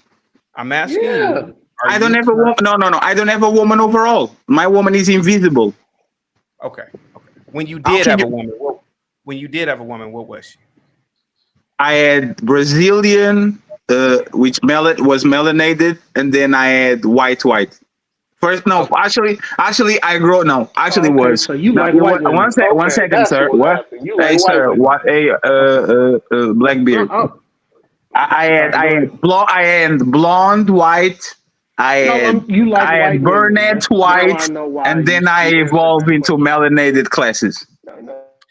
Speaker 2: I'm asking you.
Speaker 4: I don't have a woman. No. I don't have a woman overall. My woman is invisible.
Speaker 2: Okay. When you did have a woman, what was she?
Speaker 4: I had Brazilian, which was melanated, and then I had white. First, no, actually, I grow now. Actually,
Speaker 18: Okay,
Speaker 4: was
Speaker 18: so you
Speaker 4: no,
Speaker 18: like white women.
Speaker 4: one
Speaker 18: Okay,
Speaker 4: second,
Speaker 18: that's
Speaker 4: sir.
Speaker 18: what
Speaker 4: What?
Speaker 18: happened. You
Speaker 4: Hey,
Speaker 18: like white
Speaker 4: sir.
Speaker 18: women.
Speaker 4: What? Blackbeard. I had blonde, white. I had
Speaker 18: you like white women.
Speaker 4: brunette, white,
Speaker 18: Now I know why.
Speaker 4: and then I evolved into melanated classes.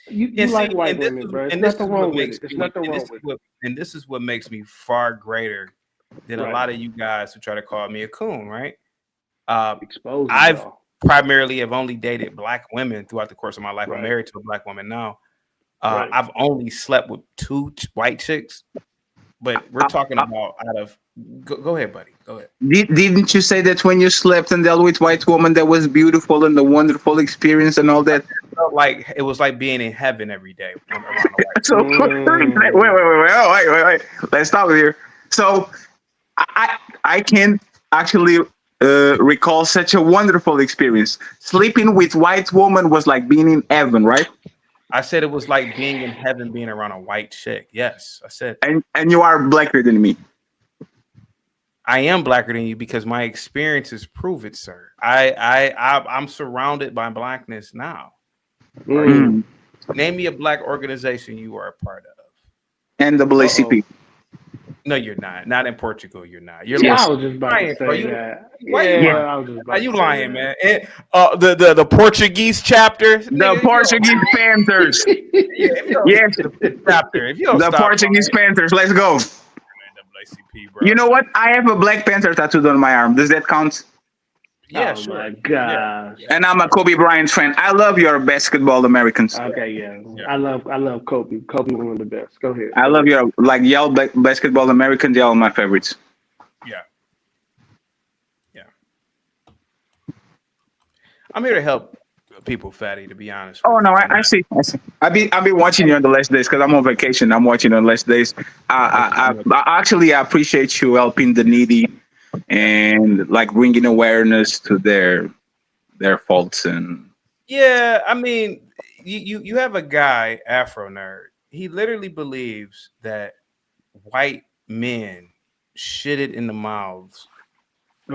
Speaker 18: You like white women, bro. There's nothing wrong with it. There's nothing wrong with it.
Speaker 2: And this is what makes me far greater than a lot of you guys who try to call me a coon, right? I've primarily have only dated black women throughout the course of my life. I'm married to a black woman now. I've only slept with 2 white chicks, but we're talking about out of. Go ahead, buddy. Go ahead.
Speaker 4: Didn't you say that when you slept and dealt with white woman, that was beautiful and a wonderful experience and all that?
Speaker 2: It was like being in heaven every day.
Speaker 4: So wait. Let's stop here. So I can actually recall such a wonderful experience. Sleeping with white woman was like being in heaven, right?
Speaker 2: I said it was like being in heaven, being around a white chick. Yes, I said.
Speaker 4: And you are blacker than me.
Speaker 2: I am blacker than you because my experiences prove it, sir. I'm surrounded by blackness now. Right? Name me a black organization you are a part of.
Speaker 4: NAACP.
Speaker 2: No, you're not. Not in Portugal. You're not. You're
Speaker 18: I
Speaker 2: lying.
Speaker 18: was just about to say that.
Speaker 2: I was just about you lying, man. And, the Portuguese chapter.
Speaker 4: The Portuguese Panthers. Yes.
Speaker 2: Chapter. If you don't
Speaker 4: the
Speaker 2: stop,
Speaker 4: Portuguese Panthers. Let's go.
Speaker 2: Bro.
Speaker 4: You know what? I have a Black Panther tattooed on my arm. Does that count?
Speaker 2: Yeah,
Speaker 18: sure. My gosh.
Speaker 4: Yeah. And I'm a Kobe Bryant fan. I love your basketball Americans.
Speaker 18: Okay, yeah. I love Kobe. Kobe one of the best. Go ahead.
Speaker 4: I love your y'all basketball Americans. Y'all my favorites.
Speaker 2: Yeah. I'm here to help people, Fatty. To be honest.
Speaker 4: Oh no, I see. I've been watching you on the last days because I'm on vacation. I'm watching on the last days. I appreciate you helping the needy and like bringing awareness to their faults and.
Speaker 2: Yeah, I mean, you have a guy, Afro Nerd. He literally believes that white men shitted in the mouths.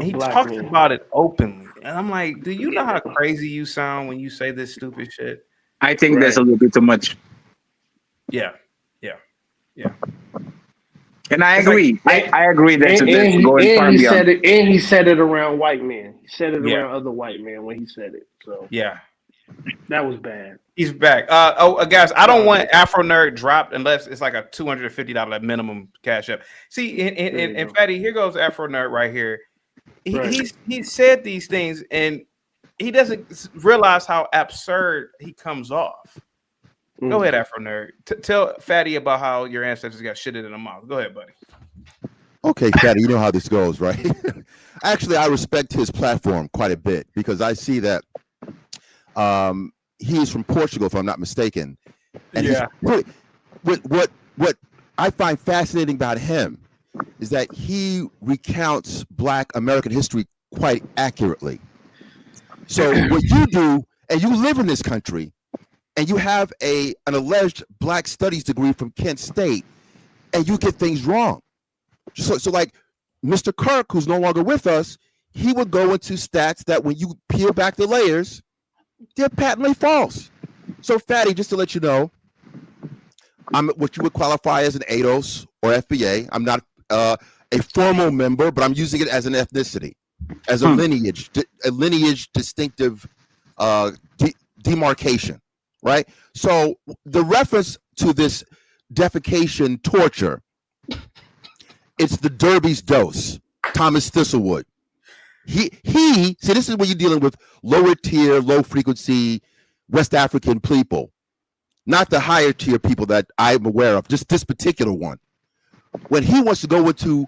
Speaker 2: He talks about it openly, and I'm like, do you know how crazy you sound when you say this stupid shit?
Speaker 4: I think that's a little bit too much.
Speaker 2: Yeah.
Speaker 4: And I agree. I agree that's going far
Speaker 18: he
Speaker 4: beyond.
Speaker 18: said it, and he said it around white men. He said it around other white men when he said it. So that was bad.
Speaker 2: He's back. Guys, I don't want Afro Nerd dropped unless it's like a $250 minimum cash up. See, and Fatty, here goes Afro Nerd right here. He said these things and he doesn't realize how absurd he comes off. Go ahead, Afro Nerd. Tell Fatty about how your ancestors got shitted in the mouth. Go ahead, buddy.
Speaker 13: Okay, Fatty, you know how this goes, right? Actually, I respect his platform quite a bit because I see that he's from Portugal, if I'm not mistaken. And what I find fascinating about him is that he recounts Black American history quite accurately. So what you do, and you live in this country, and you have an alleged Black studies degree from Kent State, and you get things wrong. So like Mr. Kirk, who's no longer with us, he would go into stats that when you peel back the layers, they're patently false. So Fatty, just to let you know, I'm what you would qualify as an ADOS or FBA. I'm not a formal member, but I'm using it as an ethnicity, as a lineage distinctive demarcation, right? So the reference to this defecation torture, it's the Derby's dose, Thomas Thistlewood. He see, this is when you're dealing with lower tier, low frequency West African people, not the higher tier people that I'm aware of, just this particular one. When he wants to go into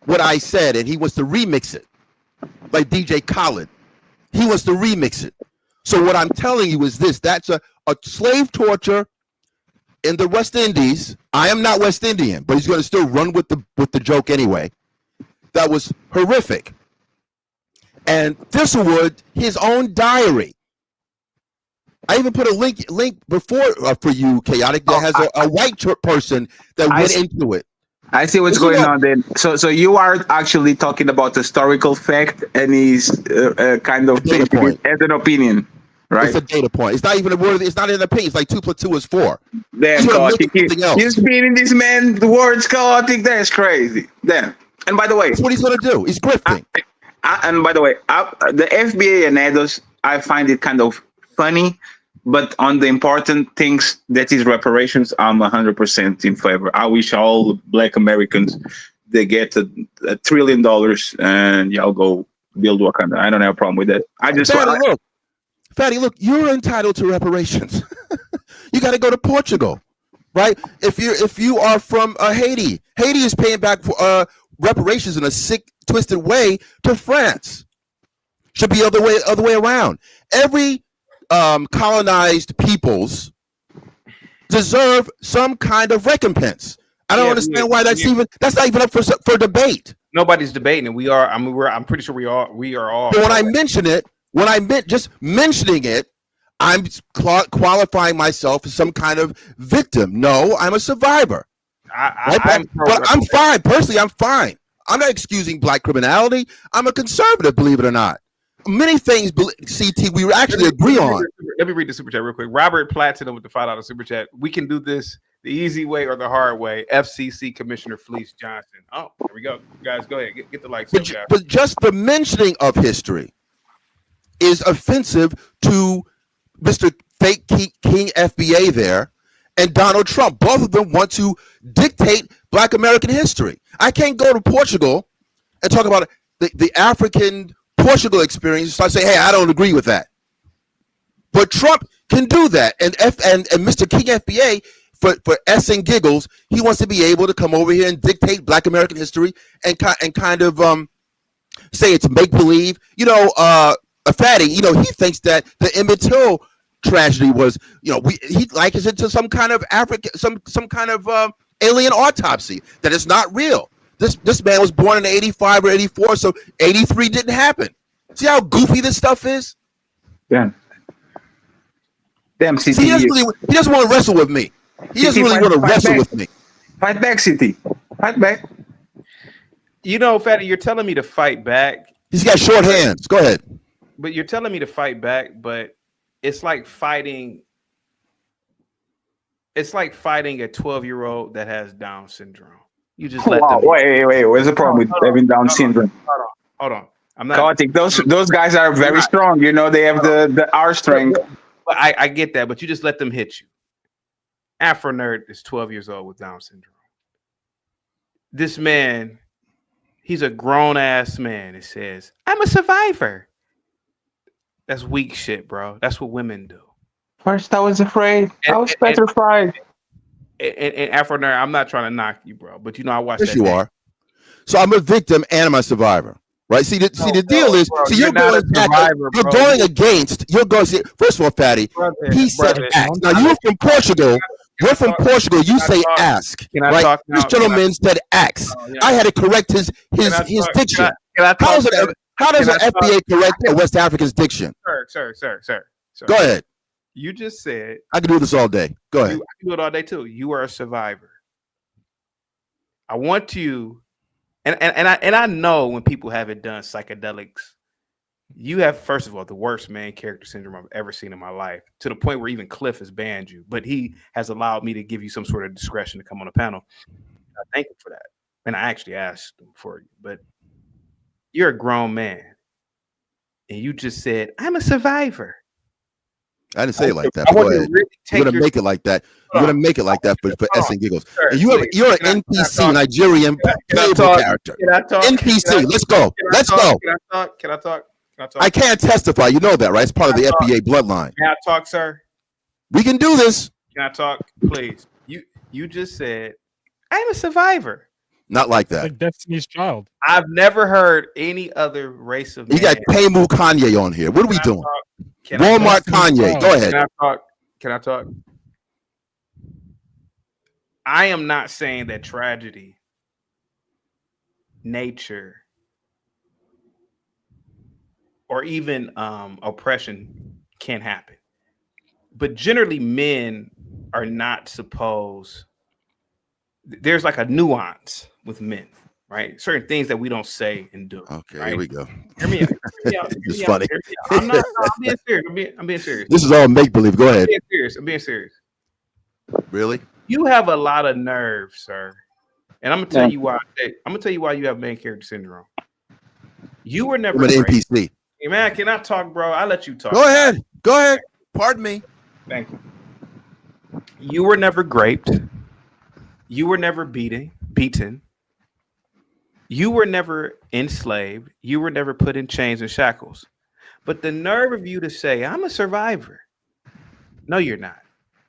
Speaker 13: what I said and he wants to remix it, like DJ Khaled, he wants to remix it. So what I'm telling you is this, that's a slave torture in the West Indies. I am not West Indian, but he's going to still run with the joke anyway. That was horrific. And Thistlewood, his own diary. I even put a link before for you, Chaotic, that has a white person that went into it.
Speaker 4: I see what's going on then. So you are actually talking about historical fact, and he's kind of
Speaker 13: data point
Speaker 4: as an opinion, right?
Speaker 13: It's a data point. It's not even a word. It's not an opinion. It's like 2 + 2 is 4.
Speaker 4: Damn, chaotic. You're spinning this man the words chaotic. That's crazy. Damn. And by the way,
Speaker 13: that's what he's gonna do. He's grifting.
Speaker 4: And by the way, the FBA and EDOS, I find it kind of funny. But on the important things, that is reparations, I'm 100% in favor. I wish all Black Americans, they get $1 trillion and y'all go build Wakanda. I don't have a problem with that. I just
Speaker 13: Fatty, look, you're entitled to reparations. You got to go to Portugal, right? If you are from Haiti, Haiti is paying back for reparations in a sick, twisted way to France. Should be other way around. Every colonized peoples deserve some kind of recompense. I don't understand why that's not even up for debate.
Speaker 2: Nobody's debating it. We are. I mean, I'm pretty sure we are all.
Speaker 13: But when I mention it, just mentioning it, I'm qualifying myself as some kind of victim. No, I'm a survivor. But I'm fine. Personally, I'm fine. I'm not excusing Black criminality. I'm a conservative, believe it or not. Many things, CT, we actually agree on.
Speaker 2: Let me read the super chat real quick. Robert Platinum with the $5 super chat. We can do this the easy way or the hard way. FCC Commissioner Fleece Johnson. Oh, here we go. You guys, go ahead. Get the likes.
Speaker 13: But just the mentioning of history is offensive to Mr. Fake King FBA there and Donald Trump. Both of them want to dictate Black American history. I can't go to Portugal and talk about the African Portugal experience, so I say, hey, I don't agree with that. But Trump can do that, and Mr. King FBA, for S and giggles, he wants to be able to come over here and dictate Black American history and kind of say it's make believe. A fatty, he thinks that the Emmett Till tragedy was, he likens it to some kind of some kind of alien autopsy that is not real. This man was born in 85 or 84, so 83 didn't happen. See how goofy this stuff is?
Speaker 4: Damn, CT.
Speaker 13: See, he doesn't want to wrestle with me. He doesn't really want to wrestle with me.
Speaker 4: Fight back, CT. Fight back.
Speaker 2: Fatty, you're telling me to fight back.
Speaker 13: He's got short hands. Go ahead.
Speaker 2: But you're telling me to fight back, but it's like fighting. It's like fighting a 12-year-old that has Down syndrome. You just let them.
Speaker 4: Wait. What's the problem with having Down syndrome?
Speaker 2: Hold on. I'm not.
Speaker 4: Chaotic. Those guys are very strong. They have the R strength.
Speaker 2: I get that, but you just let them hit you. Afro Nerd is 12 years old with Down syndrome. This man, he's a grown ass man. It says, "I'm a survivor." That's weak shit, bro. That's what women do.
Speaker 4: First, I was afraid. I was petrified.
Speaker 2: And Afro Nerd, I'm not trying to knock you, bro, but I watched that.
Speaker 13: Yes, you are. So I'm a victim and I'm a survivor, right? The deal is,
Speaker 2: bro,
Speaker 13: you're going against. First of all, Fatty, he said ask. Now you're from Portugal. You're from Portugal. You say ask, right? This gentleman said ask. I had to correct his diction. How does an FBA correct a West African's diction?
Speaker 2: Sir.
Speaker 13: Go ahead.
Speaker 2: You just said
Speaker 13: I can do this all day. Go ahead.
Speaker 2: I can do it all day too. You are a survivor. I want you, and I know when people haven't done psychedelics, you have, first of all, the worst main character syndrome I've ever seen in my life, to the point where even Cliff has banned you, but he has allowed me to give you some sort of discretion to come on the panel. I thank him for that. And I actually asked him for you, but you're a grown man and you just said, I'm a survivor.
Speaker 13: I didn't say it like that. Go ahead. You're gonna make it like that. You're gonna make it like that for S and giggles. And you're an NPC Nigerian playable character. NPC. Let's go.
Speaker 2: Can I talk?
Speaker 13: I can't testify. You know that, right? It's part of the FBA bloodline.
Speaker 2: Can I talk, sir?
Speaker 13: We can do this.
Speaker 2: Can I talk, please? You just said, I'm a survivor.
Speaker 13: Not like that.
Speaker 14: It's like Destiny's Child.
Speaker 2: I've never heard any other race of man.
Speaker 13: You got Paymu Kanye on here. What are we doing? Walmart Kanye. Go ahead.
Speaker 2: Can I talk? I am not saying that tragedy, nature, or even oppression can happen. But generally, men are not supposed. There's like a nuance with men, right? Certain things that we don't say and do.
Speaker 13: Okay,
Speaker 2: right?
Speaker 13: here we go.
Speaker 2: Hear me out.
Speaker 13: It's funny.
Speaker 2: I'm being serious. I'm being serious.
Speaker 13: This is all make believe. Go ahead.
Speaker 2: I'm being serious.
Speaker 13: Really?
Speaker 2: You have a lot of nerve, sir. And I'm gonna tell you why. I'm gonna tell you why you have main character syndrome. You were never
Speaker 13: I'm an
Speaker 2: great.
Speaker 13: NPC.
Speaker 2: Hey, man, can I talk, bro? I let you talk.
Speaker 13: Go ahead. Go ahead. Pardon me.
Speaker 2: Thank you. You were never raped. You were never beaten. You were never enslaved. You were never put in chains and shackles. But the nerve of you to say, I'm a survivor. No, you're not.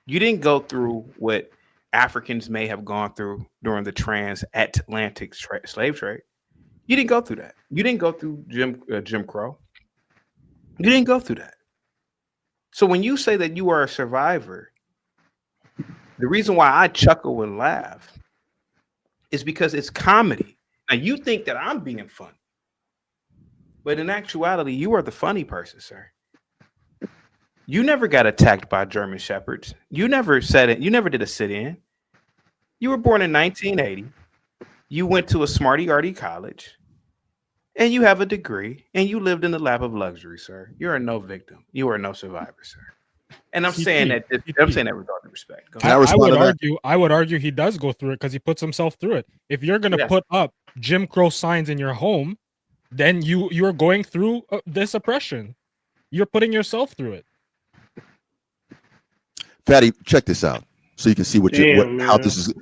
Speaker 2: You didn't go through what Africans may have gone through during the transatlantic slave trade. You didn't go through that. You didn't go through Jim Crow. You didn't go through that. So when you say that you are a survivor, the reason why I chuckle and laugh is because it's comedy. Now you think that I'm being funny, but in actuality, you are the funny person, sir. You never got attacked by German shepherds. You never said it. You never did a sit-in. You were born in 1980. You went to a smarty-arty college, and you have a degree, and you lived in the lap of luxury, sir. You are no victim. You are no survivor, sir. And I'm saying that. I'm saying that with all due respect.
Speaker 14: I would argue he does go through it because he puts himself through it. If you're gonna put up Jim Crow signs in your home, then you're going through this oppression. You're putting yourself through it.
Speaker 13: Fatty, check this out so you can see how this is.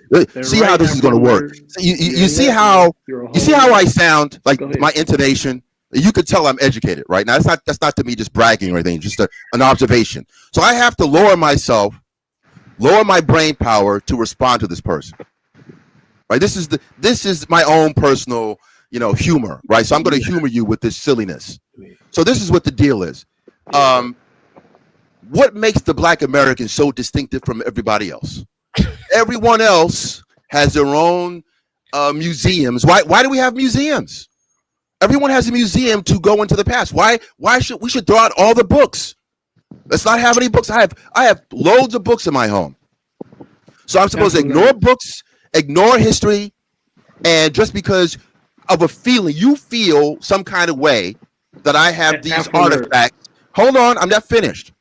Speaker 13: See how this is going to work. You see how I sound, like my intonation. You could tell I'm educated, right? Now that's not to me just bragging or anything, just an observation. So I have to lower myself, lower my brain power to respond to this person. Right? This is my own personal, humor, right? So I'm going to humor you with this silliness. So this is what the deal is. What makes the Black American so distinctive from everybody else? Everyone else has their own museums. Why do we have museums? Everyone has a museum to go into the past. Why should we throw out all the books? Let's not have any books. I have loads of books in my home. So I'm supposed to ignore books, ignore history, and just because of a feeling, you feel some kind of way that I have these artifacts. Hold on, I'm not finished.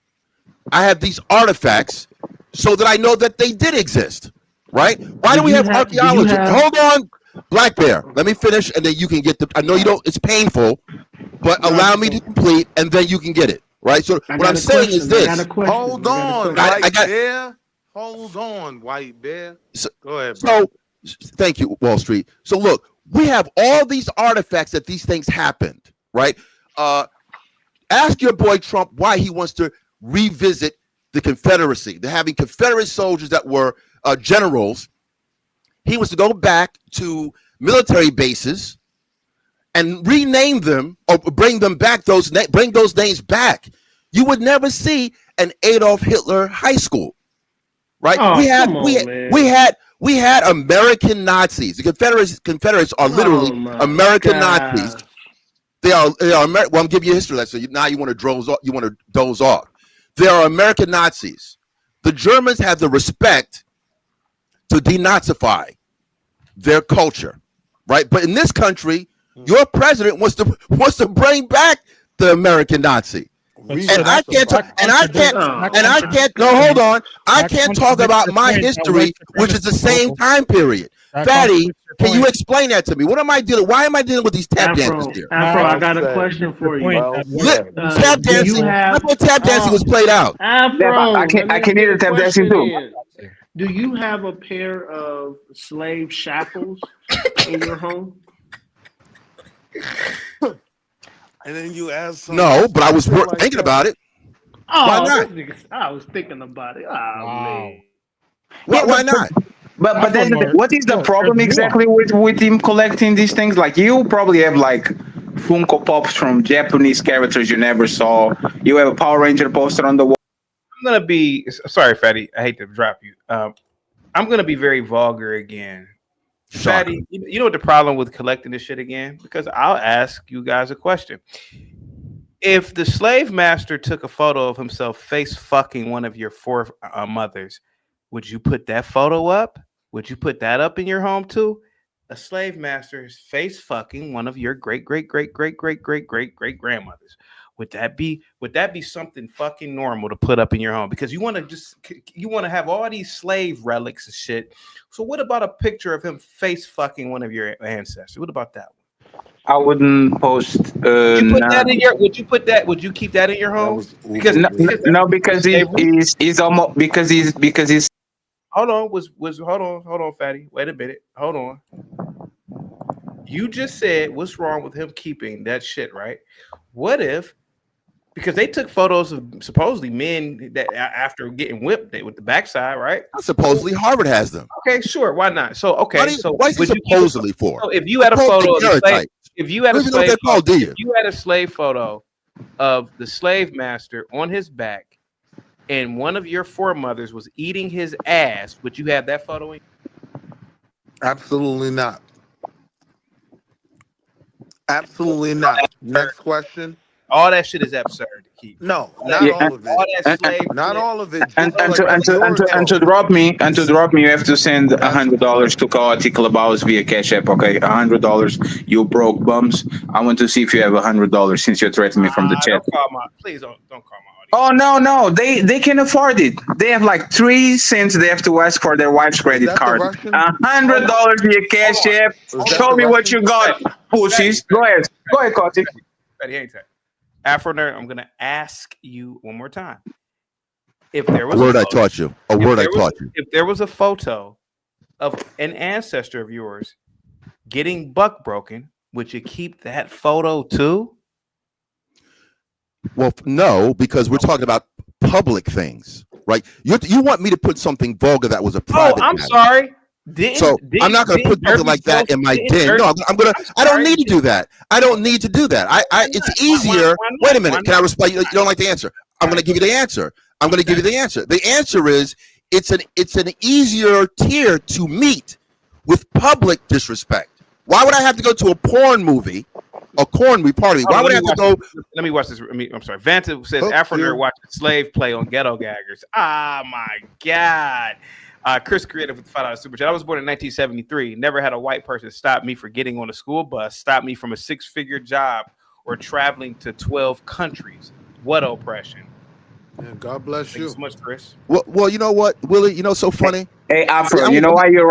Speaker 13: I have these artifacts so that I know that they did exist, right? Why do we have archaeology? Hold on, Black Bear. Let me finish, and then you can get the. I know you don't. It's painful, but allow me to complete, and then you can get it, right? So what I'm saying is this.
Speaker 11: Hold on, White Bear. Hold on, White Bear. Go ahead, bro.
Speaker 13: So, thank you, Wall Street. So look, we have all these artifacts that these things happened, right? Ask your boy Trump why he wants to revisit the Confederacy. They're having Confederate soldiers that were generals. He wants to go back to military bases and rename them or bring them back. Bring those names back. You would never see an Adolf Hitler high school, right?
Speaker 18: Oh,
Speaker 13: we had American Nazis. The Confederates are literally American Nazis. They are Well, I'm giving you a history lesson. Now you want to doze off. They are American Nazis. The Germans have the respect to denazify their culture, right? But in this country, your president wants to bring back the American Nazi. I can't talk about my history, which is the same time period. Fatty, can you explain that to me? What am I dealing? Why am I dealing with these tap dancers here?
Speaker 18: Afro, I got a question for you.
Speaker 13: Tap dancing. I thought tap dancing was played out.
Speaker 18: Afro,
Speaker 4: I can hear the tap dancing too.
Speaker 18: Do you have a pair of slave shackles in your home?
Speaker 11: And then you ask.
Speaker 13: No, but I was thinking about it.
Speaker 18: Oh,
Speaker 13: why not?
Speaker 18: I was thinking about it. Oh, man.
Speaker 13: Why not?
Speaker 4: But then what is the problem exactly with him collecting these things? Like, you probably have like Funko Pops from Japanese characters you never saw. You have a Power Ranger poster on the wall.
Speaker 2: I'm gonna be sorry, Fatty. I hate to drop you. I'm gonna be very vulgar again. Fatty, you know what the problem with collecting this shit again? Because I'll ask you guys a question. If the slave master took a photo of himself face fucking one of your four mothers, would you put that photo up? Would you put that up in your home too? A slave master is face fucking one of your great grandmothers. Would that be something fucking normal to put up in your home? Because you want to have all these slave relics and shit. So what about a picture of him face fucking one of your ancestors? What about that one?
Speaker 4: I wouldn't post.
Speaker 2: Would you put that in your? Would you put that? Would you keep that in your home?
Speaker 4: Because he's almost because he's.
Speaker 2: Hold on, hold on, fatty. Wait a minute. Hold on. You just said what's wrong with him keeping that shit, right? What if, because they took photos of supposedly men that after getting whipped with the backside, right?
Speaker 13: Supposedly Harvard has them.
Speaker 2: Okay, sure. Why not? So okay,
Speaker 13: why is he supposedly for?
Speaker 2: So if you had a photo of the slave, if you had a slave photo of the slave master on his back, and one of your foremothers was eating his ass, would you have that photo in?
Speaker 11: Absolutely not. Absolutely not. Next question.
Speaker 2: All that shit is absurd to keep.
Speaker 11: No, not all of it.
Speaker 2: All that slave
Speaker 11: not all of it.
Speaker 4: And to drop me, you have to send $100 to Chaotic Clubhouse via Cash App. Okay, $100. You broke bums. I want to see if you have $100 since you're threatening me from the chat.
Speaker 2: Please don't call my.
Speaker 4: Oh no, they can afford it. They have like 3 cents they have to ask for their wife's credit card. $100 via Cash App. Show me what you got, pussies. Go ahead, Kotick.
Speaker 2: Afro Nerd, I'm gonna ask you one more time. If there was
Speaker 13: a word I taught you,
Speaker 2: if there was a photo of an ancestor of yours getting buck broken, would you keep that photo too?
Speaker 13: Well, no, because we're talking about public things, right? You want me to put something vulgar that was a private.
Speaker 2: I'm sorry.
Speaker 13: I'm not going to put something like that in my den. No, I'm going to. I don't need to do that. I don't need to do that. It's easier. Wait a minute. Can I respond? You don't like the answer? I'm going to give you the answer. The answer is it's an easier tier to meet with public disrespect. Why would I have to go to a porn movie? A corn movie party. Why would I have to go?
Speaker 2: Let me watch this. I'm sorry. Vanta says Afro Nerd watching slave play on Ghetto Gaggers. Ah, my God. Chris Creative with the $5 super chat. I was born in 1973. Never had a white person stop me for getting on a school bus, stop me from a 6-figure job, or traveling to 12 countries. What oppression?
Speaker 11: Yeah, God bless you.
Speaker 2: So much, Chris.
Speaker 13: Well, you know what, Willie? You know, so funny.
Speaker 4: Hey, Afro. You know why you're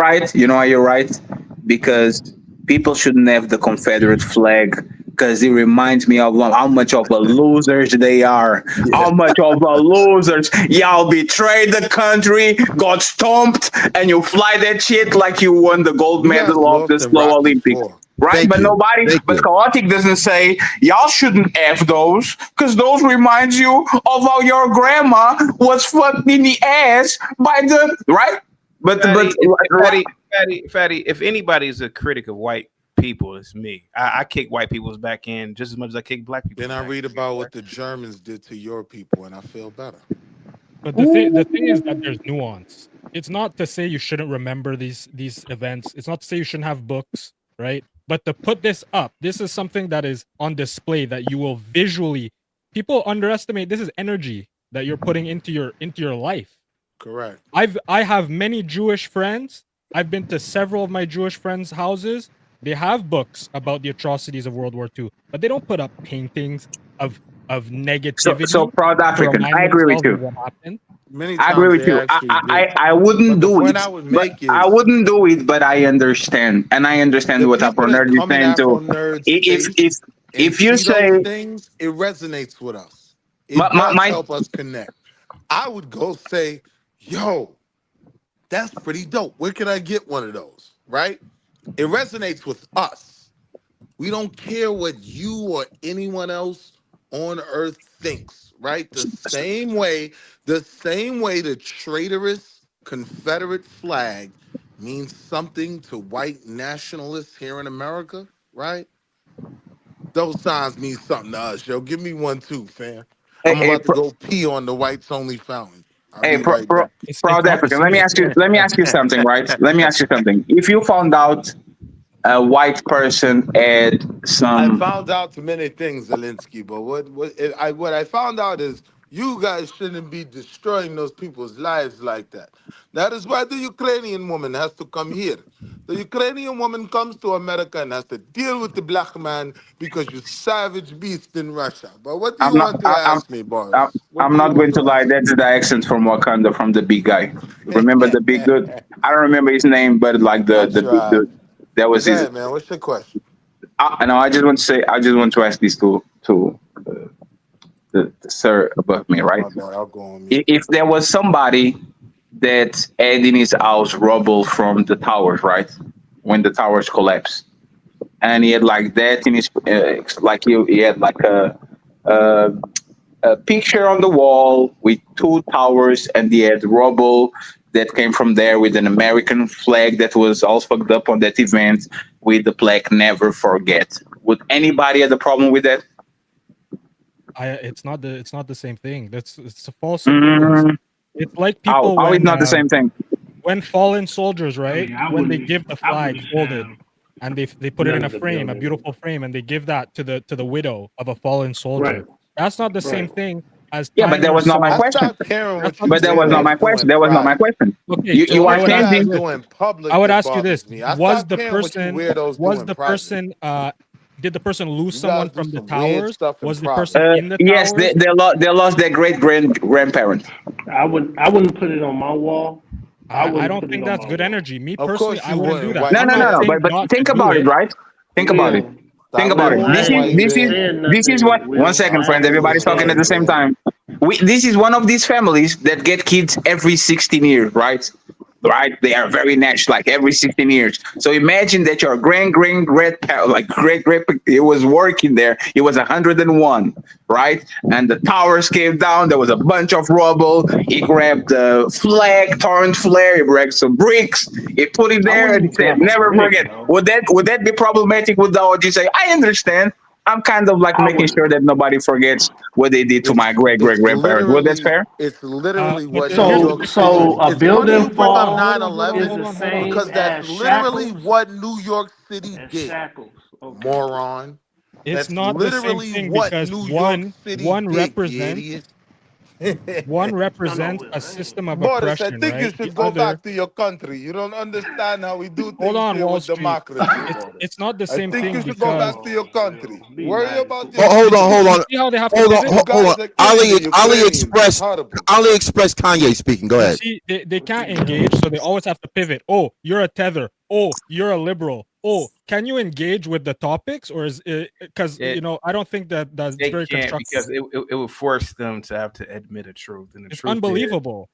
Speaker 4: right? Because people shouldn't have the Confederate flag, because it reminds me of how much of a losers they are. Yeah. How much of a losers. Y'all betrayed the country, got stomped, and you fly that shit like you won the gold medal of the slow Olympics. Right? But Chaotic doesn't say y'all shouldn't have those, because those reminds you of how your grandma was fucked in the ass by the right.
Speaker 2: Fatty, if anybody's a critic of white people, it's me. I kick white people's back in just as much as I kick black people.
Speaker 11: Then I read about what the Germans did to your people, and I feel better.
Speaker 14: But the thing is that there's nuance. It's not to say you shouldn't remember these events. It's not to say you shouldn't have books, right? But to put this up, this is something that is on display that you will visually. People underestimate. This is energy that you're putting into your life.
Speaker 11: Correct.
Speaker 14: I have many Jewish friends. I've been to several of my Jewish friends' houses. They have books about the atrocities of World War II, but they don't put up paintings of negativity.
Speaker 4: So proud African. I agree with you.
Speaker 14: What happened.
Speaker 4: I agree with you. I wouldn't do it. I wouldn't do it, but I understand, and I understand what Afro Nerd is saying too. If you say
Speaker 11: things, it resonates with us. It does help us connect. I would go say, "Yo, that's pretty dope. Where can I get one of those?" Right? It resonates with us. We don't care what you or anyone else on earth thinks, right? The same way the traitorous Confederate flag means something to white nationalists here in America, right? Those signs mean something to us, yo. Give me one too, fam. I'm about to go pee on the whites only fountain.
Speaker 4: Proud African. Let me ask you something, right? Let me ask you something. If you found out a white person had
Speaker 11: I
Speaker 4: some.
Speaker 11: found out many things, Zelensky, but what I found out is you guys shouldn't be destroying those people's lives like that. That is why the Ukrainian woman has to come here. The Ukrainian woman comes to America and has to deal with the black man because you savage beast in Russia. But what do you
Speaker 4: I'm not.
Speaker 11: want to ask me,
Speaker 4: I'm,
Speaker 11: Boris? What
Speaker 4: I'm
Speaker 11: do you
Speaker 4: not
Speaker 11: want
Speaker 4: going to
Speaker 11: to
Speaker 4: lie.
Speaker 11: ask me?
Speaker 4: That's the accent from Wakanda, from the big guy. Remember the big dude? I don't remember his name, but like
Speaker 11: That's
Speaker 4: the big
Speaker 11: right.
Speaker 4: dude. That was
Speaker 11: Go
Speaker 4: his.
Speaker 11: ahead, man. What's your question?
Speaker 4: No, I just want to say. I just want to ask these to the sir above me, right?
Speaker 11: My bad. I'll go on mute.
Speaker 4: If there was somebody that had in his house rubble from the towers, right? When the towers collapsed, and he had like that in his, like he had like a a picture on the wall with two towers, and he had rubble that came from there with an American flag that was all fucked up on that event with the plaque "Never Forget." Would anybody have a problem with that?
Speaker 14: It's not the same thing. It's a false equivalence.
Speaker 4: Mm,
Speaker 14: It's like
Speaker 4: how
Speaker 14: people
Speaker 4: how is not the same thing?
Speaker 14: when fallen soldiers, right?
Speaker 18: I
Speaker 14: When they
Speaker 18: wouldn't.
Speaker 14: give the
Speaker 18: I
Speaker 14: flag
Speaker 18: wouldn't
Speaker 14: folded
Speaker 18: have
Speaker 14: and they put it
Speaker 18: none
Speaker 14: in a
Speaker 18: of the
Speaker 14: frame, a
Speaker 18: building.
Speaker 14: beautiful frame, and they give that to the widow of a fallen soldier.
Speaker 18: Right.
Speaker 14: That's not the same
Speaker 18: Right.
Speaker 14: thing as
Speaker 4: Yeah, but
Speaker 14: tying
Speaker 4: that was not my
Speaker 11: I
Speaker 14: yourself.
Speaker 4: question.
Speaker 11: stopped caring
Speaker 14: That's
Speaker 11: what
Speaker 14: not
Speaker 11: you
Speaker 14: the
Speaker 4: But that
Speaker 14: same
Speaker 4: was not
Speaker 11: weirdos
Speaker 14: thing.
Speaker 4: my
Speaker 11: do
Speaker 4: question.
Speaker 11: in
Speaker 4: That was not my
Speaker 11: private.
Speaker 4: question.
Speaker 14: Okay,
Speaker 11: It's
Speaker 4: You
Speaker 14: so I
Speaker 4: are
Speaker 11: what
Speaker 14: would
Speaker 11: you
Speaker 14: ask you
Speaker 11: guys
Speaker 4: changing.
Speaker 14: this:
Speaker 11: do in
Speaker 14: I
Speaker 11: public
Speaker 14: would
Speaker 11: that
Speaker 14: ask you this:
Speaker 11: bothers me. I
Speaker 14: Was
Speaker 11: stopped
Speaker 14: the
Speaker 11: caring what you
Speaker 14: person
Speaker 11: weirdos do in private.
Speaker 14: did the person lose
Speaker 11: You
Speaker 14: someone
Speaker 11: guys do
Speaker 14: from the
Speaker 11: some weird
Speaker 14: towers?
Speaker 11: stuff in
Speaker 14: Was the
Speaker 11: private.
Speaker 14: person in the
Speaker 4: Yes,
Speaker 14: towers?
Speaker 4: they lost their grandparent.
Speaker 18: I wouldn't. I wouldn't put it on my wall. I
Speaker 14: I
Speaker 18: wouldn't
Speaker 14: don't
Speaker 18: put it
Speaker 14: think
Speaker 18: on
Speaker 14: that's
Speaker 18: my
Speaker 14: good
Speaker 18: wall.
Speaker 14: energy. Me
Speaker 11: Of
Speaker 14: personally,
Speaker 11: course
Speaker 14: I
Speaker 11: you
Speaker 14: wouldn't do
Speaker 11: wouldn't,
Speaker 14: that.
Speaker 11: white
Speaker 4: No,
Speaker 14: I'm
Speaker 4: no,
Speaker 14: not
Speaker 4: no, no.
Speaker 11: man.
Speaker 14: saying
Speaker 4: But
Speaker 14: not to
Speaker 4: think
Speaker 14: do
Speaker 4: about it,
Speaker 14: it.
Speaker 4: right? Think about it.
Speaker 18: Will,
Speaker 4: Think
Speaker 11: Stop
Speaker 4: about
Speaker 11: letting
Speaker 4: it.
Speaker 18: Will,
Speaker 11: these
Speaker 18: I ain't
Speaker 11: white
Speaker 18: even
Speaker 4: This is
Speaker 11: men.
Speaker 18: saying
Speaker 4: this is
Speaker 18: nothing.
Speaker 4: what. One
Speaker 18: Will,
Speaker 4: second,
Speaker 18: I
Speaker 4: friend.
Speaker 18: ain't even
Speaker 4: Everybody's talking at
Speaker 18: saying
Speaker 4: the same
Speaker 18: nothing.
Speaker 4: time. This is one of these families that get kids every 16 years, right? Right? They are very natural, like every 16 years. So imagine that your like great, it was working there. It was 101, right? And the towers came down. There was a bunch of rubble. He grabbed the flag, torn flag. He grabbed some bricks. He put it
Speaker 18: I
Speaker 4: there, and he
Speaker 18: wouldn't
Speaker 4: said,
Speaker 18: grab a
Speaker 4: "Never
Speaker 18: brick
Speaker 4: forget."
Speaker 18: though.
Speaker 4: Would that be problematic? Would the OG say, "I understand. I'm kind of like
Speaker 18: I
Speaker 4: making
Speaker 18: wouldn't.
Speaker 4: sure that nobody forgets what they did to my great great
Speaker 11: It's
Speaker 4: grandparents." Well, that's
Speaker 11: literally
Speaker 4: fair.
Speaker 11: it's literally
Speaker 14: But
Speaker 11: what New
Speaker 14: here's the
Speaker 11: York
Speaker 14: difference.
Speaker 11: City.
Speaker 18: So a
Speaker 11: It's funny you
Speaker 18: building
Speaker 11: bring up
Speaker 18: fall is
Speaker 11: 9/11
Speaker 18: the
Speaker 14: Hold on.
Speaker 18: same
Speaker 11: because that's
Speaker 18: as
Speaker 11: literally
Speaker 18: shackles.
Speaker 11: what New York City
Speaker 18: As
Speaker 11: did.
Speaker 18: shackles. Okay.
Speaker 11: Moron.
Speaker 14: It's
Speaker 11: That's
Speaker 14: not the same
Speaker 11: literally
Speaker 14: thing
Speaker 11: what
Speaker 14: because
Speaker 11: New York
Speaker 14: one
Speaker 11: City
Speaker 14: one
Speaker 11: did, you
Speaker 14: represents
Speaker 11: idiot.
Speaker 14: one
Speaker 18: No, no,
Speaker 14: represents
Speaker 18: Will.
Speaker 14: a
Speaker 18: I ain't.
Speaker 14: system of
Speaker 11: Boris, I
Speaker 14: oppression,
Speaker 11: think you
Speaker 14: right? The
Speaker 11: should go
Speaker 14: other,
Speaker 11: back to your country. You don't understand how we do
Speaker 14: hold
Speaker 11: things
Speaker 14: on,
Speaker 11: here
Speaker 14: Wall
Speaker 11: with
Speaker 14: Street.
Speaker 11: democracy,
Speaker 14: It's
Speaker 11: Boris.
Speaker 14: it's not the
Speaker 11: I
Speaker 14: same
Speaker 11: think
Speaker 14: thing
Speaker 11: you should go
Speaker 14: because
Speaker 11: back to your
Speaker 18: Come on,
Speaker 11: country.
Speaker 18: Will. Be
Speaker 11: Worry
Speaker 18: nice.
Speaker 11: about your
Speaker 13: Hold on,
Speaker 11: city.
Speaker 13: hold
Speaker 14: you
Speaker 13: on,
Speaker 14: see how they have to
Speaker 13: hold on,
Speaker 14: pivot.
Speaker 11: You
Speaker 13: hold on.
Speaker 11: guys are killing the Ukrainians. It's
Speaker 13: AliExpress,
Speaker 11: horrible.
Speaker 13: AliExpress, Kanye speaking. Go
Speaker 14: You
Speaker 13: ahead.
Speaker 14: see, they can't engage, so they always have to pivot. Oh, you're a tether. Oh, you're a liberal. Oh, can you engage with the topics, or is it because I don't think that's
Speaker 2: They
Speaker 14: very
Speaker 2: can't
Speaker 14: constructive.
Speaker 2: because it would force them to have to admit a truth, and the
Speaker 14: It's
Speaker 2: truth is,
Speaker 14: unbelievable.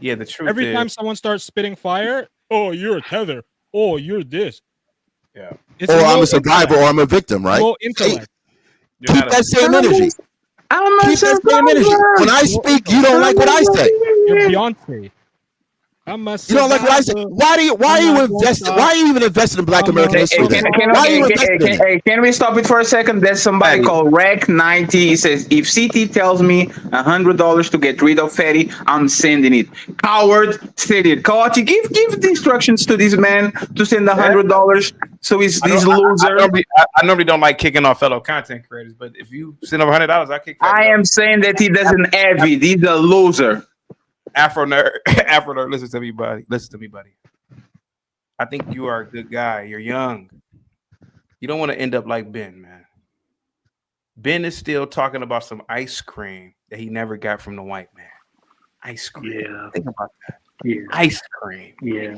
Speaker 2: yeah, the truth
Speaker 14: Every
Speaker 2: is,
Speaker 14: time someone starts spitting fire, oh, you're a tether. Oh, you're this.
Speaker 2: yeah,
Speaker 14: It's
Speaker 13: Or I'm
Speaker 14: no
Speaker 13: a survivor,
Speaker 14: intellect.
Speaker 13: or I'm a victim, right?
Speaker 14: No
Speaker 13: Hey,
Speaker 14: intellect.
Speaker 2: you're
Speaker 13: keep
Speaker 2: not a
Speaker 13: that
Speaker 2: victim.
Speaker 13: same energy.
Speaker 4: I'm a
Speaker 13: Keep that same energy. When
Speaker 4: survivor.
Speaker 13: I
Speaker 14: No
Speaker 13: speak, you
Speaker 14: intellect.
Speaker 13: don't like what I say.
Speaker 14: You're Beyonce. I'm a
Speaker 13: You don't like what I say.
Speaker 14: survivor,
Speaker 13: Why are
Speaker 14: and
Speaker 13: you
Speaker 14: I won't
Speaker 13: investing? Why
Speaker 14: stop.
Speaker 13: are you even invested in Black
Speaker 14: I'm
Speaker 13: American
Speaker 14: a
Speaker 4: Hey,
Speaker 13: history?
Speaker 4: hey,
Speaker 13: Then
Speaker 4: can
Speaker 13: why are you
Speaker 4: okay,
Speaker 13: invested in it?
Speaker 4: can we stop it for a second? There's somebody
Speaker 2: Hey,
Speaker 4: called Rec90. He says, if CT tells me $100 to get rid of Fetty, I'm sending it. Coward said it. Kawati, give the instructions to this man to send $100. So he's
Speaker 2: I don't.
Speaker 4: this
Speaker 2: I
Speaker 4: loser.
Speaker 2: normally I normally don't like kicking off fellow content creators, but if you send over $100, I kick Fatty
Speaker 4: I
Speaker 2: off.
Speaker 4: am saying that he doesn't have it. He's a loser.
Speaker 2: Afro nerd, Afro nerd. Listen to me, buddy. Listen to me, buddy. I think you are a good guy. You're young. You don't want to end up like Ben, man. Ben is still talking about some ice cream that he never got from the white man. Ice cream.
Speaker 18: Yeah.
Speaker 2: Think about that.
Speaker 18: Yeah.
Speaker 2: Ice cream.
Speaker 18: Yeah.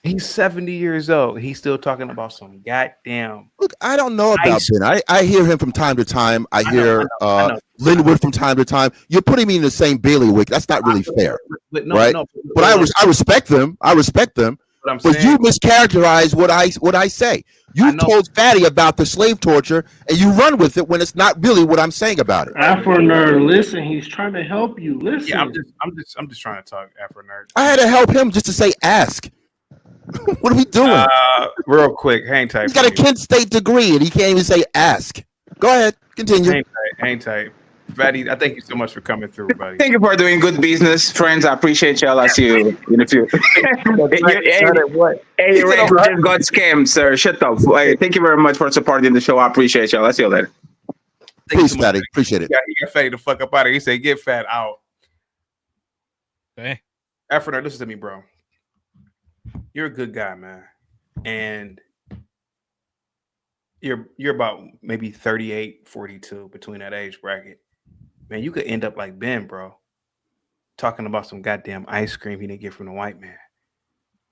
Speaker 2: He's 70 years old. He's still talking about some goddamn
Speaker 13: Look, I don't know about
Speaker 2: ice.
Speaker 13: Ben. I hear him from time to time. I
Speaker 2: I
Speaker 13: hear
Speaker 2: know.
Speaker 13: Linwood from time to time. You're putting me in the same bailiwick. That's not really fair,
Speaker 2: But no,
Speaker 13: right?
Speaker 2: no.
Speaker 13: But I respect them. I respect them.
Speaker 2: What I'm
Speaker 13: But
Speaker 2: saying,
Speaker 13: you mischaracterize what I say. You told Fatty about the slave torture, and you run with it when it's not really what I'm saying about it.
Speaker 18: Afro nerd, listen. He's trying to help you. Listen.
Speaker 2: yeah, I'm just trying to talk Afro nerd.
Speaker 13: I had to help him just to say ask. What are we doing?
Speaker 2: Real quick, hang tight.
Speaker 13: He's got a Kent State degree, and he can't even say ask. Go ahead, continue.
Speaker 2: Hang tight. Fatty, I thank you so much for coming through, buddy.
Speaker 4: Thank you for doing good business, friends. I appreciate y'all. I'll see you in a few. Hey, Ray, who just got scammed, sir. Shut up. Hey, thank you very much for supporting the show. I appreciate y'all. I'll see you later.
Speaker 13: Peace, Fatty. Appreciate it.
Speaker 2: He got Fatty the fuck up out of here. He said, "Get Fat out."
Speaker 14: Hey,
Speaker 2: Afro, listen to me, bro. You're a good guy, man, and you're about maybe 38, 42 between that age bracket. Man, you could end up like Ben, bro, talking about some goddamn ice cream he didn't get from the white man.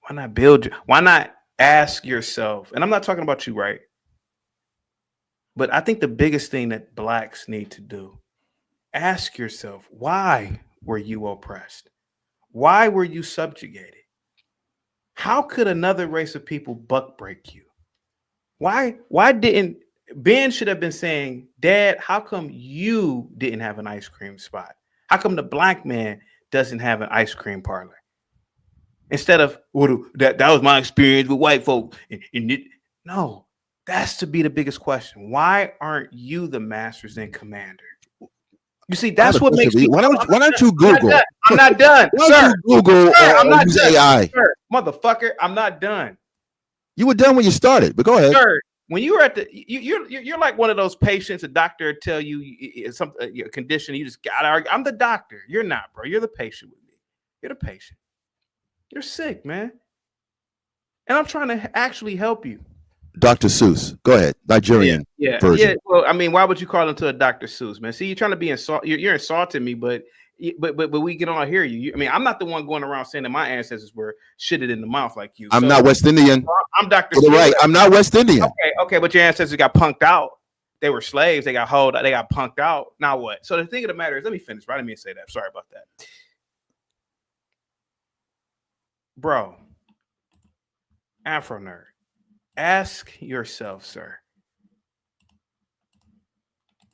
Speaker 2: Why not build? Why not ask yourself? And I'm not talking about you, right? But I think the biggest thing that blacks need to do, ask yourself, why were you oppressed? Why were you subjugated? How could another race of people buck break you? Why didn't Ben should have been saying, Dad, how come you didn't have an ice cream spot? How come the black man doesn't have an ice cream parlor? Instead of, well, that was my experience with white folks. No, that's to be the biggest question. Why aren't you the masters and commander? You see, that's what makes me.
Speaker 13: Why don't you Google?
Speaker 2: I'm not done.
Speaker 13: Why don't you Google
Speaker 2: I'm not
Speaker 13: use
Speaker 2: done.
Speaker 13: AI?
Speaker 2: Sir, motherfucker, I'm not done.
Speaker 13: You were done when you started, but go ahead.
Speaker 2: Sir, when you were at the, you're like one of those patients. A doctor tell you some condition. You just gotta argue. I'm the doctor. You're not, bro. You're the patient with me. You're the patient. You're sick, man. And I'm trying to actually help you.
Speaker 13: Dr. Seuss. Go ahead. Nigerian version.
Speaker 2: Yeah. Well, I mean, why would you call him to a Dr. Seuss, man? See, you're trying to be you're insulting me, but we can all hear you. I mean, I'm not the one going around saying that my ancestors were shitted in the mouth like you.
Speaker 13: I'm not West Indian.
Speaker 2: I'm Dr.
Speaker 13: Seuss. Right. I'm not West Indian.
Speaker 2: Okay, but your ancestors got punked out. They were slaves. They got they got punked out. Now what? So the thing of the matter is, let me finish. I didn't mean to say that. Sorry about that. Bro, Afro nerd, ask yourself, sir,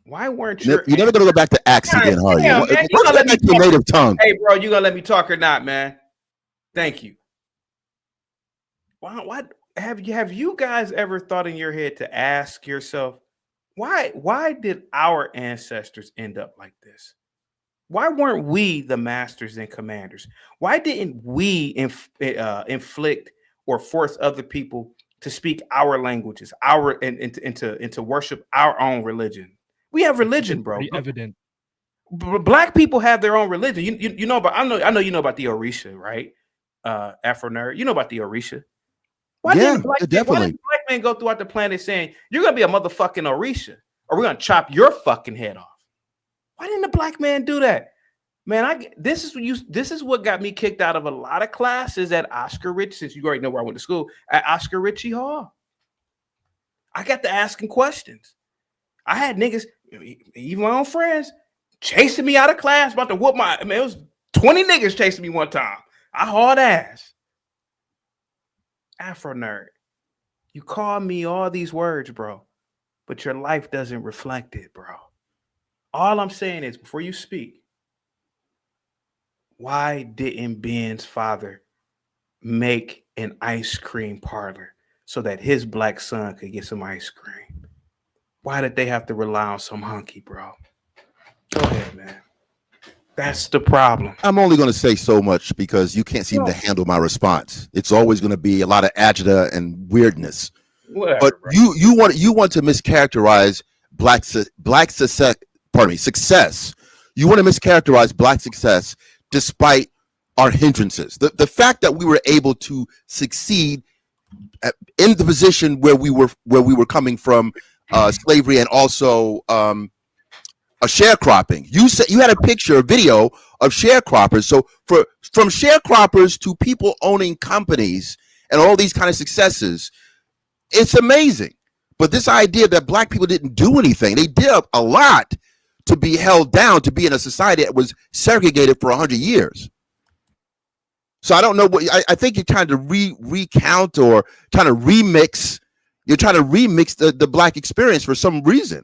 Speaker 2: why weren't you?
Speaker 13: You're never gonna go back to axe again, are you?
Speaker 2: Man, you gonna let me
Speaker 13: your native tongue.
Speaker 2: Hey, bro, you gonna let me talk or not, man? Thank you. Why have you guys ever thought in your head to ask yourself, why did our ancestors end up like this? Why weren't we the masters and commanders? Why didn't we inflict or force other people to speak our languages, and to worship our own religion? We have religion, bro.
Speaker 14: Evident.
Speaker 2: Black people have their own religion. You know about. I know you know about the Orisha, right? Afro nerd. You know about the Orisha. Why didn't black men go throughout the planet saying you're gonna be a motherfucking Orisha, or we're gonna chop your fucking head off? Why didn't the black man do that? Man, this is what got me kicked out of a lot of classes at Oscar Ritchie, since you already know where I went to school, at Oscar Ritchie Hall. I got to asking questions. I had niggas, even my own friends, chasing me out of class, about to whoop it was 20 niggas chasing me one time. I hauled ass. Afro nerd, you call me all these words, bro, but your life doesn't reflect it, bro. All I'm saying is, before you speak, why didn't Ben's father make an ice cream parlor so that his black son could get some ice cream? Why did they have to rely on some hunky, bro? Go ahead, man. That's the problem.
Speaker 13: I'm only going to say so much because you can't seem to handle my response. It's always going to be a lot of agita and weirdness.
Speaker 2: Whatever,
Speaker 13: but
Speaker 2: bro.
Speaker 13: you want to mischaracterize success. You want to mischaracterize black success despite our hindrances. The fact that we were able to succeed in the position where we were coming from, slavery, and also a sharecropping. You said you had a video of sharecroppers. So from sharecroppers to people owning companies and all these kind of successes, it's amazing. But this idea that black people didn't do anything, they did a lot to be held down, to be in a society that was segregated for 100 years. So I don't know what I think you're trying to recount or trying to remix. You're trying to remix the black experience for some reason.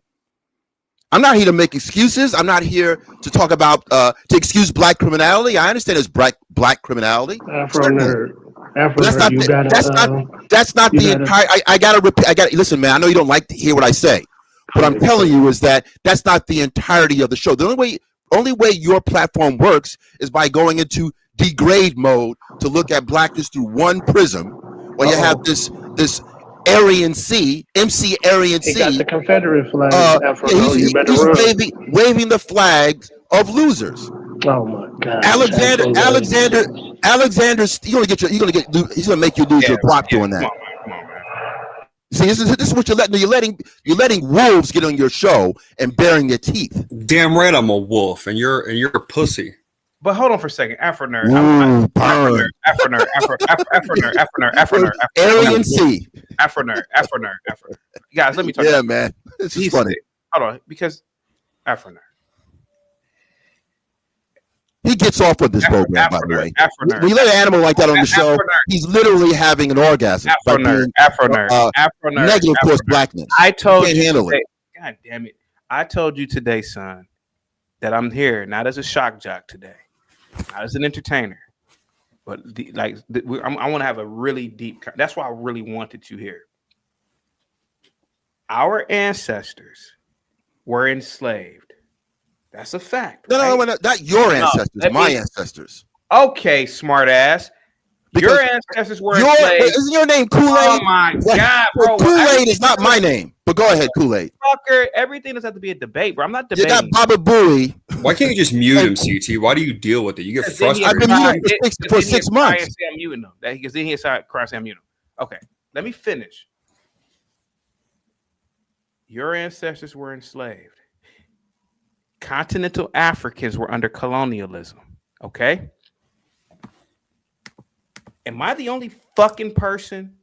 Speaker 13: I'm not here to make excuses. I'm not here to talk about to excuse black criminality. I understand there's black criminality.
Speaker 18: Afro nerd.
Speaker 13: That's not the entire. I gotta repeat. Listen, man. I know you don't like to hear what I say, What I'm telling you is that that's not the entirety of the show. The only way your platform works is by going into degrade mode to look at blackness through one prism, where you have this Aryan C, MC Aryan C.
Speaker 18: He got the Confederate flag.
Speaker 13: He's waving the flags of losers.
Speaker 18: Oh my God!
Speaker 13: Alexander, he's gonna make you lose your prop doing that.
Speaker 2: Come on, man.
Speaker 13: See, this is what you're letting wolves get on your show and baring their teeth.
Speaker 6: Damn right, I'm a wolf, and you're a pussy.
Speaker 2: But hold on for a second, Afro nerd.
Speaker 13: Aryan C.
Speaker 2: Afro nerd. Guys, let me talk.
Speaker 13: Yeah, man, this is funny.
Speaker 2: Hold on, because Afro nerd.
Speaker 13: He gets off with this program, by the way. When you let an animal like that on the show, he's literally having an orgasm.
Speaker 2: Afro nerd.
Speaker 13: Negative towards blackness.
Speaker 2: I told you
Speaker 13: handle it.
Speaker 2: God damn it! I told you today, son, that I'm here not as a shock jock today, not as an entertainer, but I want to have a really deep. That's why I really wanted you here. Our ancestors were enslaved. That's a fact.
Speaker 13: No, not your ancestors, my ancestors.
Speaker 2: Okay, smart ass. Your ancestors were enslaved.
Speaker 13: Isn't your name Kool-Aid?
Speaker 2: Oh my God, bro.
Speaker 13: Kool-Aid is not my name. But go ahead, Kool-Aid.
Speaker 2: Fucker, everything doesn't have to be a debate, bro. I'm not debating.
Speaker 13: You got Baba Booey.
Speaker 6: Why can't you just mute him, CT? Why do you deal with it? You get frustrated.
Speaker 13: I've been muted for 6 months.
Speaker 2: I'm muting him. Because then he started crying, I'm muting him. Okay, let me finish. Your ancestors were enslaved. Continental Africans were under colonialism. Okay. Am I the only fucking person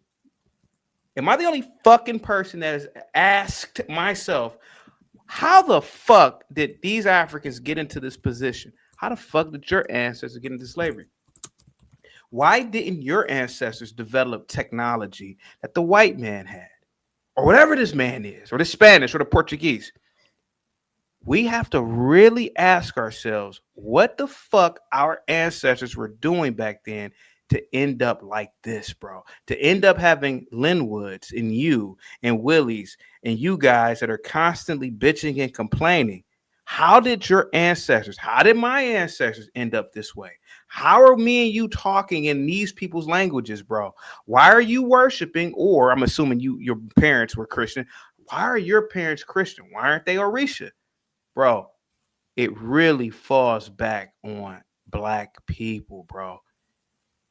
Speaker 2: that has asked myself, how the fuck did these Africans get into this position? How the fuck did your ancestors get into slavery? Why didn't your ancestors develop technology that the white man had? Or whatever this man is, or the Spanish, or the Portuguese? We have to really ask ourselves what the fuck our ancestors were doing back then to end up like this, bro. To end up having Linwoods and you and Willies and you guys that are constantly bitching and complaining. How did your ancestors, how did my ancestors end up this way? How are me and you talking in these people's languages, bro? Why are you worshiping, or I'm assuming your parents were Christian. Why are your parents Christian? Why aren't they Orisha? Bro, it really falls back on black people, bro.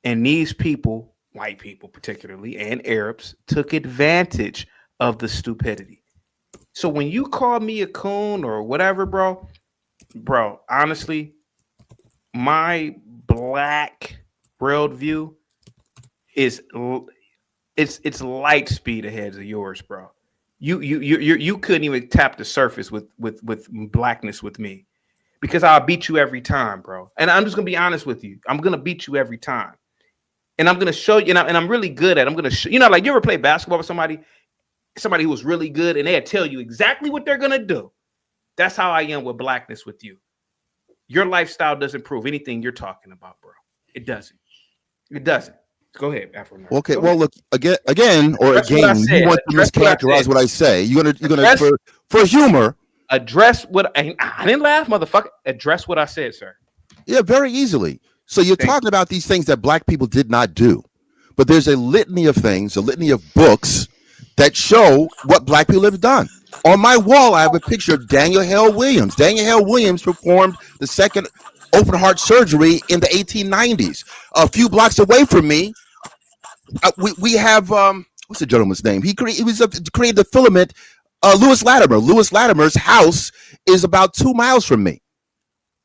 Speaker 2: And these people, white people particularly, and Arabs, took advantage of the stupidity. So when you call me a coon or whatever, bro, honestly, my black worldview is it's light speed ahead of yours, bro. You couldn't even tap the surface with blackness with me, because I'll beat you every time, bro. And I'm just gonna be honest with you. I'm gonna beat you every time, and I'm gonna show you. And I'm really good at. I'm gonna show, like you ever play basketball with somebody who was really good, and they'll tell you exactly what they're gonna do. That's how I am with blackness with you. Your lifestyle doesn't prove anything you're talking about, bro. It doesn't. It doesn't. Go ahead, Afro.
Speaker 13: Okay, well, look again, you want to mischaracterize what I say. You're gonna for humor.
Speaker 2: Address what I didn't laugh, motherfucker. Address what I said, sir.
Speaker 13: Yeah, very easily. So you're talking about these things that black people did not do, but there's a litany of things, a litany of books that show what black people have done. On my wall, I have a picture of Daniel Hale Williams. Daniel Hale Williams performed the second open heart surgery in the 1890s. A few blocks away from me, we have what's the gentleman's name? He created the filament. Lewis Latimer. Lewis Latimer's house is about 2 miles from me.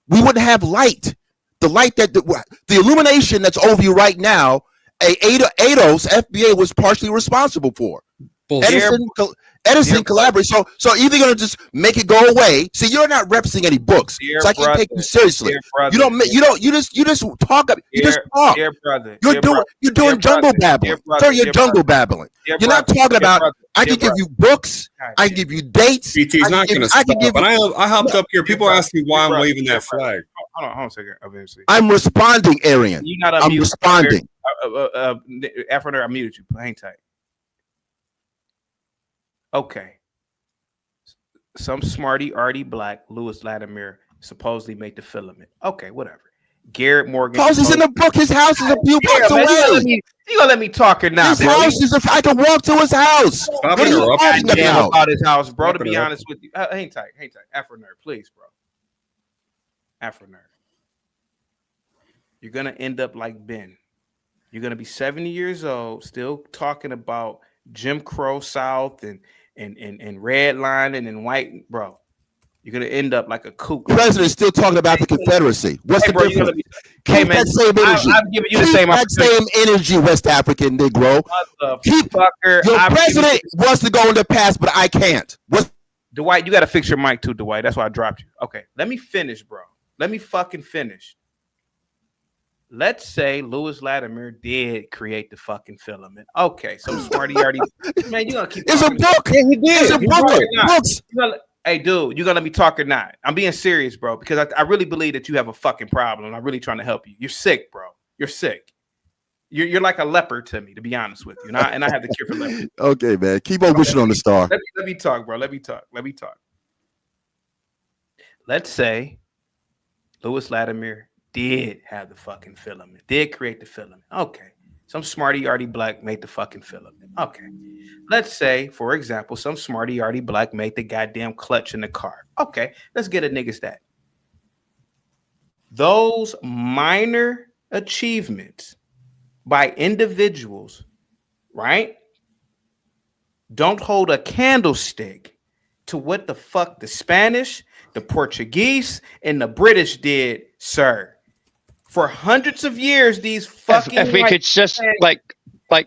Speaker 13: We wouldn't have light. The light the illumination that's over you right now, ADOS FBA was partially responsible for. Edison collaborated. So either gonna just make it go away. See, you're not referencing any books, so I can't take you seriously. You just talk. You just talk. You're doing jungle babbling. You're jungle babbling. You're not talking about. I can give you books. I can give you dates.
Speaker 6: CT's not going to stop. But I hopped up here. People ask me why I'm waving that flag.
Speaker 2: Hold on a second. Obviously,
Speaker 13: I'm responding, Arian. I'm responding.
Speaker 2: After I muted you. Hang tight. Okay. some smarty arty black Louis Latimer supposedly made the filament. Okay, whatever. Garrett Morgan.
Speaker 13: Because he's in the book. His house is a few blocks away.
Speaker 2: You gonna let me talk or not?
Speaker 13: His house is. I can walk to his house. What are you talking about?
Speaker 2: About his house, bro. To be honest with you, hang tight. Afro nerd, please, bro. Afro nerd. You're gonna end up like Ben. You're gonna be 70 years old, still talking about Jim Crow South and redlining and white, bro. You're gonna end up like a kook.
Speaker 13: The president's still talking about the Confederacy. What's the difference?
Speaker 2: Keep that
Speaker 13: same energy.
Speaker 2: I'm giving you the same.
Speaker 13: That same energy, West African Negro. Your president wants to go in the past, but I can't.
Speaker 2: Dwight, you got to fix your mic too, Dwight. That's why I dropped you. Okay, let me finish, bro. Let me fucking finish. Let's say Louis Latimer did create the fucking filament. Okay, so smarty already. Man, you gonna keep.
Speaker 13: It's a book.
Speaker 2: Yeah, he did.
Speaker 13: It's a book. Books.
Speaker 2: Hey, dude, you gonna let me talk or not? I'm being serious, bro, because I really believe that you have a fucking problem. I'm really trying to help you. You're sick, bro. You're sick. You're like a leper to me, to be honest with you. And I have the cure for leprosy.
Speaker 13: Okay, man. Keep on wishing on the star.
Speaker 2: Let me talk, bro. Let me talk. Let's say Louis Latimer did have the fucking filament, did create the filament. Okay. Some smarty arty black made the fucking filament. Okay. Let's say, for example, some smarty arty black made the goddamn clutch in the car. Okay. Let's get a niggas that. Those minor achievements by individuals, right, don't hold a candlestick to what the fuck the Spanish, the Portuguese, and the British did, sir. For hundreds of years, these fucking
Speaker 8: if we could just like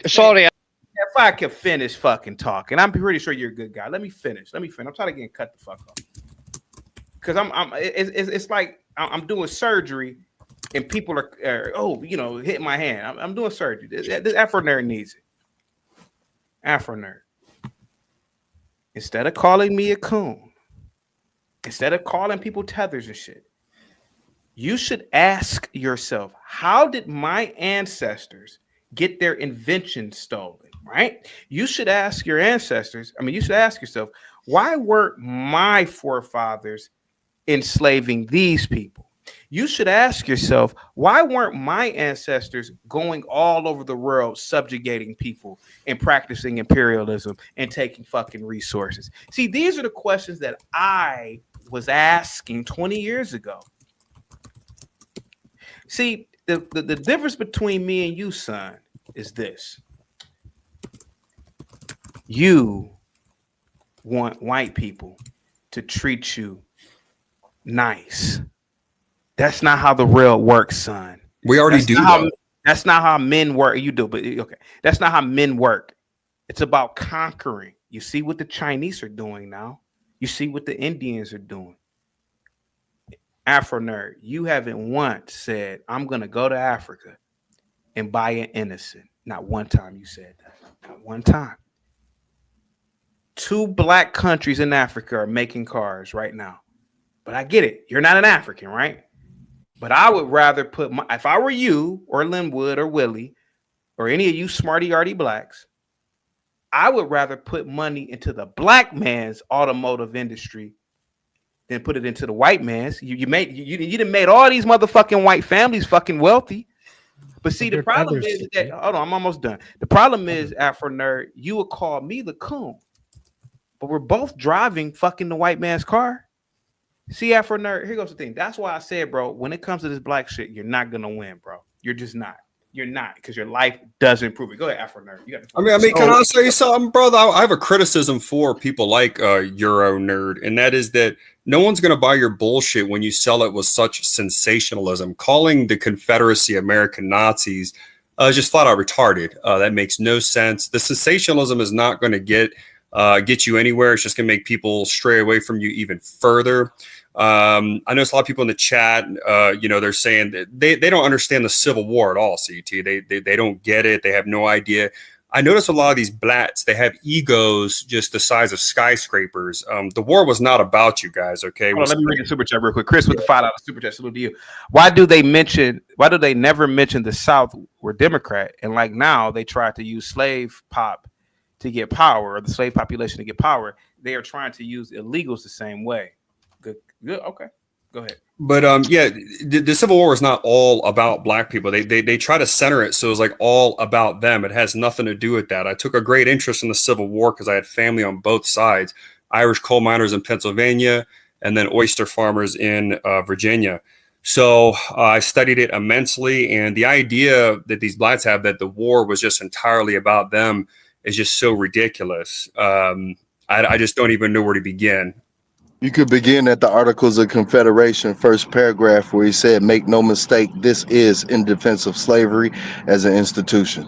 Speaker 8: sorry.
Speaker 2: If I could finish fucking talking, I'm pretty sure you're a good guy. Let me finish. I'm trying to get cut the fuck off. Because it's like I'm doing surgery and people are hitting my hand. I'm doing surgery. This Afro nerd needs it. Afro nerd. Instead of calling me a coon, instead of calling people tethers and shit, you should ask yourself, how did my ancestors get their invention stolen, right? You should ask your ancestors, you should ask yourself, why weren't my forefathers enslaving these people? You should ask yourself, why weren't my ancestors going all over the world subjugating people and practicing imperialism and taking fucking resources? See, these are the questions that I was asking 20 years ago. See, the difference between me and you, son, is this. You want white people to treat you nice. That's not how the world works, son.
Speaker 6: We already do that.
Speaker 2: That's not how men work. You do, but okay. That's not how men work. It's about conquering. You see what the Chinese are doing now. You see what the Indians are doing. Afro nerd, you haven't once said, I'm going to go to Africa and buy an innocent. Not one time you said that. Not one time. 2 black countries in Africa are making cars right now. But I get it. You're not an African, right? But I would rather put if I were you or Linwood or Willie or any of you smarty arty blacks, I would rather put money into the black man's automotive industry than put it into the white man's. You done made all these motherfucking white families fucking wealthy. But see, the problem is that hold on, I'm almost done. The problem is, Afro nerd, you would call me the coon, but we're both driving fucking the white man's car. See, Afro nerd, here goes the thing. That's why I said, bro, when it comes to this black shit, you're not gonna win, bro. You're just not. You're not, because your life doesn't improve it. Go ahead, Afro nerd. You got
Speaker 6: can I say something, brother? I have a criticism for people like Euro nerd, and that is that no one's going to buy your bullshit when you sell it with such sensationalism. Calling the Confederacy American Nazis just flat out retarded. That makes no sense. The sensationalism is not going to get you anywhere. It's just going to make people stray away from you even further. I know a lot of people in the chat, they're saying that they don't understand the Civil War at all, CT. They don't get it. They have no idea. I notice a lot of these blats, they have egos just the size of skyscrapers. The war was not about you guys, okay?
Speaker 2: Let me read a super chat real quick. Chris with the $5 super chat. Salute to you. Why do they never mention the South were Democrat? And like now they try to use slave pop to get power, or the slave population to get power, they are trying to use illegals the same way. Good. Okay, go ahead.
Speaker 6: But yeah, the Civil War is not all about black people. They try to center it so it's like all about them. It has nothing to do with that. I took a great interest in the Civil War because I had family on both sides, Irish coal miners in Pennsylvania, and then oyster farmers in Virginia. So I studied it immensely, and the idea that these blacks have that the war was just entirely about them is just so ridiculous. I just don't even know where to begin.
Speaker 7: You could begin at the Articles of Confederation, first paragraph, where he said, "Make no mistake, this is in defense of slavery as an institution."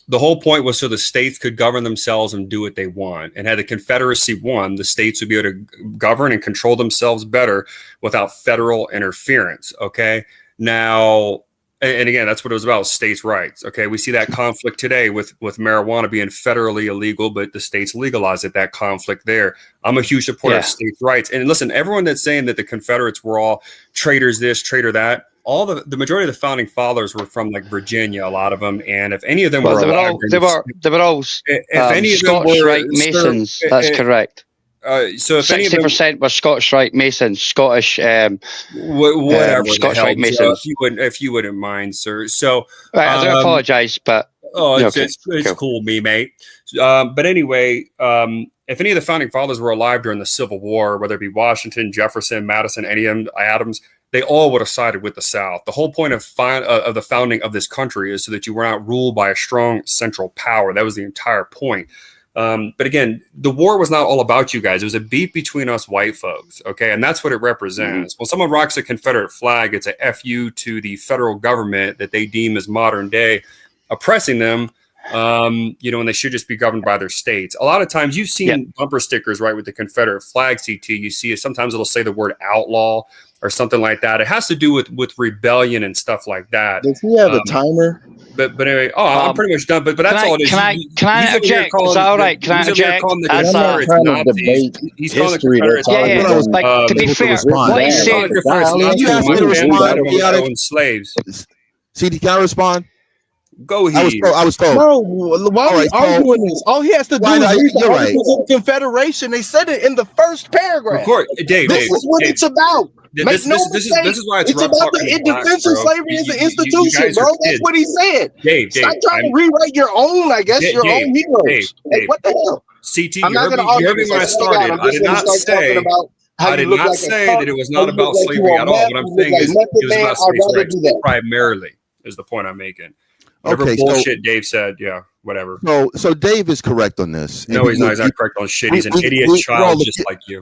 Speaker 6: The whole point was so the states could govern themselves and do what they want. And had the Confederacy won, the states would be able to govern and control themselves better without federal interference. Okay. Now, and again, that's what it was about, states' rights. Okay. We see that conflict today with marijuana being federally illegal, but the states legalize it, that conflict there. I'm a huge supporter of states' rights. And listen, everyone that's saying that the Confederates were all traitors this, traitor that, all the majority of the founding fathers were from like Virginia, a lot of them, and if any of them were alive,
Speaker 8: they were all Scotch Rite Masons. That's correct.
Speaker 6: So if
Speaker 8: 60% were Scotch Rite Masons, Scottish
Speaker 6: whatever
Speaker 8: Scotch Rite Masons.
Speaker 6: If you wouldn't mind, sir. So
Speaker 8: I do apologize, but
Speaker 6: it's cool, me mate. But anyway, if any of the founding fathers were alive during the Civil War, whether it be Washington, Jefferson, Madison, any of them, Adams, they all would have sided with the South. The whole point of the founding of this country is so that you were not ruled by a strong central power. That was the entire point. But again, the war was not all about you guys. It was a beef between us white folks. Okay. And that's what it represents. When someone rocks a Confederate flag, it's a FU to the federal government that they deem as modern day oppressing them. And they should just be governed by their states. A lot of times you've seen bumper stickers, right, with the Confederate flag, CT. You see it. Sometimes it'll say the word outlaw or something like that. It has to do with rebellion and stuff like that.
Speaker 7: Does he have a timer?
Speaker 6: But anyway, I'm pretty much done. But that's all it is.
Speaker 8: Can I object? Is that all right? Can I object?
Speaker 6: He's calling the Confederates Nazis.
Speaker 8: Like, to be fair, what he said.
Speaker 13: You asked me to respond.
Speaker 6: Slaves.
Speaker 13: See, can I respond?
Speaker 6: Go ahead.
Speaker 13: I was told.
Speaker 3: No, why are we arguing this? All he has to do is read the Articles of Confederation. They said it in the first paragraph.
Speaker 6: Of course, Dave.
Speaker 3: This is what it's about.
Speaker 6: This is why it's
Speaker 3: about the defense of slavery as an institution, bro. That's what he said.
Speaker 6: Dave,
Speaker 3: stop trying to rewrite your own, I guess, your own heroes. Like, what the hell?
Speaker 6: CT, I'm not going to argue when I started. I did not say that it was not about slavery at all. What I'm saying is it was about states' rights primarily, is the point I'm making. Whatever bullshit Dave said, whatever.
Speaker 13: So Dave is correct on this.
Speaker 6: No, he's not. He's not correct on shit. He's an idiot child just like you.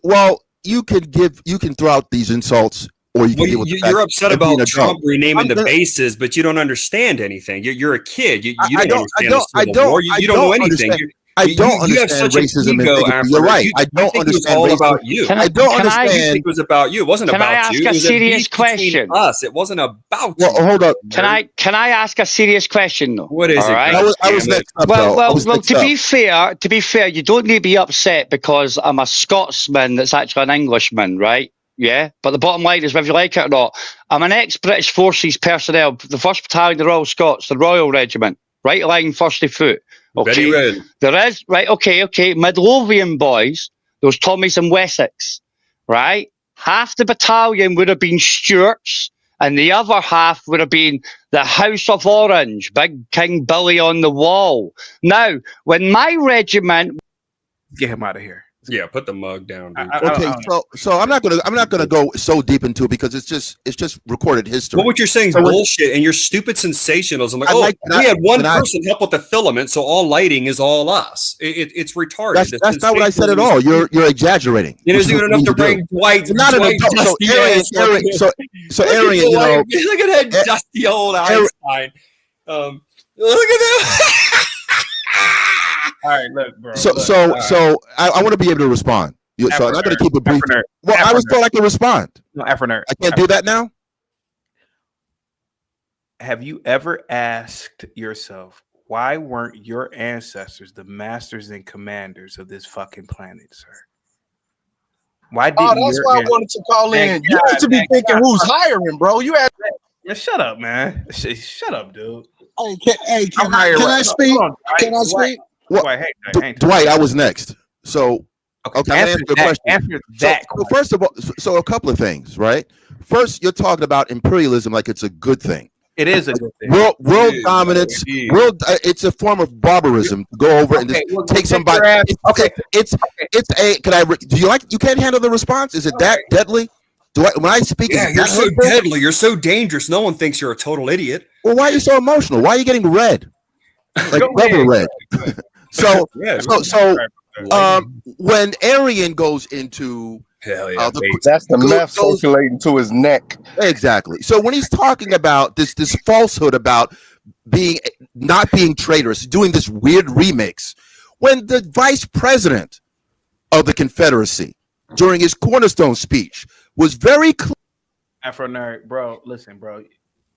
Speaker 13: Well, you can throw out these insults, or you can deal with the fact
Speaker 6: you're upset about Trump renaming the bases, but you don't understand anything. You're a kid. You don't understand the Civil War. You don't know anything.
Speaker 13: I don't understand racism. You're right. I don't understand
Speaker 6: racism. About you.
Speaker 13: I don't understand.
Speaker 6: It was about you. It wasn't about you.
Speaker 8: Can I ask a serious question?
Speaker 6: Us. It wasn't about you.
Speaker 13: Well, hold up.
Speaker 8: Can I ask a serious question though?
Speaker 6: What is it?
Speaker 8: Right?
Speaker 13: I was next up.
Speaker 8: Well. To be fair, you don't need to be upset because I'm a Scotsman that's actually an Englishman, right? Yeah, but the bottom line is, whether you like it or not, I'm an ex-British Forces personnel, the 1st Battalion, the Royal Scots, the Royal Regiment, right line, 1st foot. Okay, there is, right, okay, Midlothian boys, those Tommies and Wessex, right? Half the battalion would have been Stuarts, and the other half would have been the House of Orange, Big King Billy on the wall. Now, when my regiment...
Speaker 2: Get him out of here.
Speaker 6: Yeah, put the mug down, dude.
Speaker 13: Okay, so I'm not gonna go so deep into it because it's just recorded history.
Speaker 6: Well, what you're saying is bullshit, and you're stupid sensationalism. Like, we had one person help with the filament, so all lighting is all us. It's retarded.
Speaker 13: That's not what I said at all. You're exaggerating.
Speaker 6: It isn't even enough to bring Dwight.
Speaker 13: Not enough. So Arian,
Speaker 6: look at that dusty old Einstein. Look at that.
Speaker 2: All right, look, bro.
Speaker 13: So I want to be able to respond. So I'm not going to keep it brief. I was told I could respond.
Speaker 2: No, Efferner.
Speaker 13: I can't do that now.
Speaker 2: Have you ever asked yourself, why weren't your ancestors the masters and commanders of this fucking planet, sir? Why didn't
Speaker 3: that's why I wanted to call in. You need to be thinking who's hiring, bro. You had.
Speaker 2: Yeah, shut up, man. Shut up, dude.
Speaker 3: Can I speak? Can I speak?
Speaker 13: Well, Dwight, I was next. So, okay, I'm
Speaker 2: answer
Speaker 13: gonna answer your question.
Speaker 2: Answer that
Speaker 13: So first of all, so a couple of things, right? First, you're talking about imperialism like it's a good thing.
Speaker 2: It is a good thing.
Speaker 13: World dominance. It's a form of barbarism. To go over and just take somebody. It's a. Can I? Do you like? You can't handle the response. Is it that deadly? When I speak,
Speaker 6: yeah, you're so deadly. You're so dangerous. No one thinks you're a total idiot.
Speaker 13: Well, why are you so emotional? Why are you getting red? Like rubber red. So when Aryan goes into
Speaker 7: that's the meth circulating to his neck.
Speaker 13: Exactly. So when he's talking about this falsehood about not being traitorous, doing this weird remix, when the vice president of the Confederacy during his cornerstone speech was very clear.
Speaker 2: Afro nerd, bro, listen, bro,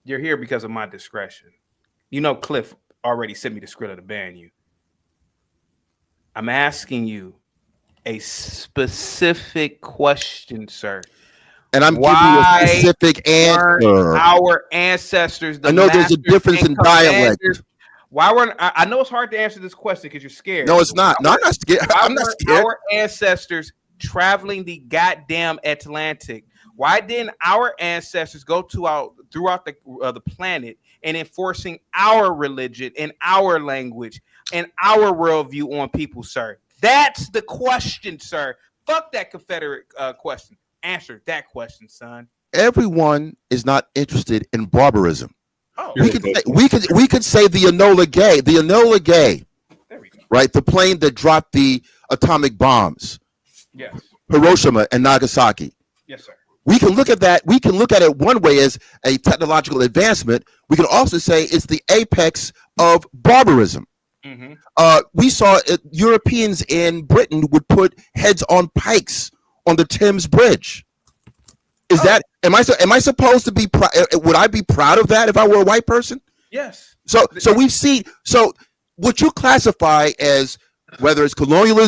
Speaker 2: you're here because of my discretion. You know, Cliff already sent me the script to ban you. I'm asking you a specific question, sir.
Speaker 13: And I'm giving you a specific answer.
Speaker 2: Our ancestors,
Speaker 13: I know there's a difference in dialect.
Speaker 2: Why weren't I know it's hard to answer this question because you're scared.
Speaker 13: No, it's not. No, I'm not scared. I'm not scared.
Speaker 2: Our ancestors traveling the goddamn Atlantic. Why didn't our ancestors go throughout the planet and enforcing our religion and our language and our worldview on people, sir? That's the question, sir. Fuck that Confederate question. Answer that question, son.
Speaker 13: Everyone is not interested in barbarism. Oh, we could say the Enola Gay, right? The plane that dropped the atomic bombs.
Speaker 2: Yes.
Speaker 13: Hiroshima and Nagasaki.
Speaker 2: Yes, sir.
Speaker 13: We can look at that. We can look at it one way as a technological advancement. We can also say it's the apex of barbarism. Mm-hmm. We saw Europeans in Britain would put heads on pikes on the Thames Bridge. Is that? Am I supposed to be? Would I be proud of that if I were a white person?
Speaker 2: Yes.
Speaker 13: So we've seen. So what you classify as whether it's colonialism